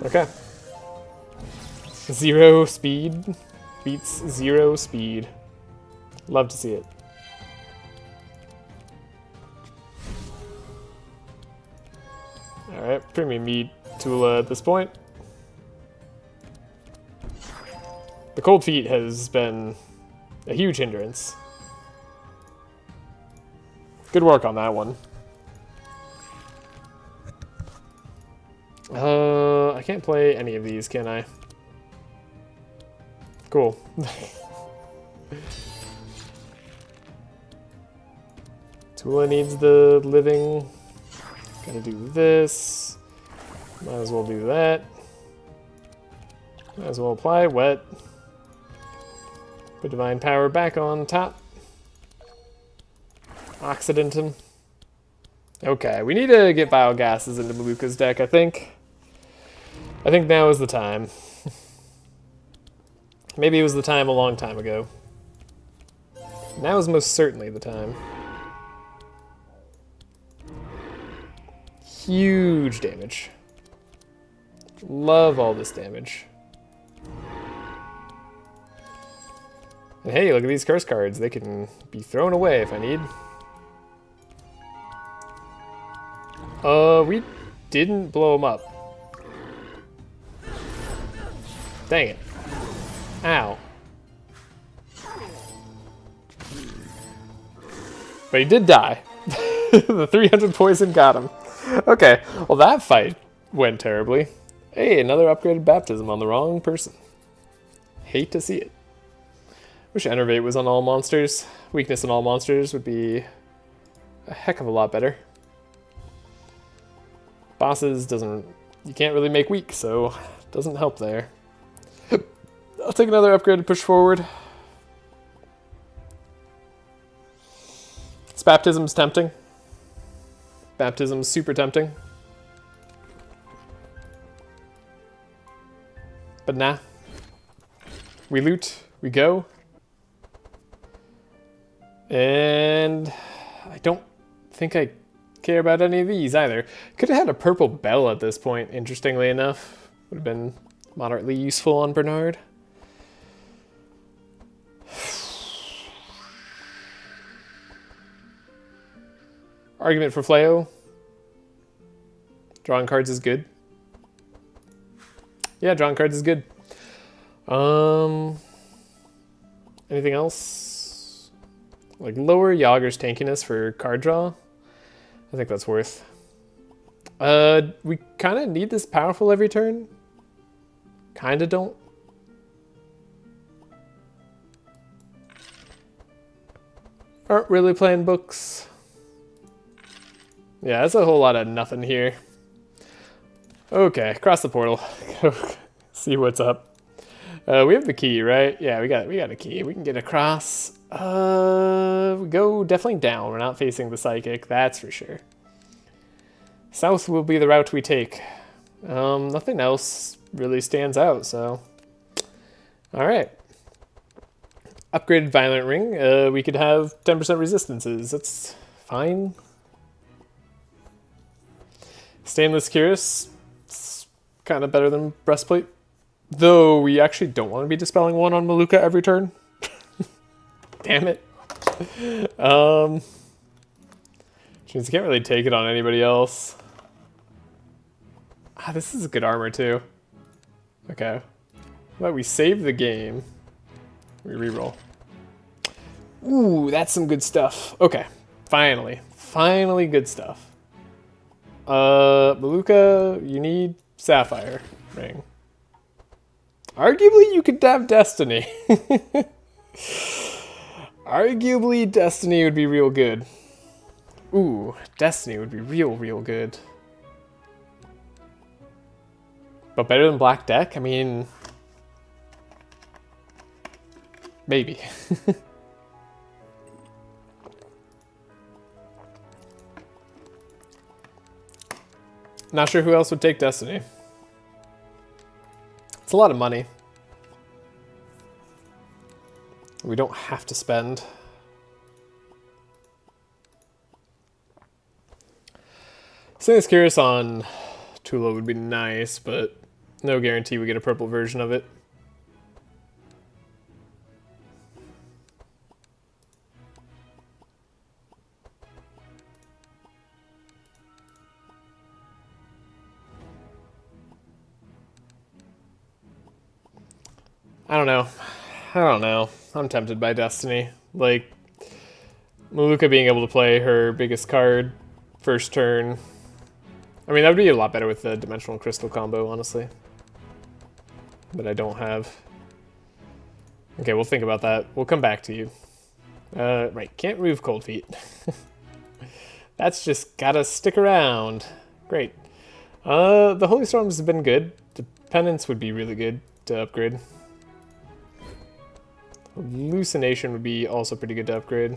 Okay. 0 speed beats 0 speed. Love to see it. Alright, premium meat Tula at this point. The cold feet has been a huge hindrance. Good work on that one. I can't play any of these, can I? Cool. Tula needs the living. Gotta do this. Might as well do that. Might as well apply wet. Put divine power back on top. Oxidant him. Okay, we need to get biogases into Malukah's deck, I think. I think now is the time. Maybe it was the time a long time ago. Now is most certainly the time. Huge damage. Love all this damage. And hey, look at these curse cards. They can be thrown away if I need. We didn't blow them up. Dang it. Ow. But he did die. The 300 poison got him. Okay, well that fight went terribly. Hey, another upgraded baptism on the wrong person. Hate to see it. Wish Enervate was on all monsters. Weakness on all monsters would be a heck of a lot better. Bosses doesn't... You can't really make weak, so doesn't help there. I'll take another upgrade to push forward. This baptism's tempting. Baptism's super tempting. But nah. We loot, we go. And I don't think I care about any of these either. Could have had a purple bell at this point, interestingly enough. Would have been moderately useful on Bernard. Argument for Fleo. Drawing cards is good. Yeah, drawing cards is good. Anything else? Like lower Yager's tankiness for card draw. I think that's worth. We kind of need this powerful every turn. Kind of don't. Aren't really playing books. Yeah, that's a whole lot of nothing here. Okay, cross the portal. See what's up. We have the key, right? Yeah, we got a key. We can get across. We go definitely down. We're not facing the psychic, that's for sure. South will be the route we take. Nothing else really stands out, so. Alright. Upgraded Violent Ring. We could have 10% resistances. That's fine. Stainless Cuirass. It's kind of better than Breastplate. Though we actually don't want to be dispelling one on Malukah every turn. Damn it. Which means I can't really take it on anybody else. Ah, this is good armor too. Okay. Well, we save the game. We reroll. Ooh, that's some good stuff. Okay. Finally. Finally good stuff. Malukah, you need Sapphire Ring. Arguably, you could have Destiny. Arguably, Destiny would be real good. Ooh, Destiny would be real good. But better than Black Deck? I mean... maybe. Not sure who else would take Destiny. It's a lot of money. We don't have to spend. Stainless Cuirass on Tula would be nice, but no guarantee we get a purple version of it. I don't know. I'm tempted by Destiny. Like, Malukah being able to play her biggest card first turn. I mean, that would be a lot better with the Dimensional Crystal combo, honestly. But I don't have. Okay, we'll think about that. We'll come back to you. Right, can't remove Cold Feet. That's just gotta stick around. Great. The Holy Storms have been good. The Penance would be really good to upgrade. Hallucination would be also pretty good to upgrade.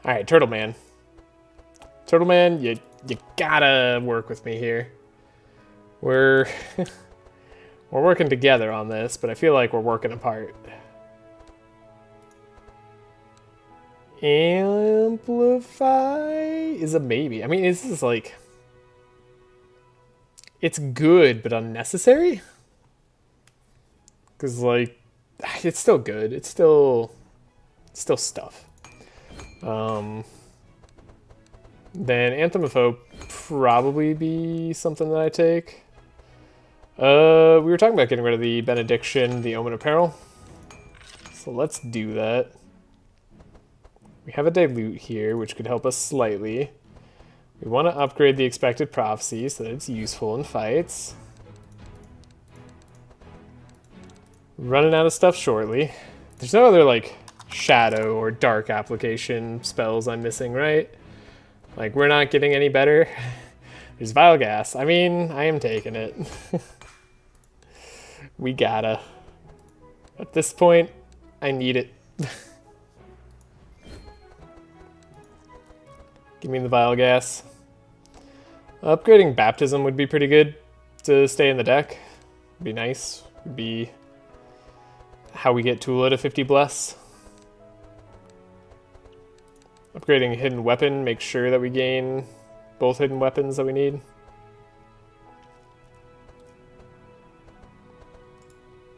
Alright, Turtle Man. Turtle Man, you gotta work with me here. We're working together on this, but I feel like we're working apart. Amplify is a maybe. I mean, this is like... it's good, but unnecessary? Because, like, it's still good. It's still stuff. Then Anthem of Hope probably be something that I take. We were talking about getting rid of the Benediction, the Omen Apparel. So let's do that. We have a Dilute here, which could help us slightly. We want to upgrade the Expected Prophecy so that it's useful in fights. Running out of stuff shortly. There's no other, like, shadow or dark application spells I'm missing, right? Like, we're not getting any better. There's Vile Gas. I mean, I am taking it. We gotta. At this point, I need it. Give me the Vile Gas. Upgrading Baptism would be pretty good to stay in the deck. Would be nice. Would be how we get Tula to 50 Bless. Upgrading Hidden Weapon, make sure that we gain both hidden weapons that we need.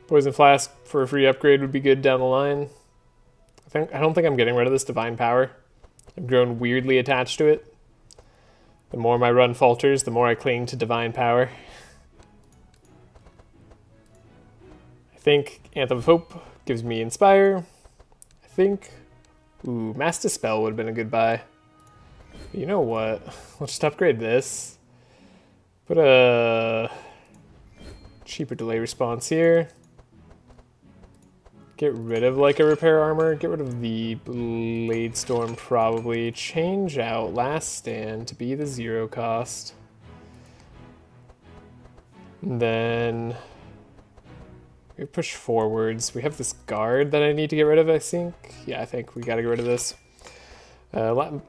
Poison Flask for a free upgrade would be good down the line. I don't think I'm getting rid of this Divine Power. I've grown weirdly attached to it. The more my run falters, the more I cling to Divine Power. I think Anthem of Hope gives me Inspire. I think... ooh, Mass Dispel would have been a good buy. But you know what? Let's just upgrade this. Put a cheaper delay response here. Get rid of like a repair armor. Get rid of the Blade Storm probably. Change out Last Stand to be the 0 cost. And then we push forwards. We have this guard that I need to get rid of, I think. Yeah, I think we gotta get rid of this. The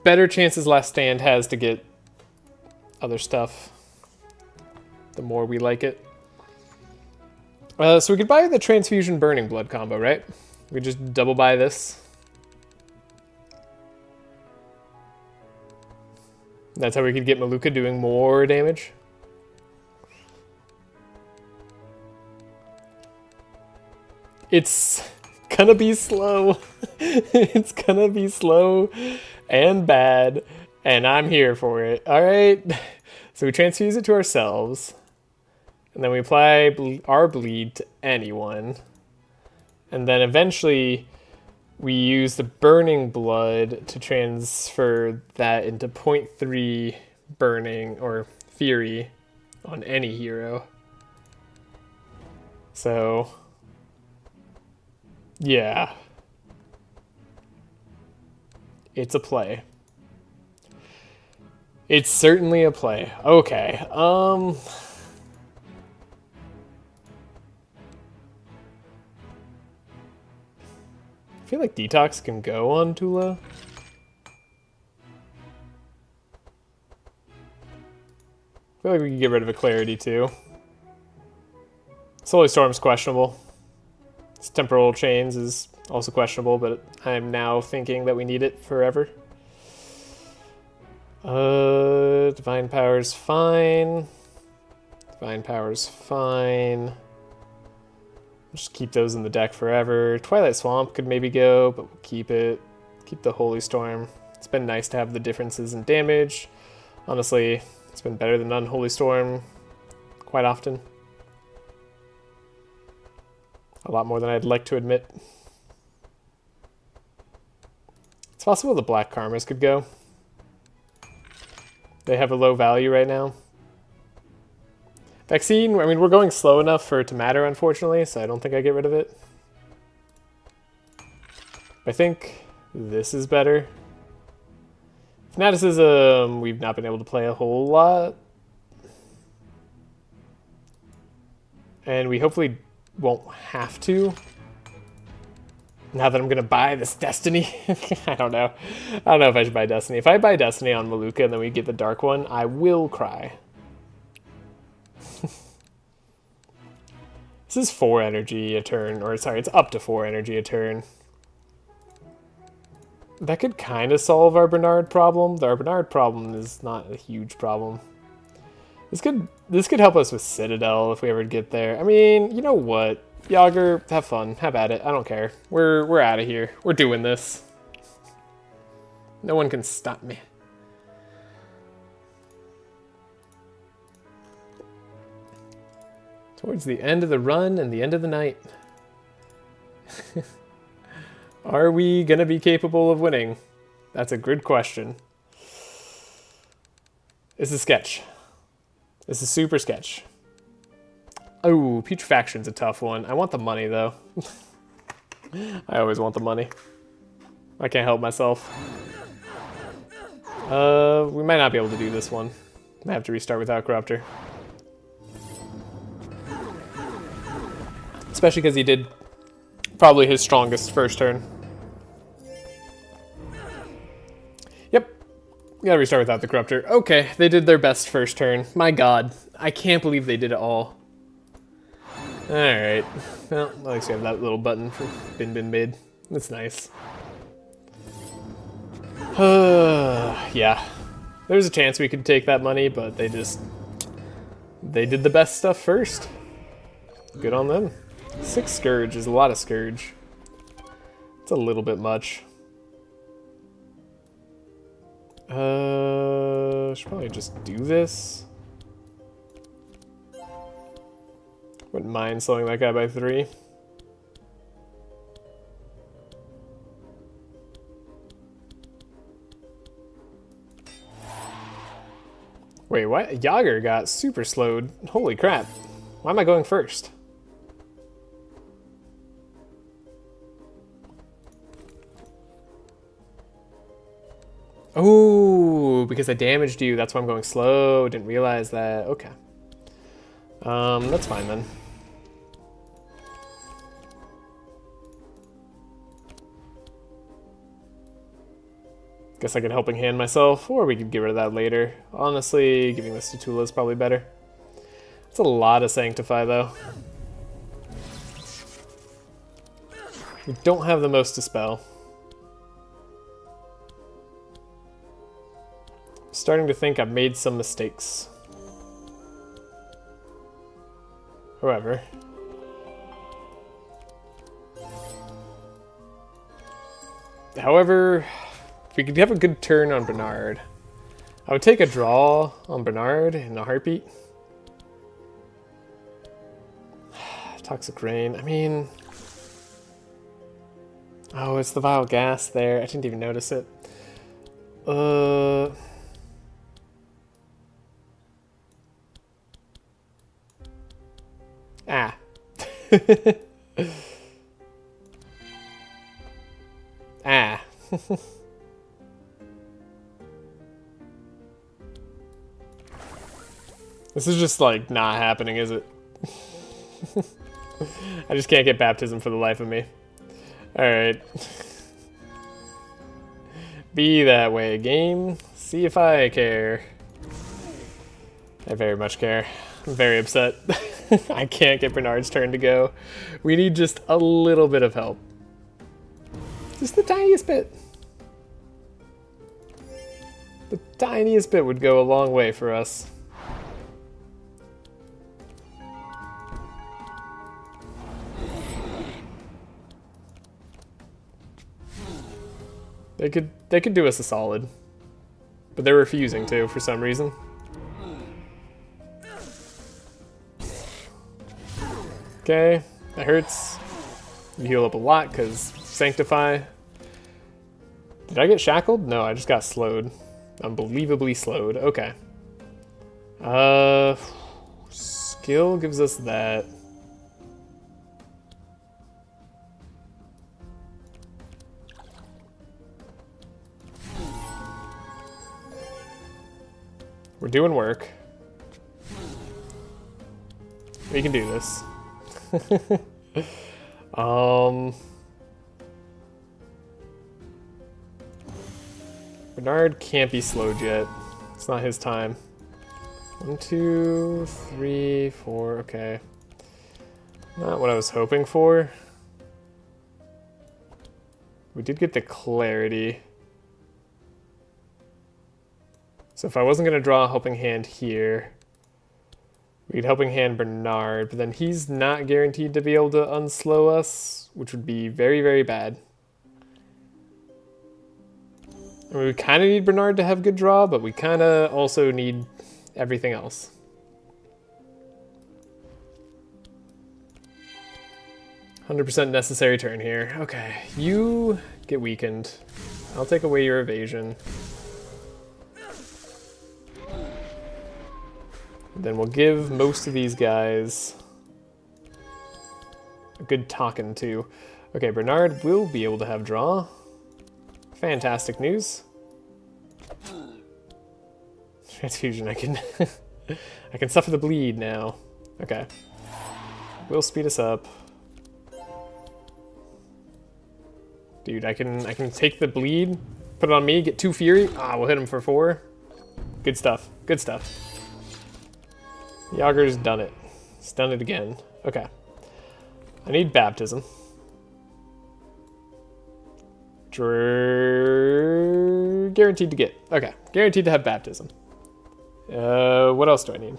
better chances Last Stand has to get other stuff, the more we like it. So we could buy the Transfusion Burning Blood combo, right? We just double buy this. That's how we could get Malukah doing more damage. It's gonna be slow. It's gonna be slow and bad, and I'm here for it. All right. So we transfuse it to ourselves, and then we apply our bleed to anyone, and then eventually we use the burning blood to transfer that into 0.3 burning or fury on any hero. So yeah, it's a play. It's certainly a play. Okay. I feel like Detox can go on Tula. I feel like we can get rid of a Clarity too. Solar Storm's questionable. Its Temporal Chains is also questionable, but I'm now thinking that we need it forever. Divine Power's fine. Divine Power's fine. Just keep those in the deck forever. Twilight Swamp could maybe go, but we'll keep it. Keep the Holy Storm. It's been nice to have the differences in damage. Honestly, it's been better than Unholy Storm quite often. A lot more than I'd like to admit. It's possible the Black Karmas could go. They have a low value right now. Vaccine, I mean, we're going slow enough for it to matter, unfortunately, so I don't think I get rid of it. I think this is better. Fanaticism, we've not been able to play a whole lot. And we hopefully won't have to. Now that I'm gonna buy this Destiny. I don't know. I don't know if I should buy Destiny. If I buy Destiny on Malukah and then we get the Dark one, I will cry. This is 4 energy a turn, or sorry, it's up to 4 energy a turn. That could kind of solve our Bernard problem. Our Bernard problem is not a huge problem. This could help us with Citadel if we ever get there. I mean, you know what? Yager, have fun. Have at it. I don't care. We're out of here. We're doing this. No one can stop me. Towards the end of the run and the end of the night. Are we gonna be capable of winning? That's a good question. This is sketch. This is super sketch. Oh, Putrefaction's a tough one. I want the money, though. I always want the money. I can't help myself. We might not be able to do this one. I have to restart without Corruptor. Especially because he did probably his strongest first turn. Yep. Gotta restart without the Corruptor. Okay, they did their best first turn. My god. I can't believe they did it all. Alright. Well, at least we have that little button for Bin made. That's nice. Yeah. There's a chance we could take that money, but they did the best stuff first. Good on them. 6 Scourge is a lot of Scourge. It's a little bit much. Should probably just do this. Wouldn't mind slowing that guy by 3. Wait, what? Yager got super slowed. Holy crap. Why am I going first? Oh, because I damaged you. That's why I'm going slow. Didn't realize that. Okay. That's fine then. Guess I could helping hand myself, or we could get rid of that later. Honestly, giving this to Tula is probably better. It's a lot of Sanctify, though. We don't have the most to spell. I'm starting to think I've made some mistakes. However, if we could have a good turn on Bernard, I would take a draw on Bernard in a heartbeat. Toxic Rain, I mean... Oh, it's the Vile Gas there. I didn't even notice it. Ah. Ah. This is just like not happening, is it? I just can't get baptism for the life of me. Alright. Be that way, game. See if I care. I very much care. I'm very upset. I can't get Bernard's turn to go. We need just a little bit of help. Just the tiniest bit. The tiniest bit would go a long way for us. They could do us a solid. But they're refusing to for some reason. Okay, that hurts. You heal up a lot because Sanctify. Did I get shackled? No, I just got slowed. Unbelievably slowed. Okay. Skill gives us that. We're doing work. We can do this. Bernard can't be slowed yet. It's not his time. 1, 2, 3, 4, okay. Not what I was hoping for. We did get the clarity. So if I wasn't going to draw a helping hand here, we'd helping hand Bernard, but then he's not guaranteed to be able to unslow us, which would be very, very bad. I mean, we kind of need Bernard to have good draw, but we kind of also need everything else. "100% necessary turn here." Okay, you get weakened. I'll take away your evasion. Then we'll give most of these guys a good talking to. Okay, Bernard will be able to have draw. Fantastic news. Transfusion, I can I can suffer the bleed now. Okay. Will speed us up. Dude, I can take the bleed, put it on me, get 2 Fury. Ah, we'll hit him for 4. Good stuff. Good stuff. Yager's done it. He's done it again. Okay. I need baptism. Guaranteed to get. Okay. Guaranteed to have baptism. What else do I need?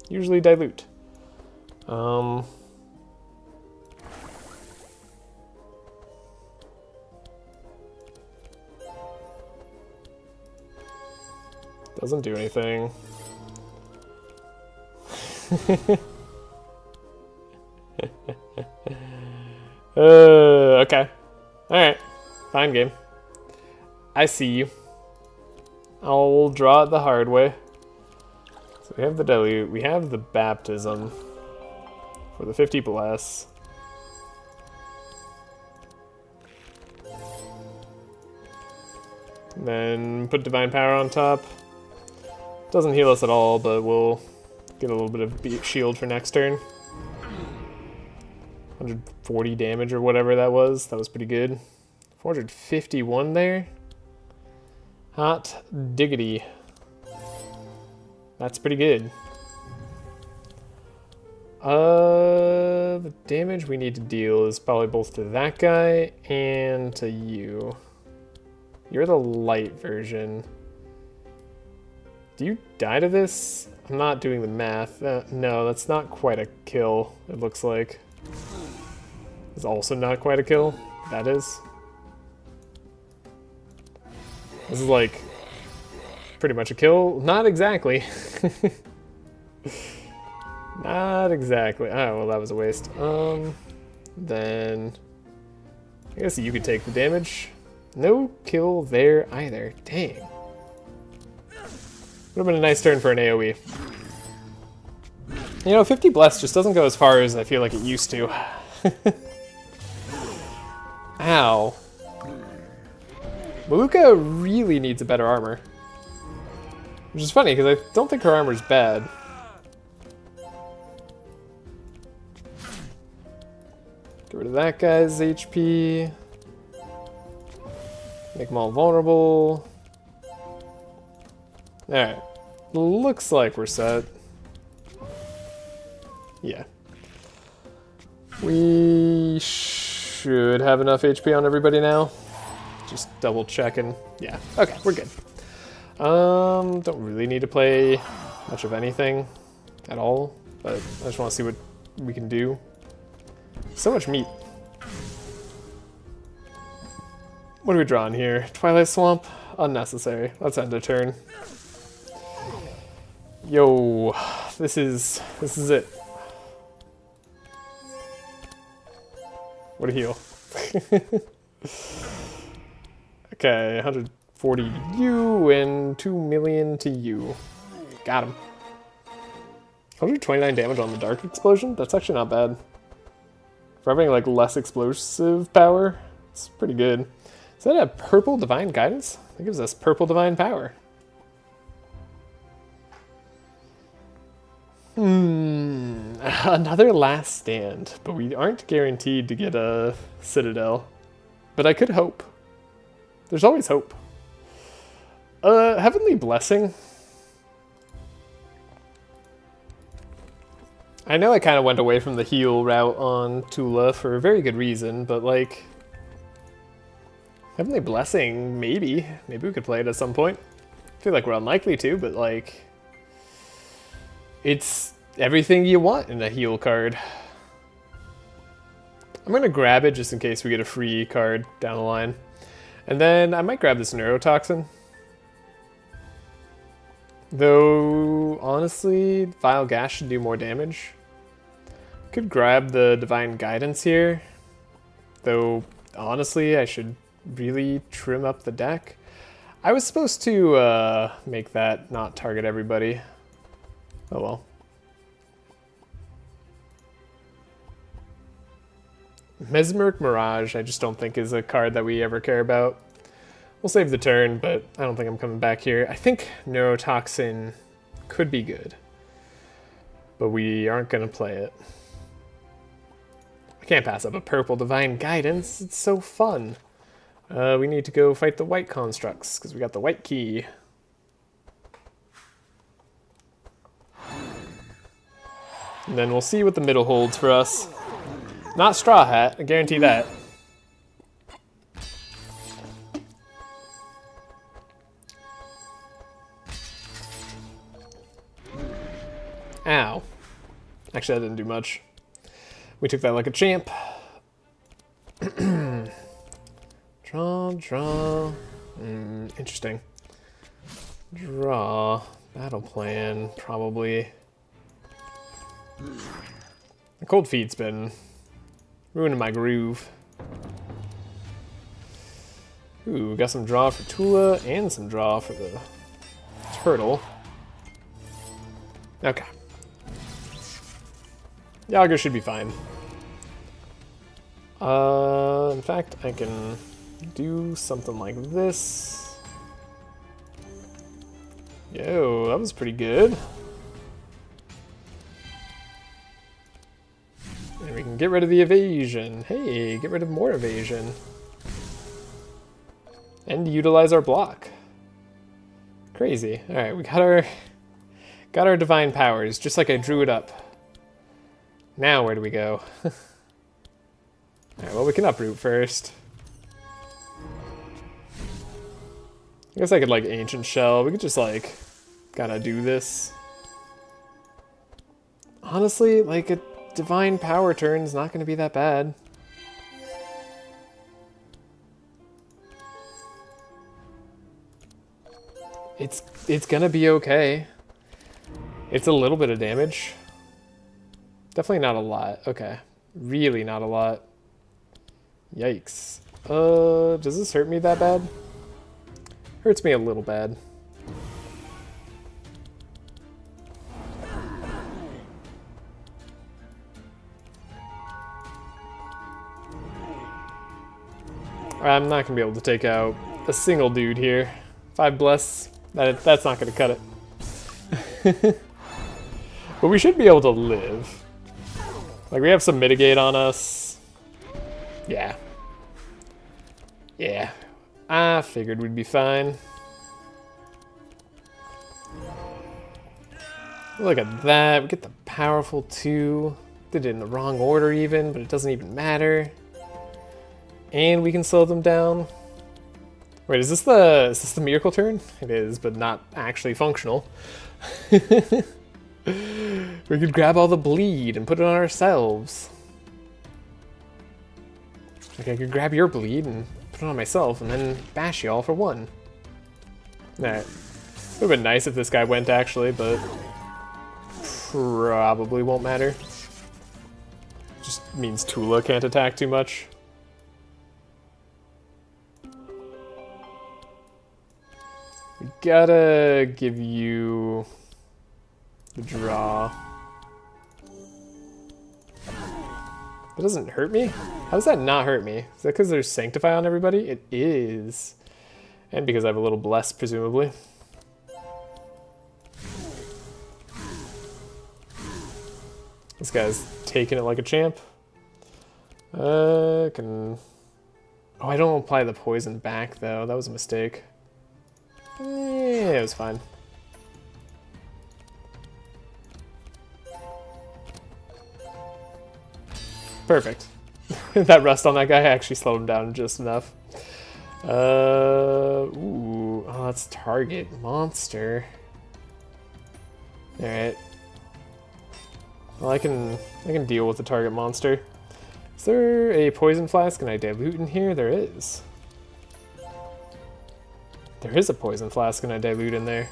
Usually dilute. Doesn't do anything. Okay. Alright. Fine game. I see you. I'll draw it the hard way. So we have the dilute. We have the baptism for the 50 bless. Then put divine power on top. Doesn't heal us at all, but we'll Get a little bit of shield for next turn. 140 damage or whatever that was. That was pretty good. 451 there. Hot diggity. That's pretty good. The damage we need to deal is probably both to that guy and to you. You're the light version. Do you die to this? I'm not doing the math. No, that's not quite a kill, it looks like. It's also not quite a kill. That is. This is like pretty much a kill. Not exactly. Not exactly. Oh, well, that was a waste. Then I guess you could take the damage. No kill there either. Dang. Would have been a nice turn for an AoE. You know, 50 Bless just doesn't go as far as I feel like it used to. Ow. Malukah really needs a better armor. Which is funny, because I don't think her armor's bad. Get rid of that guy's HP. Make them all vulnerable. Alright. Looks like we're set. Yeah. We should have enough HP on everybody now. Just double checking. Yeah, okay, we're good. Don't really need to play much of anything at all, but I just want to see what we can do. So much meat. What are we drawing here? Twilight Swamp? Unnecessary. Let's end the turn. Yo, this is it. What a heal. Okay, 140 to you and 2 million to you. Got him. 129 damage on the Dark Explosion? That's actually not bad. For having like less explosive power, it's pretty good. Is that a purple Divine Guidance? That gives us purple Divine Power. Another Last Stand, but we aren't guaranteed to get a Citadel. But I could hope. There's always hope. Heavenly Blessing. I know I kind of went away from the heal route on Tula for a very good reason, but like... Heavenly Blessing, maybe. Maybe we could play it at some point. I feel like we're unlikely to, but like... It's everything you want in a heal card. I'm gonna grab it just in case we get a free card down the line. And then I might grab this Neurotoxin. Though, honestly, Vile Gas should do more damage. Could grab the Divine Guidance here. Though, honestly, I should really trim up the deck. I was supposed to make that not target everybody. Oh well. Mesmeric Mirage, I just don't think is a card that we ever care about. We'll save the turn, but I don't think I'm coming back here. I think Neurotoxin could be good, but we aren't going to play it. I can't pass up a purple Divine Guidance. It's so fun. We need to go fight the white constructs, because we got the white key. And then we'll see what the middle holds for us. Not Straw Hat, I guarantee that. Ow. Actually, that didn't do much. We took that like a champ. Draw. Interesting. Draw. Battle plan, probably. The Cold Feet's been ruining my groove. Ooh, got some draw for Tula and some draw for the turtle. Okay. Yaga should be fine. In fact, I can do something like this. Yo, that was pretty good. get rid of the evasion. Hey, get rid of more evasion. And utilize our block. Crazy. Alright, we got our divine powers, just like I drew it up. Now where do we go? Alright, well we can uproot first. I guess I could like Ancient Shell. We could just like gotta do this. Honestly, like a divine power turn is not gonna be that bad. It's gonna be okay. It's a little bit of damage. Definitely not a lot. Okay. Really not a lot. Yikes. Does this hurt me that bad? Hurts me a little bad. I'm not gonna be able to take out a single dude here. 5 bless. That's not gonna cut it. But we should be able to live. Like, we have some mitigate on us. Yeah. Yeah. I figured we'd be fine. Look at that. We get the powerful 2. Did it in the wrong order even, but it doesn't even matter. And we can slow them down. Wait, is this the miracle turn? It is, but not actually functional. We could grab all the bleed and put it on ourselves. Like, I could grab your bleed and put it on myself and then bash y'all for 1. Alright. It would have been nice if this guy went, actually, but probably won't matter. Just means Tula can't attack too much. We gotta give you the draw. That doesn't hurt me? How does that not hurt me? Is that because there's Sanctify on everybody? It is. And because I have a little Bless, presumably. This guy's taking it like a champ. Oh, I don't apply the poison back, though. That was a mistake. Yeah, it was fine. Perfect. That rust on that guy actually slowed him down just enough. Ooh, oh, that's target monster. All right. Well, I can deal with the target monster. Is there a poison flask? Can I dilute in here? There is. There is a poison flask and I dilute in there.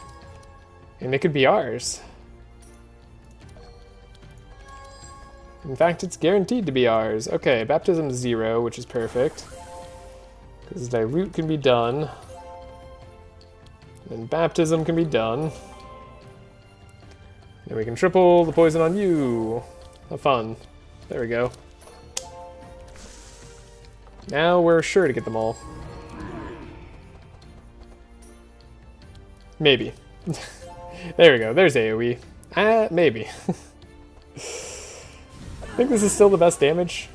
And it could be ours. In fact, it's guaranteed to be ours. Okay, baptism 0, which is perfect. Because dilute can be done. And baptism can be done. And we can triple the poison on you. Have fun. There we go. Now we're sure to get them all. Maybe. There we go. There's AoE. Maybe. I think this is still the best damage.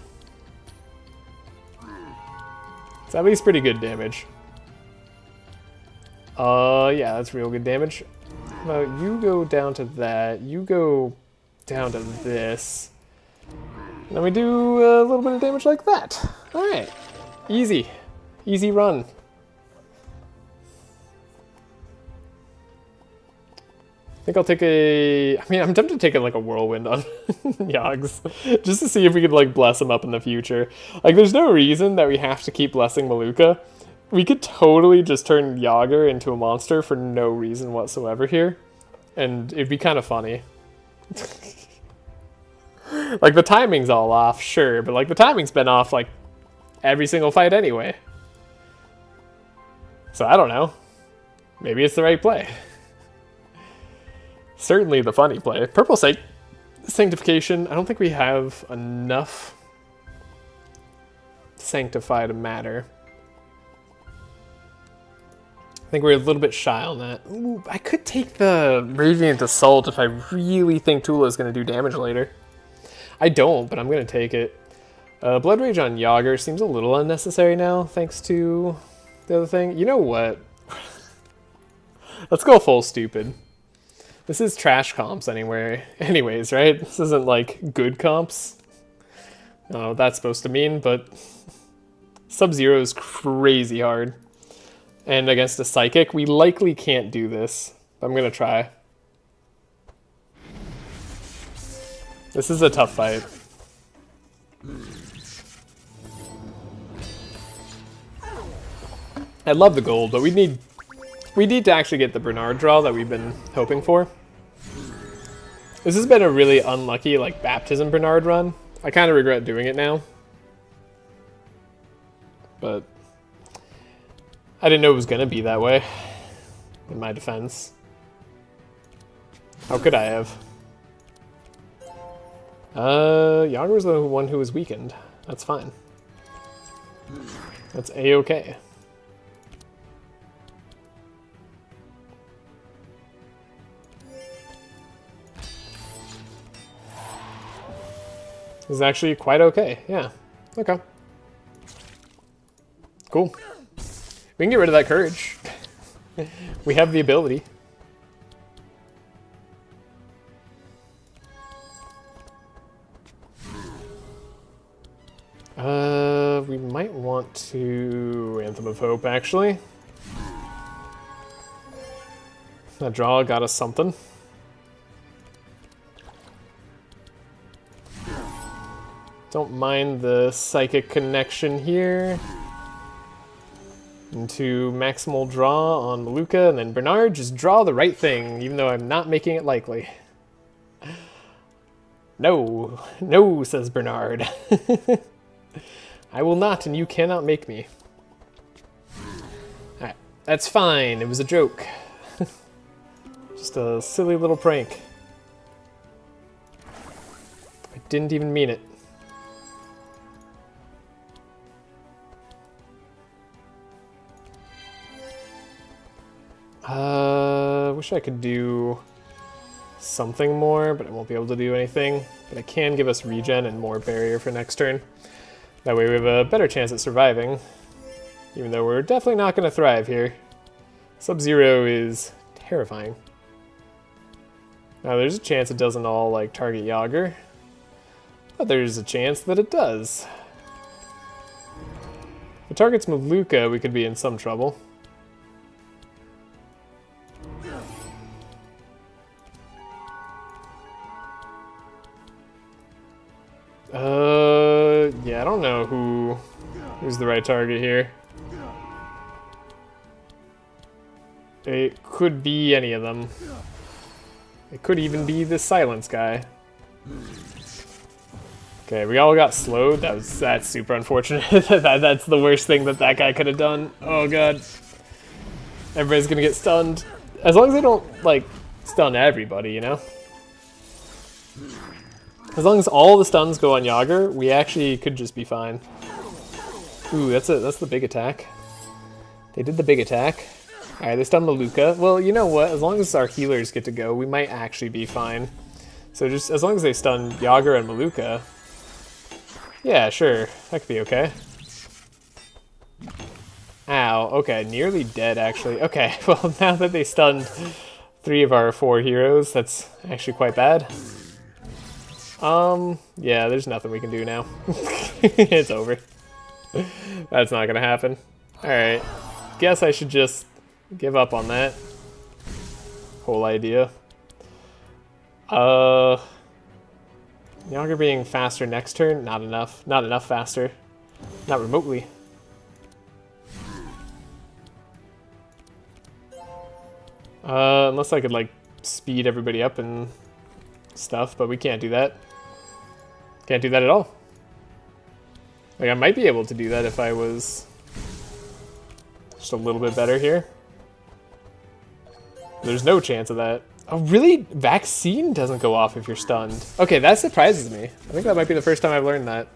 It's at least pretty good damage. Yeah, that's real good damage. Well, you go down to that. You go down to this. And then we do a little bit of damage like that. Alright. Easy. Easy run. I think I'll take I'm tempted to take like a whirlwind on Yogs, just to see if we could like bless him up in the future. Like, there's no reason that we have to keep blessing Malukah. We could totally just turn Yager into a monster for no reason whatsoever here, and it'd be kind of funny. Like, the timing's all off, sure, but like the timing's been off like every single fight anyway. So I don't know. Maybe it's the right play. Certainly the funny play. Purple Sanctification. I don't think we have enough Sanctify to matter. I think we're a little bit shy on that. Ooh, I could take the Radiant Assault if I really think Tula is going to do damage later. I don't, but I'm going to take it. Blood Rage on Yager seems a little unnecessary now, thanks to the other thing. You know what? Let's go full stupid. This is trash comps anyways, right? This isn't like good comps. I don't know what that's supposed to mean, but Sub-Zero is crazy hard. And against a Psychic, we likely can't do this. But I'm gonna try. This is a tough fight. I love the gold, but we need to actually get the Bernard draw that we've been hoping for. This has been a really unlucky like Baptism Bernard run. I kind of regret doing it now. But I didn't know it was going to be that way, in my defense. How could I have? Yager was the one who was weakened. That's fine. That's A-okay. This is actually quite okay. Yeah. Okay. Cool. We can get rid of that courage. We have the ability. We might want to Anthem of Hope, actually. That draw got us something. Don't mind the Psychic connection here. Into maximal draw on Malukah, and then Bernard, just draw the right thing, even though I'm not making it likely. No, no, says Bernard. I will not, and you cannot make me. Alright, that's fine, it was a joke. Just a silly little prank. I didn't even mean it. Wish I could do something more, but I won't be able to do anything. But I can give us regen and more barrier for next turn. That way we have a better chance at surviving. Even though we're definitely not going to thrive here. Sub-Zero is terrifying. Now there's a chance it doesn't all like target Yager. But there's a chance that it does. If it targets Malukah, we could be in some trouble. Yeah, I don't know who's the right target here. It could be any of them. It could even be the silence guy. Okay, we all got slowed. That's super unfortunate. That's the worst thing that guy could have done. Oh god. Everybody's gonna get stunned. As long as they don't, like, stun everybody, you know? As long as all the stuns go on Yager, we actually could just be fine. Ooh, that's the big attack. They did the big attack. Alright, they stunned Malukah. Well, you know what? As long as our healers get to go, we might actually be fine. So just as long as they stun Yager and Malukah, yeah, sure. That could be okay. Ow, okay, nearly dead actually. Okay, well now that they stunned 3 of our 4 heroes, that's actually quite bad. Yeah, there's nothing we can do now. It's over. That's not gonna happen. Alright, guess I should just give up on that whole idea. Yager being faster next turn, not enough. Not enough faster. Not remotely. Unless I could, like, speed everybody up and stuff, but we can't do that. Can't do that at all. Like, I might be able to do that if I was just a little bit better here. There's no chance of that. Oh, really? Vaccine doesn't go off if you're stunned. Okay, that surprises me. I think that might be the first time I've learned that.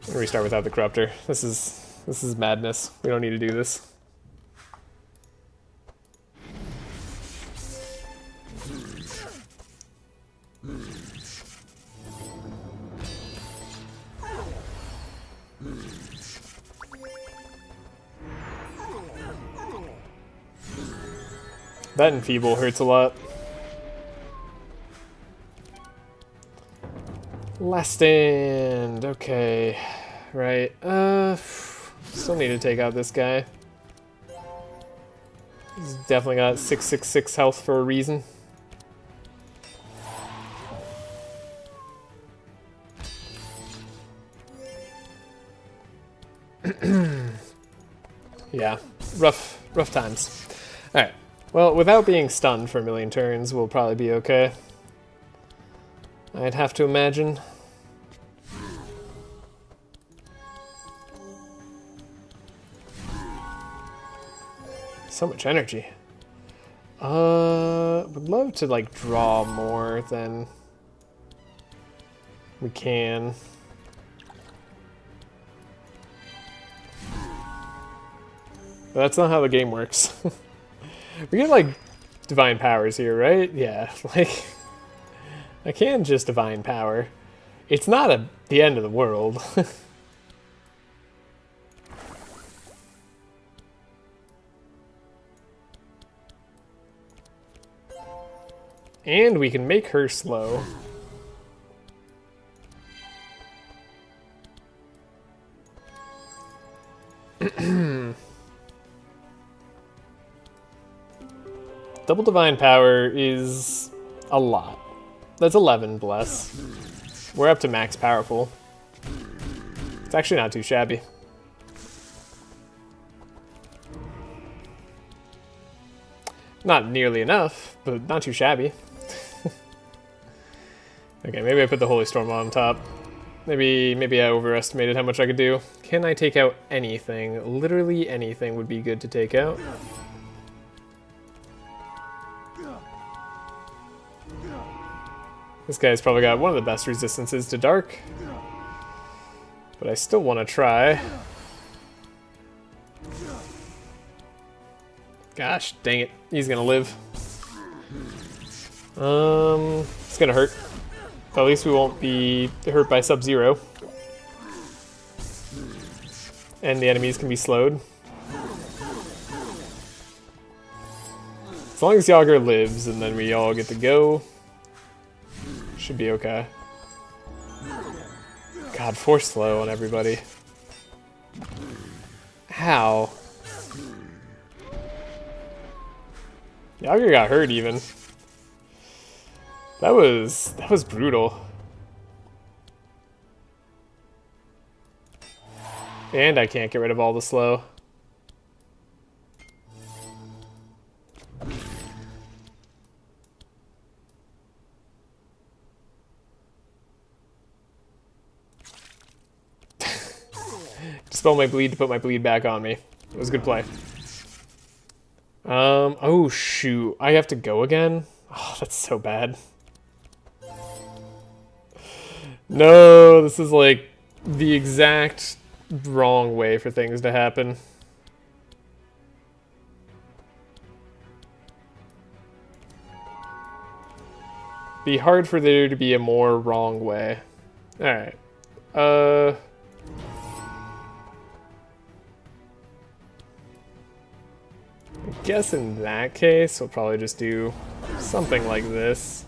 I'm gonna restart without the Corruptor. This is madness. We don't need to do this. That enfeeble hurts a lot. Last stand. Okay. Right. Still need to take out this guy. He's definitely got 666 health for a reason. Yeah, rough times. Alright, well, without being stunned for a million turns, we'll probably be okay. I'd have to imagine. So much energy. Would love to, like, draw more than we can. But that's not how the game works. We get, like, divine powers here, right? Yeah, like, I can just divine power. It's not the end of the world. And we can make her slow. Double divine power is a lot. That's 11, bless. We're up to max powerful. It's actually not too shabby. Not nearly enough, but not too shabby. Okay, maybe I put the Holy Storm on top. Maybe I overestimated how much I could do. Can I take out anything? Literally anything would be good to take out. This guy's probably got one of the best resistances to dark. But I still want to try. Gosh, dang it. He's gonna live. It's gonna hurt. But at least we won't be hurt by Sub-Zero. And the enemies can be slowed. As long as Yager lives and then we all get to go, should be okay. God, force slow on everybody. How? Yager got hurt even. That was brutal. And I can't get rid of all the slow. Dispel my bleed to put my bleed back on me. It was a good play. Oh shoot. I have to go again? Oh, that's so bad. No, this is like the exact wrong way for things to happen. Be hard for there to be a more wrong way. Alright. I guess in that case, we'll probably just do something like this.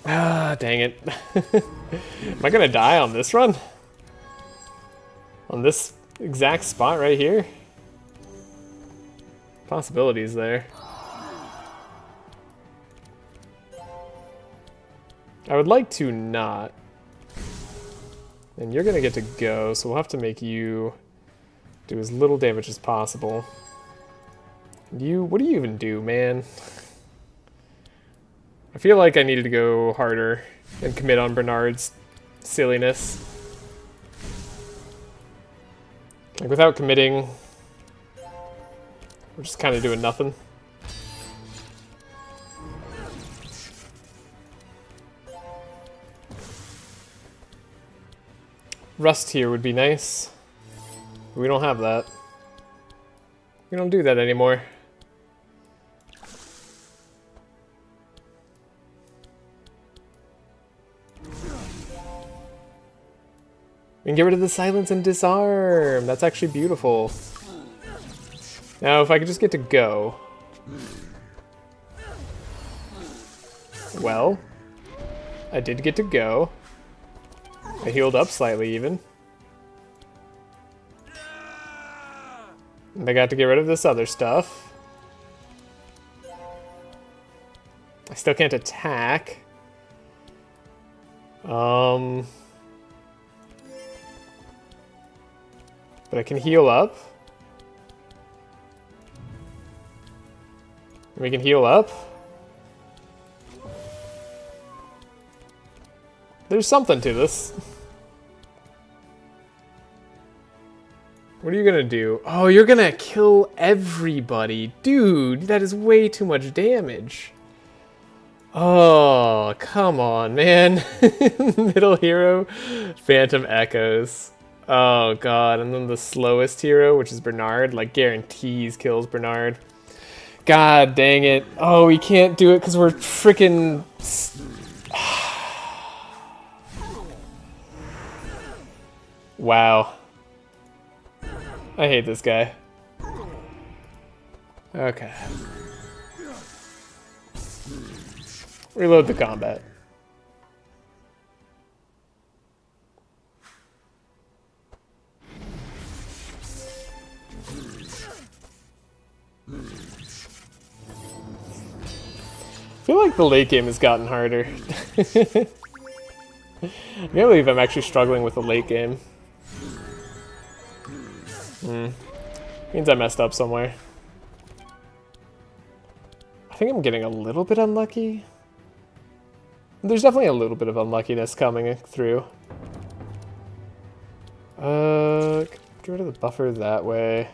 Ah, dang it. Am I gonna die on this run? On this exact spot right here? Possibilities there. I would like to not. And you're gonna get to go, so we'll have to make you do as little damage as possible. You, what do you even do, man? I feel like I needed to go harder and commit on Bernard's silliness. Like, without committing, we're just kind of doing nothing. Rust here would be nice. But we don't have that. We don't do that anymore. And get rid of the silence and disarm. That's actually beautiful. Now, if I could just get to go. Well, I did get to go. I healed up slightly, even. And I got to get rid of this other stuff. I still can't attack. But I can heal up. We can heal up. There's something to this. What are you gonna do? Oh, you're gonna kill everybody. Dude, that is way too much damage. Oh, come on, man. Middle hero, Phantom Echoes. Oh, God. And then the slowest hero, which is Bernard, like, guarantees kills Bernard. God dang it. Oh, we can't do it because we're freaking... Wow. I hate this guy. Okay. Reload the combat. I feel like the late game has gotten harder. I can't believe I'm actually struggling with the late game. Means I messed up somewhere. I think I'm getting a little bit unlucky. There's definitely a little bit of unluckiness coming through. Get rid of the buffer that way.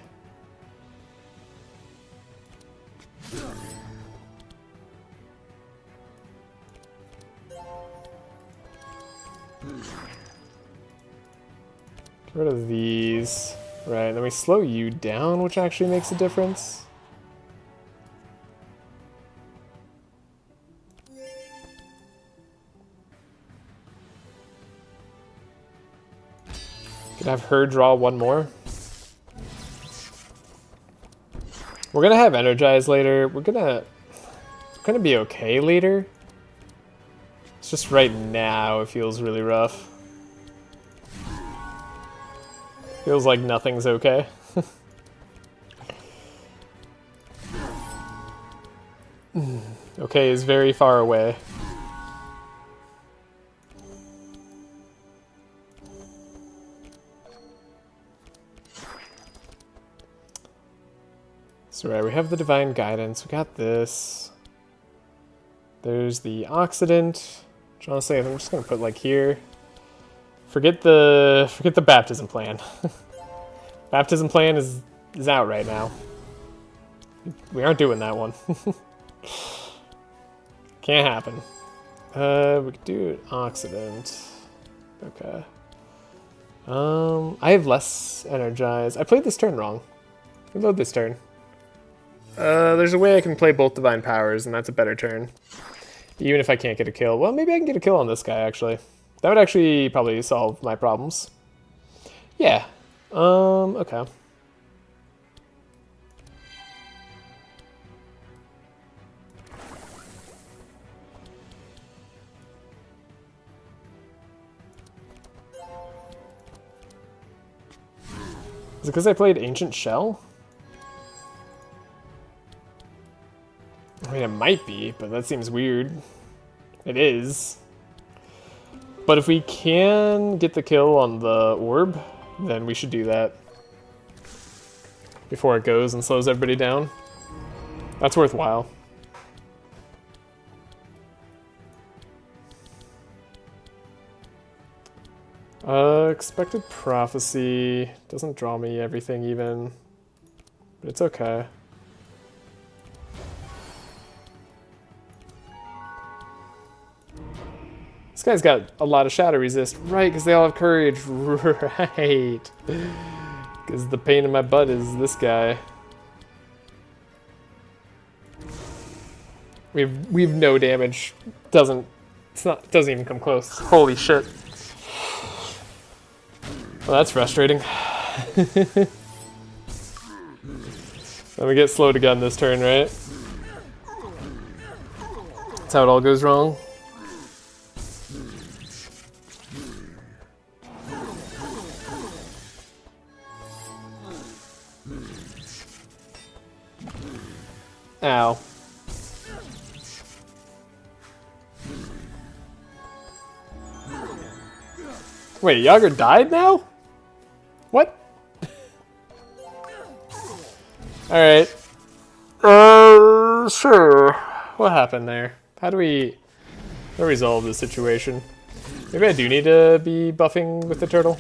Get rid of these. Right, then we slow you down, which actually makes a difference. Could have her draw one more. We're gonna have Energize later. We're gonna be okay later. It's just right now it feels really rough. Feels like nothing's okay. Okay is very far away. So right, we have the Divine Guidance. We got this. There's the Oxidant. Which honestly, I'm just gonna put like here. Forget the baptism plan. Baptism plan is out right now. We aren't doing that one. Can't happen. We could do an Oxidant. Okay. I have less Energize. I played this turn wrong. Reload this turn. There's a way I can play both Divine Powers, and that's a better turn. Even if I can't get a kill. Well, maybe I can get a kill on this guy, actually. That would actually probably solve my problems. Yeah. Okay. Is it because I played Ancient Shell? I mean, it might be, but that seems weird. It is. But if we can get the kill on the orb, then we should do that. Before it goes and slows everybody down. That's worthwhile. Expected Prophecy. Doesn't draw me everything even. But it's okay. This guy's got a lot of shadow resist, right? Because they all have courage, right? Because the pain in my butt is this guy. We've no damage. Doesn't even come close. Holy shit. Well, that's frustrating. Then we get slowed again this turn, right? That's how it all goes wrong. Ow. Wait, Yager died now? What? Alright. Sure. What happened there? How do we resolve this situation? Maybe I do need to be buffing with the turtle.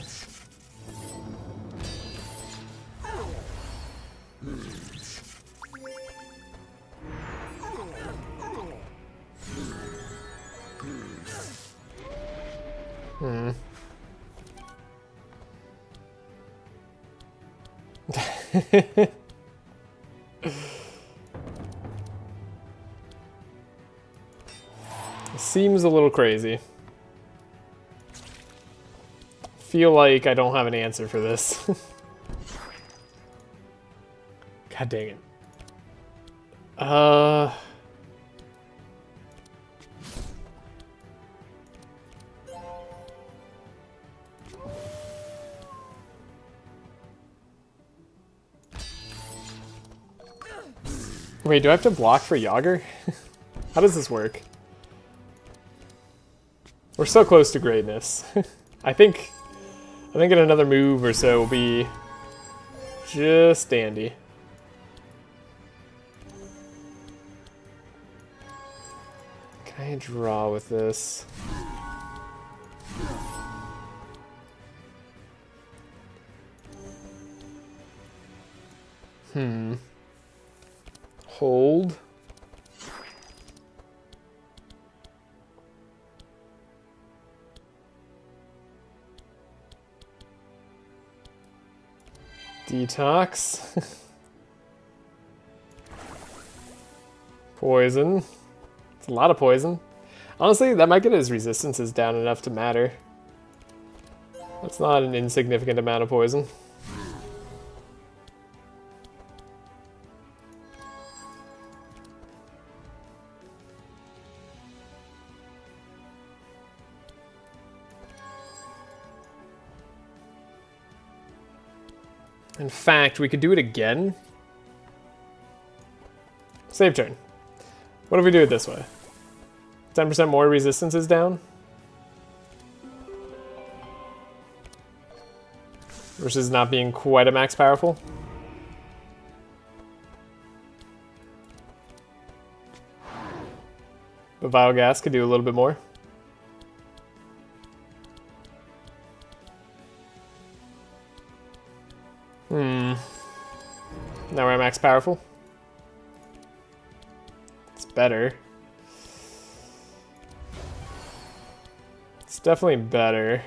Seems a little crazy. Feel like I don't have an answer for this. God dang it. Wait, do I have to block for Yager? How does this work? We're so close to greatness. I think in another move or so will be just dandy. Can I draw with this? Hold. Detox. Poison. It's a lot of poison. Honestly, that might get his resistances down enough to matter. That's not an insignificant amount of poison. In fact, we could do it again. Save turn. What if we do it this way? 10% more resistance is down. Versus not being quite a max powerful. But Vile Gas could do a little bit more. Now we're at max powerful. It's better. It's definitely better.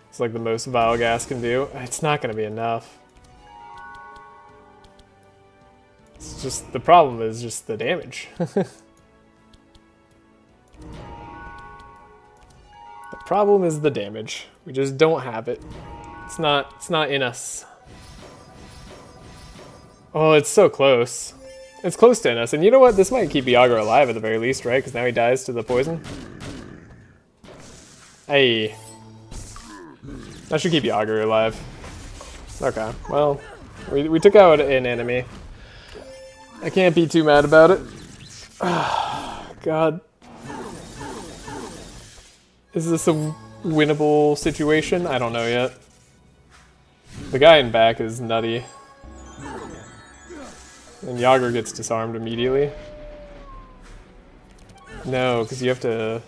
It's like the most Vile Gas can do. It's not going to be enough. It's just, the problem is just the damage. The problem is the damage. We just don't have it. It's not in us. Oh, it's so close. It's close to in us. And you know what? This might keep Yager alive at the very least, right? Because now he dies to the poison. Hey. That should keep Yager alive. Okay, well, we took out an enemy. I can't be too mad about it. God. Is this a winnable situation? I don't know yet. The guy in back is nutty. And Yager gets disarmed immediately. No, because you have to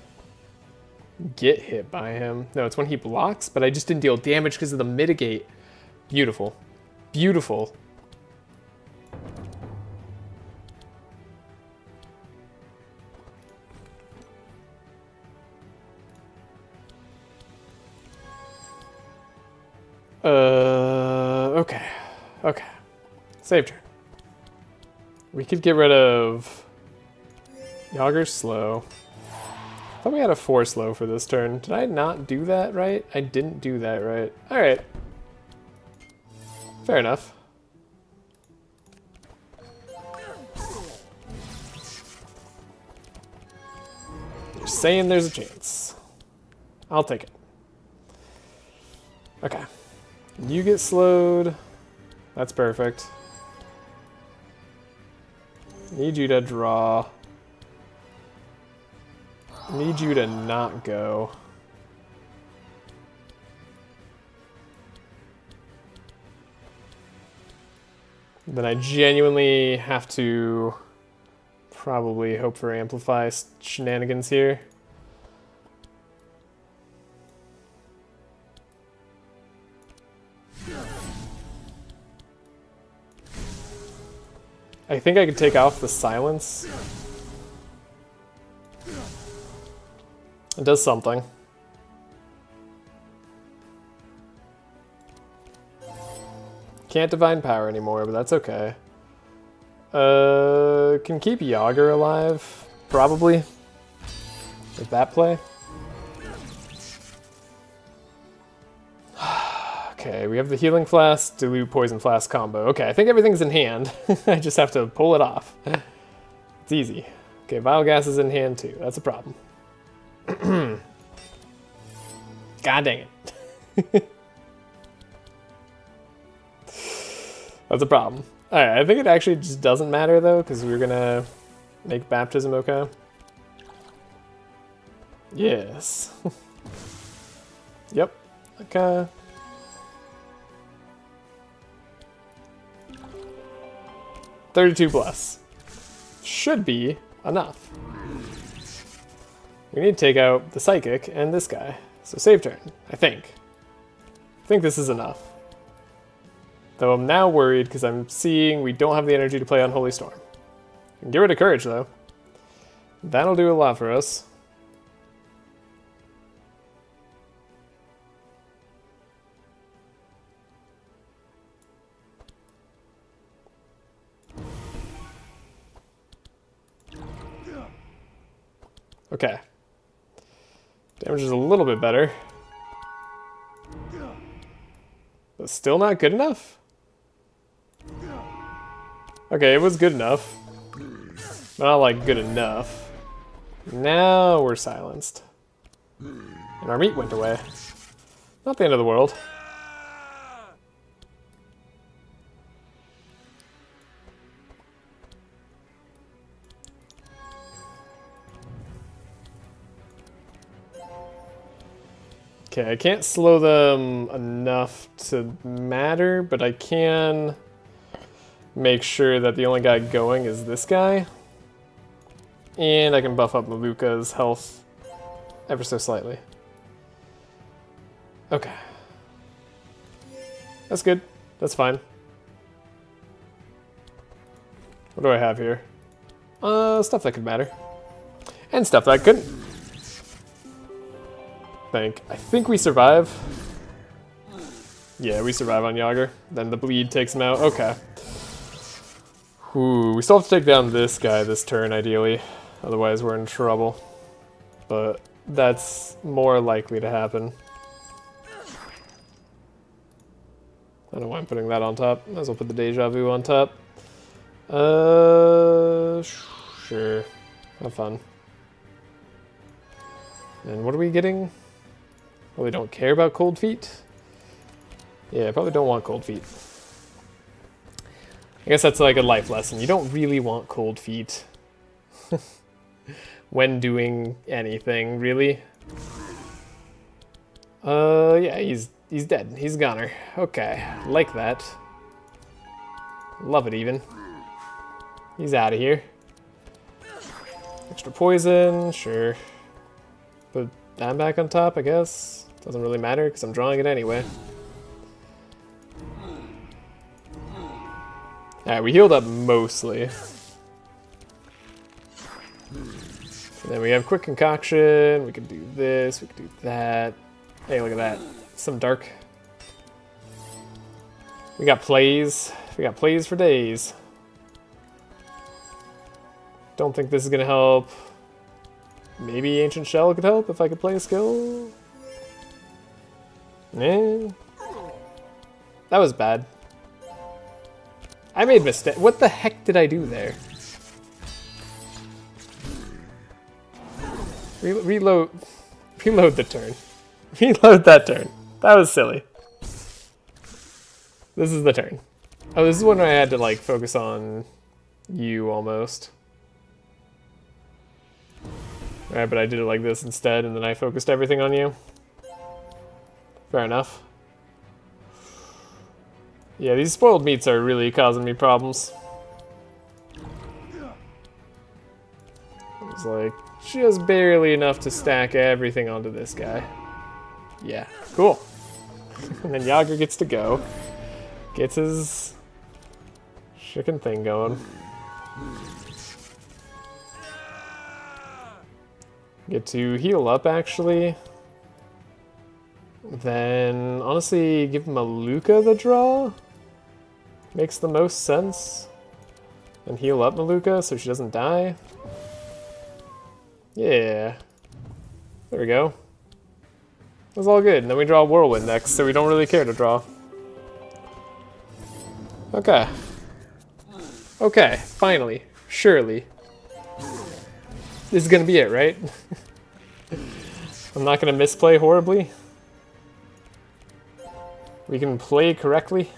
get hit by him. No, it's when he blocks, but I just didn't deal damage because of the mitigate. Beautiful. Beautiful. Okay. Okay. Save turn. We could get rid of Yager's slow. I thought we had a 4 slow for this turn. Did I not do that right? I didn't do that right. Alright. Fair enough. You're saying there's a chance. I'll take it. Okay. You get slowed. That's perfect. Need you to draw. Need you to not go. Then I genuinely have to probably hope for amplify shenanigans here. I think I could take off the silence. It does something. Can't divine power anymore, but that's okay. Can keep Yager alive, probably. With that play. Okay, we have the Healing Flask, Dilute Poison Flask combo. Okay, I think everything's in hand. I just have to pull it off. It's easy. Okay, Vile Gas is in hand too. That's a problem. God dang it. That's a problem. Alright, I think it actually just doesn't matter though, because we're gonna make Baptism okay. Yes. Yep. Okay. +32. Should be enough. We need to take out the Psychic and this guy. So save turn, I think. I think this is enough. Though I'm now worried because I'm seeing we don't have the energy to play Unholy Storm. We can get rid of Courage though. That'll do a lot for us. Okay. Damage is a little bit better. But still not good enough? Okay, it was good enough. But not like good enough. Now we're silenced. And our meat went away. Not the end of the world. Okay, I can't slow them enough to matter, but I can make sure that the only guy going is this guy. And I can buff up Malukah's health ever so slightly. Okay. That's good. That's fine. What do I have here? Stuff that could matter. And stuff that couldn't. I think we survive. Yeah, we survive on Yager. Then the bleed takes him out. Okay. Ooh, we still have to take down this guy this turn, ideally. Otherwise, we're in trouble. But that's more likely to happen. I don't know why I'm putting that on top. Might as well put the Deja Vu on top. Sure. Have fun. And what are we getting? Probably don't care about Cold Feet. Yeah, probably don't want Cold Feet. I guess that's like a life lesson. You don't really want Cold Feet when doing anything, really. Yeah, he's dead. He's a goner. Okay, like that. Love it even. He's out of here. Extra poison, sure. Put that back on top, I guess. Doesn't really matter because I'm drawing it anyway. Alright, we healed up mostly. And then we have Quick Concoction. We can do this, we can do that. Hey, look at that. Some dark. We got plays. We got plays for days. Don't think this is gonna help. Maybe Ancient Shell could help if I could play a skill. Eh. That was bad. I made mistake. What the heck did I do there? Reload the turn. Reload that turn. That was silly. This is the turn. Oh, this is when I had to like focus on you almost. Alright, but I did it like this instead, and then I focused everything on you. Fair enough. Yeah, these spoiled meats are really causing me problems. It's like just barely enough to stack everything onto this guy. Yeah, cool. And then Yager gets to go. Gets his chicken thing going. Get to heal up, actually. Then, honestly, give Malukah the draw. Makes the most sense. And heal up Malukah so she doesn't die. Yeah. There we go. That's all good. And then we draw Whirlwind next, so we don't really care to draw. Okay. Okay, finally. Surely. This is gonna be it, right? I'm not gonna misplay horribly. We can play correctly.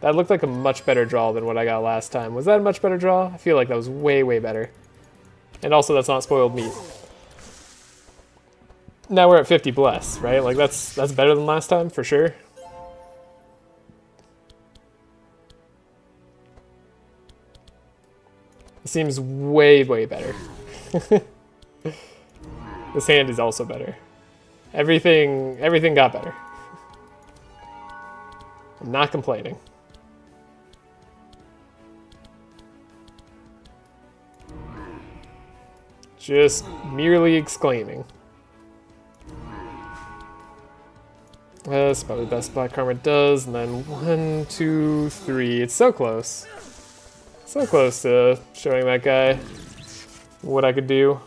That looked like a much better draw than what I got last time. Was that a much better draw? I feel like that was way, way better. And also, that's not spoiled meat. Now we're at 50 bless, right? Like, that's better than last time, for sure. It seems way, way better. This hand is also better. Everything got better. I'm not complaining. Just merely exclaiming. That's probably the best Black Karma does, and then 1, 2, 3. It's so close. So close to showing that guy what I could do.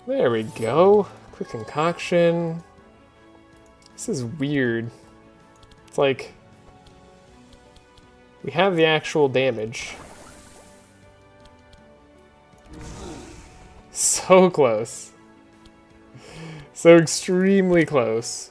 There we go. Quick concoction. This is weird. It's like we have the actual damage. So close. So extremely close.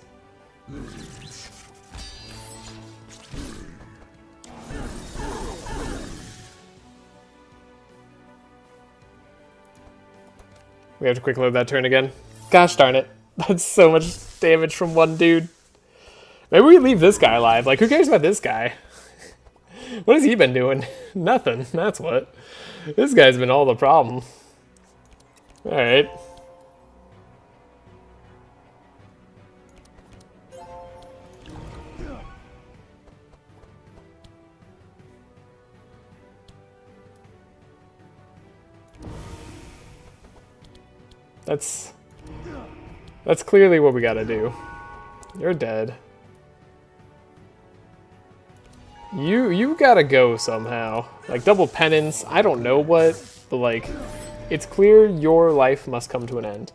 We have to quick load that turn again. Gosh darn it. That's so much damage from one dude. Maybe we leave this guy alive. Like, who cares about this guy? What has he been doing? Nothing. That's what. This guy's been all the problem. Alright. That's clearly what we gotta do. You're dead. You gotta go somehow. Like, double penance, I don't know what, but like, it's clear your life must come to an end.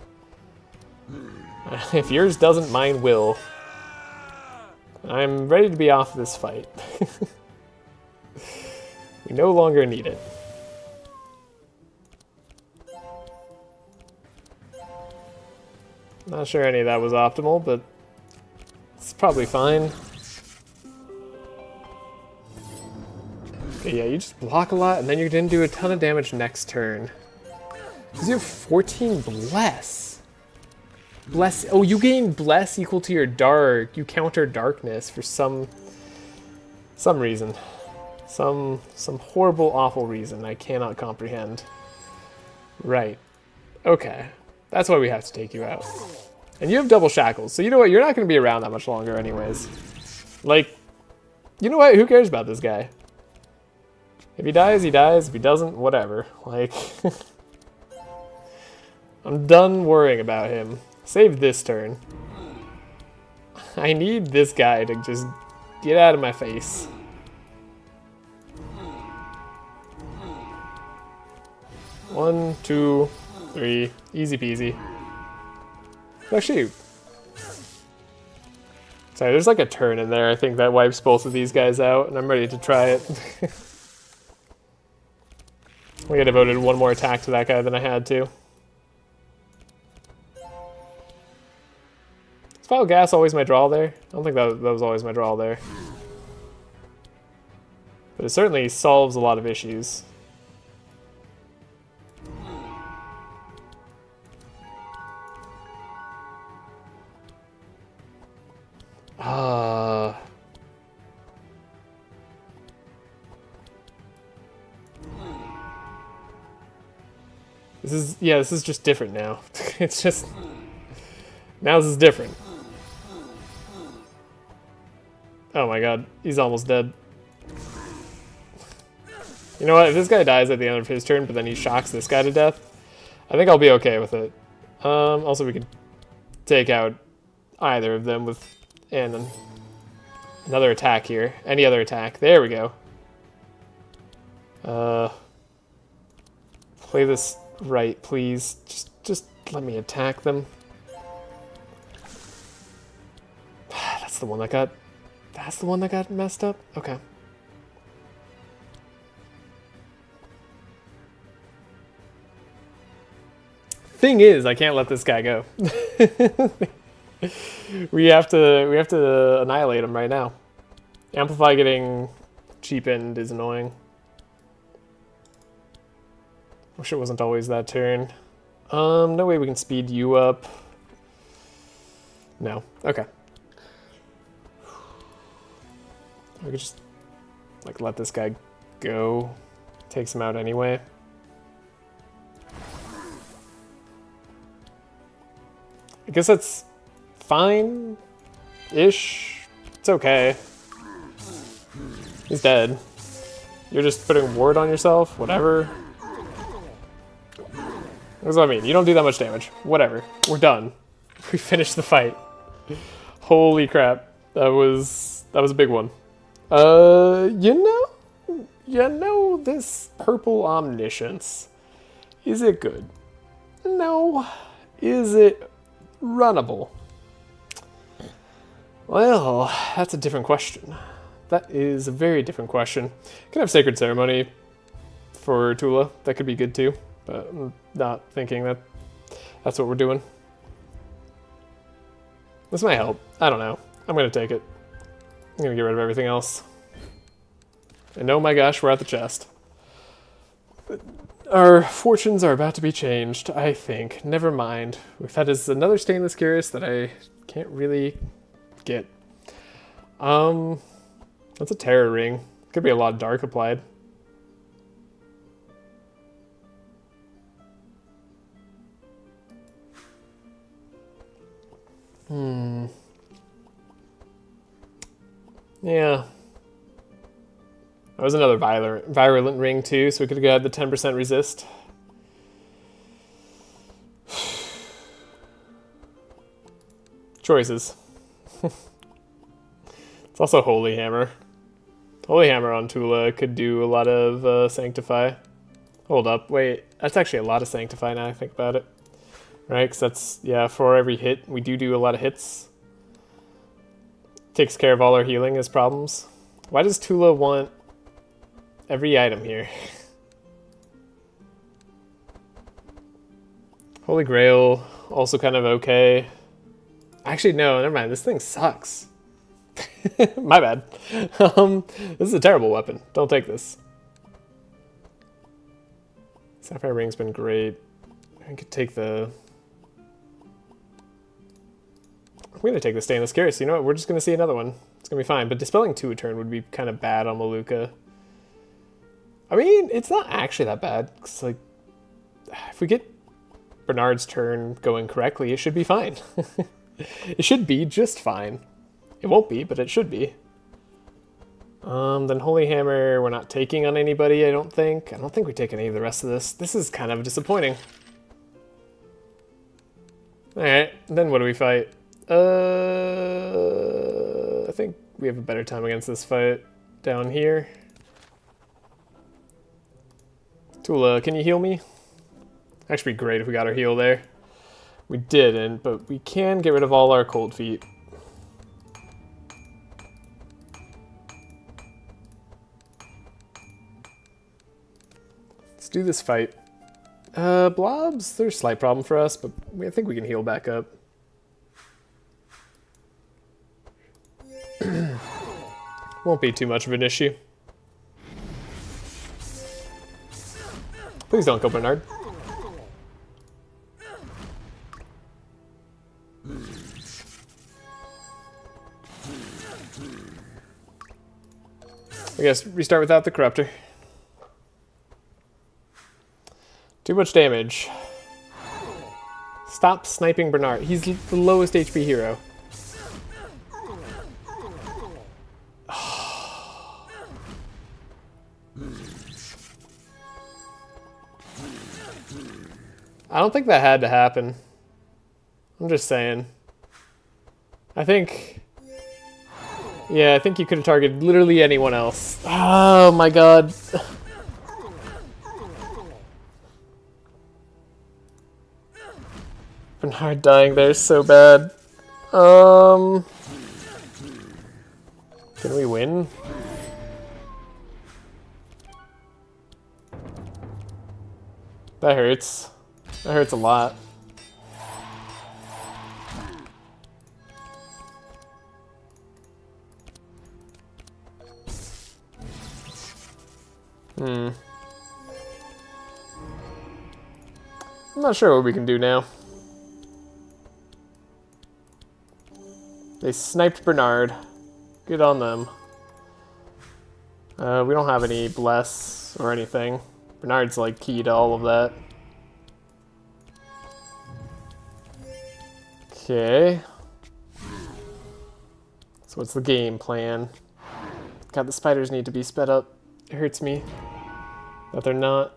If yours doesn't, mine will. I'm ready to be off this fight. We no longer need it. Not sure any of that was optimal, but it's probably fine. Okay, yeah, you just block a lot, and then you're gonna do a ton of damage next turn. Because you have 14 bless. Bless. Oh, you gain bless equal to your dark. You counter darkness for some reason. Some horrible, awful reason I cannot comprehend. Right. Okay. That's why we have to take you out. And you have double shackles, so you know what? You're not going to be around that much longer anyways. Like, you know what? Who cares about this guy? If he dies, he dies. If he doesn't, whatever. Like, I'm done worrying about him. Save this turn. I need this guy to just get out of my face. One, two, 3. Easy peasy. Oh, shoot. Sorry, there's like a turn in there, I think, that wipes both of these guys out, and I'm ready to try it. I think I devoted one more attack to that guy than I had to. Is Vial Gas always my draw there? I don't think that was always my draw there. But it certainly solves a lot of issues. This is just different now. It's just... Now this is different. Oh my god, he's almost dead. You know what, if this guy dies at the end of his turn, but then he shocks this guy to death, I think I'll be okay with it. Also we could take out either of them with another attack here. Any other attack. There we go. Play this right, please. Just let me attack them. That's the one that got messed up? Okay. Thing is, I can't let this guy go. we have to annihilate him right now. Amplify getting cheapened is annoying. Wish it wasn't always that turn. No way we can speed you up. No. Okay. We could just like let this guy go. Takes him out anyway. I guess that's fine-ish. It's okay. He's dead. You're just putting ward on yourself? Whatever. That's what I mean. You don't do that much damage. Whatever. We're done. We finished the fight. Holy crap. That was a big one. You know this purple omniscience. Is it good? No. Is it runnable? Well, that's a different question. That is a very different question. Can have Sacred Ceremony for Tula. That could be good too, but I'm not thinking that that's what we're doing. This might help. I don't know. I'm going to take it. I'm going to get rid of everything else. And oh my gosh, we're at the chest. Our fortunes are about to be changed, I think. Never mind. That is another Stainless Curious that I can't really get. That's a Terror Ring. Could be a lot of Dark applied. Yeah. That was another virulent ring too, so we could have got the 10% resist. Choices. It's also Holy Hammer. Holy Hammer on Tula could do a lot of Sanctify. Hold up, wait. That's actually a lot of Sanctify now I think about it. Right, because that's, yeah, for every hit, we do a lot of hits. Takes care of all our healing as problems. Why does Tula want every item here? Holy Grail, also kind of okay. Actually, no, never mind. This thing sucks. My bad. This is a terrible weapon. Don't take this. Sapphire Ring's been great. I could take the... I'm going to take the Stainless Curious. You know what? We're just going to see another one. It's going to be fine. But Dispelling 2 a turn would be kind of bad on Malukah. I mean, it's not actually that bad. It's like, if we get Bernard's turn going correctly, it should be fine. It should be just fine. It won't be, but it should be. Then Holy Hammer, we're not taking on anybody, I don't think. I don't think we take any of the rest of this. This is kind of disappointing. Alright, then what do we fight? I think we have a better time against this fight down here. Tula, can you heal me? Actually be great if we got our heal there. We didn't, but we can get rid of all our cold feet. do this fight. Blobs, they're a slight problem for us, but I think we can heal back up. Won't be too much of an issue. Please don't go Bernard. I guess restart without the corruptor. Too much damage. Stop sniping Bernard. He's the lowest HP hero. I don't think that had to happen. I'm just saying. I think you could have targeted literally anyone else. Oh my god. Bernard dying there is so bad. Can we win? That hurts. That hurts a lot. I'm not sure what we can do now. They sniped Bernard. Good on them. We don't have any bless or anything. Bernard's like key to all of that. Okay. So what's the game plan? God, the spiders need to be sped up. It hurts me that they're not.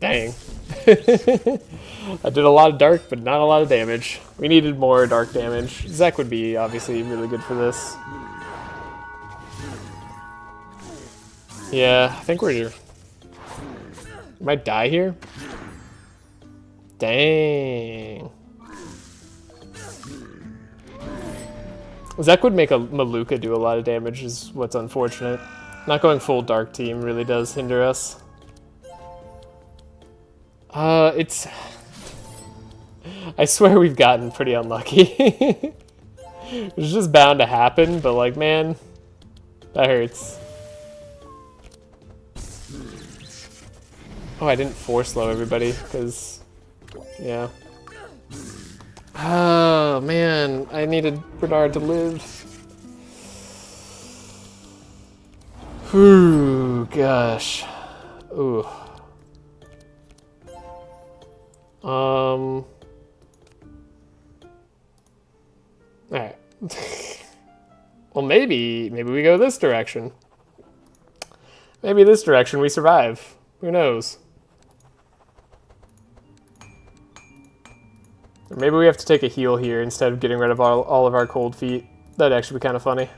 Dang. I did a lot of dark, but not a lot of damage. We needed more dark damage. Zek would be obviously really good for this. Yeah, I think we're... Might die here? Dang. Zek would make a Malukah do a lot of damage is what's unfortunate. Not going full dark team really does hinder us. It's... I swear we've gotten pretty unlucky. It's just bound to happen, but like, man, that hurts. Oh, I didn't force slow everybody, because, yeah. Oh, man, I needed Bernard to live. Ooh, gosh. Ooh. Alright. Well, maybe we go this direction. Maybe this direction we survive. Who knows? Or maybe we have to take a heal here instead of getting rid of all of our cold feet. That'd actually be kind of funny.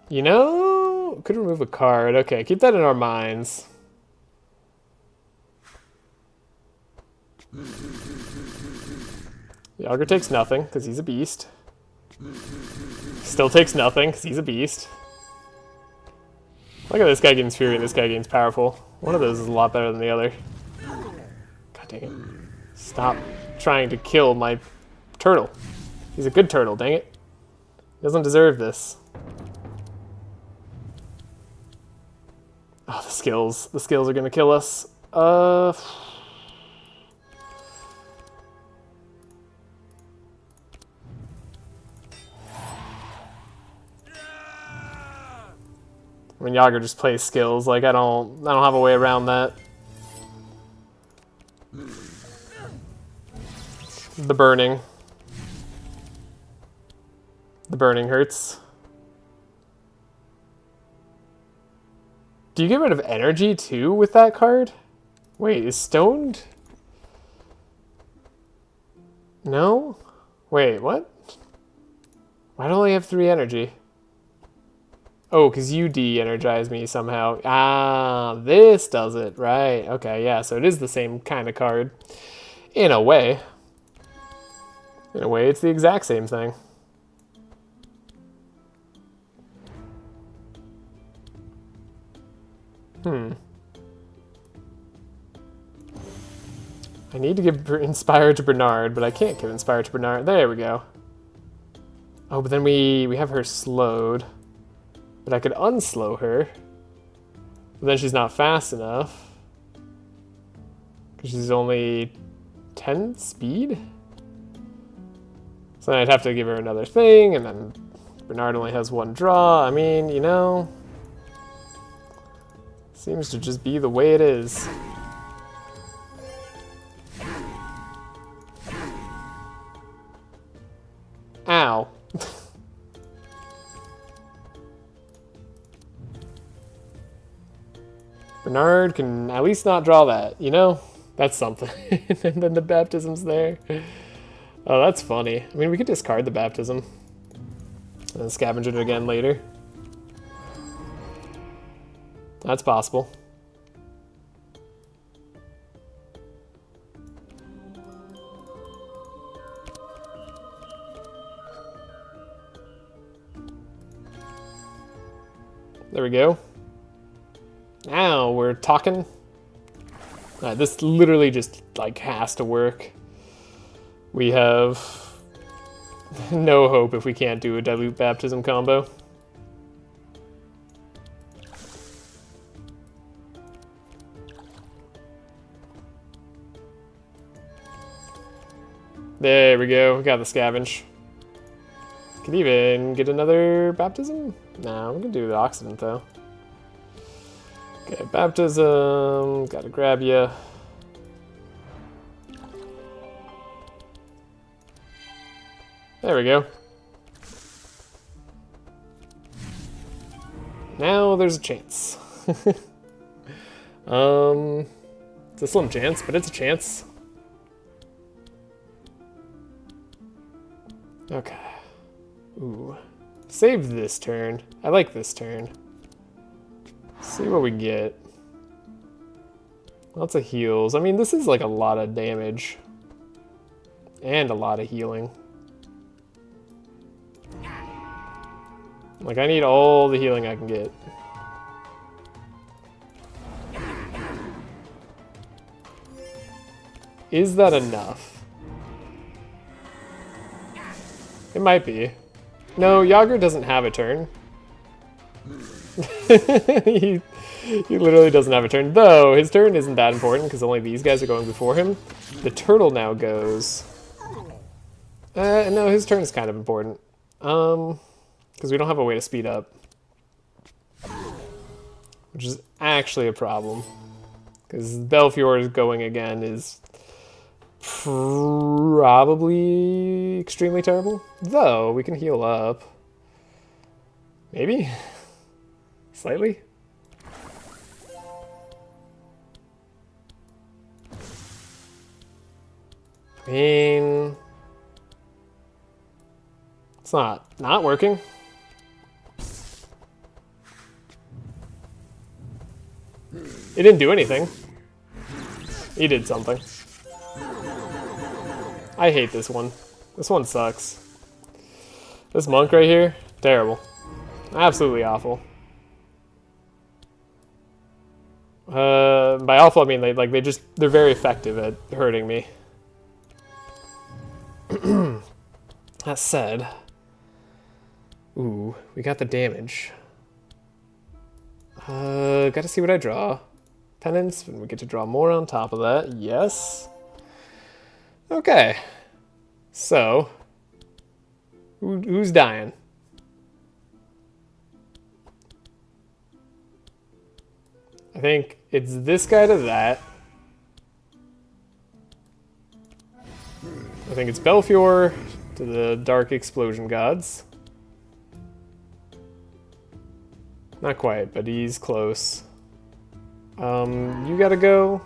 You know, could remove a card. Okay, keep that in our minds. The Augur takes nothing, because he's a beast. Still takes nothing, because he's a beast. Look at this guy gains Fury and this guy gains Powerful. One of those is a lot better than the other. God dang it. Stop trying to kill my turtle. He's a good turtle, dang it. He doesn't deserve this. Oh, the skills. The skills are going to kill us. I mean, Yager just plays skills. Like, I don't have a way around that. The burning. The burning hurts. Do you get rid of energy too with that card? Wait, is stoned? No? Wait, what? Why do I only have 3 energy? Oh, because you de-energize me somehow. Ah, this does it. Right. Okay, yeah, so it is the same kind of card. In a way. In a way, it's the exact same thing. I need to give Inspire to Bernard, but I can't give Inspire to Bernard. There we go. Oh, but then we have her slowed. But I could unslow her. But then she's not fast enough. Because she's only 10 speed? So then I'd have to give her another thing, and then Bernard only has one draw. I mean, you know... Seems to just be the way it is. Ow. Bernard can at least not draw that, you know? That's something. And then the baptism's there. Oh, that's funny. I mean, we could discard the baptism. And then scavenge it again later. That's possible. There we go. Now we're talking. This literally just like has to work. We have no hope if we can't do a Dilute Baptism combo. There we go, we got the scavenge. Could even get another baptism? No, we can do the Occident though. Okay, baptism, gotta grab you. There we go. Now there's a chance. It's a slim chance, but it's a chance. Okay. Ooh. Save this turn. I like this turn. See what we get. Lots of heals. I mean, this is like a lot of damage. And a lot of healing. Like, I need all the healing I can get. Is that enough? It might be. No, Yager doesn't have a turn. he literally doesn't have a turn. Though, his turn isn't that important because only these guys are going before him. The turtle now goes. No, his turn is kind of important. Because we don't have a way to speed up. Which is actually a problem. Because Belfior going again is probably extremely terrible. Though, we can heal up. Maybe? Slightly? I mean... It's not working. It didn't do anything. He did something. I hate this one. This one sucks. This monk right here, terrible. Absolutely awful. By awful I mean they're very effective at hurting me. That said, ooh, we got the damage. Gotta see what I draw. Penance, and we get to draw more on top of that. Yes. Okay. So, who's dying? I think it's this guy to that. I think it's Belfior to the Dark Explosion Gods. Not quite, but he's close. You gotta go.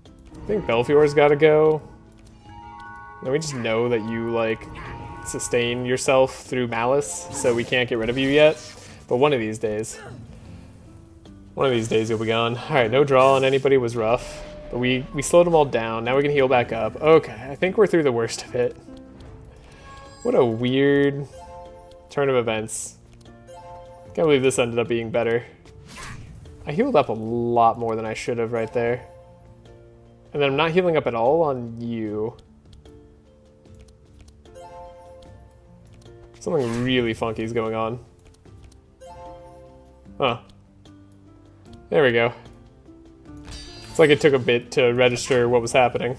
I think Belfior's gotta go. And we just know that you, like, sustain yourself through malice, so we can't get rid of you yet. But one of these days you'll be gone. Alright, no draw on anybody was rough. But we slowed them all down. Now we can heal back up. Okay, I think we're through the worst of it. What a weird turn of events. Can't believe this ended up being better. I healed up a lot more than I should have right there. And then I'm not healing up at all on you. Something really funky is going on. Huh. There we go. It's like it took a bit to register what was happening.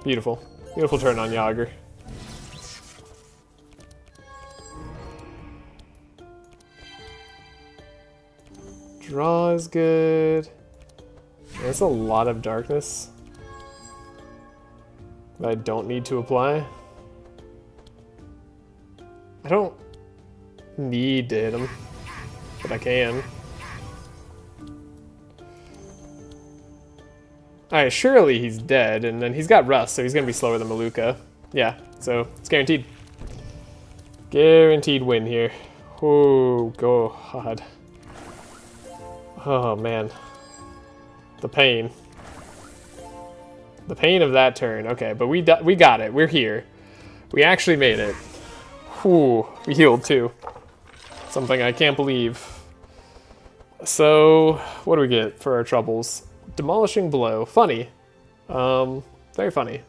Beautiful. Beautiful turn on Yager. Draw is good. There's a lot of darkness that I don't need to apply. I don't need to hit him, but I can. Alright, surely he's dead, and then he's got Rust, so he's gonna be slower than Malukah. Yeah, so it's guaranteed. Guaranteed win here. Oh, God. Oh, man. The pain. The pain of that turn. Okay, but we got it. We're here. We actually made it. Whew, we healed too. Something I can't believe. So, what do we get for our troubles? Demolishing Blow. Funny. Very funny.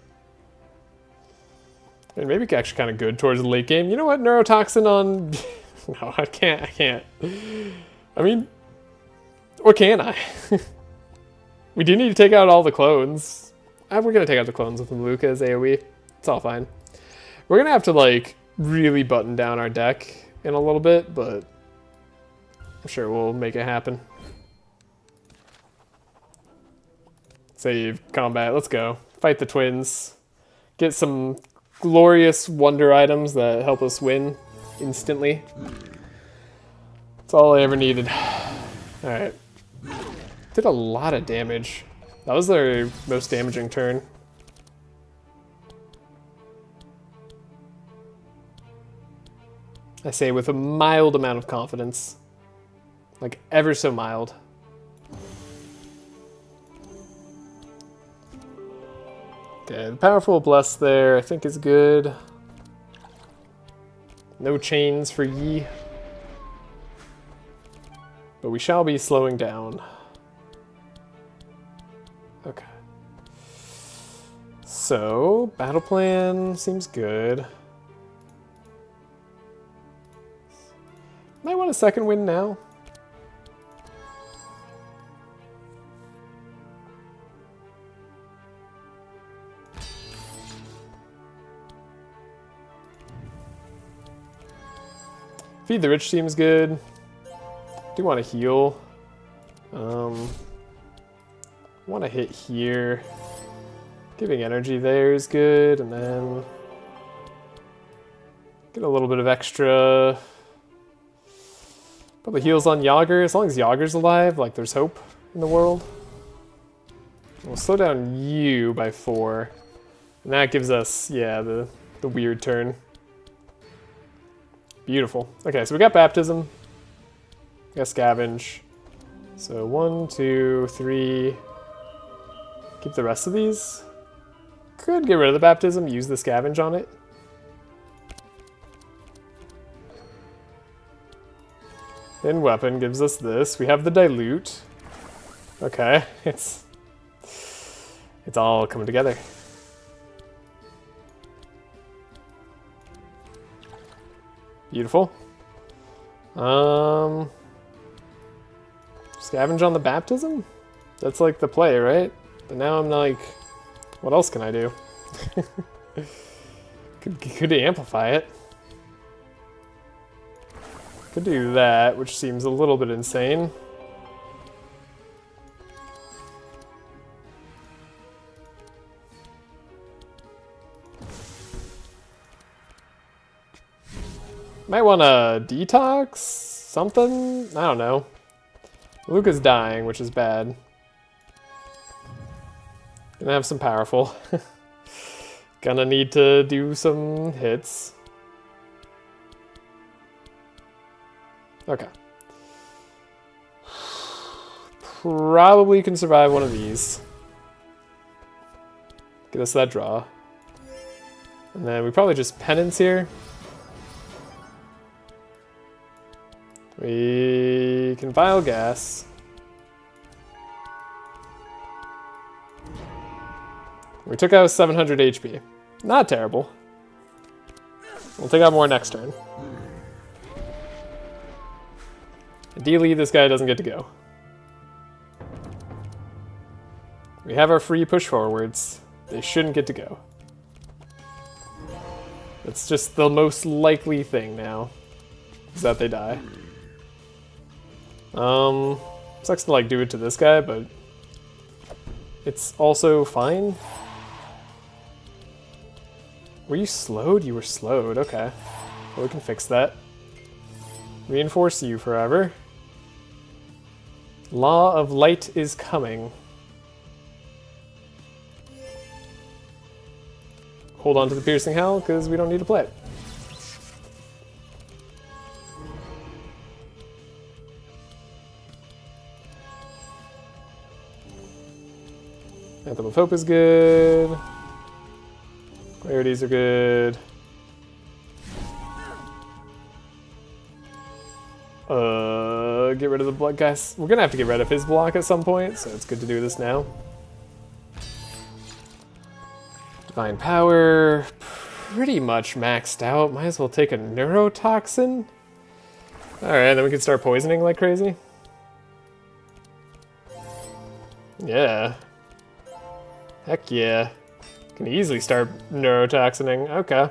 And maybe actually kind of good towards the late game. You know what? Neurotoxin on... No, I can't. I mean... Or can I? We do need to take out all the clones. We're going to take out the clones with Malukah as AoE. It's all fine. We're going to have to, like, really button down our deck in a little bit, but I'm sure we'll make it happen. Save combat. Let's go. Fight the twins. Get some glorious wonder items that help us win instantly. That's all I ever needed. Alright. Did a lot of damage. That was their most damaging turn. I say with a mild amount of confidence. Like, ever so mild. Okay, the powerful bless there I think is good. No chains for Yi. But we shall be slowing down. Okay. So, battle plan seems good. Might want a second win now. Feed the Rich seems good. Do want to heal. Want to hit here. Giving energy there is good, and then get a little bit of extra. Probably heals on Yager. As long as Yager's alive, like there's hope in the world. We'll slow down you by 4. And that gives us, yeah, the weird turn. Beautiful. Okay, so we got Baptism. We got Scavenge. So 1, 2, 3. Keep the rest of these. Could get rid of the Baptism, use the Scavenge on it. Then Weapon gives us this. We have the Dilute. Okay, it's all coming together. Beautiful. Scavenge on the Baptism? That's like the play, right? But now I'm like, what else can I do? could amplify it. Could do that, which seems a little bit insane. Might want to detox something? I don't know. Malukah's dying, which is bad. Gonna have some powerful. Gonna need to do some hits. Okay. Probably can survive one of these. Get us that draw. And then we probably just penance here. We can vial gas. We took out 700 HP. Not terrible. We'll take out more next turn. Ideally, this guy doesn't get to go. We have our free push forwards. They shouldn't get to go. That's just the most likely thing now, is that they die. Sucks to like do it to this guy, but it's also fine. Were you slowed? You were slowed, okay. Well, we can fix that. Reinforce you forever. Law of Light is coming. Hold on to the Piercing Howl, because we don't need to play it. Anthem of Hope is good. Clarities are good. Get rid of the blood, guys. We're gonna have to get rid of his block at some point, so it's good to do this now. Divine Power, pretty much maxed out. Might as well take a Neurotoxin. Alright, then we can start poisoning like crazy. Yeah. Heck yeah. Can easily start neurotoxining. Okay.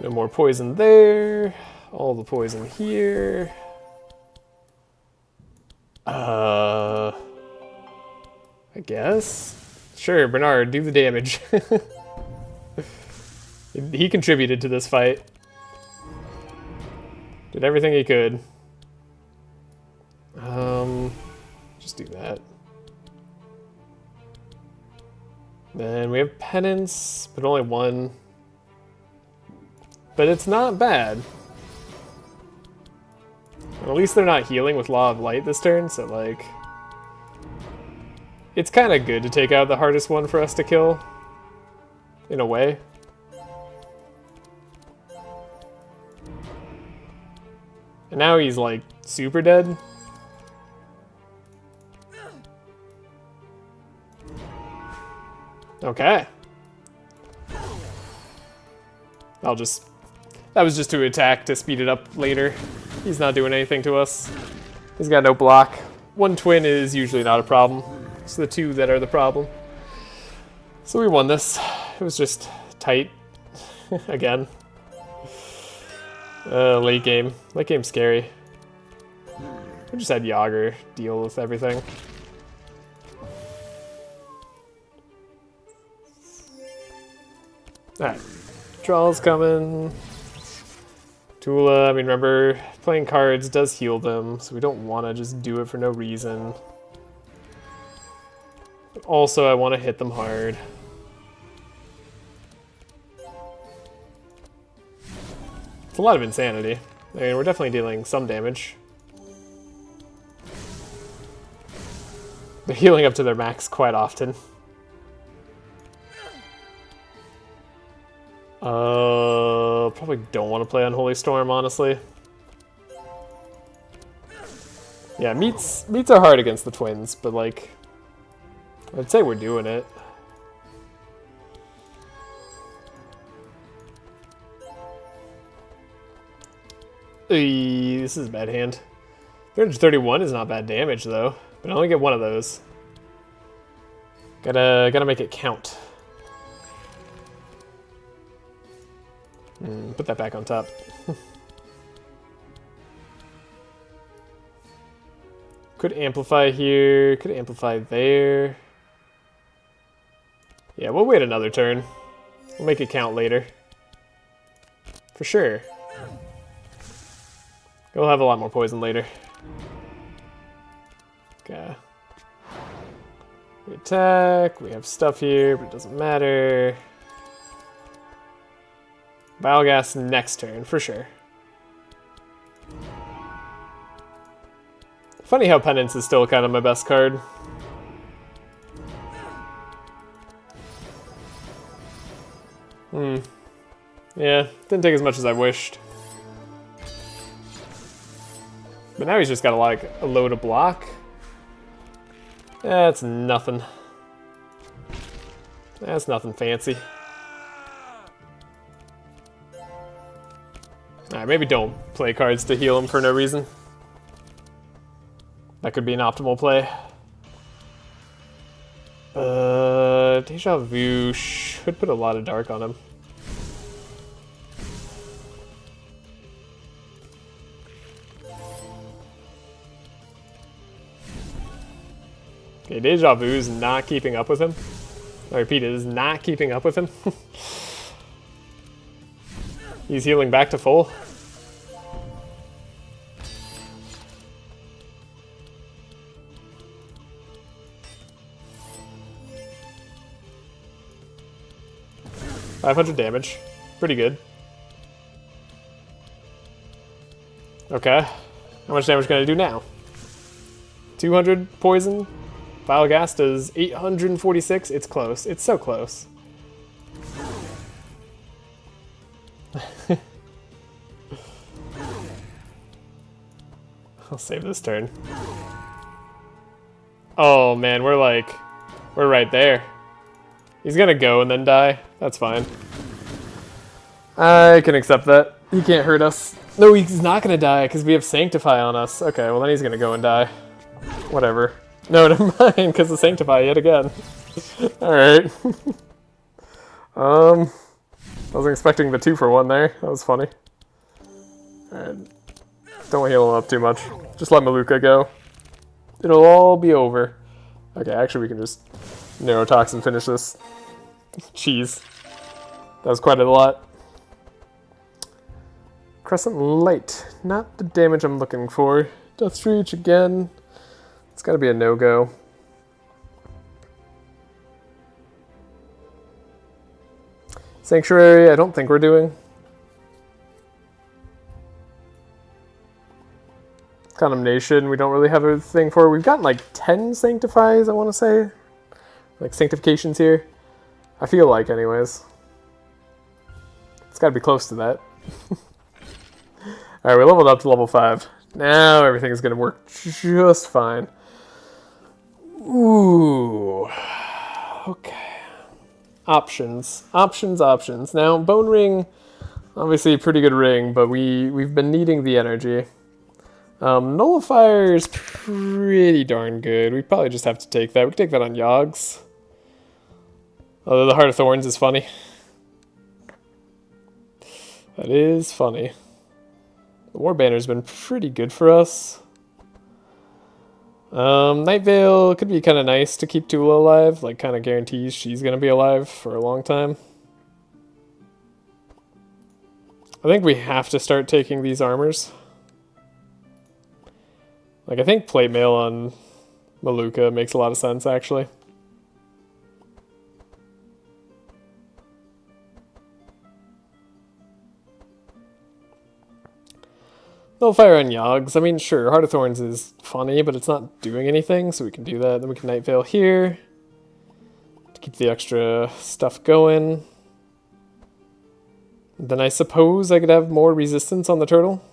No more poison there. All the poison here. I guess? Sure, Bernard, do the damage. He contributed to this fight. Did everything he could. Just do that. Then we have Penance, but only one. But it's not bad. At least they're not healing with Law of Light this turn, so like... It's kind of good to take out the hardest one for us to kill. In a way. And now he's like super dead. Okay. That was just to attack to speed it up later. He's not doing anything to us. He's got no block. One twin is usually not a problem. It's the two that are the problem. So we won this. It was just tight. Again. Late game. Late game's scary. We just had Yager deal with everything. Alright. Draw's coming. Tula, I mean, remember, playing cards does heal them, so we don't want to just do it for no reason. But also, I want to hit them hard. It's a lot of insanity. I mean, we're definitely dealing some damage. They're healing up to their max quite often. Probably don't want to play Unholy Storm, honestly. Yeah, meats are hard against the twins, but like, I'd say we're doing it. This is a bad hand. 331 is not bad damage though, but I only get one of those. Gotta make it count. Put that back on top. Could amplify here, could amplify there. Yeah, we'll wait another turn. We'll make it count later. For sure. We'll have a lot more poison later. Okay. We attack, we have stuff here, but it doesn't matter. Biogas next turn, for sure. Funny how Penance is still kind of my best card. Yeah, didn't take as much as I wished. But now he's just got a load of block. That's nothing. That's nothing fancy. Alright, maybe don't play cards to heal him for no reason. That could be an optimal play. Deja Vu should put a lot of dark on him. Okay, Deja Vu's not keeping up with him. I repeat, it is not keeping up with him. He's healing back to full. $500 damage. Pretty good. Okay. How much damage can I do now? 200 poison. Biogas does 846. It's close. It's so close. I'll save this turn. Oh man, we're right there. He's gonna go and then die. That's fine. I can accept that. He can't hurt us. No, he's not gonna die because we have Sanctify on us. Okay, well then he's gonna go and die. Whatever. No, never mind, because of Sanctify yet again. Alright. I wasn't expecting the 2-for-1 there. That was funny. Alright. Don't heal him up too much. Just let Malukah go. It'll all be over. Okay, actually we can just Neurotoxin finish this. Jeez. That was quite a lot. Crescent Light. Not the damage I'm looking for. Death Reach again. It's gotta be a no-go. Sanctuary, I don't think we're doing. Condemnation, we don't really have a thing for. We've gotten like 10 Sanctifies, I want to say. Like Sanctifications here. I feel like, anyways. It's gotta be close to that. Alright, we leveled up to level 5. Now everything's gonna work just fine. Ooh. Okay. Options. Options. Now, Bone Ring, obviously a pretty good ring, but we've been needing the energy. Nullifier's pretty darn good. We probably just have to take that. We can take that on Yogs. Although the Heart of Thorns is funny. That is funny. The War Banner's been pretty good for us. Night Veil could be kind of nice to keep Tula alive. Like, kind of guarantees she's going to be alive for a long time. I think we have to start taking these armors. Like, I think Plate Mail on Malukah makes a lot of sense, actually. Nullfire on Yogs. I mean, sure, Heart of Thorns is funny, but it's not doing anything, so we can do that. Then we can Night Veil here to keep the extra stuff going. Then I suppose I could have more resistance on the turtle.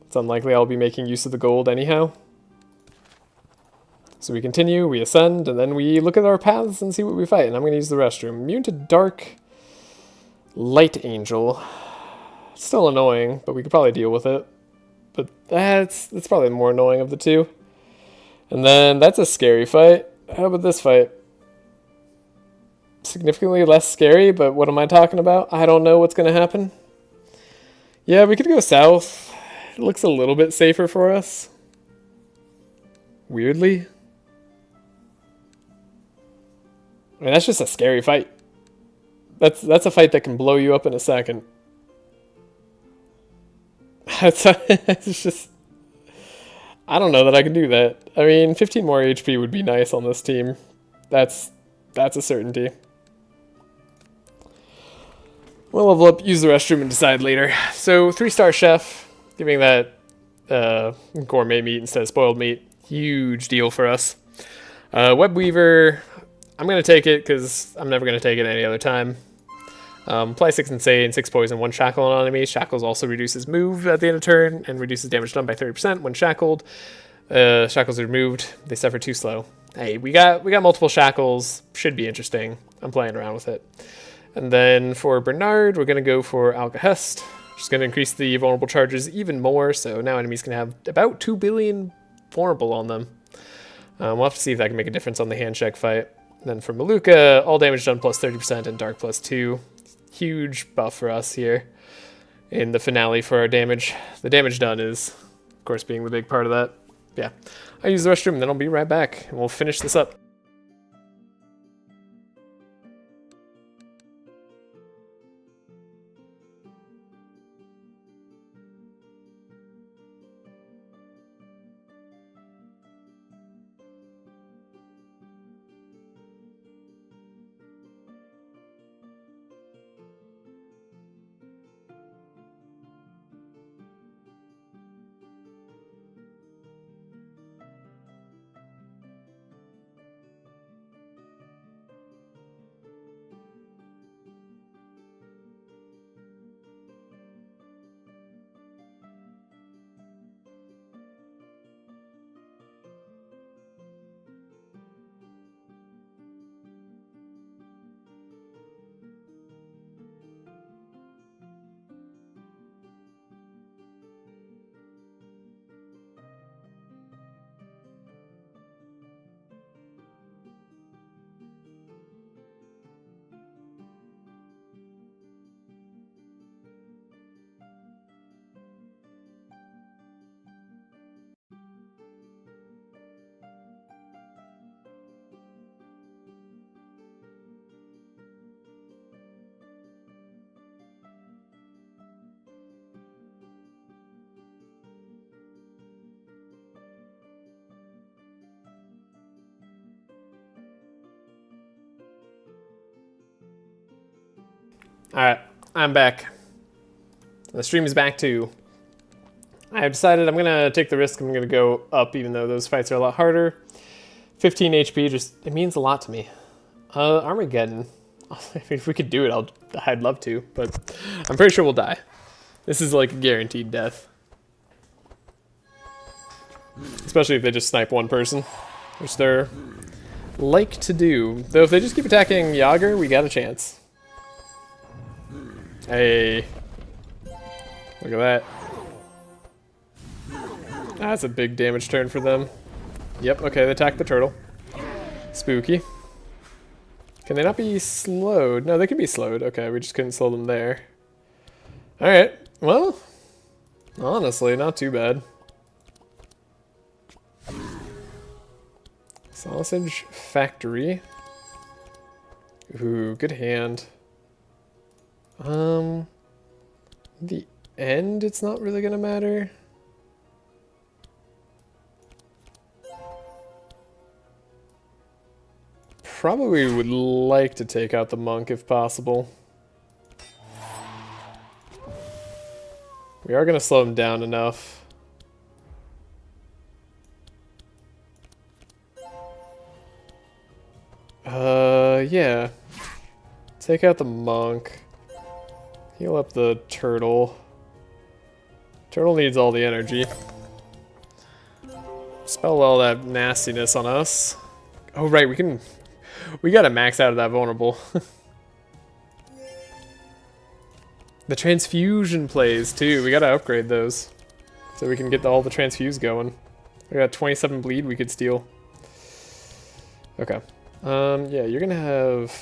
It's unlikely I'll be making use of the gold anyhow. So we continue, we ascend, and then we look at our paths and see what we fight. And I'm going to use the restroom. Immune to Dark Light Angel. Still annoying, but we could probably deal with it. But that's probably the more annoying of the two. And then that's a scary fight. How about this fight? Significantly less scary, but what am I talking about? I don't know what's going to happen. Yeah, we could go south. It looks a little bit safer for us. Weirdly. I mean, that's just a scary fight. That's a fight that can blow you up in a second. It's just... I don't know that I can do that. I mean, 15 more HP would be nice on this team. That's a certainty. We'll level up, use the restroom, and decide later. So 3-star chef, giving that gourmet meat instead of spoiled meat. Huge deal for us. Web Weaver, I'm going to take it because I'm never going to take it any other time. Apply 6 Insane, 6 Poison, 1 Shackle on enemies. Shackles also reduces move at the end of turn and reduces damage done by 30% when shackled. Shackles are removed. They suffer 2 slow. Hey, we got multiple shackles. Should be interesting. I'm playing around with it. And then for Bernard, we're going to go for Alcahest, which is going to increase the vulnerable charges even more, so now enemies can have about 2 billion vulnerable on them. We'll have to see if that can make a difference on the handshake fight. Then for Malukah, all damage done plus 30% and dark plus 2. Huge buff for us here in the finale for our damage. The damage done is, of course, being the big part of that. Yeah, I'll use the restroom, and then I'll be right back, and we'll finish this up. Alright, I'm back. The stream is back too. I have decided I'm going to take the risk. I'm going to go up even though those fights are a lot harder. 15 HP, just, it means a lot to me. Armageddon. If we could do it, I'd love to, but I'm pretty sure we'll die. This is like a guaranteed death. Especially if they just snipe one person, which they're like to do. Though if they just keep attacking Yager, we got a chance. Hey, look at that. That's a big damage turn for them. Yep, okay, they attack the turtle. Spooky. Can they not be slowed? No, they can be slowed. Okay, we just couldn't slow them there. Alright, well, honestly, not too bad. Sausage Factory. Ooh, good hand. The end, it's not really gonna matter. Probably would like to take out the monk if possible. We are gonna slow him down enough. Yeah. Take out the monk. Heal up the turtle. Turtle needs all the energy. Spell all that nastiness on us. Oh right, we gotta max out of that vulnerable. The transfusion plays too. We gotta upgrade those so we can get all the transfuse going. We got 27 bleed we could steal. Okay. Yeah, you're gonna have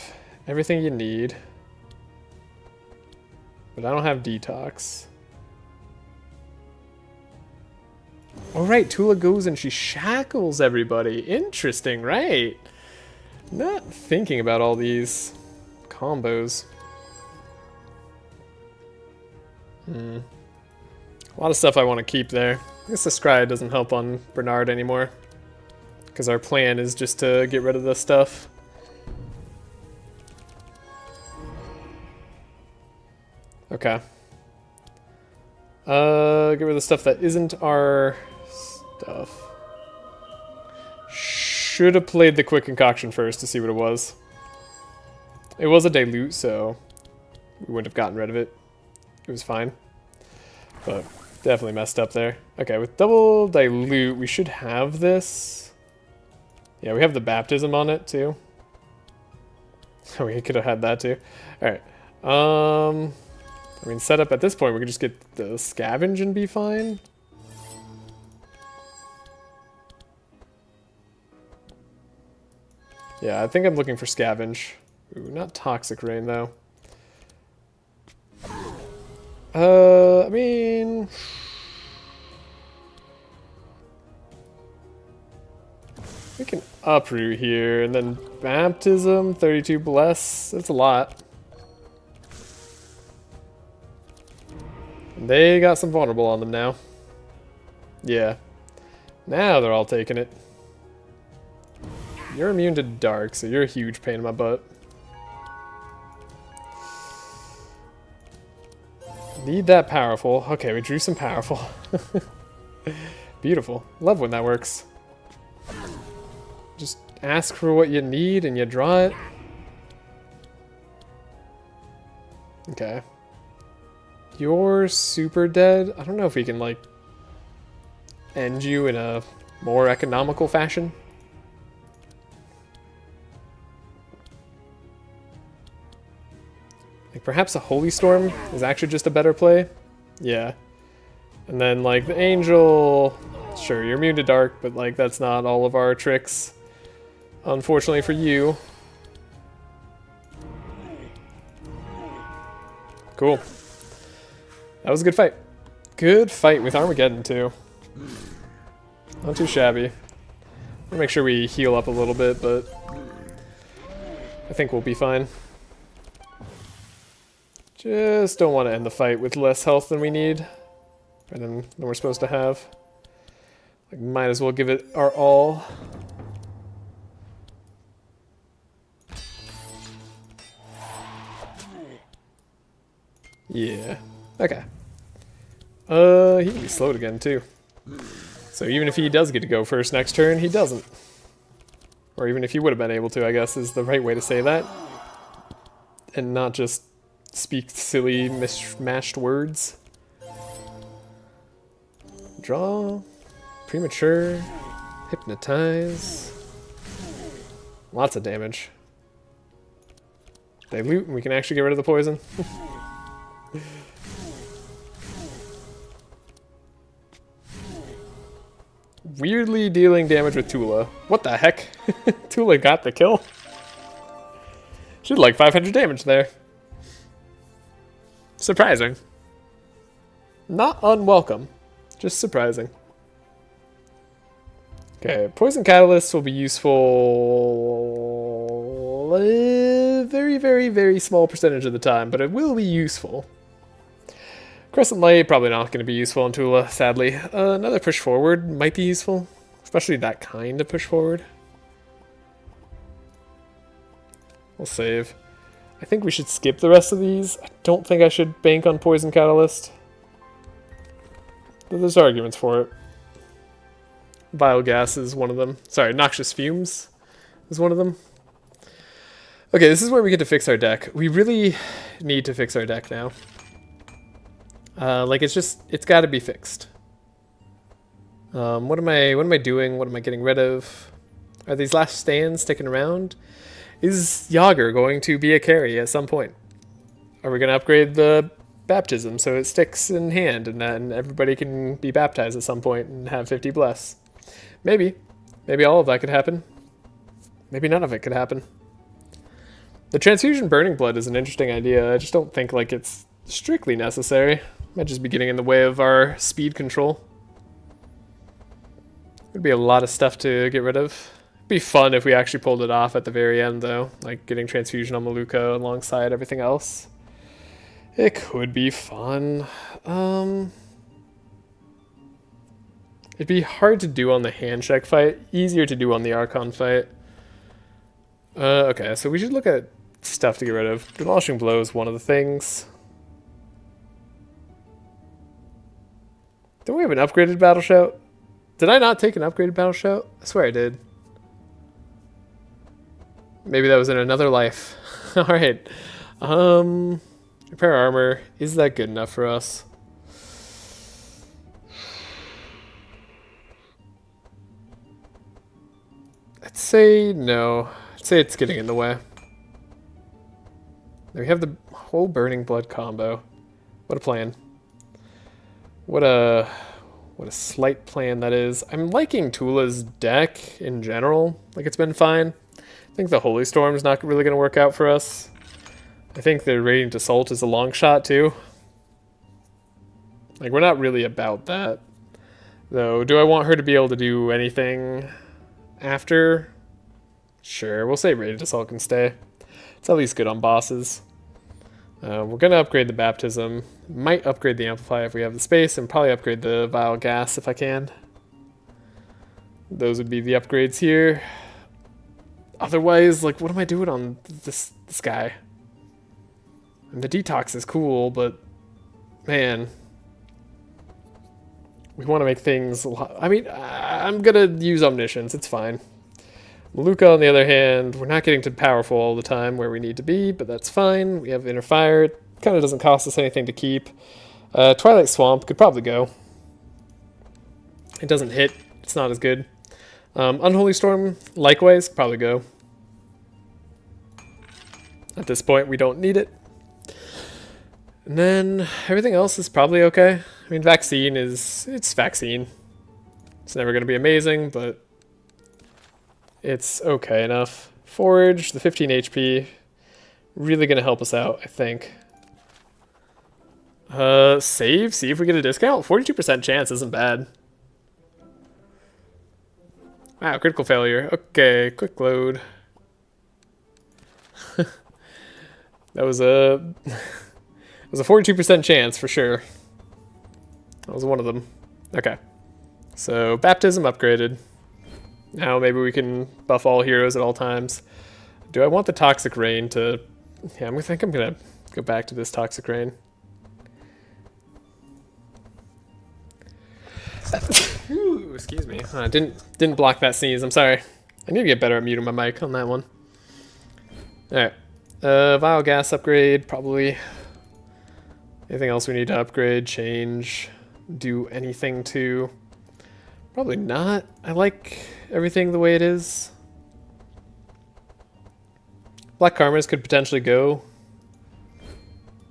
everything you need. But I don't have detox. Oh right, Tula goes and she shackles everybody. Interesting, right? Not thinking about all these combos. A lot of stuff I want to keep there. I guess the Scry doesn't help on Bernard anymore. Because our plan is just to get rid of this stuff. Okay. Get rid of the stuff that isn't our stuff. Should have played the quick concoction first to see what it was. It was a dilute, so we wouldn't have gotten rid of it. It was fine. But definitely messed up there. Okay, with double dilute, we should have this. Yeah, we have the baptism on it, too. We could have had that, too. Alright. I mean, setup at this point, we could just get the scavenge and be fine. Yeah, I think I'm looking for scavenge. Ooh, not toxic rain, though. I mean... we can uproot here, and then baptism, 32 bless. That's a lot. They got some vulnerable on them now. Yeah. Now they're all taking it. You're immune to dark, so you're a huge pain in my butt. Need that powerful. Okay, we drew some powerful. Beautiful. Love when that works. Just ask for what you need and you draw it. Okay. You're super dead. I don't know if we can, like, end you in a more economical fashion. Like, perhaps a Holy Storm is actually just a better play. Yeah. And then, like, the Angel... Sure, you're immune to dark, but, like, that's not all of our tricks. Unfortunately for you. Cool. That was a good fight. Good fight with Armageddon, too. Not too shabby. I'll make sure we heal up a little bit, but I think we'll be fine. Just don't want to end the fight with less health than we need. Or than we're supposed to have. Like, might as well give it our all. Yeah. Okay. He can be slowed again, too. So even if he does get to go first next turn, he doesn't. Or even if he would have been able to, I guess, is the right way to say that. And not just speak silly, mishmashed words. Draw. Premature. Hypnotize. Lots of damage. Dilute, and we can actually get rid of the poison. Weirdly dealing damage with Tula. What the heck? Tula got the kill? She did like 500 damage there. Surprising. Not unwelcome. Just surprising. Okay, Poison Catalyst will be useful a very, very, very small percentage of the time, but it will be useful. Crescent Light, probably not going to be useful in Tula, sadly. Another push forward might be useful, especially that kind of push forward. We'll save. I think we should skip the rest of these. I don't think I should bank on Poison Catalyst. There's arguments for it. Biogas is one of them. Sorry, Noxious Fumes is one of them. Okay, this is where we get to fix our deck. We really need to fix our deck now. Like, it's got to be fixed. What am I doing? What am I getting rid of? Are these last stands sticking around? Is Yager going to be a carry at some point? Are we going to upgrade the baptism so it sticks in hand and then everybody can be baptized at some point and have 50 bless? Maybe. Maybe all of that could happen. Maybe none of it could happen. The transfusion burning blood is an interesting idea. I just don't think like it's strictly necessary. Might just be getting in the way of our speed control. Would be a lot of stuff to get rid of. It'd be fun if we actually pulled it off at the very end, though. Like getting transfusion on Malukah alongside everything else. It could be fun. It'd be hard to do on the handshake fight. Easier to do on the Archon fight. Okay, so we should look at stuff to get rid of. Demolishing Blow is one of the things. Don't we have an upgraded battle shout? Did I not take an upgraded battle shout? I swear I did. Maybe that was in another life. Alright. Repair armor. Is that good enough for us? I'd say no. I'd say it's getting in the way. We have the whole Burning Blood combo. What a plan. What a slight plan that is. I'm liking Tula's deck in general. Like, it's been fine. I think the Holy Storm's not really going to work out for us. I think the Radiant Assault is a long shot too. Like, we're not really about that. Though, do I want her to be able to do anything after? Sure, we'll say Radiant Assault can stay. It's at least good on bosses. We're going to upgrade the Baptism. Might upgrade the Amplify if we have the space, and probably upgrade the Vile Gas if I can. Those would be the upgrades here. Otherwise, like, what am I doing on this guy? And the Detox is cool, but man, we want to make things a lot. I mean, I'm going to use Omniscience. It's fine. Malukah, on the other hand, we're not getting to powerful all the time where we need to be, but that's fine. We have Inner Fire. It kind of doesn't cost us anything to keep. Twilight Swamp could probably go. It doesn't hit. It's not as good. Unholy Storm, likewise, probably go. At this point, we don't need it. And then everything else is probably okay. I mean, Vaccine it's Vaccine. It's never going to be amazing, but it's okay enough. Forge, the 15 HP, really going to help us out, I think. Save, see if we get a discount. 42% chance isn't bad. Wow, critical failure. Okay, quick load. That was a 42% chance for sure. That was one of them. Okay. So, Baptism upgraded. Now maybe we can buff all heroes at all times. Do I want the Toxic Rain to... Yeah, I think I'm going to go back to this Toxic Rain. Ooh, excuse me. Didn't block that sneeze. I'm sorry. I need to get better at muting my mic on that one. Alright. Vile Gas upgrade, probably. Anything else we need to upgrade, change, do anything to? Probably not. I like everything the way it is. Black Karmas could potentially go.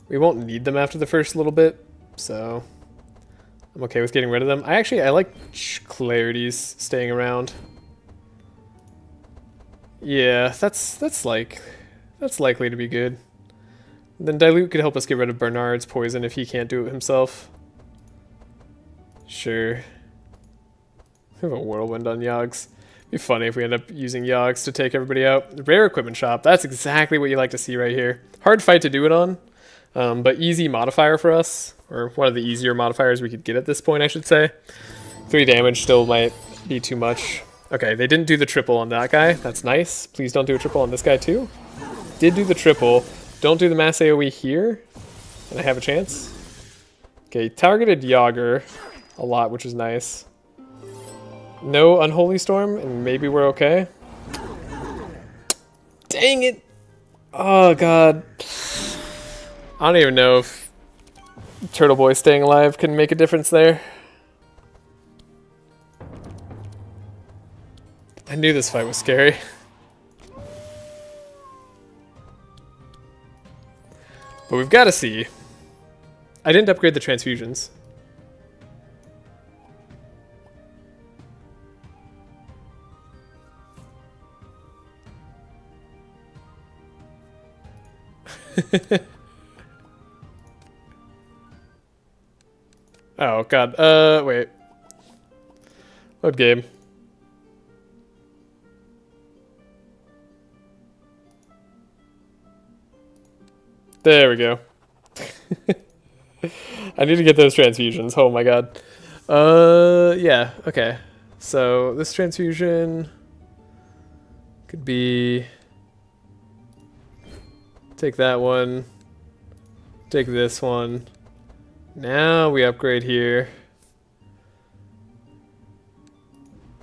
We won't need them after the first little bit, so I'm okay with getting rid of them. I like Clarity's staying around. Yeah, that's likely to be good. Then Dilute could help us get rid of Bernard's poison if he can't do it himself. Sure. We have a Whirlwind on Yogg's. It'd be funny if we end up using Yogg's to take everybody out. Rare Equipment Shop, that's exactly what you like to see right here. Hard fight to do it on, but easy modifier for us. Or one of the easier modifiers we could get at this point, I should say. 3 damage still might be too much. Okay, they didn't do the triple on that guy. That's nice. Please don't do a triple on this guy too. Did do the triple. Don't do the mass AoE here. And I have a chance. Okay, targeted Yager a lot, which is nice. No Unholy Storm, and maybe we're okay. Dang it! Oh, God. I don't even know if Turtle Boy staying alive can make a difference there. I knew this fight was scary. But we've got to see. I didn't upgrade the transfusions. Oh, God. Wait. Load game. There we go. I need to get those transfusions. Oh my God. Yeah, okay. So this transfusion could be... Take that one. Take this one. Now we upgrade here.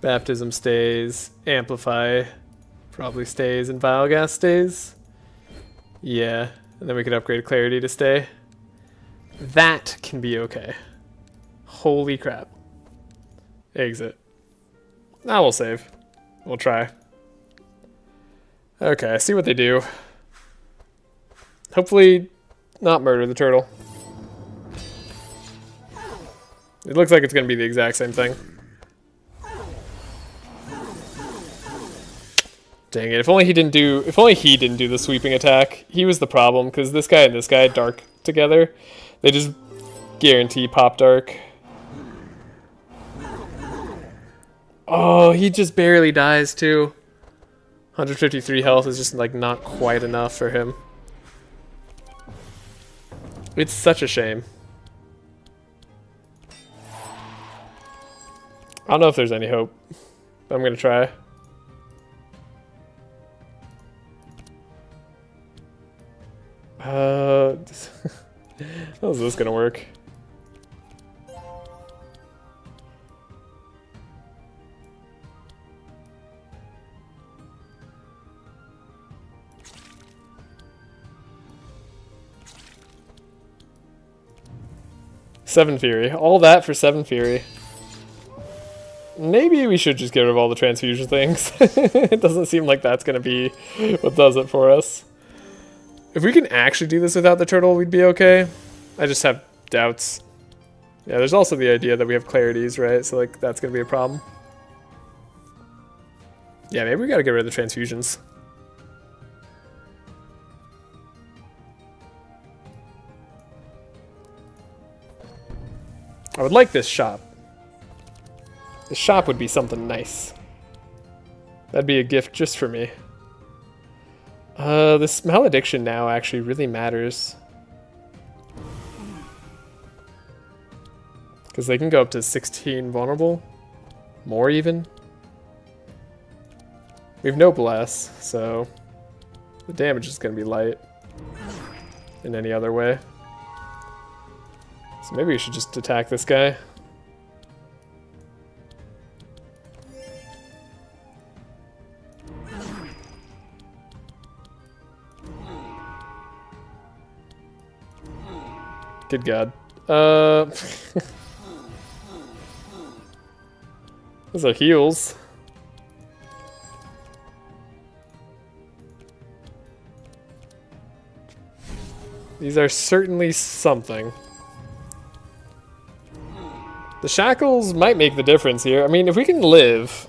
Baptism stays. Amplify probably stays. And Vile Gas stays. Yeah. And then we could upgrade Clarity to stay. That can be okay. Holy crap. Exit. Now we'll save. We'll try. Okay, see what they do. Hopefully not murder the turtle. It looks like it's going to be the exact same thing. Dang it, if only he didn't do the sweeping attack. He was the problem, because this guy and this guy dark together. They just guarantee pop dark. Oh, he just barely dies too. 153 health is just like not quite enough for him. It's such a shame. I don't know if there's any hope. But I'm gonna try. How's this gonna work? Seven Fury. All that for 7 Fury. Maybe we should just get rid of all the transfusion things. It doesn't seem like that's going to be what does it for us. If we can actually do this without the turtle, we'd be okay. I just have doubts. Yeah, there's also the idea that we have clarities, right? So, like, that's going to be a problem. Yeah, maybe we got to get rid of the transfusions. I would like this shop. This shop would be something nice. That'd be a gift just for me. This malediction now actually really matters. Because they can go up to 16 vulnerable. More even. We have no bless, so the damage is going to be light in any other way. So maybe we should just attack this guy. Good God. Those are heals. These are certainly something. The shackles might make the difference here. I mean, if we can live...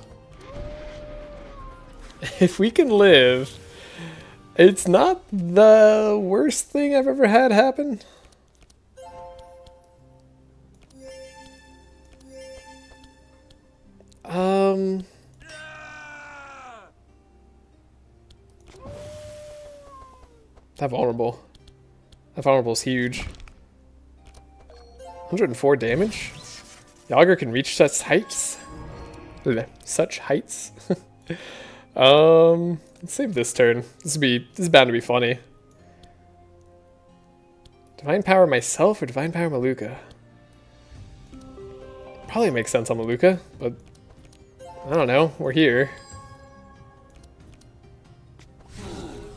If we can live... It's not the worst thing I've ever had happen. That vulnerable. That vulnerable is huge. 104 damage? Yager can reach such heights? Such heights? Let's save this turn. This is bound to be funny. Divine Power myself or Divine Power Malukah? Probably makes sense on Malukah, but I don't know. We're here.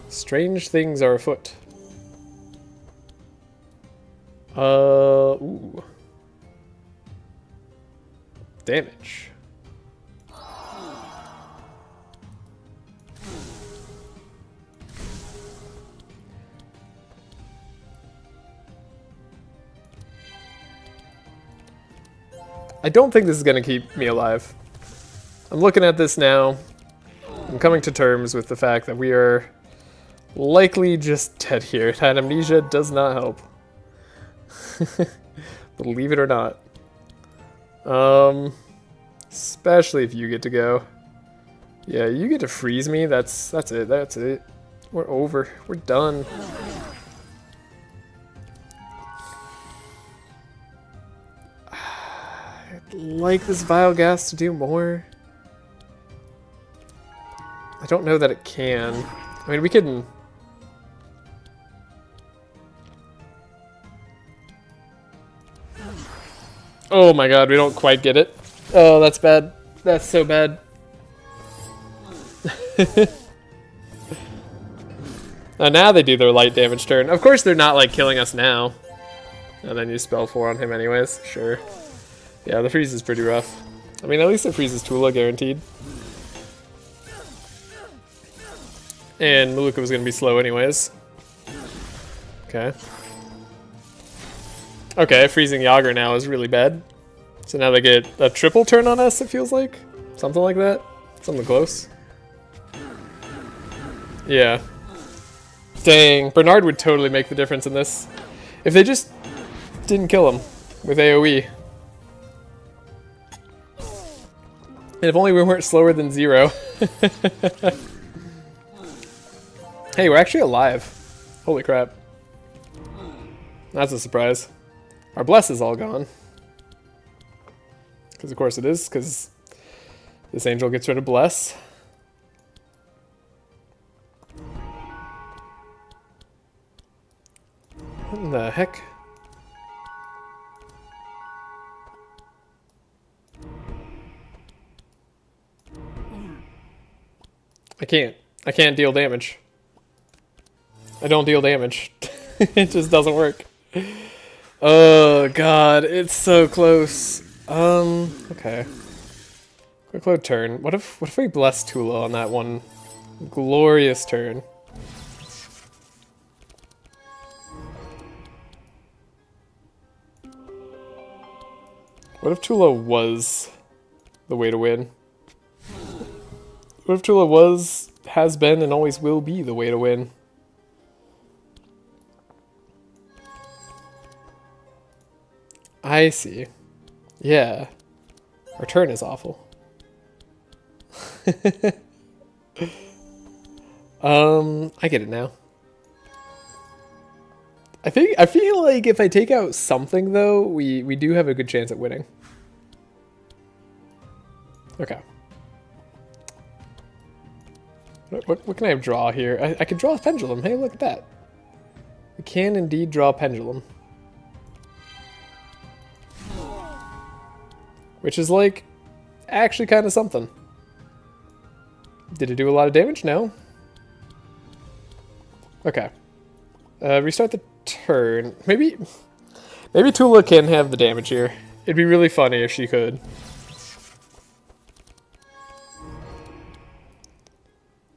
Strange things are afoot. Ooh. Damage. I don't think this is going to keep me alive. I'm looking at this now. I'm coming to terms with the fact that we are likely just dead here. That amnesia does not help. Believe it or not. Especially if you get to go. Yeah, you get to freeze me. That's it. That's it. We're over. We're done. I'd like this Vile Gas to do more. I don't know that it can. I mean, we can... Oh my god, we don't quite get it. Oh, that's bad. That's so bad. Now they do their light damage turn. Of course they're not like killing us now. And then you spell 4 on him anyways. Sure. Yeah, the freeze is pretty rough. I mean, at least it freezes Tula guaranteed. And Malukah was going to be slow anyways. Okay. Okay, freezing Yager now is really bad. So now they get a triple turn on us, it feels like. Something like that. Something close. Yeah. Dang, Bernard would totally make the difference in this. If they just didn't kill him with AoE. And if only we weren't slower than 0. Hey, we're actually alive. Holy crap. That's a surprise. Our bless is all gone. Because of course it is, because this angel gets rid of bless. What in the heck? I can't deal damage. I don't deal damage. It just doesn't work. Oh god, it's so close. Okay. Quick load turn. What if we bless Tula on that one glorious turn? What if Tula was the way to win? What if Tula was, has been, and always will be the way to win? I see. Yeah. Our turn is awful. I get it now. I feel like if I take out something though, we do have a good chance at winning. Okay. What can I draw here? I could draw a pendulum. Hey, look at that. We can indeed draw a pendulum. Which is like actually kind of something. Did it do a lot of damage? No. Okay. Restart the turn. Maybe Tula can have the damage here. It'd be really funny if she could.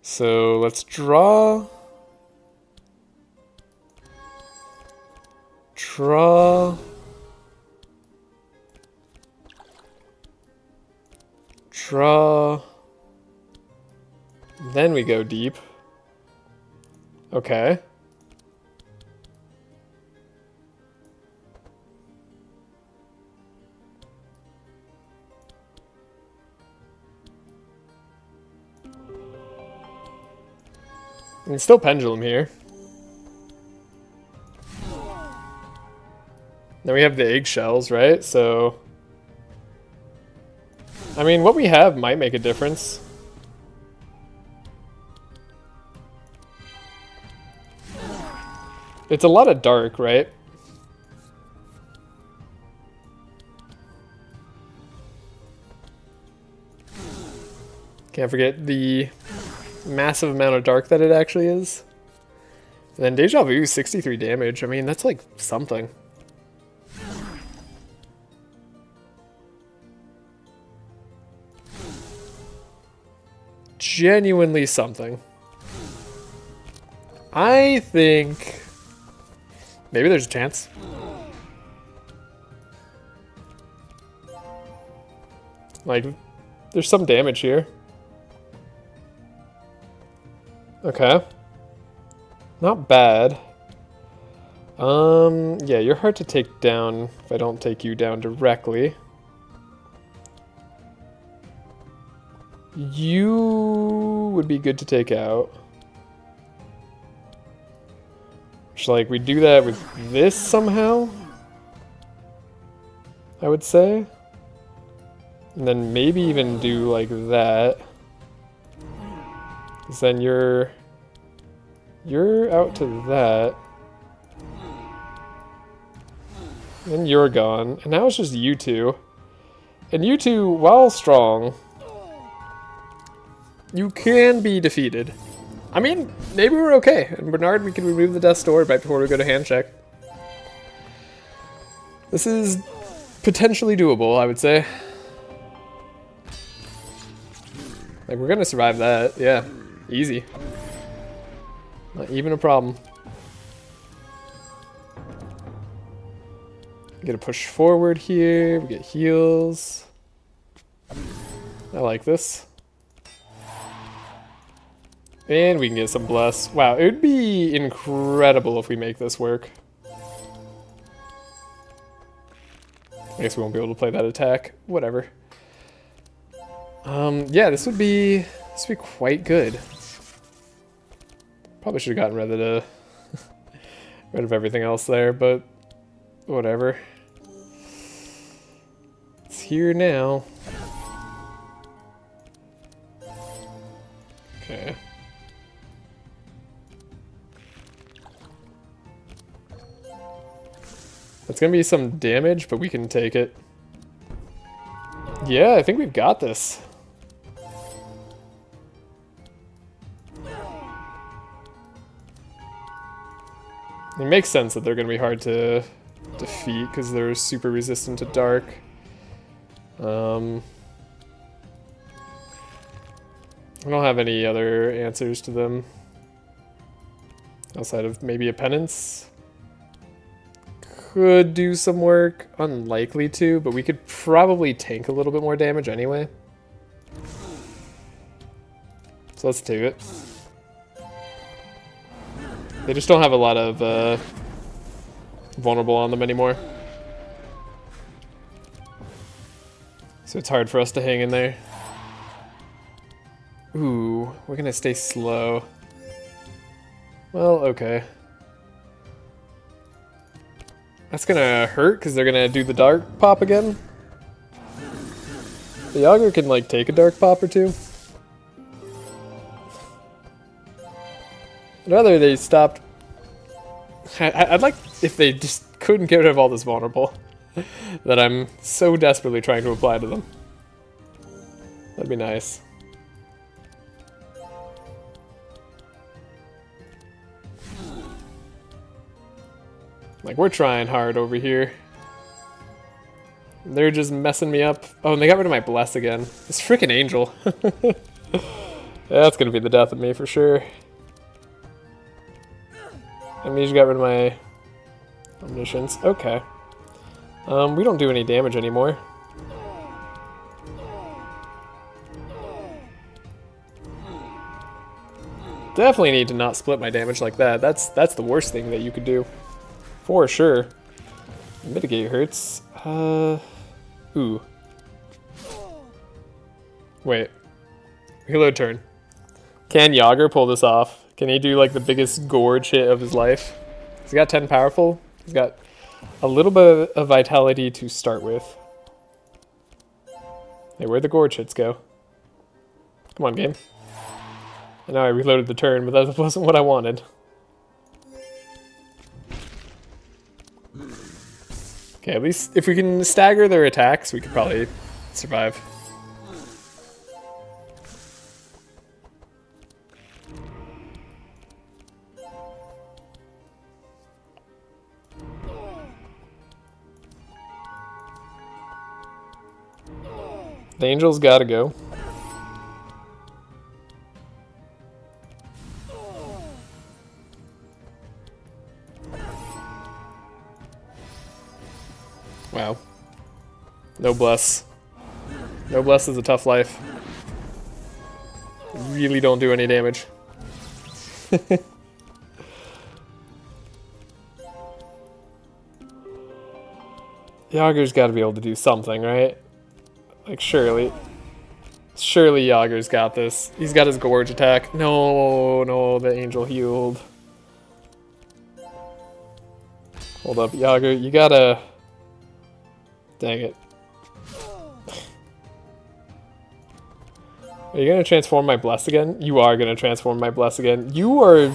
So let's draw. Draw. Then we go deep. Okay. And still pendulum here. Then we have the eggshells, right? So I mean, what we have might make a difference. It's a lot of dark, right? Can't forget the massive amount of dark that it actually is. And then Deja Vu, 63 damage. I mean, that's like something. Genuinely something. I think maybe there's a chance. Like, there's some damage here. Okay. Not bad. Yeah, you're hard to take down if I don't take you down directly. You would be good to take out. Which, like, we do that with this somehow, I would say. And then maybe even do like that. Because then you're out to that. Then you're gone. And now it's just you two. And you two, while strong, You can be defeated. I mean, maybe we're okay. And Bernard, we can remove the Death Sword right before we go to hand check. This is potentially doable, I would say. Like, we're gonna survive that. Yeah, easy. Not even a problem. Get a push forward here. We get heals. I like this. And we can get some bless. Wow, it would be incredible if we make this work. I guess we won't be able to play that attack. Whatever. Yeah, this would be quite good. Probably should have gotten rid of the rid of everything else there, but whatever. It's here now. Okay. It's gonna be some damage, but we can take it. Yeah, I think we've got this. It makes sense that they're going to be hard to defeat because they're super resistant to dark. I don't have any other answers to them outside of maybe a penance. Could do some work. Unlikely to, but we could probably tank a little bit more damage anyway. So let's do it. They just don't have a lot of vulnerable on them anymore. So it's hard for us to hang in there. Ooh, we're gonna stay slow. Well, okay. That's gonna hurt because they're gonna do the dark pop again. The Yager can like take a dark pop or two. I'd rather they stopped. I'd like if they just couldn't get rid of all this vulnerable that I'm so desperately trying to apply to them. That'd be nice. Like, we're trying hard over here. They're just messing me up. Oh, and they got rid of my bless again. This freaking angel. That's gonna be the death of me for sure. Amnesia got rid of my omniscience. Okay. We don't do any damage anymore. Definitely need to not split my damage like that. That's the worst thing that you could do. For sure. Mitigate hurts. Ooh. Wait. Reload turn. Can Yager pull this off? Can he do like the biggest gorge hit of his life? He's got 10 powerful. He's got a little bit of vitality to start with. Hey, where'd the gorge hits go? Come on, game. I know I reloaded the turn, but that wasn't what I wanted. Okay, at least if we can stagger their attacks, we could probably survive. The angel's gotta go. Wow. No bless. No bless is a tough life. Really don't do any damage. Yager's gotta be able to do something, right? Like, surely. Surely Yager's got this. He's got his gorge attack. No, no, the angel healed. Hold up, Yager, you gotta... Dang it. Are you gonna transform my bless again? You are gonna transform my bless again. You are...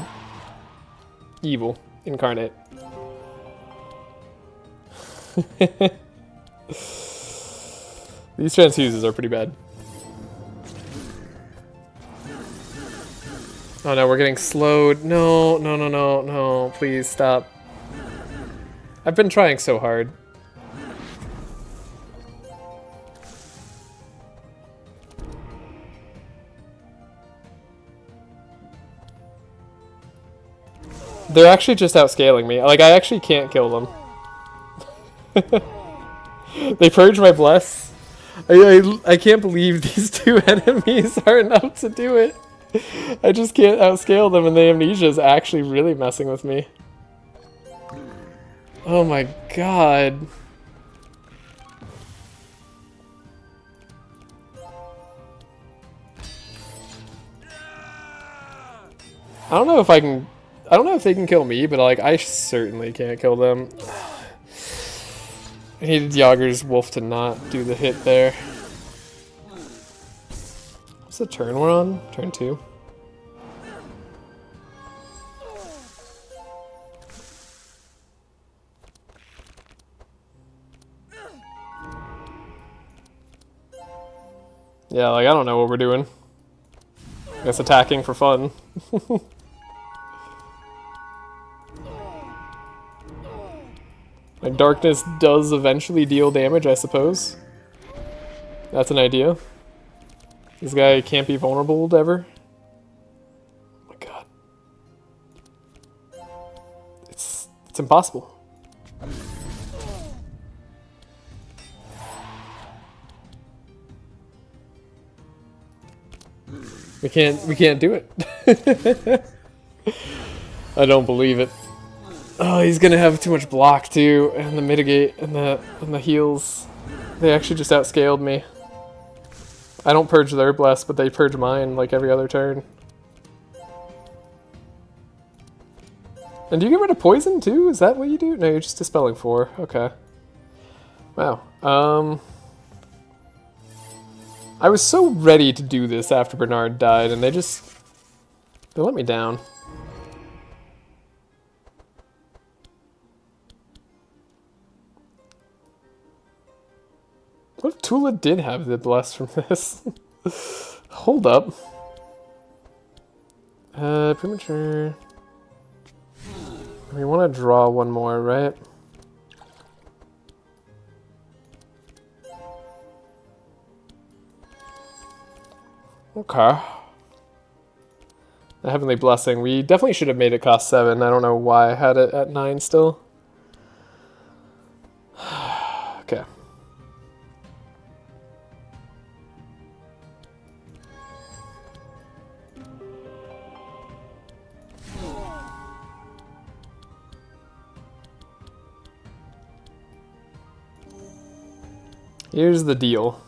evil. Incarnate. These transfuses are pretty bad. Oh no, we're getting slowed. No, no, no, no, no. Please stop. I've been trying so hard. They're actually just outscaling me. Like, I actually can't kill them. They purge my bless. I can't believe these two enemies are enough to do it. I just can't outscale them, and the amnesia is actually really messing with me. Oh my god. I don't know if I can... I don't know if they can kill me, but like, I certainly can't kill them. I needed Yager's Wolf to not do the hit there. What's the turn we're on? Turn 2. Yeah, like, I don't know what we're doing. I guess attacking for fun. Like, darkness does eventually deal damage, I suppose. That's an idea. This guy can't be vulnerable ever. Oh my god. It's impossible. We can't do it. I don't believe it. Oh, he's gonna have too much block too, and the mitigate and the heals. They actually just outscaled me. I don't purge their bless, but they purge mine like every other turn. And do you get rid of poison too? Is that what you do? No, you're just dispelling 4. Okay. Wow. I was so ready to do this after Bernard died, and they let me down. What if Tula did have the bless from this? Hold up. Premature. We want to draw one more, right? Okay. The Heavenly Blessing. We definitely should have made it cost 7. I don't know why I had it at 9 still. Okay. Here's the deal.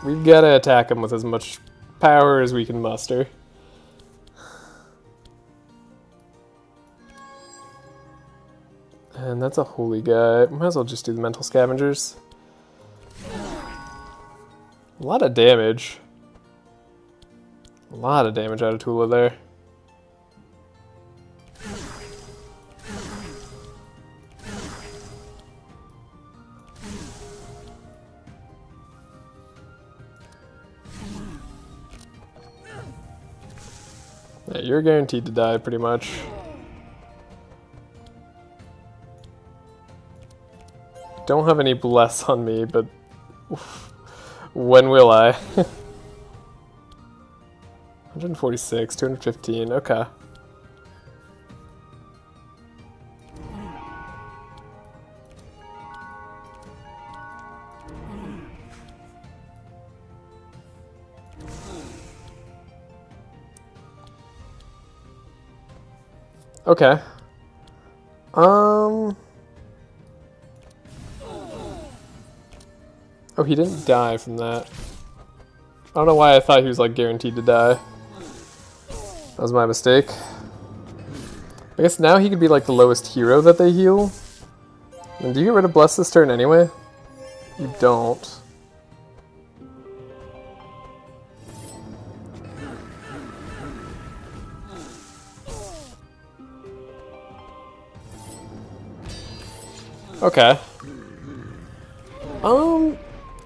We've got to attack him with as much power as we can muster. And that's a holy guy. Might as well just do the mental scavengers. A lot of damage. A lot of damage out of Tula there. Yeah, you're guaranteed to die, pretty much. Don't have any bless on me, but oof, when will I? 146, 215, okay. Okay. Oh, he didn't die from that. I don't know why I thought he was, like, guaranteed to die. That was my mistake. I guess now he could be, like, the lowest hero that they heal. And do you get rid of Bless this turn anyway? You don't. Okay.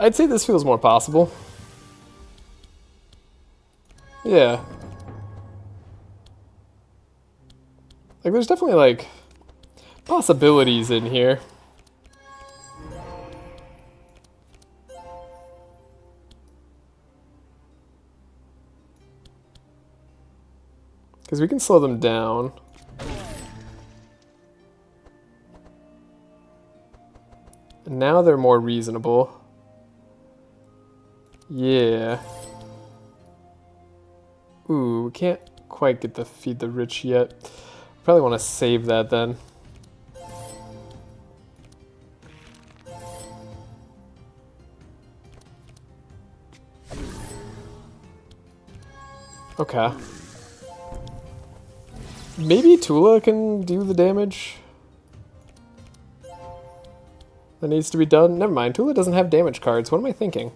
I'd say this feels more possible. Yeah. Like, there's definitely, like, possibilities in here. Because we can slow them down. And now they're more reasonable. Yeah. Ooh, we can't quite get the feed the rich yet. Probably want to save that then. Okay. Maybe Tula can do the damage that needs to be done. Never mind, Tula doesn't have damage cards. What am I thinking?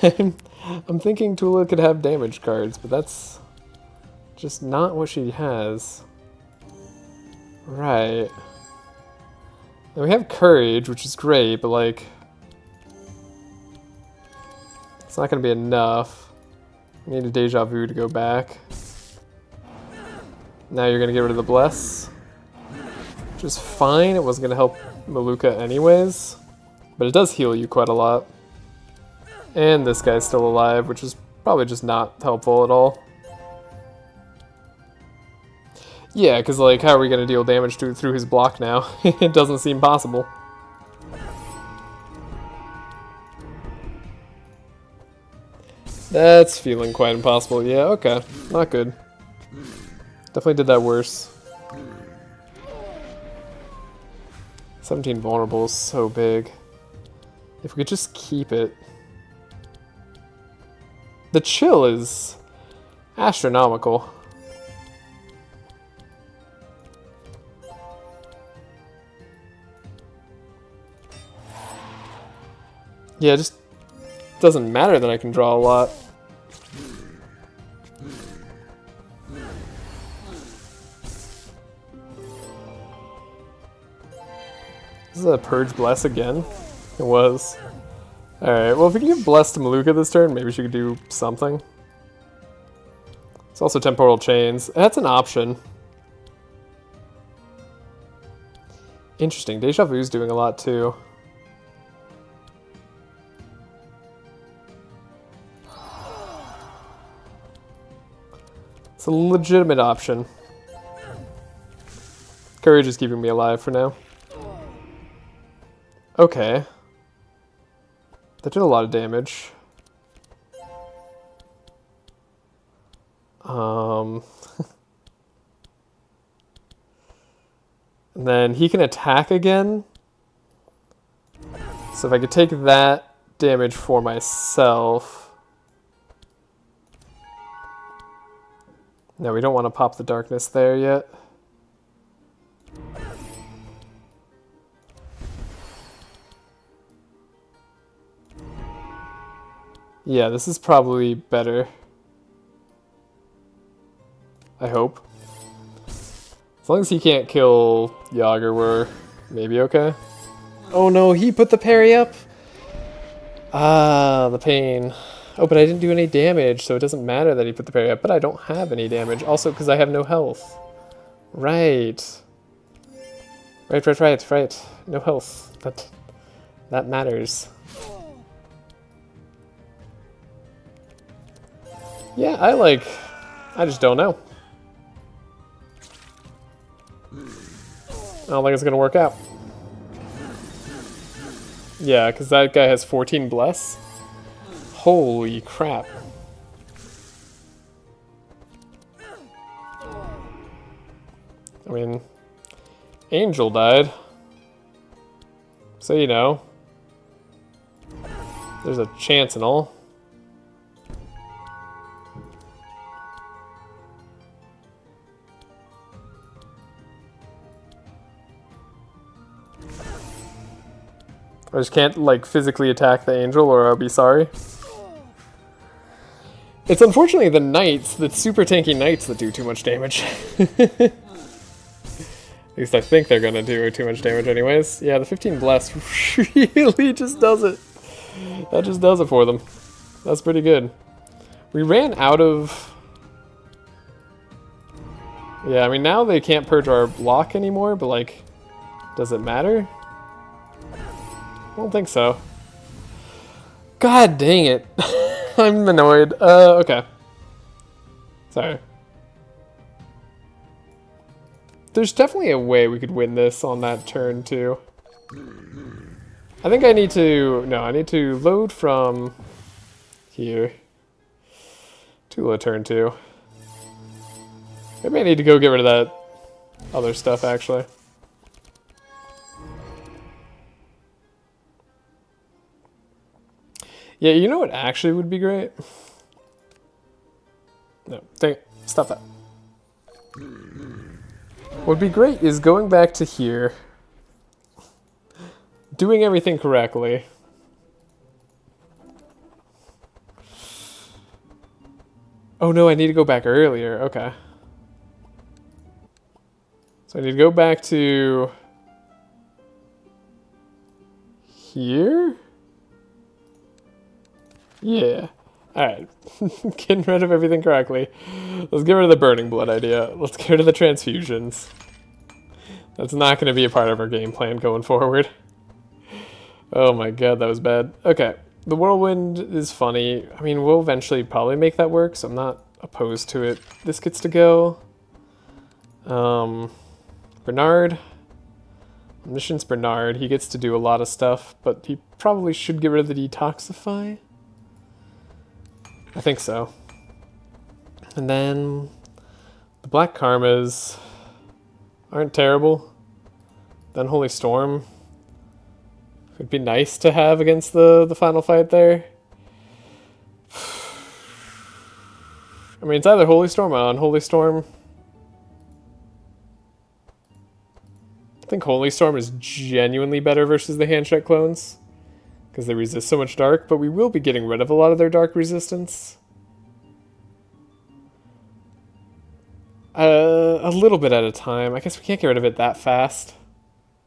I'm thinking Tula could have damage cards, but that's just not what she has. Right. And we have courage, which is great, but like, it's not going to be enough. We need a deja vu to go back. Now you're going to get rid of the bless, which is fine. It wasn't going to help Malukah anyways, but it does heal you quite a lot. And this guy's still alive, which is probably just not helpful at all. Yeah, because like, how are we going to deal damage through his block now? It doesn't seem possible. That's feeling quite impossible. Yeah, okay. Not good. Definitely did that worse. 17 vulnerable is so big. If we could just keep it. The chill is astronomical. Yeah, it just doesn't matter that I can draw a lot. This is a Purge Bless again? It was. Alright, well if we can give Bless to Malukah this turn, maybe she could do something. It's also Temporal Chains. That's an option. Interesting. Deja Vu's doing a lot too. It's a legitimate option. Courage is keeping me alive for now. Okay. That did a lot of damage. And then he can attack again. So if I could take that damage for myself. No, we don't want to pop the darkness there yet. Yeah, this is probably better. I hope. As long as he can't kill Yager, we're maybe okay. Oh no, he put the parry up! Ah, the pain. Oh, but I didn't do any damage, so it doesn't matter that he put the parry up, but I don't have any damage. Also, because I have no health. Right. Right. No health. That matters. Yeah, I just don't know. I don't think it's gonna work out. Yeah, because that guy has 14 bless. Holy crap. I mean, Angel died. So, you know, there's a chance and all. I just can't, like, physically attack the angel or I'll be sorry. It's unfortunately the knights, the super tanky knights that do too much damage. At least I think they're gonna do too much damage anyways. Yeah, the 15 bless really just does it. That just does it for them. That's pretty good. We ran out of Yeah, I mean, now they can't purge our block anymore, but, like, does it matter? I don't think so. God dang it. I'm annoyed. Okay. Sorry. There's definitely a way we could win this on that turn, too. I think I need to... No, I need to load from here. Tula turn 2. Maybe I need to go get rid of that other stuff, actually. Yeah, you know what actually would be great? No, stop that. What would be great is going back to here, doing everything correctly. Oh no, I need to go back earlier. Okay. So I need to go back to here? Yeah. Alright. Getting rid of everything correctly. Let's get rid of the burning blood idea. Let's get rid of the transfusions. That's not going to be a part of our game plan going forward. Oh my god, that was bad. Okay. The whirlwind is funny. I mean, we'll eventually probably make that work, so I'm not opposed to it. This gets to go. Bernard. Omniscience Bernard. He gets to do a lot of stuff, but he probably should get rid of the detoxify. I think so. And then the Black Karmas aren't terrible. Then Holy Storm would be nice to have against the final fight there. I mean, it's either Holy Storm or Unholy Storm. I think Holy Storm is genuinely better versus the Handshake clones, because they resist so much dark, but we will be getting rid of a lot of their dark resistance. A little bit at a time. I guess we can't get rid of it that fast.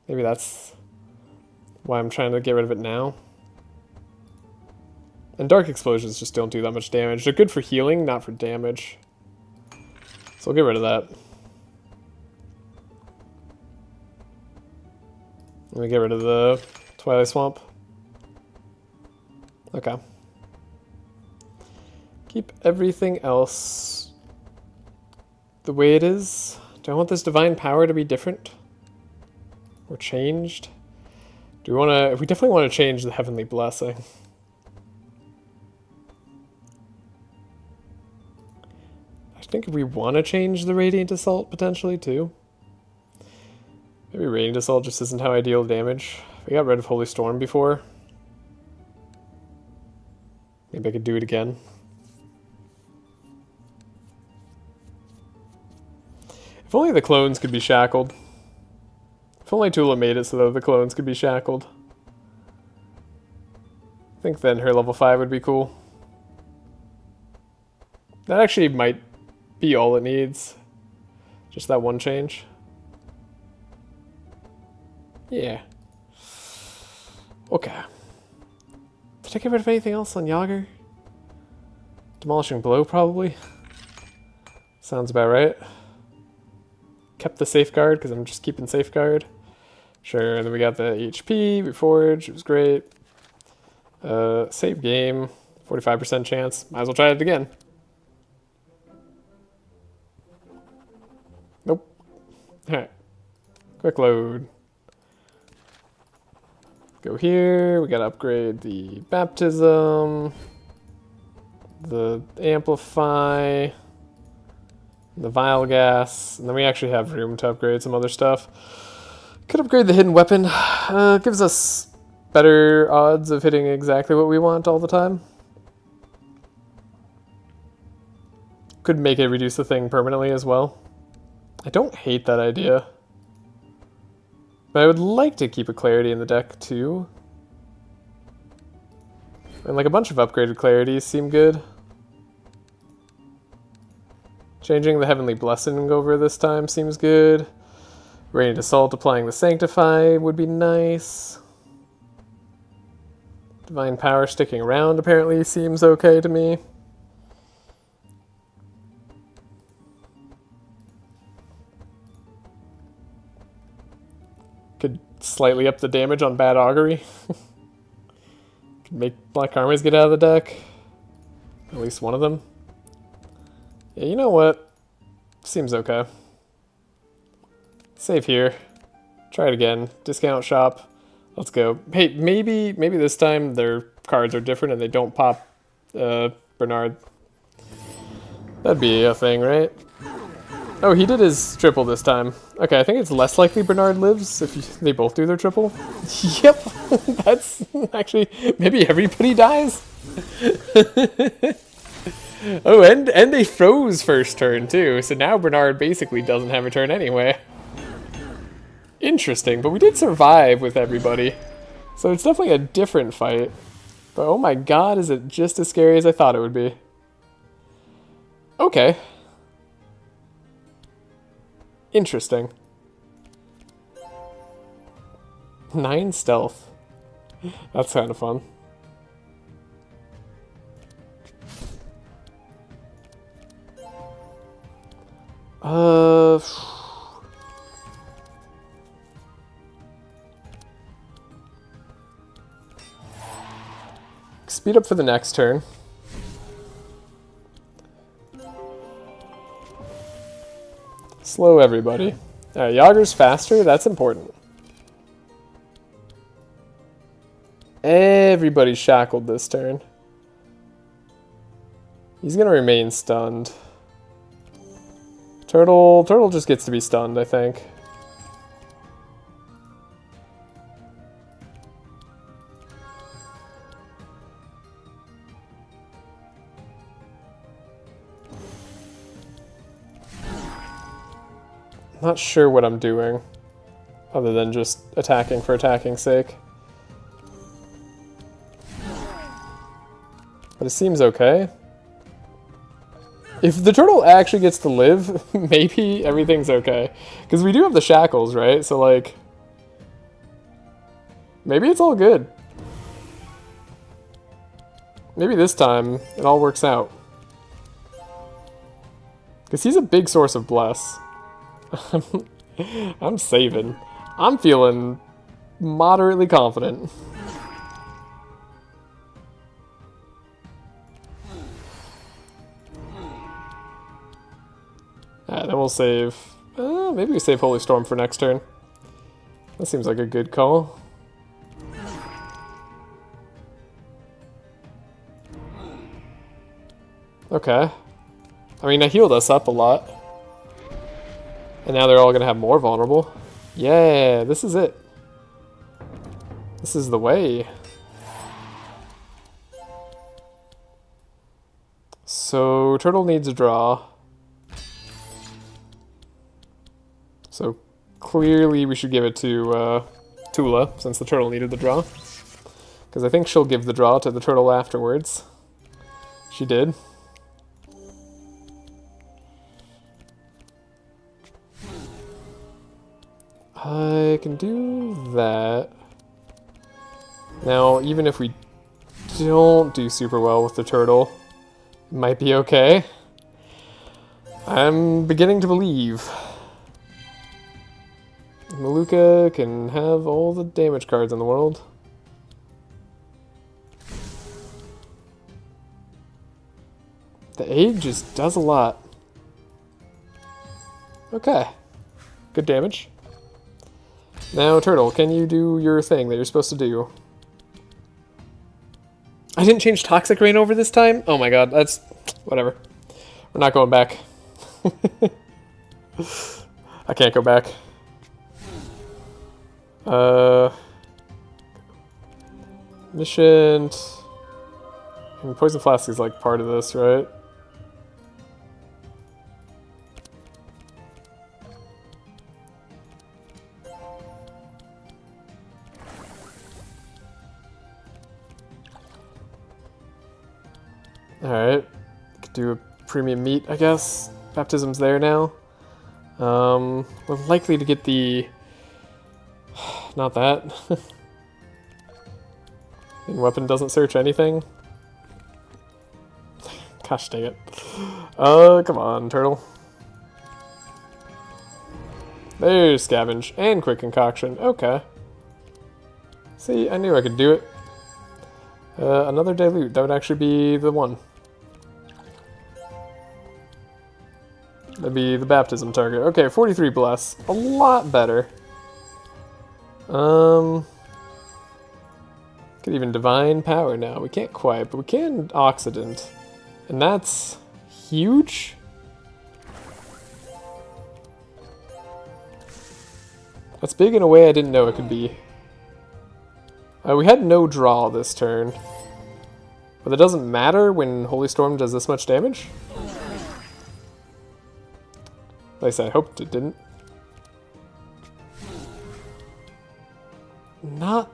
Maybe that's why I'm trying to get rid of it now. And dark explosions just don't do that much damage. They're good for healing, not for damage. So we'll get rid of that. Let me get rid of the Twilight Swamp. Okay. Keep everything else the way it is. Do I want this divine power to be different? Or changed? Do we want to... We definitely want to change the Heavenly Blessing. I think we want to change the Radiant Assault potentially too. Maybe Radiant Assault just isn't how I deal damage. We got rid of Holy Storm before. Maybe I could do it again. If only the clones could be shackled. If only Tula made it so that the clones could be shackled. I think then her level 5 would be cool. That actually might be all it needs. Just that one change. Yeah. Okay. Did I get rid of anything else on Yager? Demolishing Blow, probably. Sounds about right. Kept the Safeguard, because I'm just keeping Safeguard. Sure, and then we got the HP, Reforge, it was great. Save game, 45% chance. Might as well try it again. Nope. Alright. Quick load. Go here, we gotta upgrade the Baptism, the Amplify, the Vile Gas, and then we actually have room to upgrade some other stuff. Could upgrade the Hidden Weapon. Gives us better odds of hitting exactly what we want all the time. Could make it reduce the thing permanently as well. I don't hate that idea. But I would like to keep a Clarity in the deck too. And like a bunch of upgraded Clarities seem good. Changing the Heavenly Blessing over this time seems good. Radiant Assault applying the Sanctify would be nice. Divine Power sticking around apparently seems okay to me. slightly up the damage on Bad Augury. Make Black Armies get out of the deck. At least one of them. Yeah, you know what? Seems okay. Save here. Try it again. Discount shop. Let's go. Hey, maybe this time their cards are different and they don't pop Bernard. That'd be a thing, right? Oh, he did his triple this time. Okay, I think it's less likely Bernard lives if they both do their triple. Yep, that's actually, maybe everybody dies. Oh, and they froze first turn too, so now Bernard basically doesn't have a turn anyway. Interesting, but we did survive with everybody. So it's definitely a different fight. But oh my god, is it just as scary as I thought it would be. Okay. Interesting. 9 stealth. That's kind of fun. Speed up for the next turn. Slow everybody. Alright, Yager's faster, that's important. Everybody's shackled this turn. He's gonna remain stunned. Turtle just gets to be stunned, I think. Not sure what I'm doing, other than just attacking for attacking's sake. But it seems okay. If the turtle actually gets to live, maybe everything's okay. Because we do have the shackles, right? So, like, maybe it's all good. Maybe this time it all works out. Because he's a big source of bless. I'm saving. I'm feeling moderately confident. Alright, then we'll save... maybe we save Holy Storm for next turn. That seems like a good call. Okay. I mean, I healed us up a lot. And now they're all going to have more vulnerable. Yeah, this is it. This is the way. So, turtle needs a draw. So, clearly we should give it to Tula, since the turtle needed the draw. Because I think she'll give the draw to the turtle afterwards. She did. I can do that. Now, even if we don't do super well with the turtle, it might be okay. I'm beginning to believe. Malukah can have all the damage cards in the world. The egg just does a lot. Okay. Good damage. Now, Turtle, can you do your thing that you're supposed to do? I didn't change Toxic Rain over this time? Oh my god, that's... whatever. We're not going back. I can't go back. Mission... I mean, Poison Flask is like part of this, right? Alright, could do a premium meat, I guess. Baptism's there now. We're likely to get the... not that. Weapon doesn't search anything. Gosh dang it. Come on, Turtle. There's Scavenge and Quick Concoction. Okay. See, I knew I could do it. Another dilute. That would actually be the one. That'd be the baptism target. Okay, 43 bless. A lot better. Could even divine power now. We can't quite, but we can oxidant. And that's huge. That's big in a way I didn't know it could be. We had no draw this turn. But it doesn't matter when Holy Storm does this much damage. At least I hoped it didn't. Not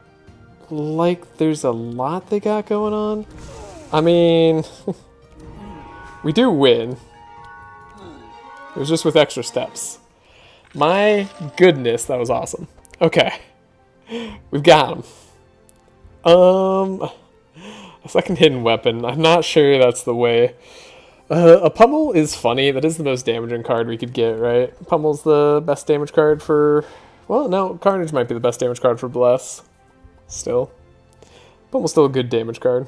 like there's a lot they got going on. I mean, we do win. It was just with extra steps. My goodness, that was awesome. Okay. We've got him. A second hidden weapon. I'm not sure that's the way. A pummel is funny. That is the most damaging card we could get, right? Pummel's the best damage card for... Well, no, Carnage might be the best damage card for Bless. Still. Pummel's still a good damage card.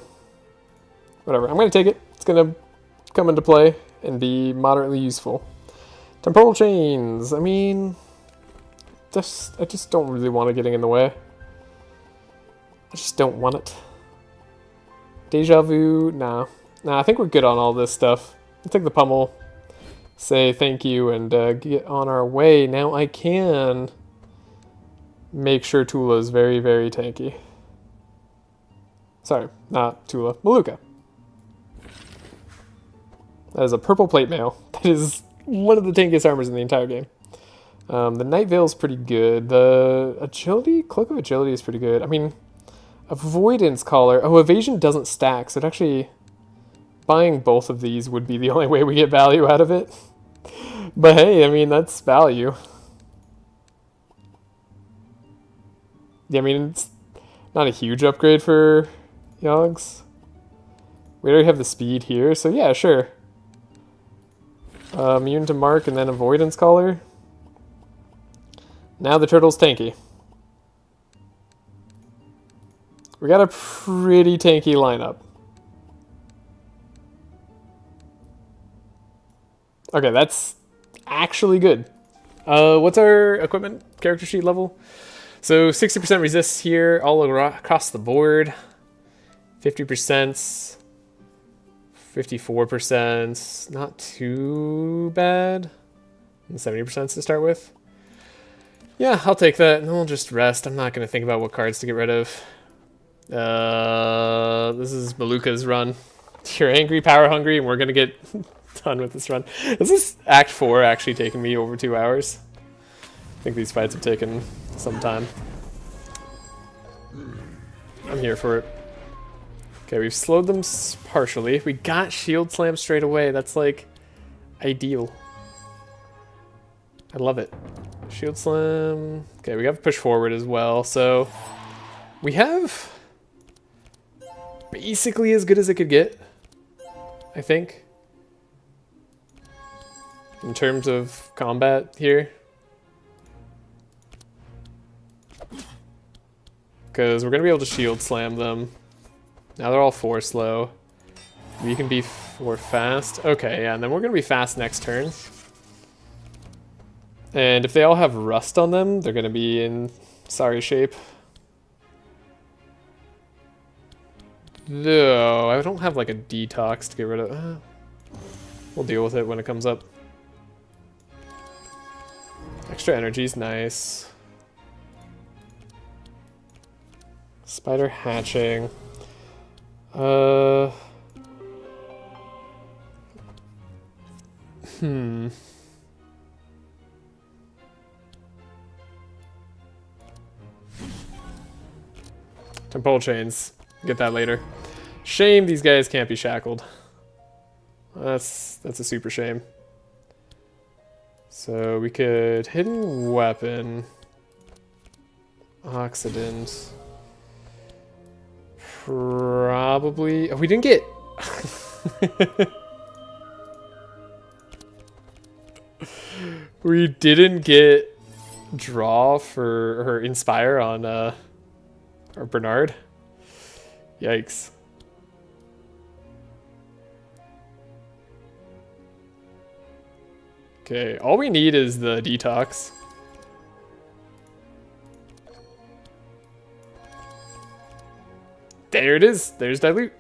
Whatever, I'm going to take it. It's going to come into play and be moderately useful. Temporal Chains. I mean... I just don't really want it getting in the way. I just don't want it. Deja Vu, nah. Nah, I think we're good on all this stuff. I'll take the pummel, say thank you, and get on our way. Now I can make sure Tula is very, very tanky. Sorry, not Tula. Malukah. That is a purple plate mail. That is one of the tankiest armors in the entire game. The Night Veil is pretty good. The Agility, Cloak of Agility is pretty good. I mean... Avoidance Collar. Oh, Evasion doesn't stack, so it actually... Buying both of these would be the only way we get value out of it. But hey, I mean, that's value. Yeah, I mean, it's not a huge upgrade for Yogs. We already have the speed here, so yeah, sure. Immune to Mark and then Avoidance Collar. Now the turtle's tanky. We got a pretty tanky lineup. Okay, that's actually good. What's our equipment character sheet level? So 60% resists here all across the board. 50%, 54%, not too bad. And 70% to start with. Yeah, I'll take that, and we'll just rest. I'm not going to think about what cards to get rid of. This is Malukah's run. You're angry, power hungry, and we're going to get done with this run. This is Act 4 actually taking me over 2 hours. I think these fights have taken some time. I'm here for it. Okay, we've slowed them partially. We got Shield Slam straight away. That's like ideal. I love it. Shield Slam. Okay, we have Push Forward as well. So we have basically as good as it could get, I think, in terms of combat here. Because we're going to be able to Shield Slam them. Now they're all 4 slow. We can be 4 fast. Okay, yeah, and then we're going to be fast next turn. And if they all have Rust on them, they're going to be in sorry shape. Though, I don't have like a detox to get rid of. We'll deal with it when it comes up. Extra energy's nice. Spider hatching. Temporal Chains. Get that later. Shame these guys can't be shackled. That's a super shame. So we could Hidden Weapon. Oxidant. Probably... Oh, we didn't get... We didn't get draw for her Inspire on our Or Bernard. Yikes. Okay, all we need is the detox. There it is. There's dilute.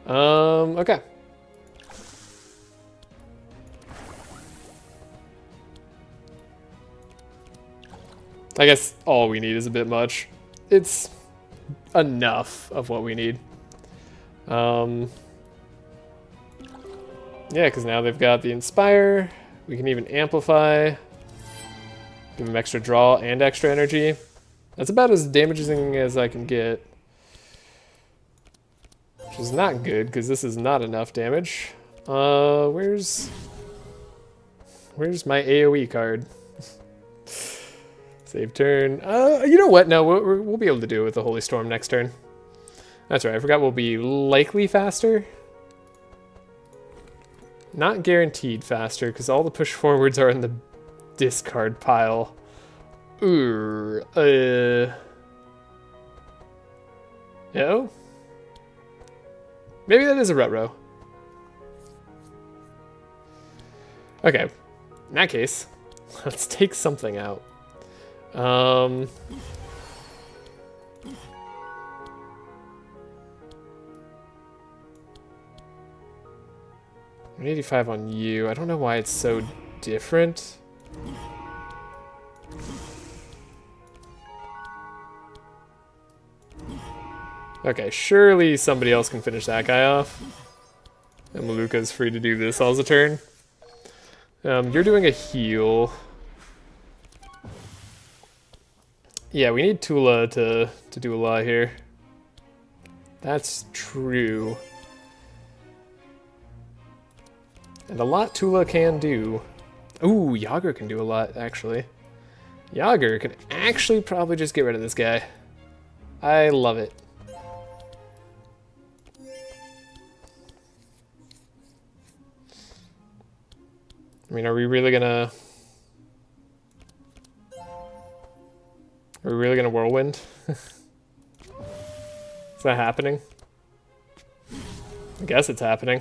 Okay. I guess all we need is a bit much. It's enough of what we need. Yeah, because now they've got the Inspire. We can even amplify. Give them extra draw and extra energy. That's about as damaging as I can get. Which is not good, because this is not enough damage. Where's my AoE card? Save turn. You know what? No, we'll be able to do it with the Holy Storm next turn. That's right. I forgot we'll be likely faster. Not guaranteed faster, because all the push forwards are in the discard pile. Ooh. No? Maybe that is a retro. Okay. In that case, let's take something out. 185 on you. I don't know why it's so different. Okay, surely somebody else can finish that guy off. And Malukah's free to do this all as a turn. You're doing a heal. Yeah, we need Tula to do a lot here. That's true. And a lot Tula can do. Ooh, Yager can do a lot, actually. Yager can actually probably just get rid of this guy. I love it. I mean, are we really gonna whirlwind? Is that happening? I guess it's happening.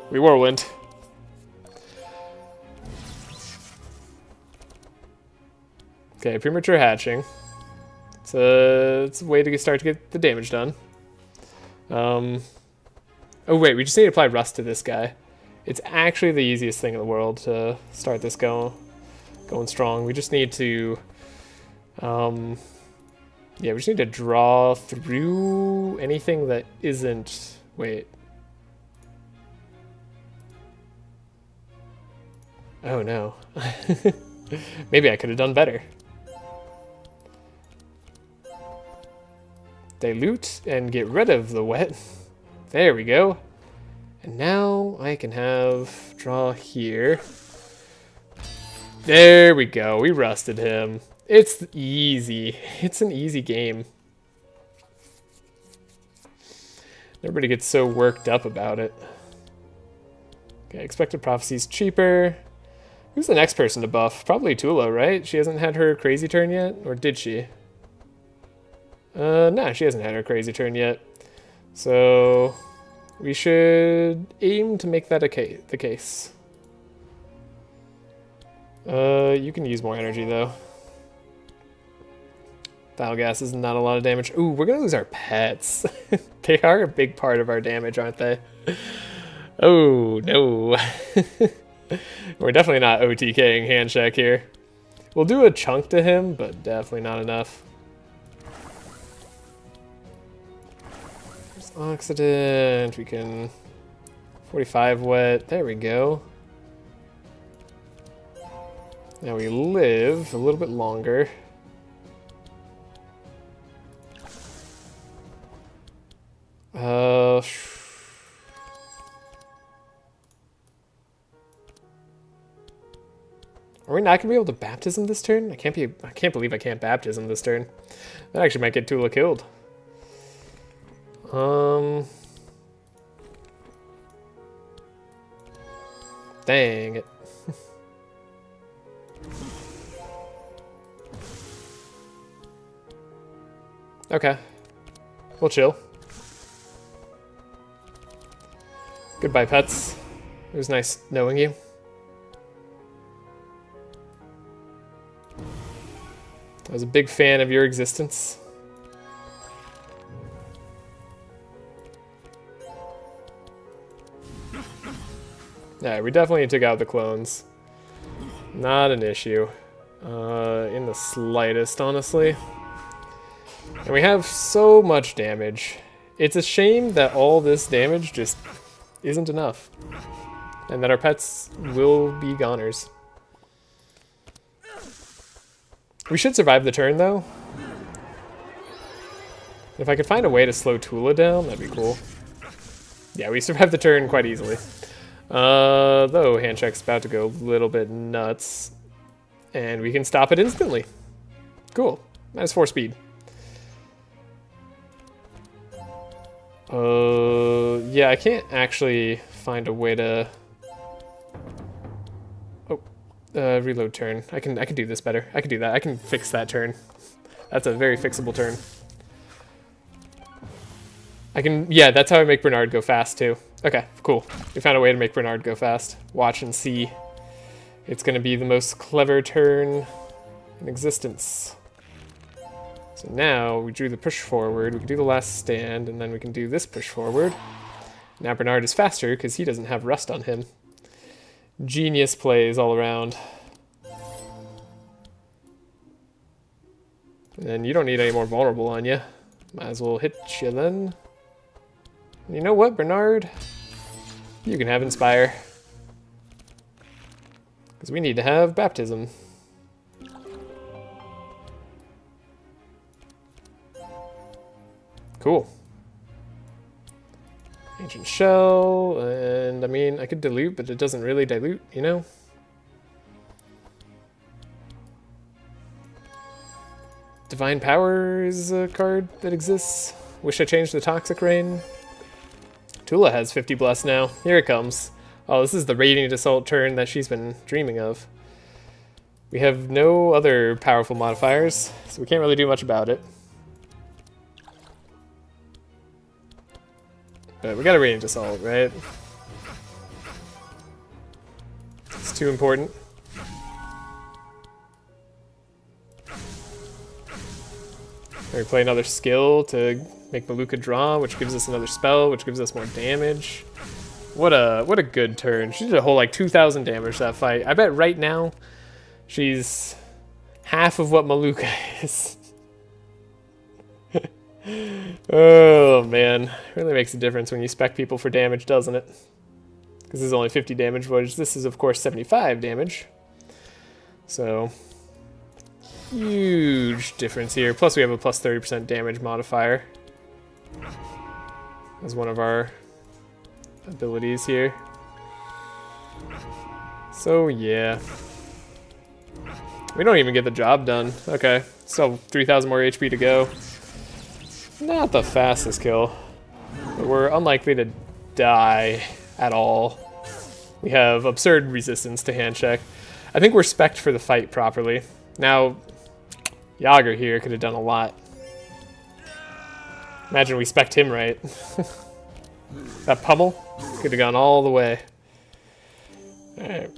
We whirlwind. Okay, premature hatching. It's a way to start to get the damage done. Oh wait, we just need to apply rust to this guy. It's actually the easiest thing in the world to start this going strong. We just need to, yeah, we just need to draw through anything that isn't. Wait. Oh no. Maybe I could have done better. Dilute and get rid of the wet. There we go. And now I can have draw here. There we go. We rusted him. It's easy. It's an easy game. Everybody gets so worked up about it. Okay, expected prophecy's cheaper. Who's the next person to buff? Probably Tula, right? She hasn't had her crazy turn yet? Or did she? No, she hasn't had her crazy turn yet. So we should aim to make that the case. You can use more energy though. Battle gas is not a lot of damage. Ooh, we're gonna lose our pets. They are a big part of our damage, aren't they? Oh no. We're definitely not OTKing Handshake here. We'll do a chunk to him, but definitely not enough. Oxidant, we can 45 wet, there we go. Now we live a little bit longer. Are we not gonna be able to baptism this turn? I can't believe I can't baptism this turn. That actually might get Tula killed. Dang it. Okay. We'll chill. Goodbye, pets. It was nice knowing you. I was a big fan of your existence. Yeah, we definitely took out the clones. Not an issue. In the slightest, honestly. And we have so much damage. It's a shame that all this damage just isn't enough. And that our pets will be goners. We should survive the turn, though. If I could find a way to slow Tula down, that'd be cool. Yeah, we survived the turn quite easily. Though Handcheck's about to go a little bit nuts. And we can stop it instantly. Cool. -4 speed. Yeah, I can't actually find a way to... Oh, reload turn. I can do this better. I can do that. I can fix that turn. That's a very fixable turn. I can... Yeah, that's how I make Bernard go fast, too. Okay, cool. We found a way to make Bernard go fast. Watch and see. It's going to be the most clever turn in existence. So now we drew the push forward. We can do the last stand, and then we can do this push forward. Now Bernard is faster because he doesn't have rust on him. Genius plays all around. And you don't need any more vulnerable on you. Might as well hit you then. And you know what, Bernard? You can have Inspire. Because we need to have Baptism. Cool. Ancient Shell, and I mean, I could dilute, but it doesn't really dilute, you know? Divine Power is a card that exists. Wish I changed the Toxic Rain. Tula has 50 Bless now. Here it comes. Oh, this is the Radiant Assault turn that she's been dreaming of. We have no other powerful modifiers, so we can't really do much about it. But we got a Radiant Assault, right? It's too important. We play another skill to make Malukah draw, which gives us another spell, which gives us more damage. What a good turn. She did a whole like 2,000 damage that fight. I bet right now she's half of what Malukah is. Oh man, really makes a difference when you spec people for damage, doesn't it? Because this is only 50 damage, whereas this is of course 75 damage. So huge difference here. Plus we have a plus 30% damage modifier as one of our abilities here. So yeah. We don't even get the job done. Okay, so 3,000 more HP to go. Not the fastest kill, but we're unlikely to die at all. We have absurd resistance to hand check. I think we're spec'd for the fight properly. Now, Yager here could have done a lot. Imagine we spec'd him right. That pummel could have gone all the way. Alright.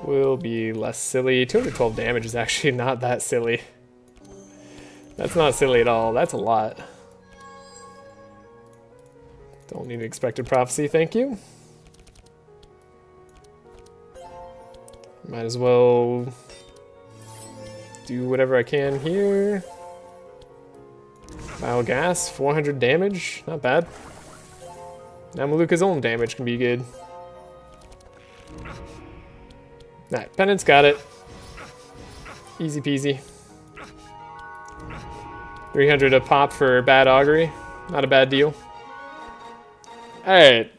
Will be less silly. 212 damage is actually not that silly. That's not silly at all. That's a lot. Don't need expected prophecy, thank you. Might as well do whatever I can here. Vial gas, 400 damage, not bad. Now Malukah's own damage can be good. Alright, Penance got it. Easy peasy. 300 a pop for Bad Augury. Not a bad deal. Alright.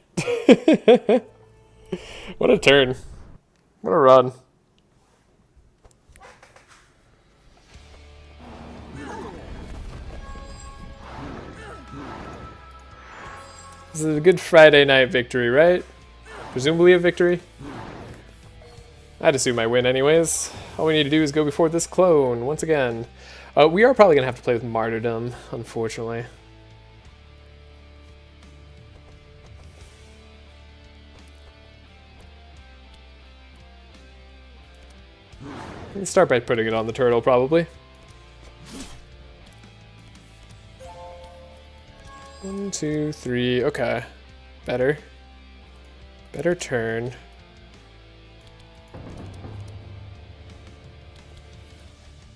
What a turn. What a run. This is a good Friday night victory, right? Presumably a victory. I'd assume I win anyways. All we need to do is go before this clone once again. We are probably going to have to play with Martyrdom, unfortunately. Let's start by putting it on the turtle, probably. 1, 2, 3. Okay. Better. Better turn.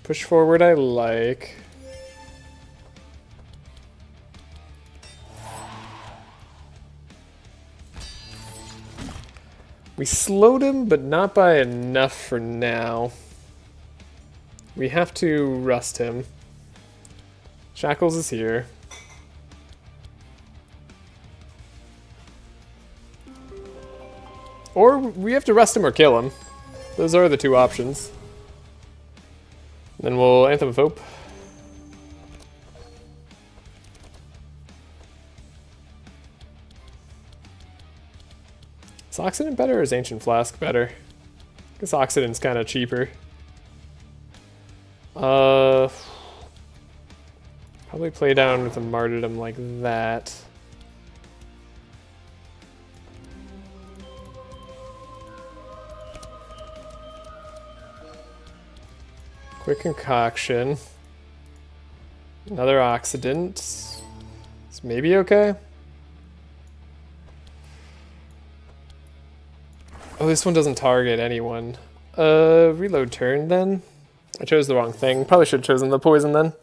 Push forward, I like. We slowed him, but not by enough for now. We have to rust him. Shackles is here. Or we have to rust him or kill him. Those are the two options. Then we'll Anthem of Hope. Is Oxidant better or is Ancient Flask better? I guess Oxidant's kind of cheaper. Probably play down with a Martyrdom like that. Quick Concoction. Another Oxidant. It's maybe okay. Oh, this one doesn't target anyone. Reload turn then. I chose the wrong thing. Probably should have chosen the poison then.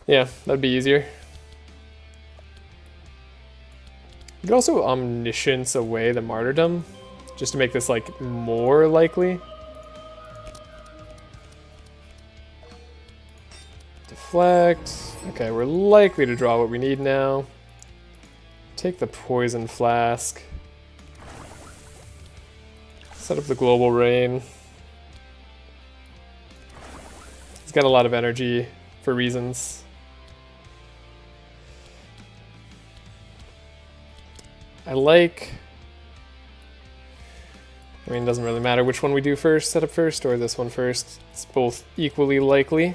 Yeah, that'd be easier. You could also Omniscience away the Martyrdom, just to make this like more likely. Deflect. Okay, we're likely to draw what we need now. Take the Poison Flask. Set up the Global Rain. He's got a lot of energy for reasons. I like... I mean, it doesn't really matter which one we do first, set up first, or this one first. It's both equally likely.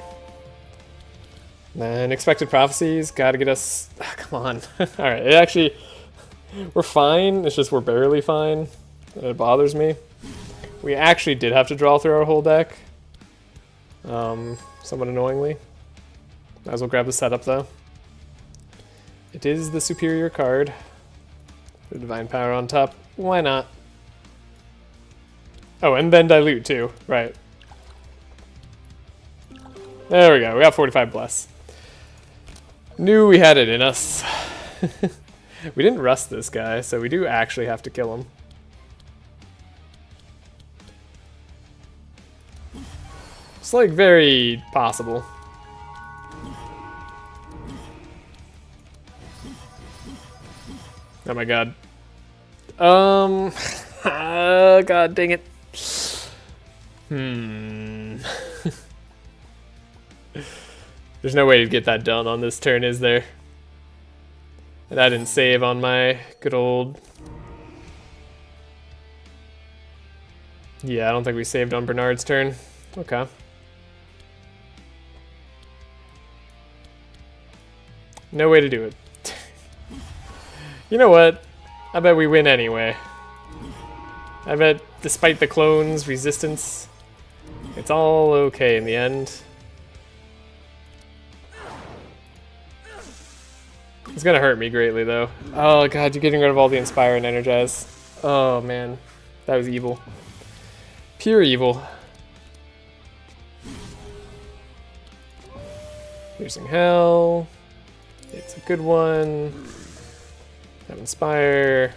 And Expected Prophecies, gotta get us... Oh, come on. Alright, it actually... We're fine, it's just we're barely fine. It bothers me. We actually did have to draw through our whole deck. Somewhat annoyingly. Might as well grab the setup though. It is the superior card. The Divine Power on top. Why not? Oh, and then Dilute too. Right. There we go. We got 45 Bless. Knew we had it in us. We didn't rust this guy, so we do actually have to kill him. It's like very possible. Oh my god. God dang it. There's no way to get that done on this turn, is there? And I didn't save on my good old... Yeah, I don't think we saved on Bernard's turn. Okay. No way to do it. You know what? I bet we win anyway. I bet despite the clones' resistance, it's all okay in the end. It's gonna hurt me greatly though. Oh god, you're getting rid of all the Inspire and Energize. Oh man, that was evil. Pure evil. Piercing Hell. It's a good one. Have Inspire.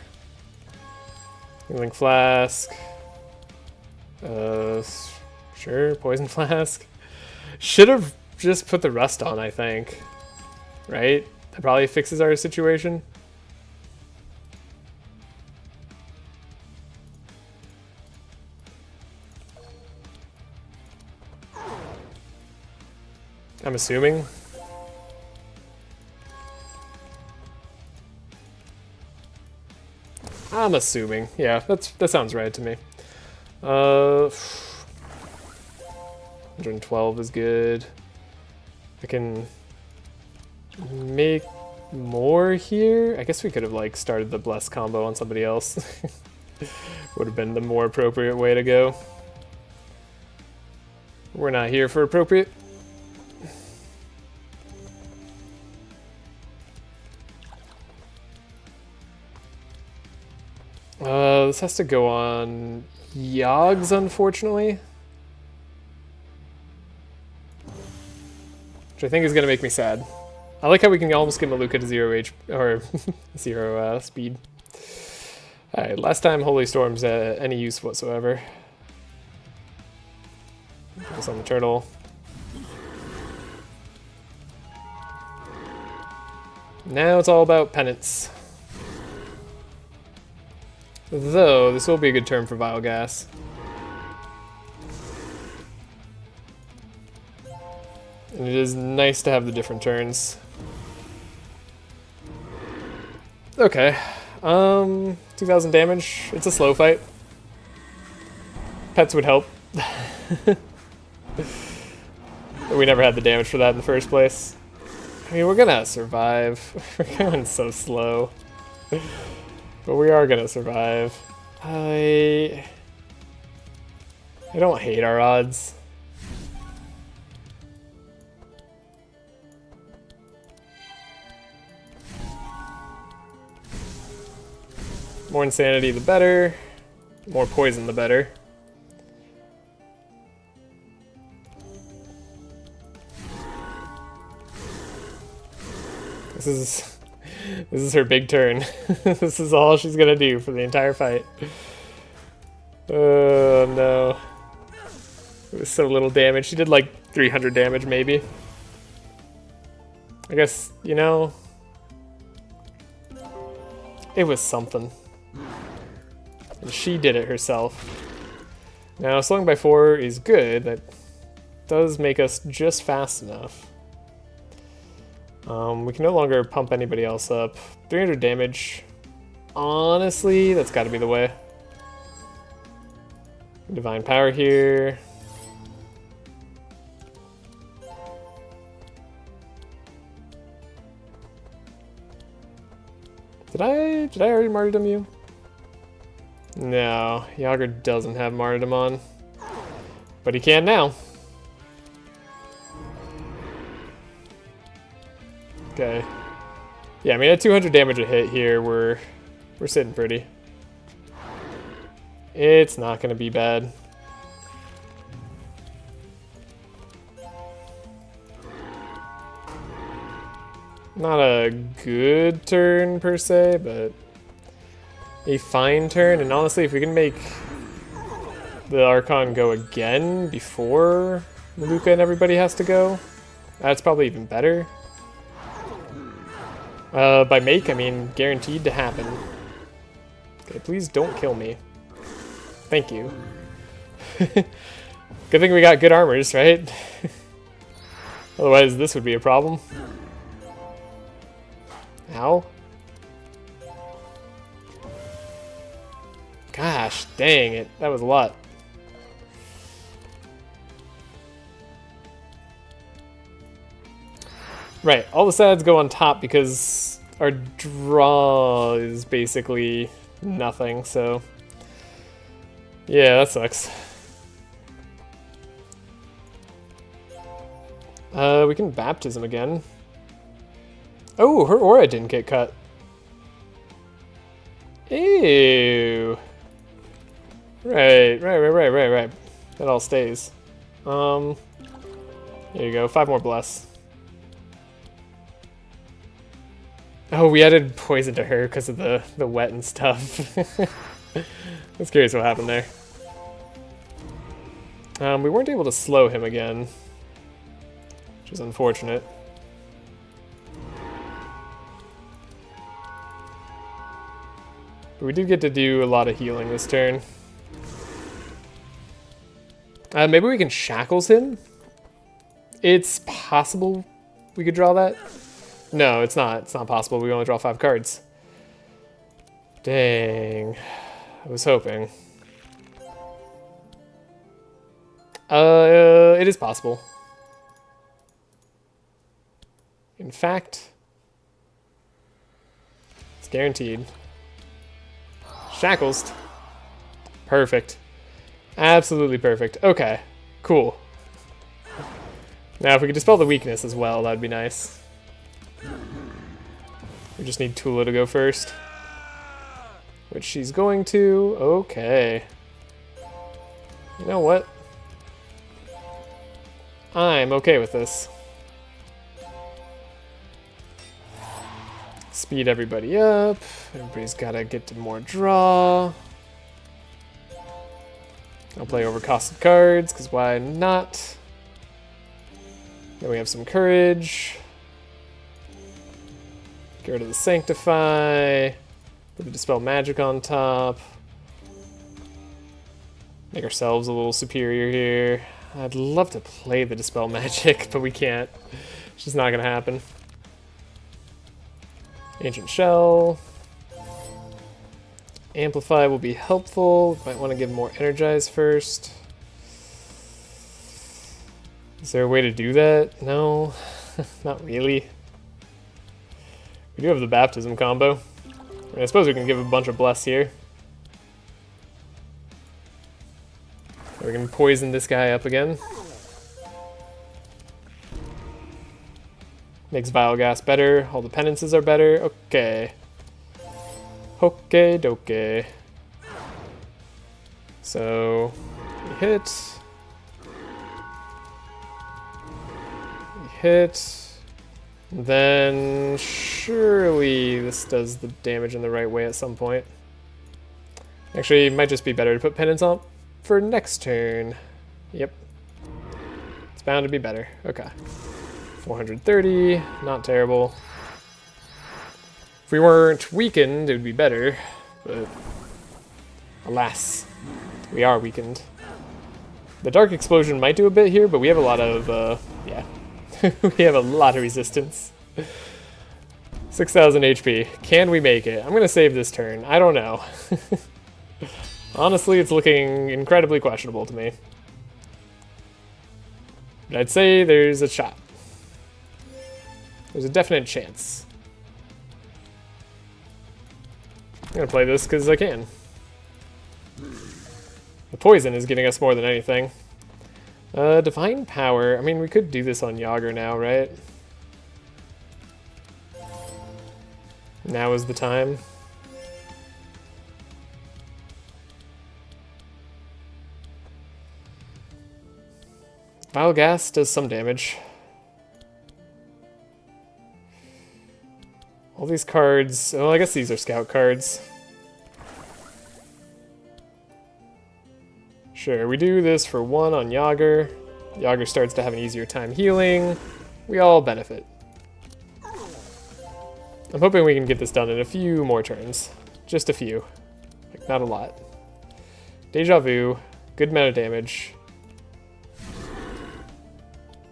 Healing Flask. Sure, Poison Flask. Should have just put the Rust on, I think. Right? That probably fixes our situation. I'm assuming. Yeah, that sounds right to me. 112 is good. I can make more here. I guess we could have like started the bless combo on somebody else. Would have been the more appropriate way to go. We're not here for appropriate. This has to go on Yogs, unfortunately. Which I think is going to make me sad. I like how we can almost get Malukah to 0 H or 0 speed. Alright, last time Holy Storm's any use whatsoever. Focus on the turtle. Now it's all about penance. Though, this will be a good turn for Vile Gas. And it is nice to have the different turns. Okay. 2000 damage. It's a slow fight. Pets would help. But we never had the damage for that in the first place. I mean, we're gonna survive. We're going so slow. But we are gonna survive. I don't hate our odds. More insanity, the better. More poison, the better. This is her big turn. This is all she's gonna do for the entire fight. Oh no. It was so little damage. She did like 300 damage maybe. I guess, you know, it was something. And she did it herself. Now, slowing by 4 is good. That does make us just fast enough. We can no longer pump anybody else up. 300 damage. Honestly, that's got to be the way. Divine Power here. Did I already martyrdom you? No, Yager doesn't have martyrdom on. But he can now. Okay. Yeah, I mean, at 200 damage a hit here, we're sitting pretty. It's not going to be bad. Not a good turn per se, but a fine turn. And honestly, if we can make the Archon go again before Malukah and everybody has to go, that's probably even better. By make, I mean guaranteed to happen. Okay, please don't kill me. Thank you. Good thing we got good armors, right? Otherwise, this would be a problem. Ow. Gosh, dang it. That was a lot. Right, all the sads go on top because our draw is basically nothing, so yeah, that sucks. We can baptism again. Oh, her aura didn't get cut. Ew. Right. That all stays. There you go, 5 more bless. Oh, we added poison to her because of the wet and stuff. I was curious what happened there. We weren't able to slow him again, which is unfortunate. But we did get to do a lot of healing this turn. Maybe we can shackles him? It's possible we could draw that. No, it's not. It's not possible. We only draw 5 cards. Dang. I was hoping. It is possible. In fact, it's guaranteed. Shackles. Perfect. Absolutely perfect. Okay, cool. Now if we could dispel the weakness as well, that'd be nice. We just need Tula to go first. Which she's going to. Okay. You know what? I'm okay with this. Speed everybody up. Everybody's gotta get to more draw. I'll play overcosted cards, because why not? Then we have some courage. Get rid of the Sanctify. Put the Dispel Magic on top. Make ourselves a little superior here. I'd love to play the Dispel Magic, but we can't. It's just not gonna happen. Ancient Shell. Amplify will be helpful. Might want to give more Energize first. Is there a way to do that? No, not really. We do have the Baptism combo. I suppose we can give a bunch of Bless here. We can poison this guy up again. Makes Vile Gas better. All the penances are better. Okay. Okay, doke. So, we hit. We hit. Then, surely this does the damage in the right way at some point. Actually, it might just be better to put penance on for next turn. Yep. It's bound to be better. Okay. 430, not terrible. If we weren't weakened, it would be better, but alas, we are weakened. The Dark Explosion might do a bit here, but we have a lot of, yeah, we have a lot of resistance. 6,000 HP. Can we make it? I'm gonna save this turn. I don't know. Honestly, it's looking incredibly questionable to me. But I'd say there's a shot. There's a definite chance. I'm gonna play this because I can. The poison is getting us more than anything. Divine Power. I mean, we could do this on Yager now, right? Now is the time. Vile Gas does some damage. All these cards, oh, I guess these are scout cards. Sure, we do this for 1 on Yager. Yager starts to have an easier time healing. We all benefit. I'm hoping we can get this done in a few more turns. Just a few. Like, not a lot. Deja Vu, good amount of damage.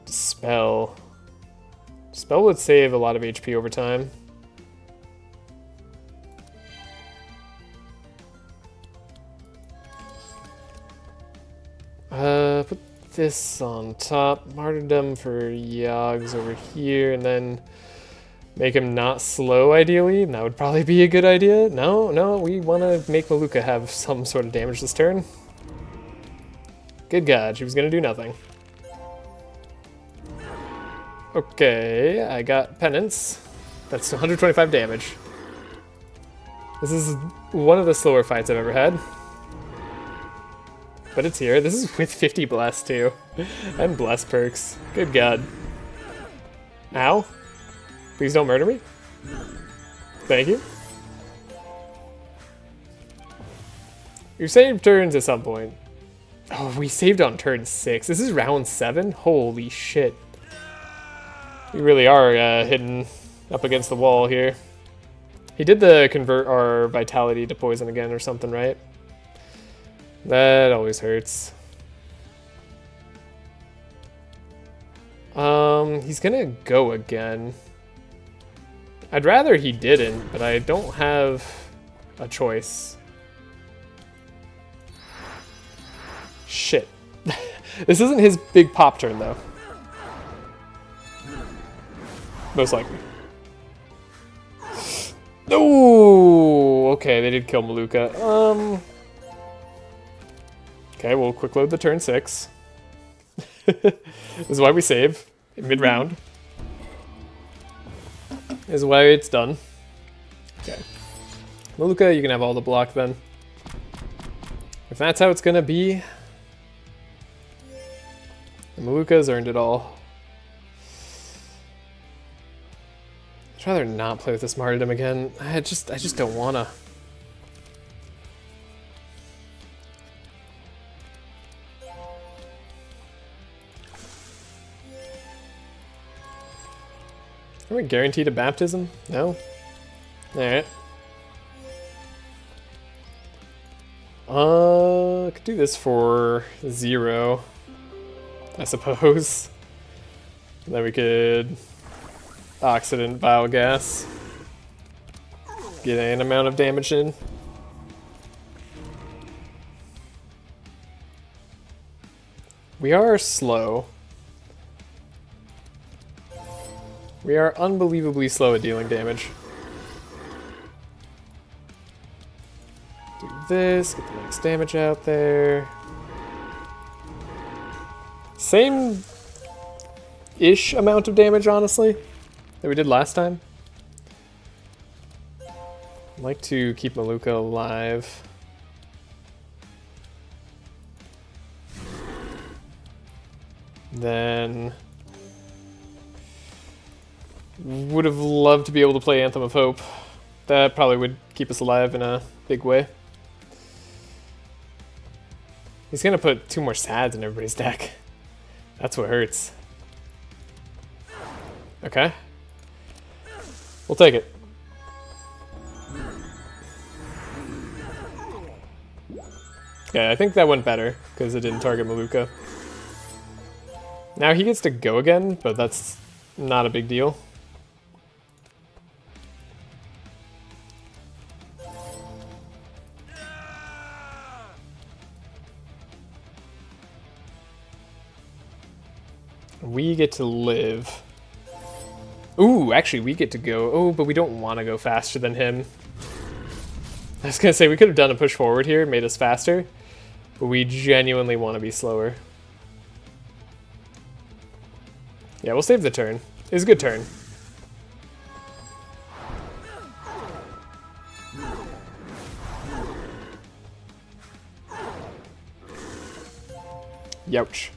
Dispel. Dispel would save a lot of HP over time. Put this on top. Martyrdom for Yogs over here, and then make him not slow, ideally. And that would probably be a good idea. No, we want to make Malukah have some sort of damage this turn. Good God, she was going to do nothing. Okay, I got Penance. That's 125 damage. This is one of the slower fights I've ever had. But it's here. This is with 50 Bless, too. And Bless perks. Good God. Ow. Please don't murder me. Thank you. You saved turns at some point. Oh, we saved on turn 6. This is round 7? Holy shit. We really are hitting up against the wall here. He did the convert our vitality to poison again or something, right? That always hurts. He's gonna go again. I'd rather he didn't, but I don't have a choice. Shit. This isn't his big pop turn, though. most likely. Oh, okay, they did kill Malukah. Okay, we'll quick load the turn 6. This is why we save in mid-round. This is why it's done. Okay. Malukah, you can have all the block then. If that's how it's gonna be, Malukah's earned it all. I'd rather not play with this martyrdom again. I just don't wanna. Are we guaranteed a baptism? No? Alright. Could do this for 0, I suppose. And then we could Oxidant Biogas. Get an amount of damage in. We are slow. We are unbelievably slow at dealing damage. Do this, get the max damage out there. Same-ish amount of damage, honestly, that we did last time. I'd like to keep Malukah alive. Then would have loved to be able to play Anthem of Hope. That probably would keep us alive in a big way. He's gonna put 2 more sads in everybody's deck. That's what hurts. Okay. We'll take it. Okay, I think that went better, because it didn't target Malukah. Now he gets to go again, but that's not a big deal. We get to live. Ooh, actually we get to go. Oh, but we don't want to go faster than him. I was gonna say we could have done a push forward here, made us faster, but we genuinely want to be slower. Yeah, we'll save the turn. It's a good turn. Youch.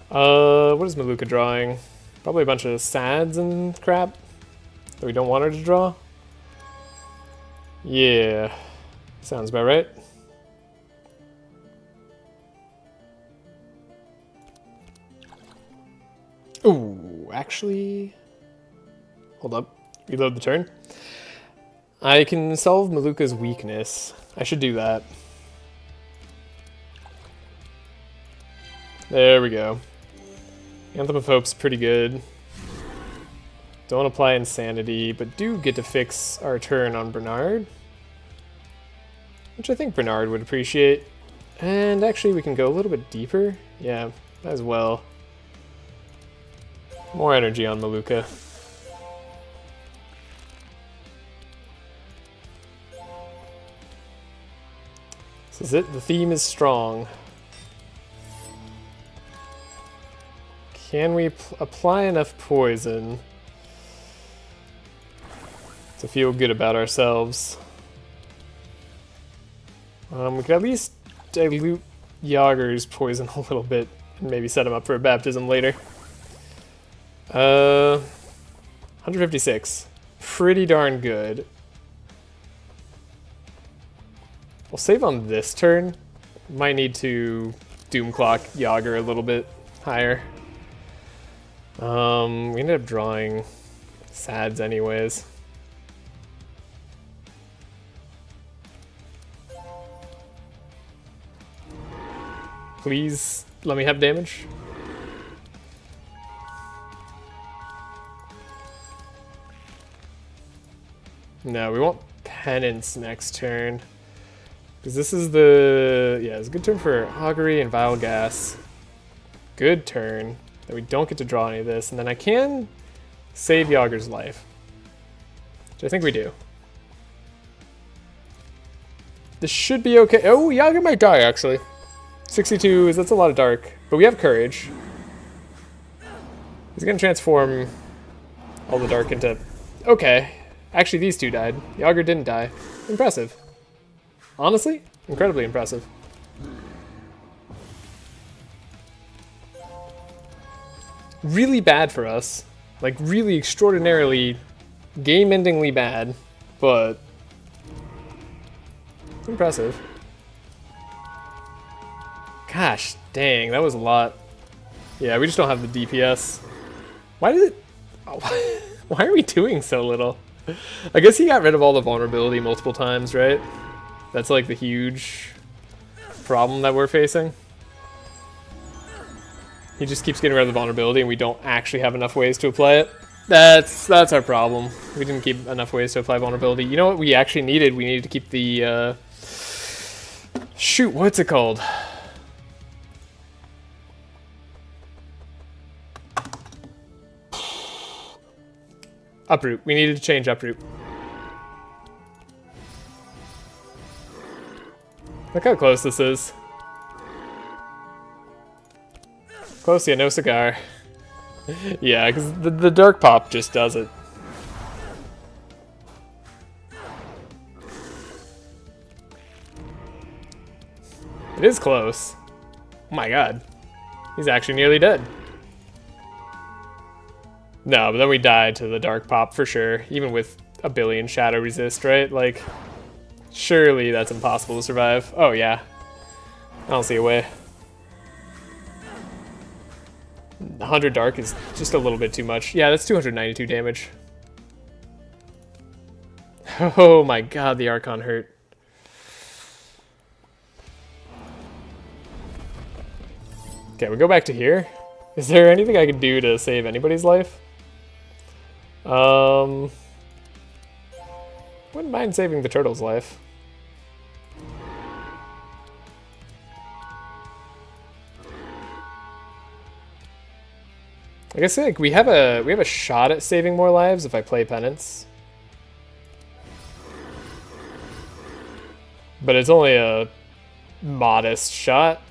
What is Malukah drawing? Probably a bunch of sads and crap that we don't want her to draw. Yeah, sounds about right. Ooh, actually, hold up, reload the turn. I can solve Malukah's weakness. I should do that. There we go. Anthem of Hope's pretty good. Don't apply Insanity, but do get to fix our turn on Bernard, which I think Bernard would appreciate. And actually we can go a little bit deeper. Yeah, as well. More energy on Malukah. This is it, the theme is strong. Can we apply enough poison to feel good about ourselves? We could at least dilute Yager's poison a little bit and maybe set him up for a baptism later. 156. Pretty darn good. We'll save on this turn. Might need to Doom Clock Yager a little bit higher. We ended up drawing sads anyways. Please let me have damage. No, we want Penance next turn. Because this is the... yeah, it's a good turn for Augury and Vile Gas. Good turn. That we don't get to draw any of this. And then I can save Yager's life. Which I think we do. This should be okay. Oh, Yager might die, actually. 62 that's a lot of dark. But we have courage. He's going to transform all the dark into... Okay. Actually, these two died. Yager didn't die. Impressive. Honestly, incredibly impressive. Really bad for us. Like, really extraordinarily game-endingly bad. But... impressive. Gosh, dang, that was a lot. Yeah, we just don't have the DPS. Why did it... Why are we doing so little? I guess he got rid of all the vulnerability multiple times, right? That's like the huge problem that we're facing. He just keeps getting rid of the vulnerability and we don't actually have enough ways to apply it. That's our problem. We didn't keep enough ways to apply vulnerability. You know what we actually needed? We needed to keep the... shoot, what's it called? Uproot. We needed to change uproot. Look how close this is. Close, yeah, no cigar. Yeah, because the dark pop just does it. It is close. Oh my god. He's actually nearly dead. No, but then we died to the dark pop for sure. Even with a billion shadow resist, right? Like, surely that's impossible to survive. Oh yeah. I don't see a way. 100 dark is just a little bit too much. Yeah, that's 292 damage. Oh my god, the Archon hurt. Okay, we go back to here. Is there anything I can do to save anybody's life? Wouldn't mind saving the turtle's life. I guess like we have a shot at saving more lives if I play penance. But it's only a modest shot.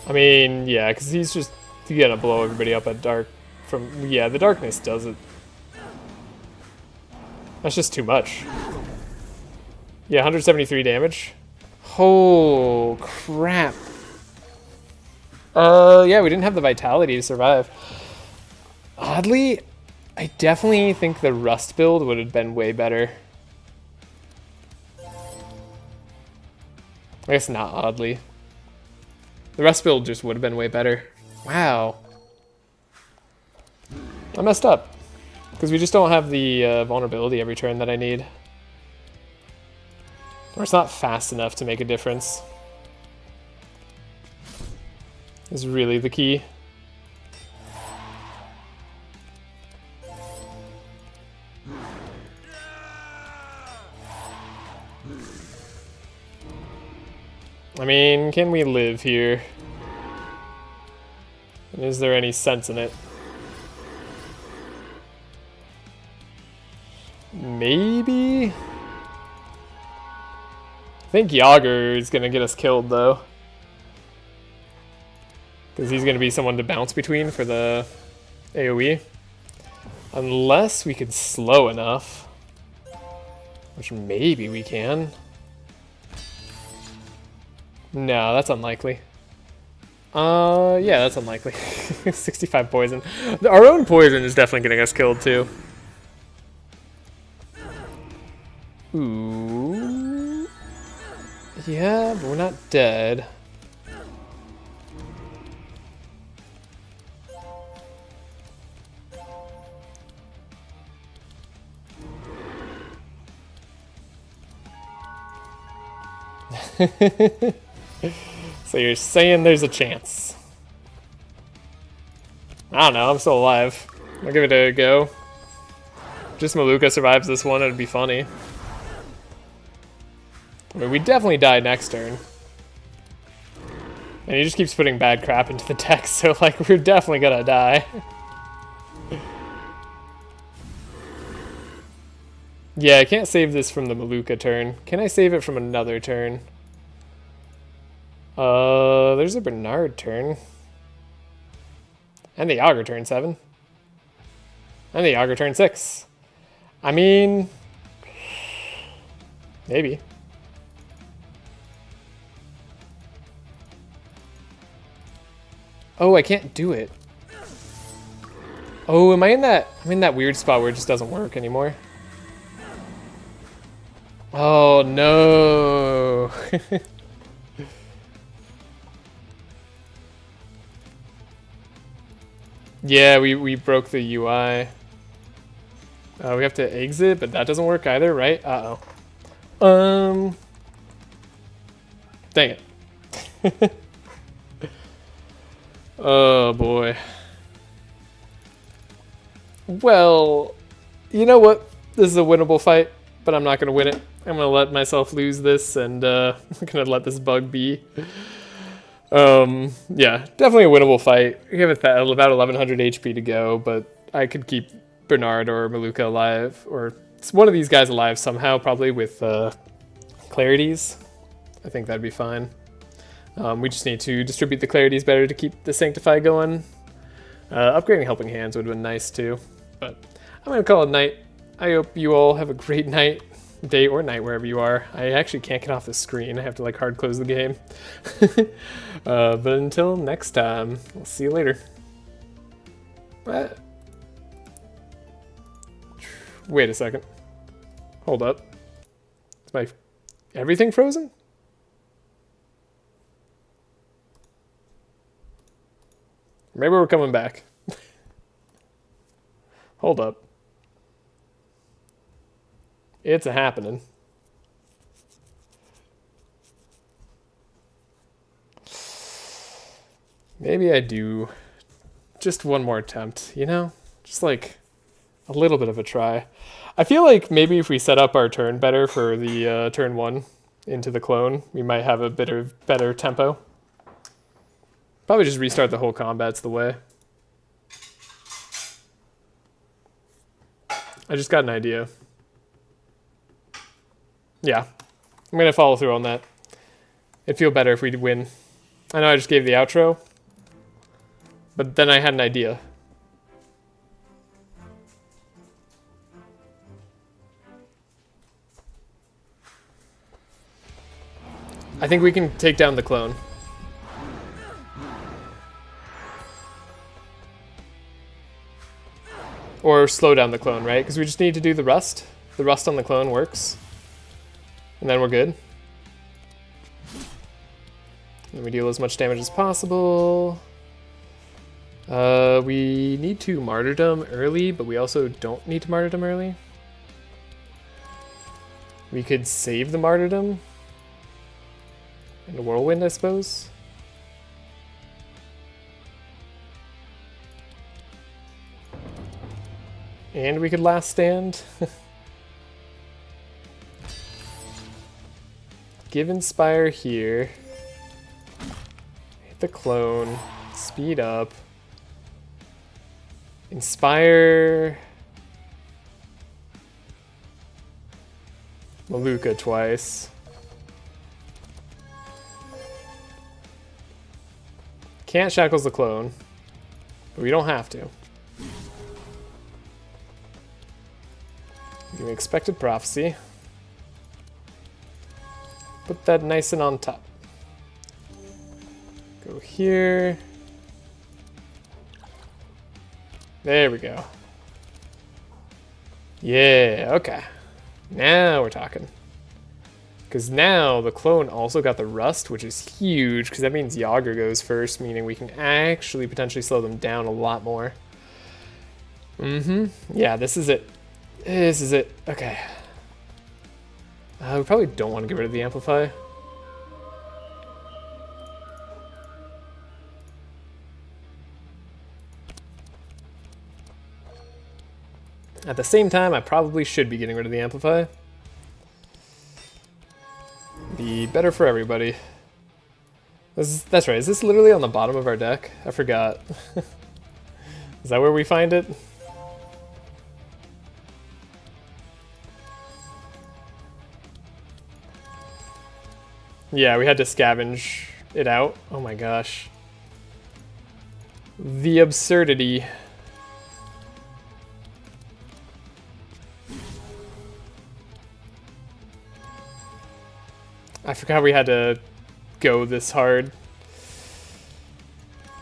I mean, yeah, because he's gonna blow everybody up at dark from... Yeah, the darkness does it. That's just too much. Yeah, 173 damage. Oh, crap. Yeah, we didn't have the vitality to survive. Oddly, I definitely think the Rust build would have been way better. I guess not oddly. The Rust build just would have been way better. Wow. I messed up. Because we just don't have the vulnerability every turn that I need. Or it's not fast enough to make a difference. Is really the key. I mean, can we live here? And is there any sense in it? Maybe? I think Yager is gonna get us killed though. Because he's gonna be someone to bounce between for the AoE. Unless we could slow enough. Which maybe we can. No, that's unlikely. Yeah, that's unlikely. 65 poison. Our own poison is definitely getting us killed too. Ooh. Yeah, but we're not dead. So you're saying there's a chance. I don't know, I'm still alive. I'll give it a go. Just Malukah survives this one, it'd be funny. I mean, we definitely die next turn. And he just keeps putting bad crap into the deck, so like we're definitely gonna die. Yeah, I can't save this from the Malukah turn. Can I save it from another turn? There's a Bernard turn. And the Augur turn 7. And the Augur turn 6. I mean... maybe. Oh, I can't do it. Oh, am I in that... I'm in that weird spot where it just doesn't work anymore. Oh, no. Yeah, we broke the UI. We have to exit, but that doesn't work either, right? Uh-oh. Dang it. Oh, boy. Well, you know what? This is a winnable fight, but I'm not going to win it. I'm going to let myself lose this, and I'm going to let this bug be. Yeah, definitely a winnable fight. We have about 1100 HP to go, but I could keep Bernard or Malukah alive, or one of these guys alive somehow, probably with clarities. I think that'd be fine. We just need to distribute the clarities better to keep the Sanctify going. Upgrading Helping Hands would have been nice too, but I'm going to call it night. I hope you all have a great night, day or night, wherever you are. I actually can't get off the screen. I have to like hard close the game. But until next time, I'll see you later. Wait a second. Hold up. Is my everything frozen? Maybe we're coming back. Hold up. It's a happening. Maybe I do just one more attempt, you know? Just like a little bit of a try. I feel like maybe if we set up our turn better for the turn 1 into the clone, we might have a better tempo. Probably just restart the whole combat's the way. I just got an idea. Yeah, I'm going to follow through on that. It'd feel better if we win. I know I just gave the outro, but then I had an idea. I think we can take down the clone. Or slow down the clone, right? Because we just need to do the rust. The rust on the clone works. And then we're good. And we deal as much damage as possible. We need to martyrdom early, but we also don't need to martyrdom early. We could save the martyrdom in the whirlwind, I suppose. And we could last stand. Give Inspire here. Hit the clone. Speed up. Inspire Malukah twice. Can't Shackles the clone, but we don't have to. Give me Expected Prophecy. Put that nice and on top. Go here. There we go. Yeah, okay. Now we're talking. Because now the clone also got the rust, which is huge, because that means Yager goes first, meaning we can actually potentially slow them down a lot more. Yeah, this is it. This is it. Okay. We probably don't want to get rid of the Amplify. At the same time, I probably should be getting rid of the Amplify. Be better for everybody. That's right, is this literally on the bottom of our deck? I forgot. Is that where we find it? Yeah, we had to scavenge it out. Oh my gosh. The absurdity. I forgot we had to go this hard.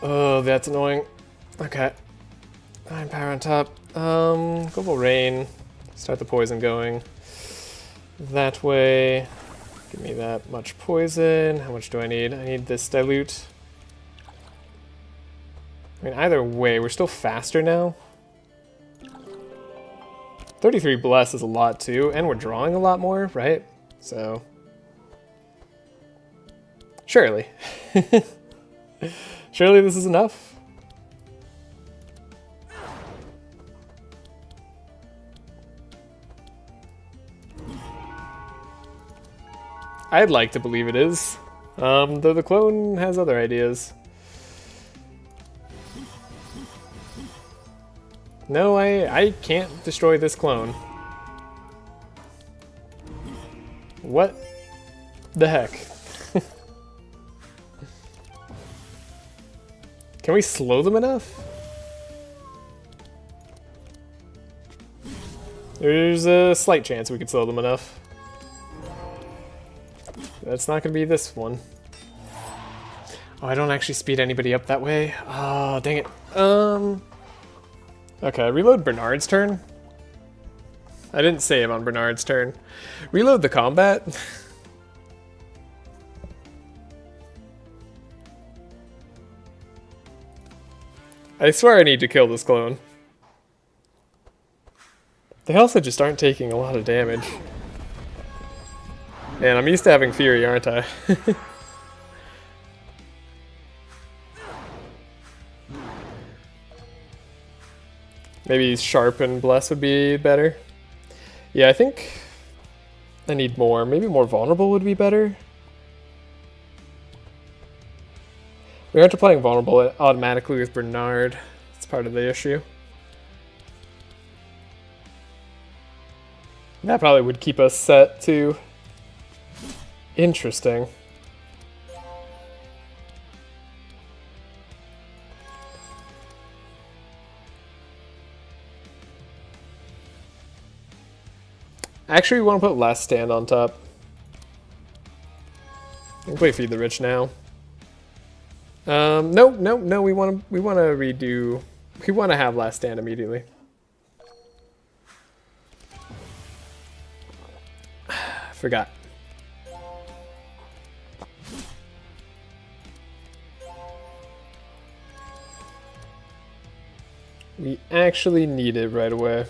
Oh, that's annoying. Okay. 9 power on top. Global Rain. Start the poison going. That way. Give me that much poison. How much do I need? I need this dilute. I mean, either way, we're still faster now. 33 bless is a lot too, and we're drawing a lot more, right? So, surely. Surely this is enough. I'd like to believe it is, though the clone has other ideas. No, I can't destroy this clone. What the heck? Can we slow them enough? There's a slight chance we could slow them enough. That's not gonna be this one. Oh, I don't actually speed anybody up that way. Oh, dang it. Okay, reload Bernard's turn. I didn't save on Bernard's turn. Reload the combat. I swear I need to kill this clone. They also just aren't taking a lot of damage. Man, I'm used to having Fury, aren't I? Maybe Sharp and Bless would be better. Yeah, I think I need more. Maybe more Vulnerable would be better. We aren't playing Vulnerable automatically with Bernard. That's part of the issue. That probably would keep us set too. Interesting. Actually, we want to put Last Stand on top. I can play Feed the Rich now. No. We want to redo. We want to have Last Stand immediately. Forgot. We actually need it right away.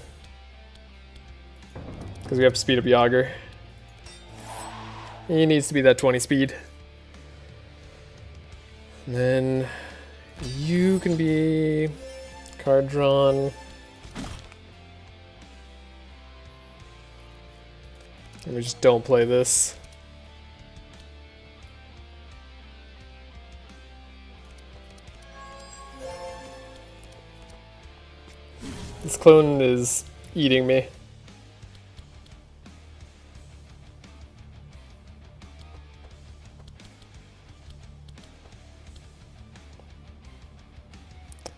Because we have to speed up Yager. He needs to be that 20 speed. And then you can be card drawn. And we just don't play this. This clone is eating me.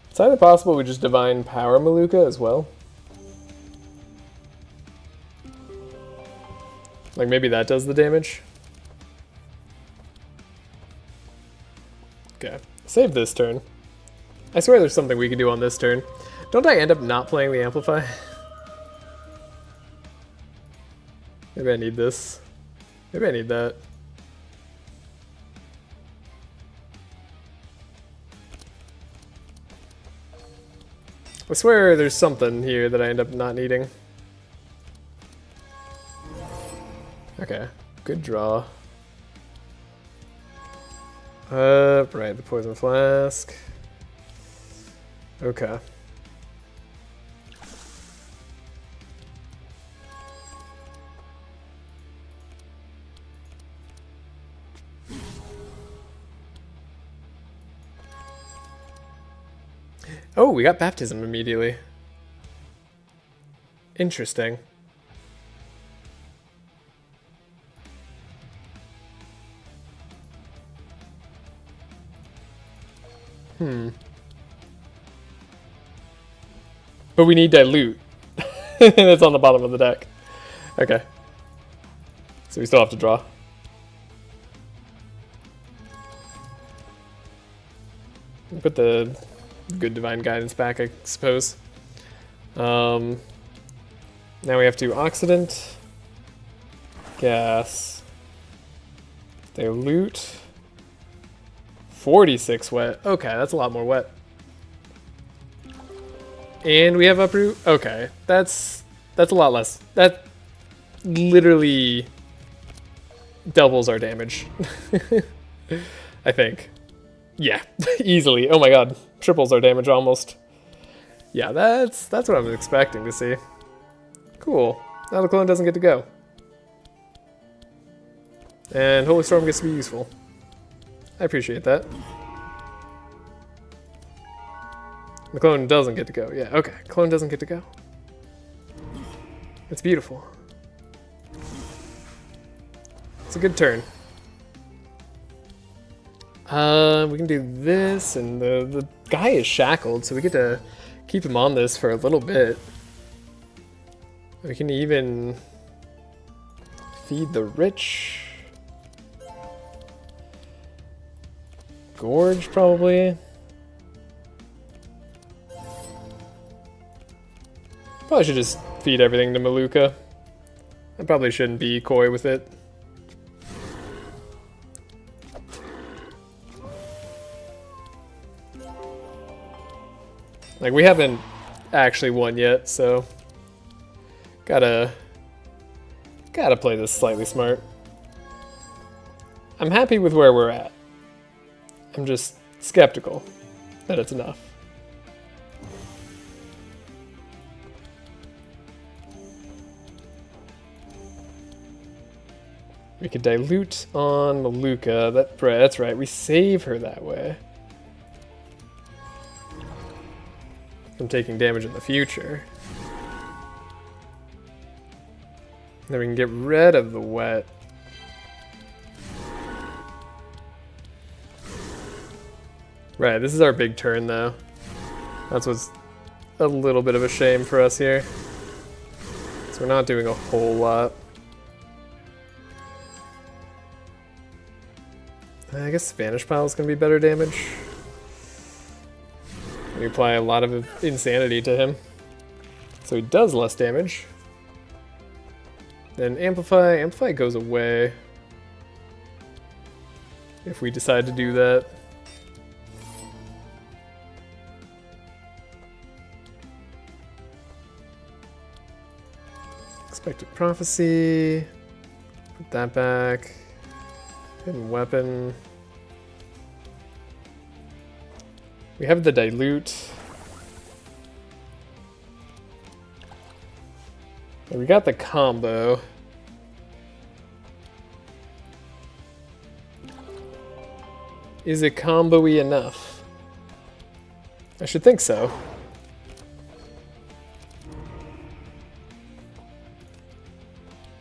It's either possible we just Divine Power Malukah as well. Like maybe that does the damage. Okay, save this turn. I swear there's something we can do on this turn. Don't I end up not playing the Amplify? Maybe I need this. Maybe I need that. I swear there's something here that I end up not needing. Okay, good draw. Right, the Poison Flask. Okay. Oh, we got baptism immediately. Interesting. But we need dilute. It's on the bottom of the deck. Okay. So we still have to draw. Put the good divine guidance back, I suppose. Now we have to oxidant, gas, dilute, 46 wet. Okay, that's a lot more wet. And we have uproot. Okay, that's a lot less. That literally doubles our damage. I think. Yeah, easily. Oh my god, triples our damage almost. Yeah, that's what I was expecting to see. Cool. Now the clone doesn't get to go. And Holy Storm gets to be useful. I appreciate that. The clone doesn't get to go. Yeah, okay. Clone doesn't get to go. It's beautiful. It's a good turn. We can do this, and the guy is shackled, so we get to keep him on this for a little bit. We can even feed the rich. Gorge, probably. Probably should just feed everything to Malukah. I probably shouldn't be coy with it. Like, we haven't actually won yet, so gotta play this slightly smart. I'm happy with where we're at. I'm just skeptical that it's enough. We could dilute on Malukah. That's right, we save her that way from taking damage in the future. Then we can get rid of the wet. Right, this is our big turn though. That's what's a little bit of a shame for us here. So we're not doing a whole lot. I guess Spanish Pile is going to be better damage. We apply a lot of insanity to him. So he does less damage. Then Amplify. Amplify goes away if we decide to do that. Expected Prophecy. Put that back. Hidden Weapon. We have the Dilute. And we got the combo. Is it combo-y enough? I should think so.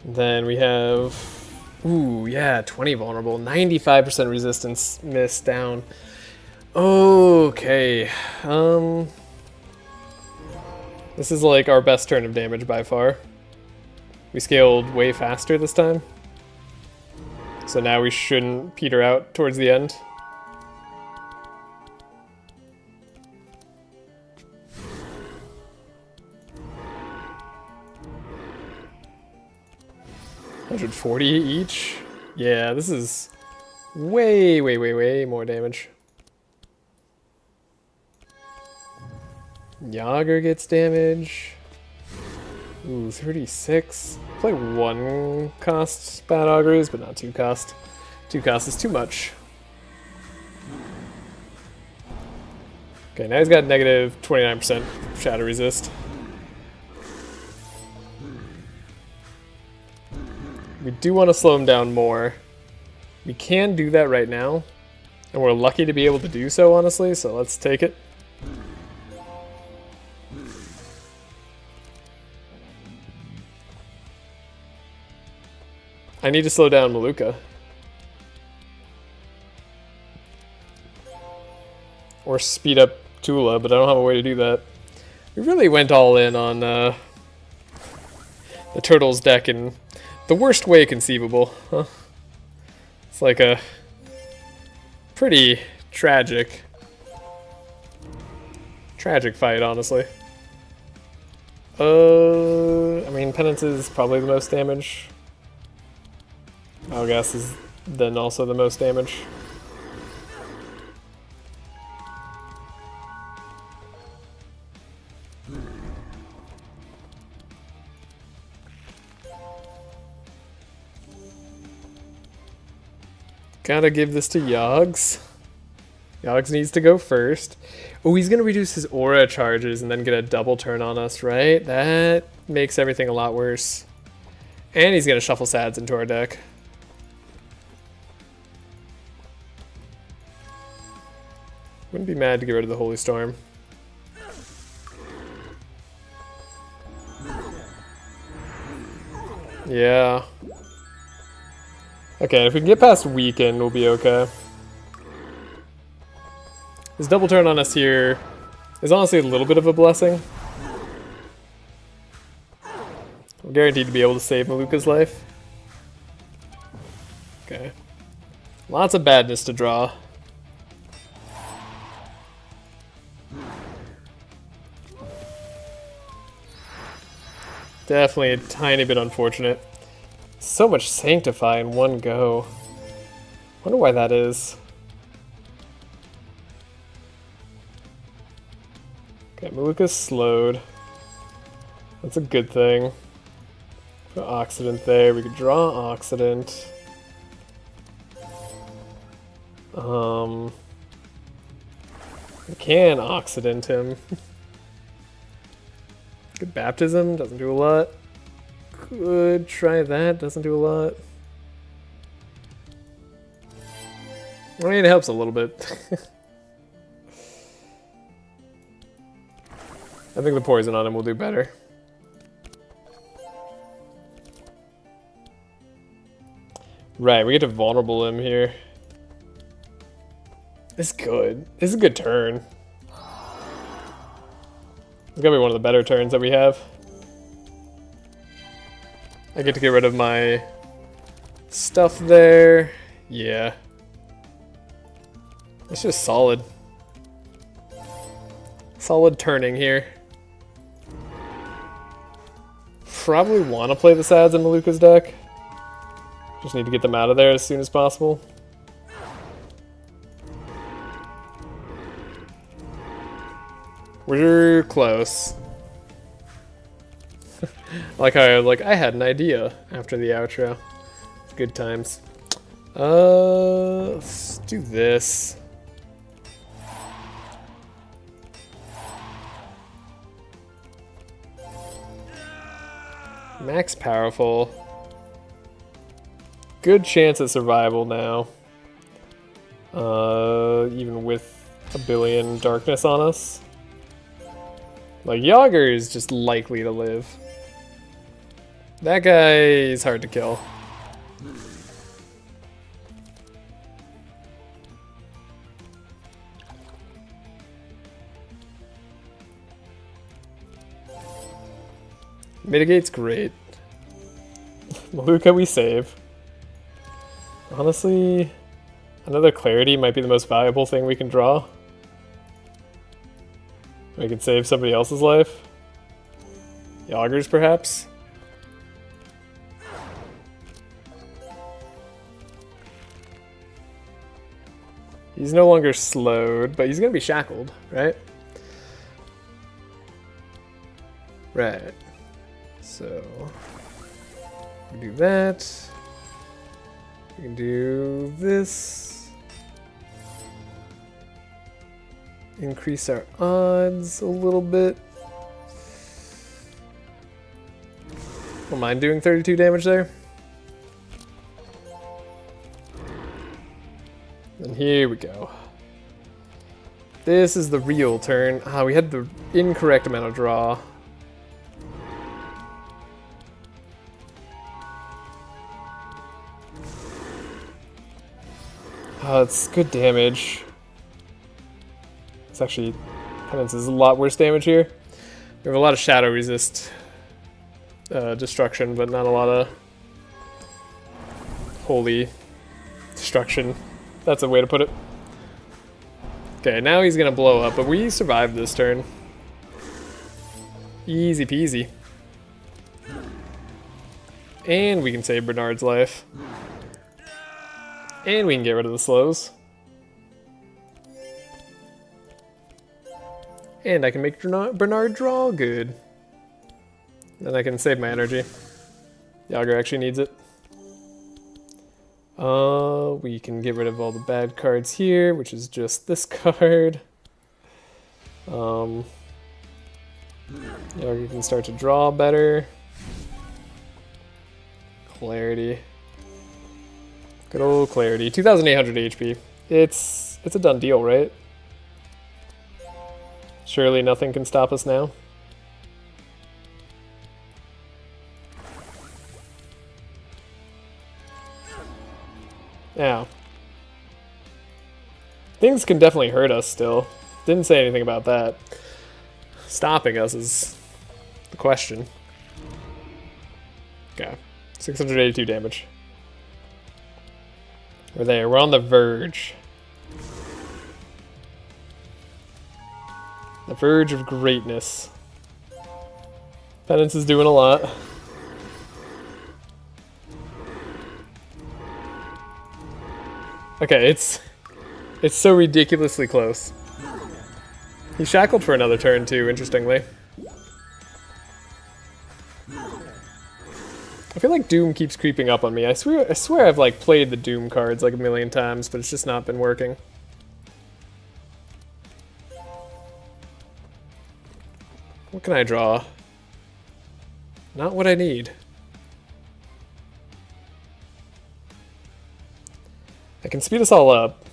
Then we have... Ooh, yeah, 20 vulnerable. 95% resistance miss down. Okay. This is like our best turn of damage by far. We scaled way faster this time. So now we shouldn't peter out towards the end. $140 each? Yeah, this is way more damage. Yager gets damage. Ooh, 36. Play 1 cost Bad Auguries, but not 2 cost. 2 cost is too much. Okay, now he's got negative 29% shadow resist. We do want to slow him down more. We can do that right now, and we're lucky to be able to do so, honestly, so let's take it. I need to slow down Malukah. Or speed up Tula, but I don't have a way to do that. We really went all in on the Turtles deck in the worst way conceivable. Huh? It's like a pretty tragic fight, honestly. I mean, Penance is probably the most damage. Malukah is then also the most damage. Gotta give this to Yogs. Yogs needs to go first. Oh, he's gonna reduce his aura charges and then get a double turn on us, right? That makes everything a lot worse. And he's gonna shuffle Sads into our deck. Wouldn't be mad to get rid of the Holy Storm. Yeah. Okay, if we can get past Weaken, we'll be okay. His double turn on us here is honestly a little bit of a blessing. We're guaranteed to be able to save Malukah's life. Okay. Lots of badness to draw. Definitely a tiny bit unfortunate. So much Sanctify in one go. Wonder why that is. Okay, Malukah's slowed. That's a good thing. Put Oxidant there. We could draw Oxidant. We can Oxidant him. Good Baptism, doesn't do a lot. Could try that, doesn't do a lot. I mean, it helps a little bit. I think the poison on him will do better. Right, we get to vulnerable him here. This is good. This is a good turn. It's gonna be one of the better turns that we have. I get to get rid of my stuff there. Yeah. It's just solid. Solid turning here. Probably want to play the Sads in Malukah's deck. Just need to get them out of there as soon as possible. We're close. I had an idea after the outro. Good times. Let's do this. Max powerful. Good chance at survival now. Even with a billion darkness on us. Like, Yager is just likely to live. That guy is hard to kill. Mitigate's great. Malukah we save. Honestly, another Clarity might be the most valuable thing we can draw. We can save somebody else's life. Yager's, perhaps? He's no longer slowed, but he's gonna be shackled, right? Right. So, we can do that. We can do this. Increase our odds a little bit. Don't mind doing 32 damage there. And here we go. This is the real turn. Ah, we had the incorrect amount of draw. It's good damage. It's actually... Penance is a lot worse damage here. We have a lot of shadow resist destruction, but not a lot of holy destruction. That's a way to put it. Okay, now he's gonna blow up, but we survived this turn. Easy peasy. And we can save Bernard's life. And we can get rid of the slows. And I can make Bernard draw good. And I can save my energy. Yager actually needs it. We can get rid of all the bad cards here, which is just this card. Yager can start to draw better. Clarity. Good old Clarity. 2,800 HP. It's a done deal, right? Surely nothing can stop us now. Yeah. Things can definitely hurt us still. Didn't say anything about that. Stopping us is the question. Okay. 682 damage. We're there. We're on the verge. The verge of greatness. Penance is doing a lot. Okay, it's so ridiculously close. He's shackled for another turn too, interestingly. I feel like Doom keeps creeping up on me. I swear I've like played the Doom cards like a million times, but it's just not been working. What can I draw? Not what I need. I can speed us all up.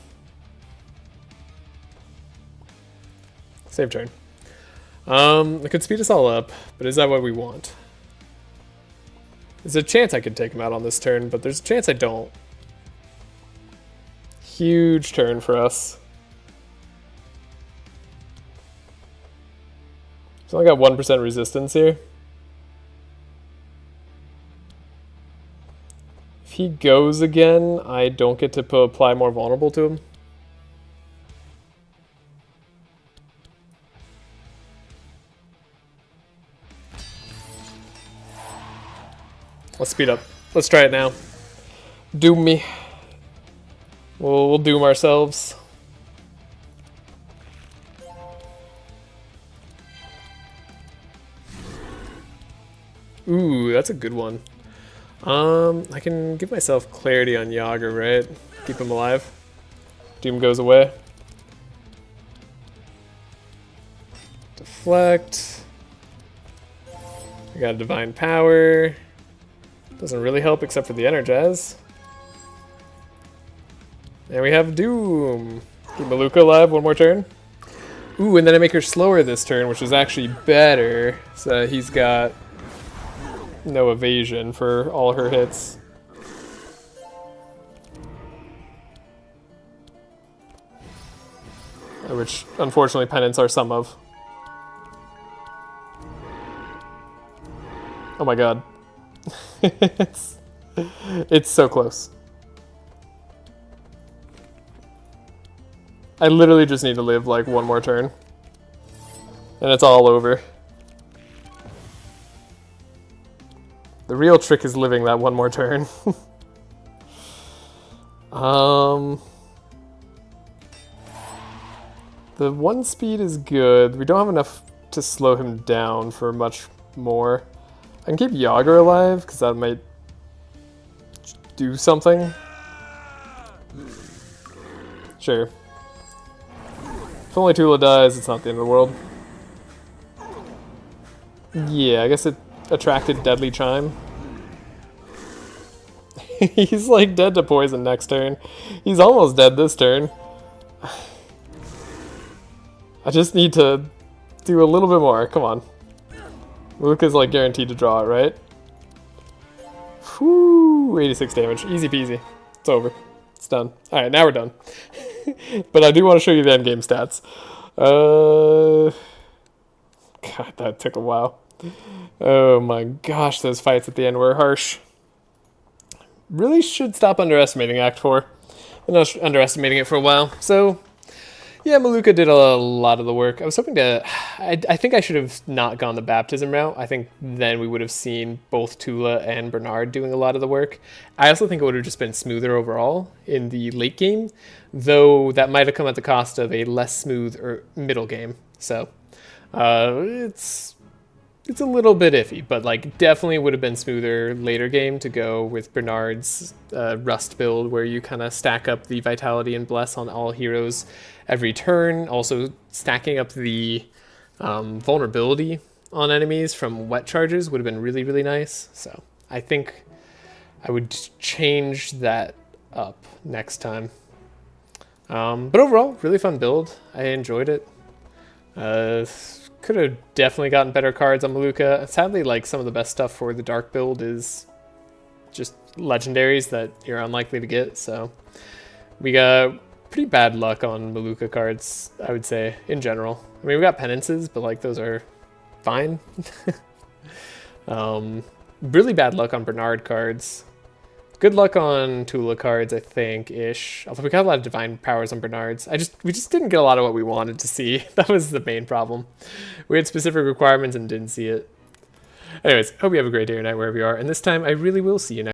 Save turn. I could speed us all up, but is that what we want? There's a chance I could take him out on this turn, but there's a chance I don't. Huge turn for us. He's only got 1% resistance here. If he goes again, I don't get to apply more vulnerable to him. Let's speed up. Let's try it now. Doom me. We'll doom ourselves. Ooh, that's a good one. I can give myself clarity on Yager, right? Keep him alive. Doom goes away. Deflect. We got a Divine Power. Doesn't really help except for the Energize. And we have Doom. Keep Malukah alive one more turn. Ooh, and then I make her slower this turn, which is actually better. So he's got no evasion for all her hits. Which, unfortunately, penance are some of. Oh my god. It's so close. I literally just need to live like one more turn. And it's all over. The real trick is living that one more turn. The one speed is good. We don't have enough to slow him down for much more. I can keep Yager alive, because that might do something. Sure. If only Tula dies, it's not the end of the world. Yeah, I guess it attracted Deadly Chime. He's like dead to poison next turn. He's almost dead this turn. I just need to do a little bit more. Come on. Malukah's like guaranteed to draw it, right? Whew, 86 damage. Easy peasy. It's over. It's done. All right, now we're done. But I do want to show you the endgame stats. God, that took a while. Oh my gosh, those fights at the end were harsh. Really should stop underestimating Act 4. I'm not underestimating it for a while. So, yeah, Malukah did a lot of the work. I was hoping to... I think I should have not gone the baptism route. I think then we would have seen both Tula and Bernard doing a lot of the work. I also think it would have just been smoother overall in the late game, though that might have come at the cost of a less smooth or middle game. So, it's a little bit iffy, but like definitely would have been smoother later game to go with Bernard's Rust build, where you kind of stack up the Vitality and Bless on all heroes every turn. Also stacking up the vulnerability on enemies from wet charges would have been really, really nice. So I think I would change that up next time. But overall, really fun build. I enjoyed it. Could have definitely gotten better cards on Malukah. Sadly, like some of the best stuff for the dark build is just legendaries that you're unlikely to get. So we got pretty bad luck on Malukah cards, I would say, in general. I mean, we got penances, but like those are fine. Really bad luck on Bernard cards. Good luck on Tula cards, I think, ish. Although we got a lot of divine powers on Bernards. We just didn't get a lot of what we wanted to see. That was the main problem. We had specific requirements and didn't see it. Anyways, hope you have a great day or night wherever you are. And this time, I really will see you next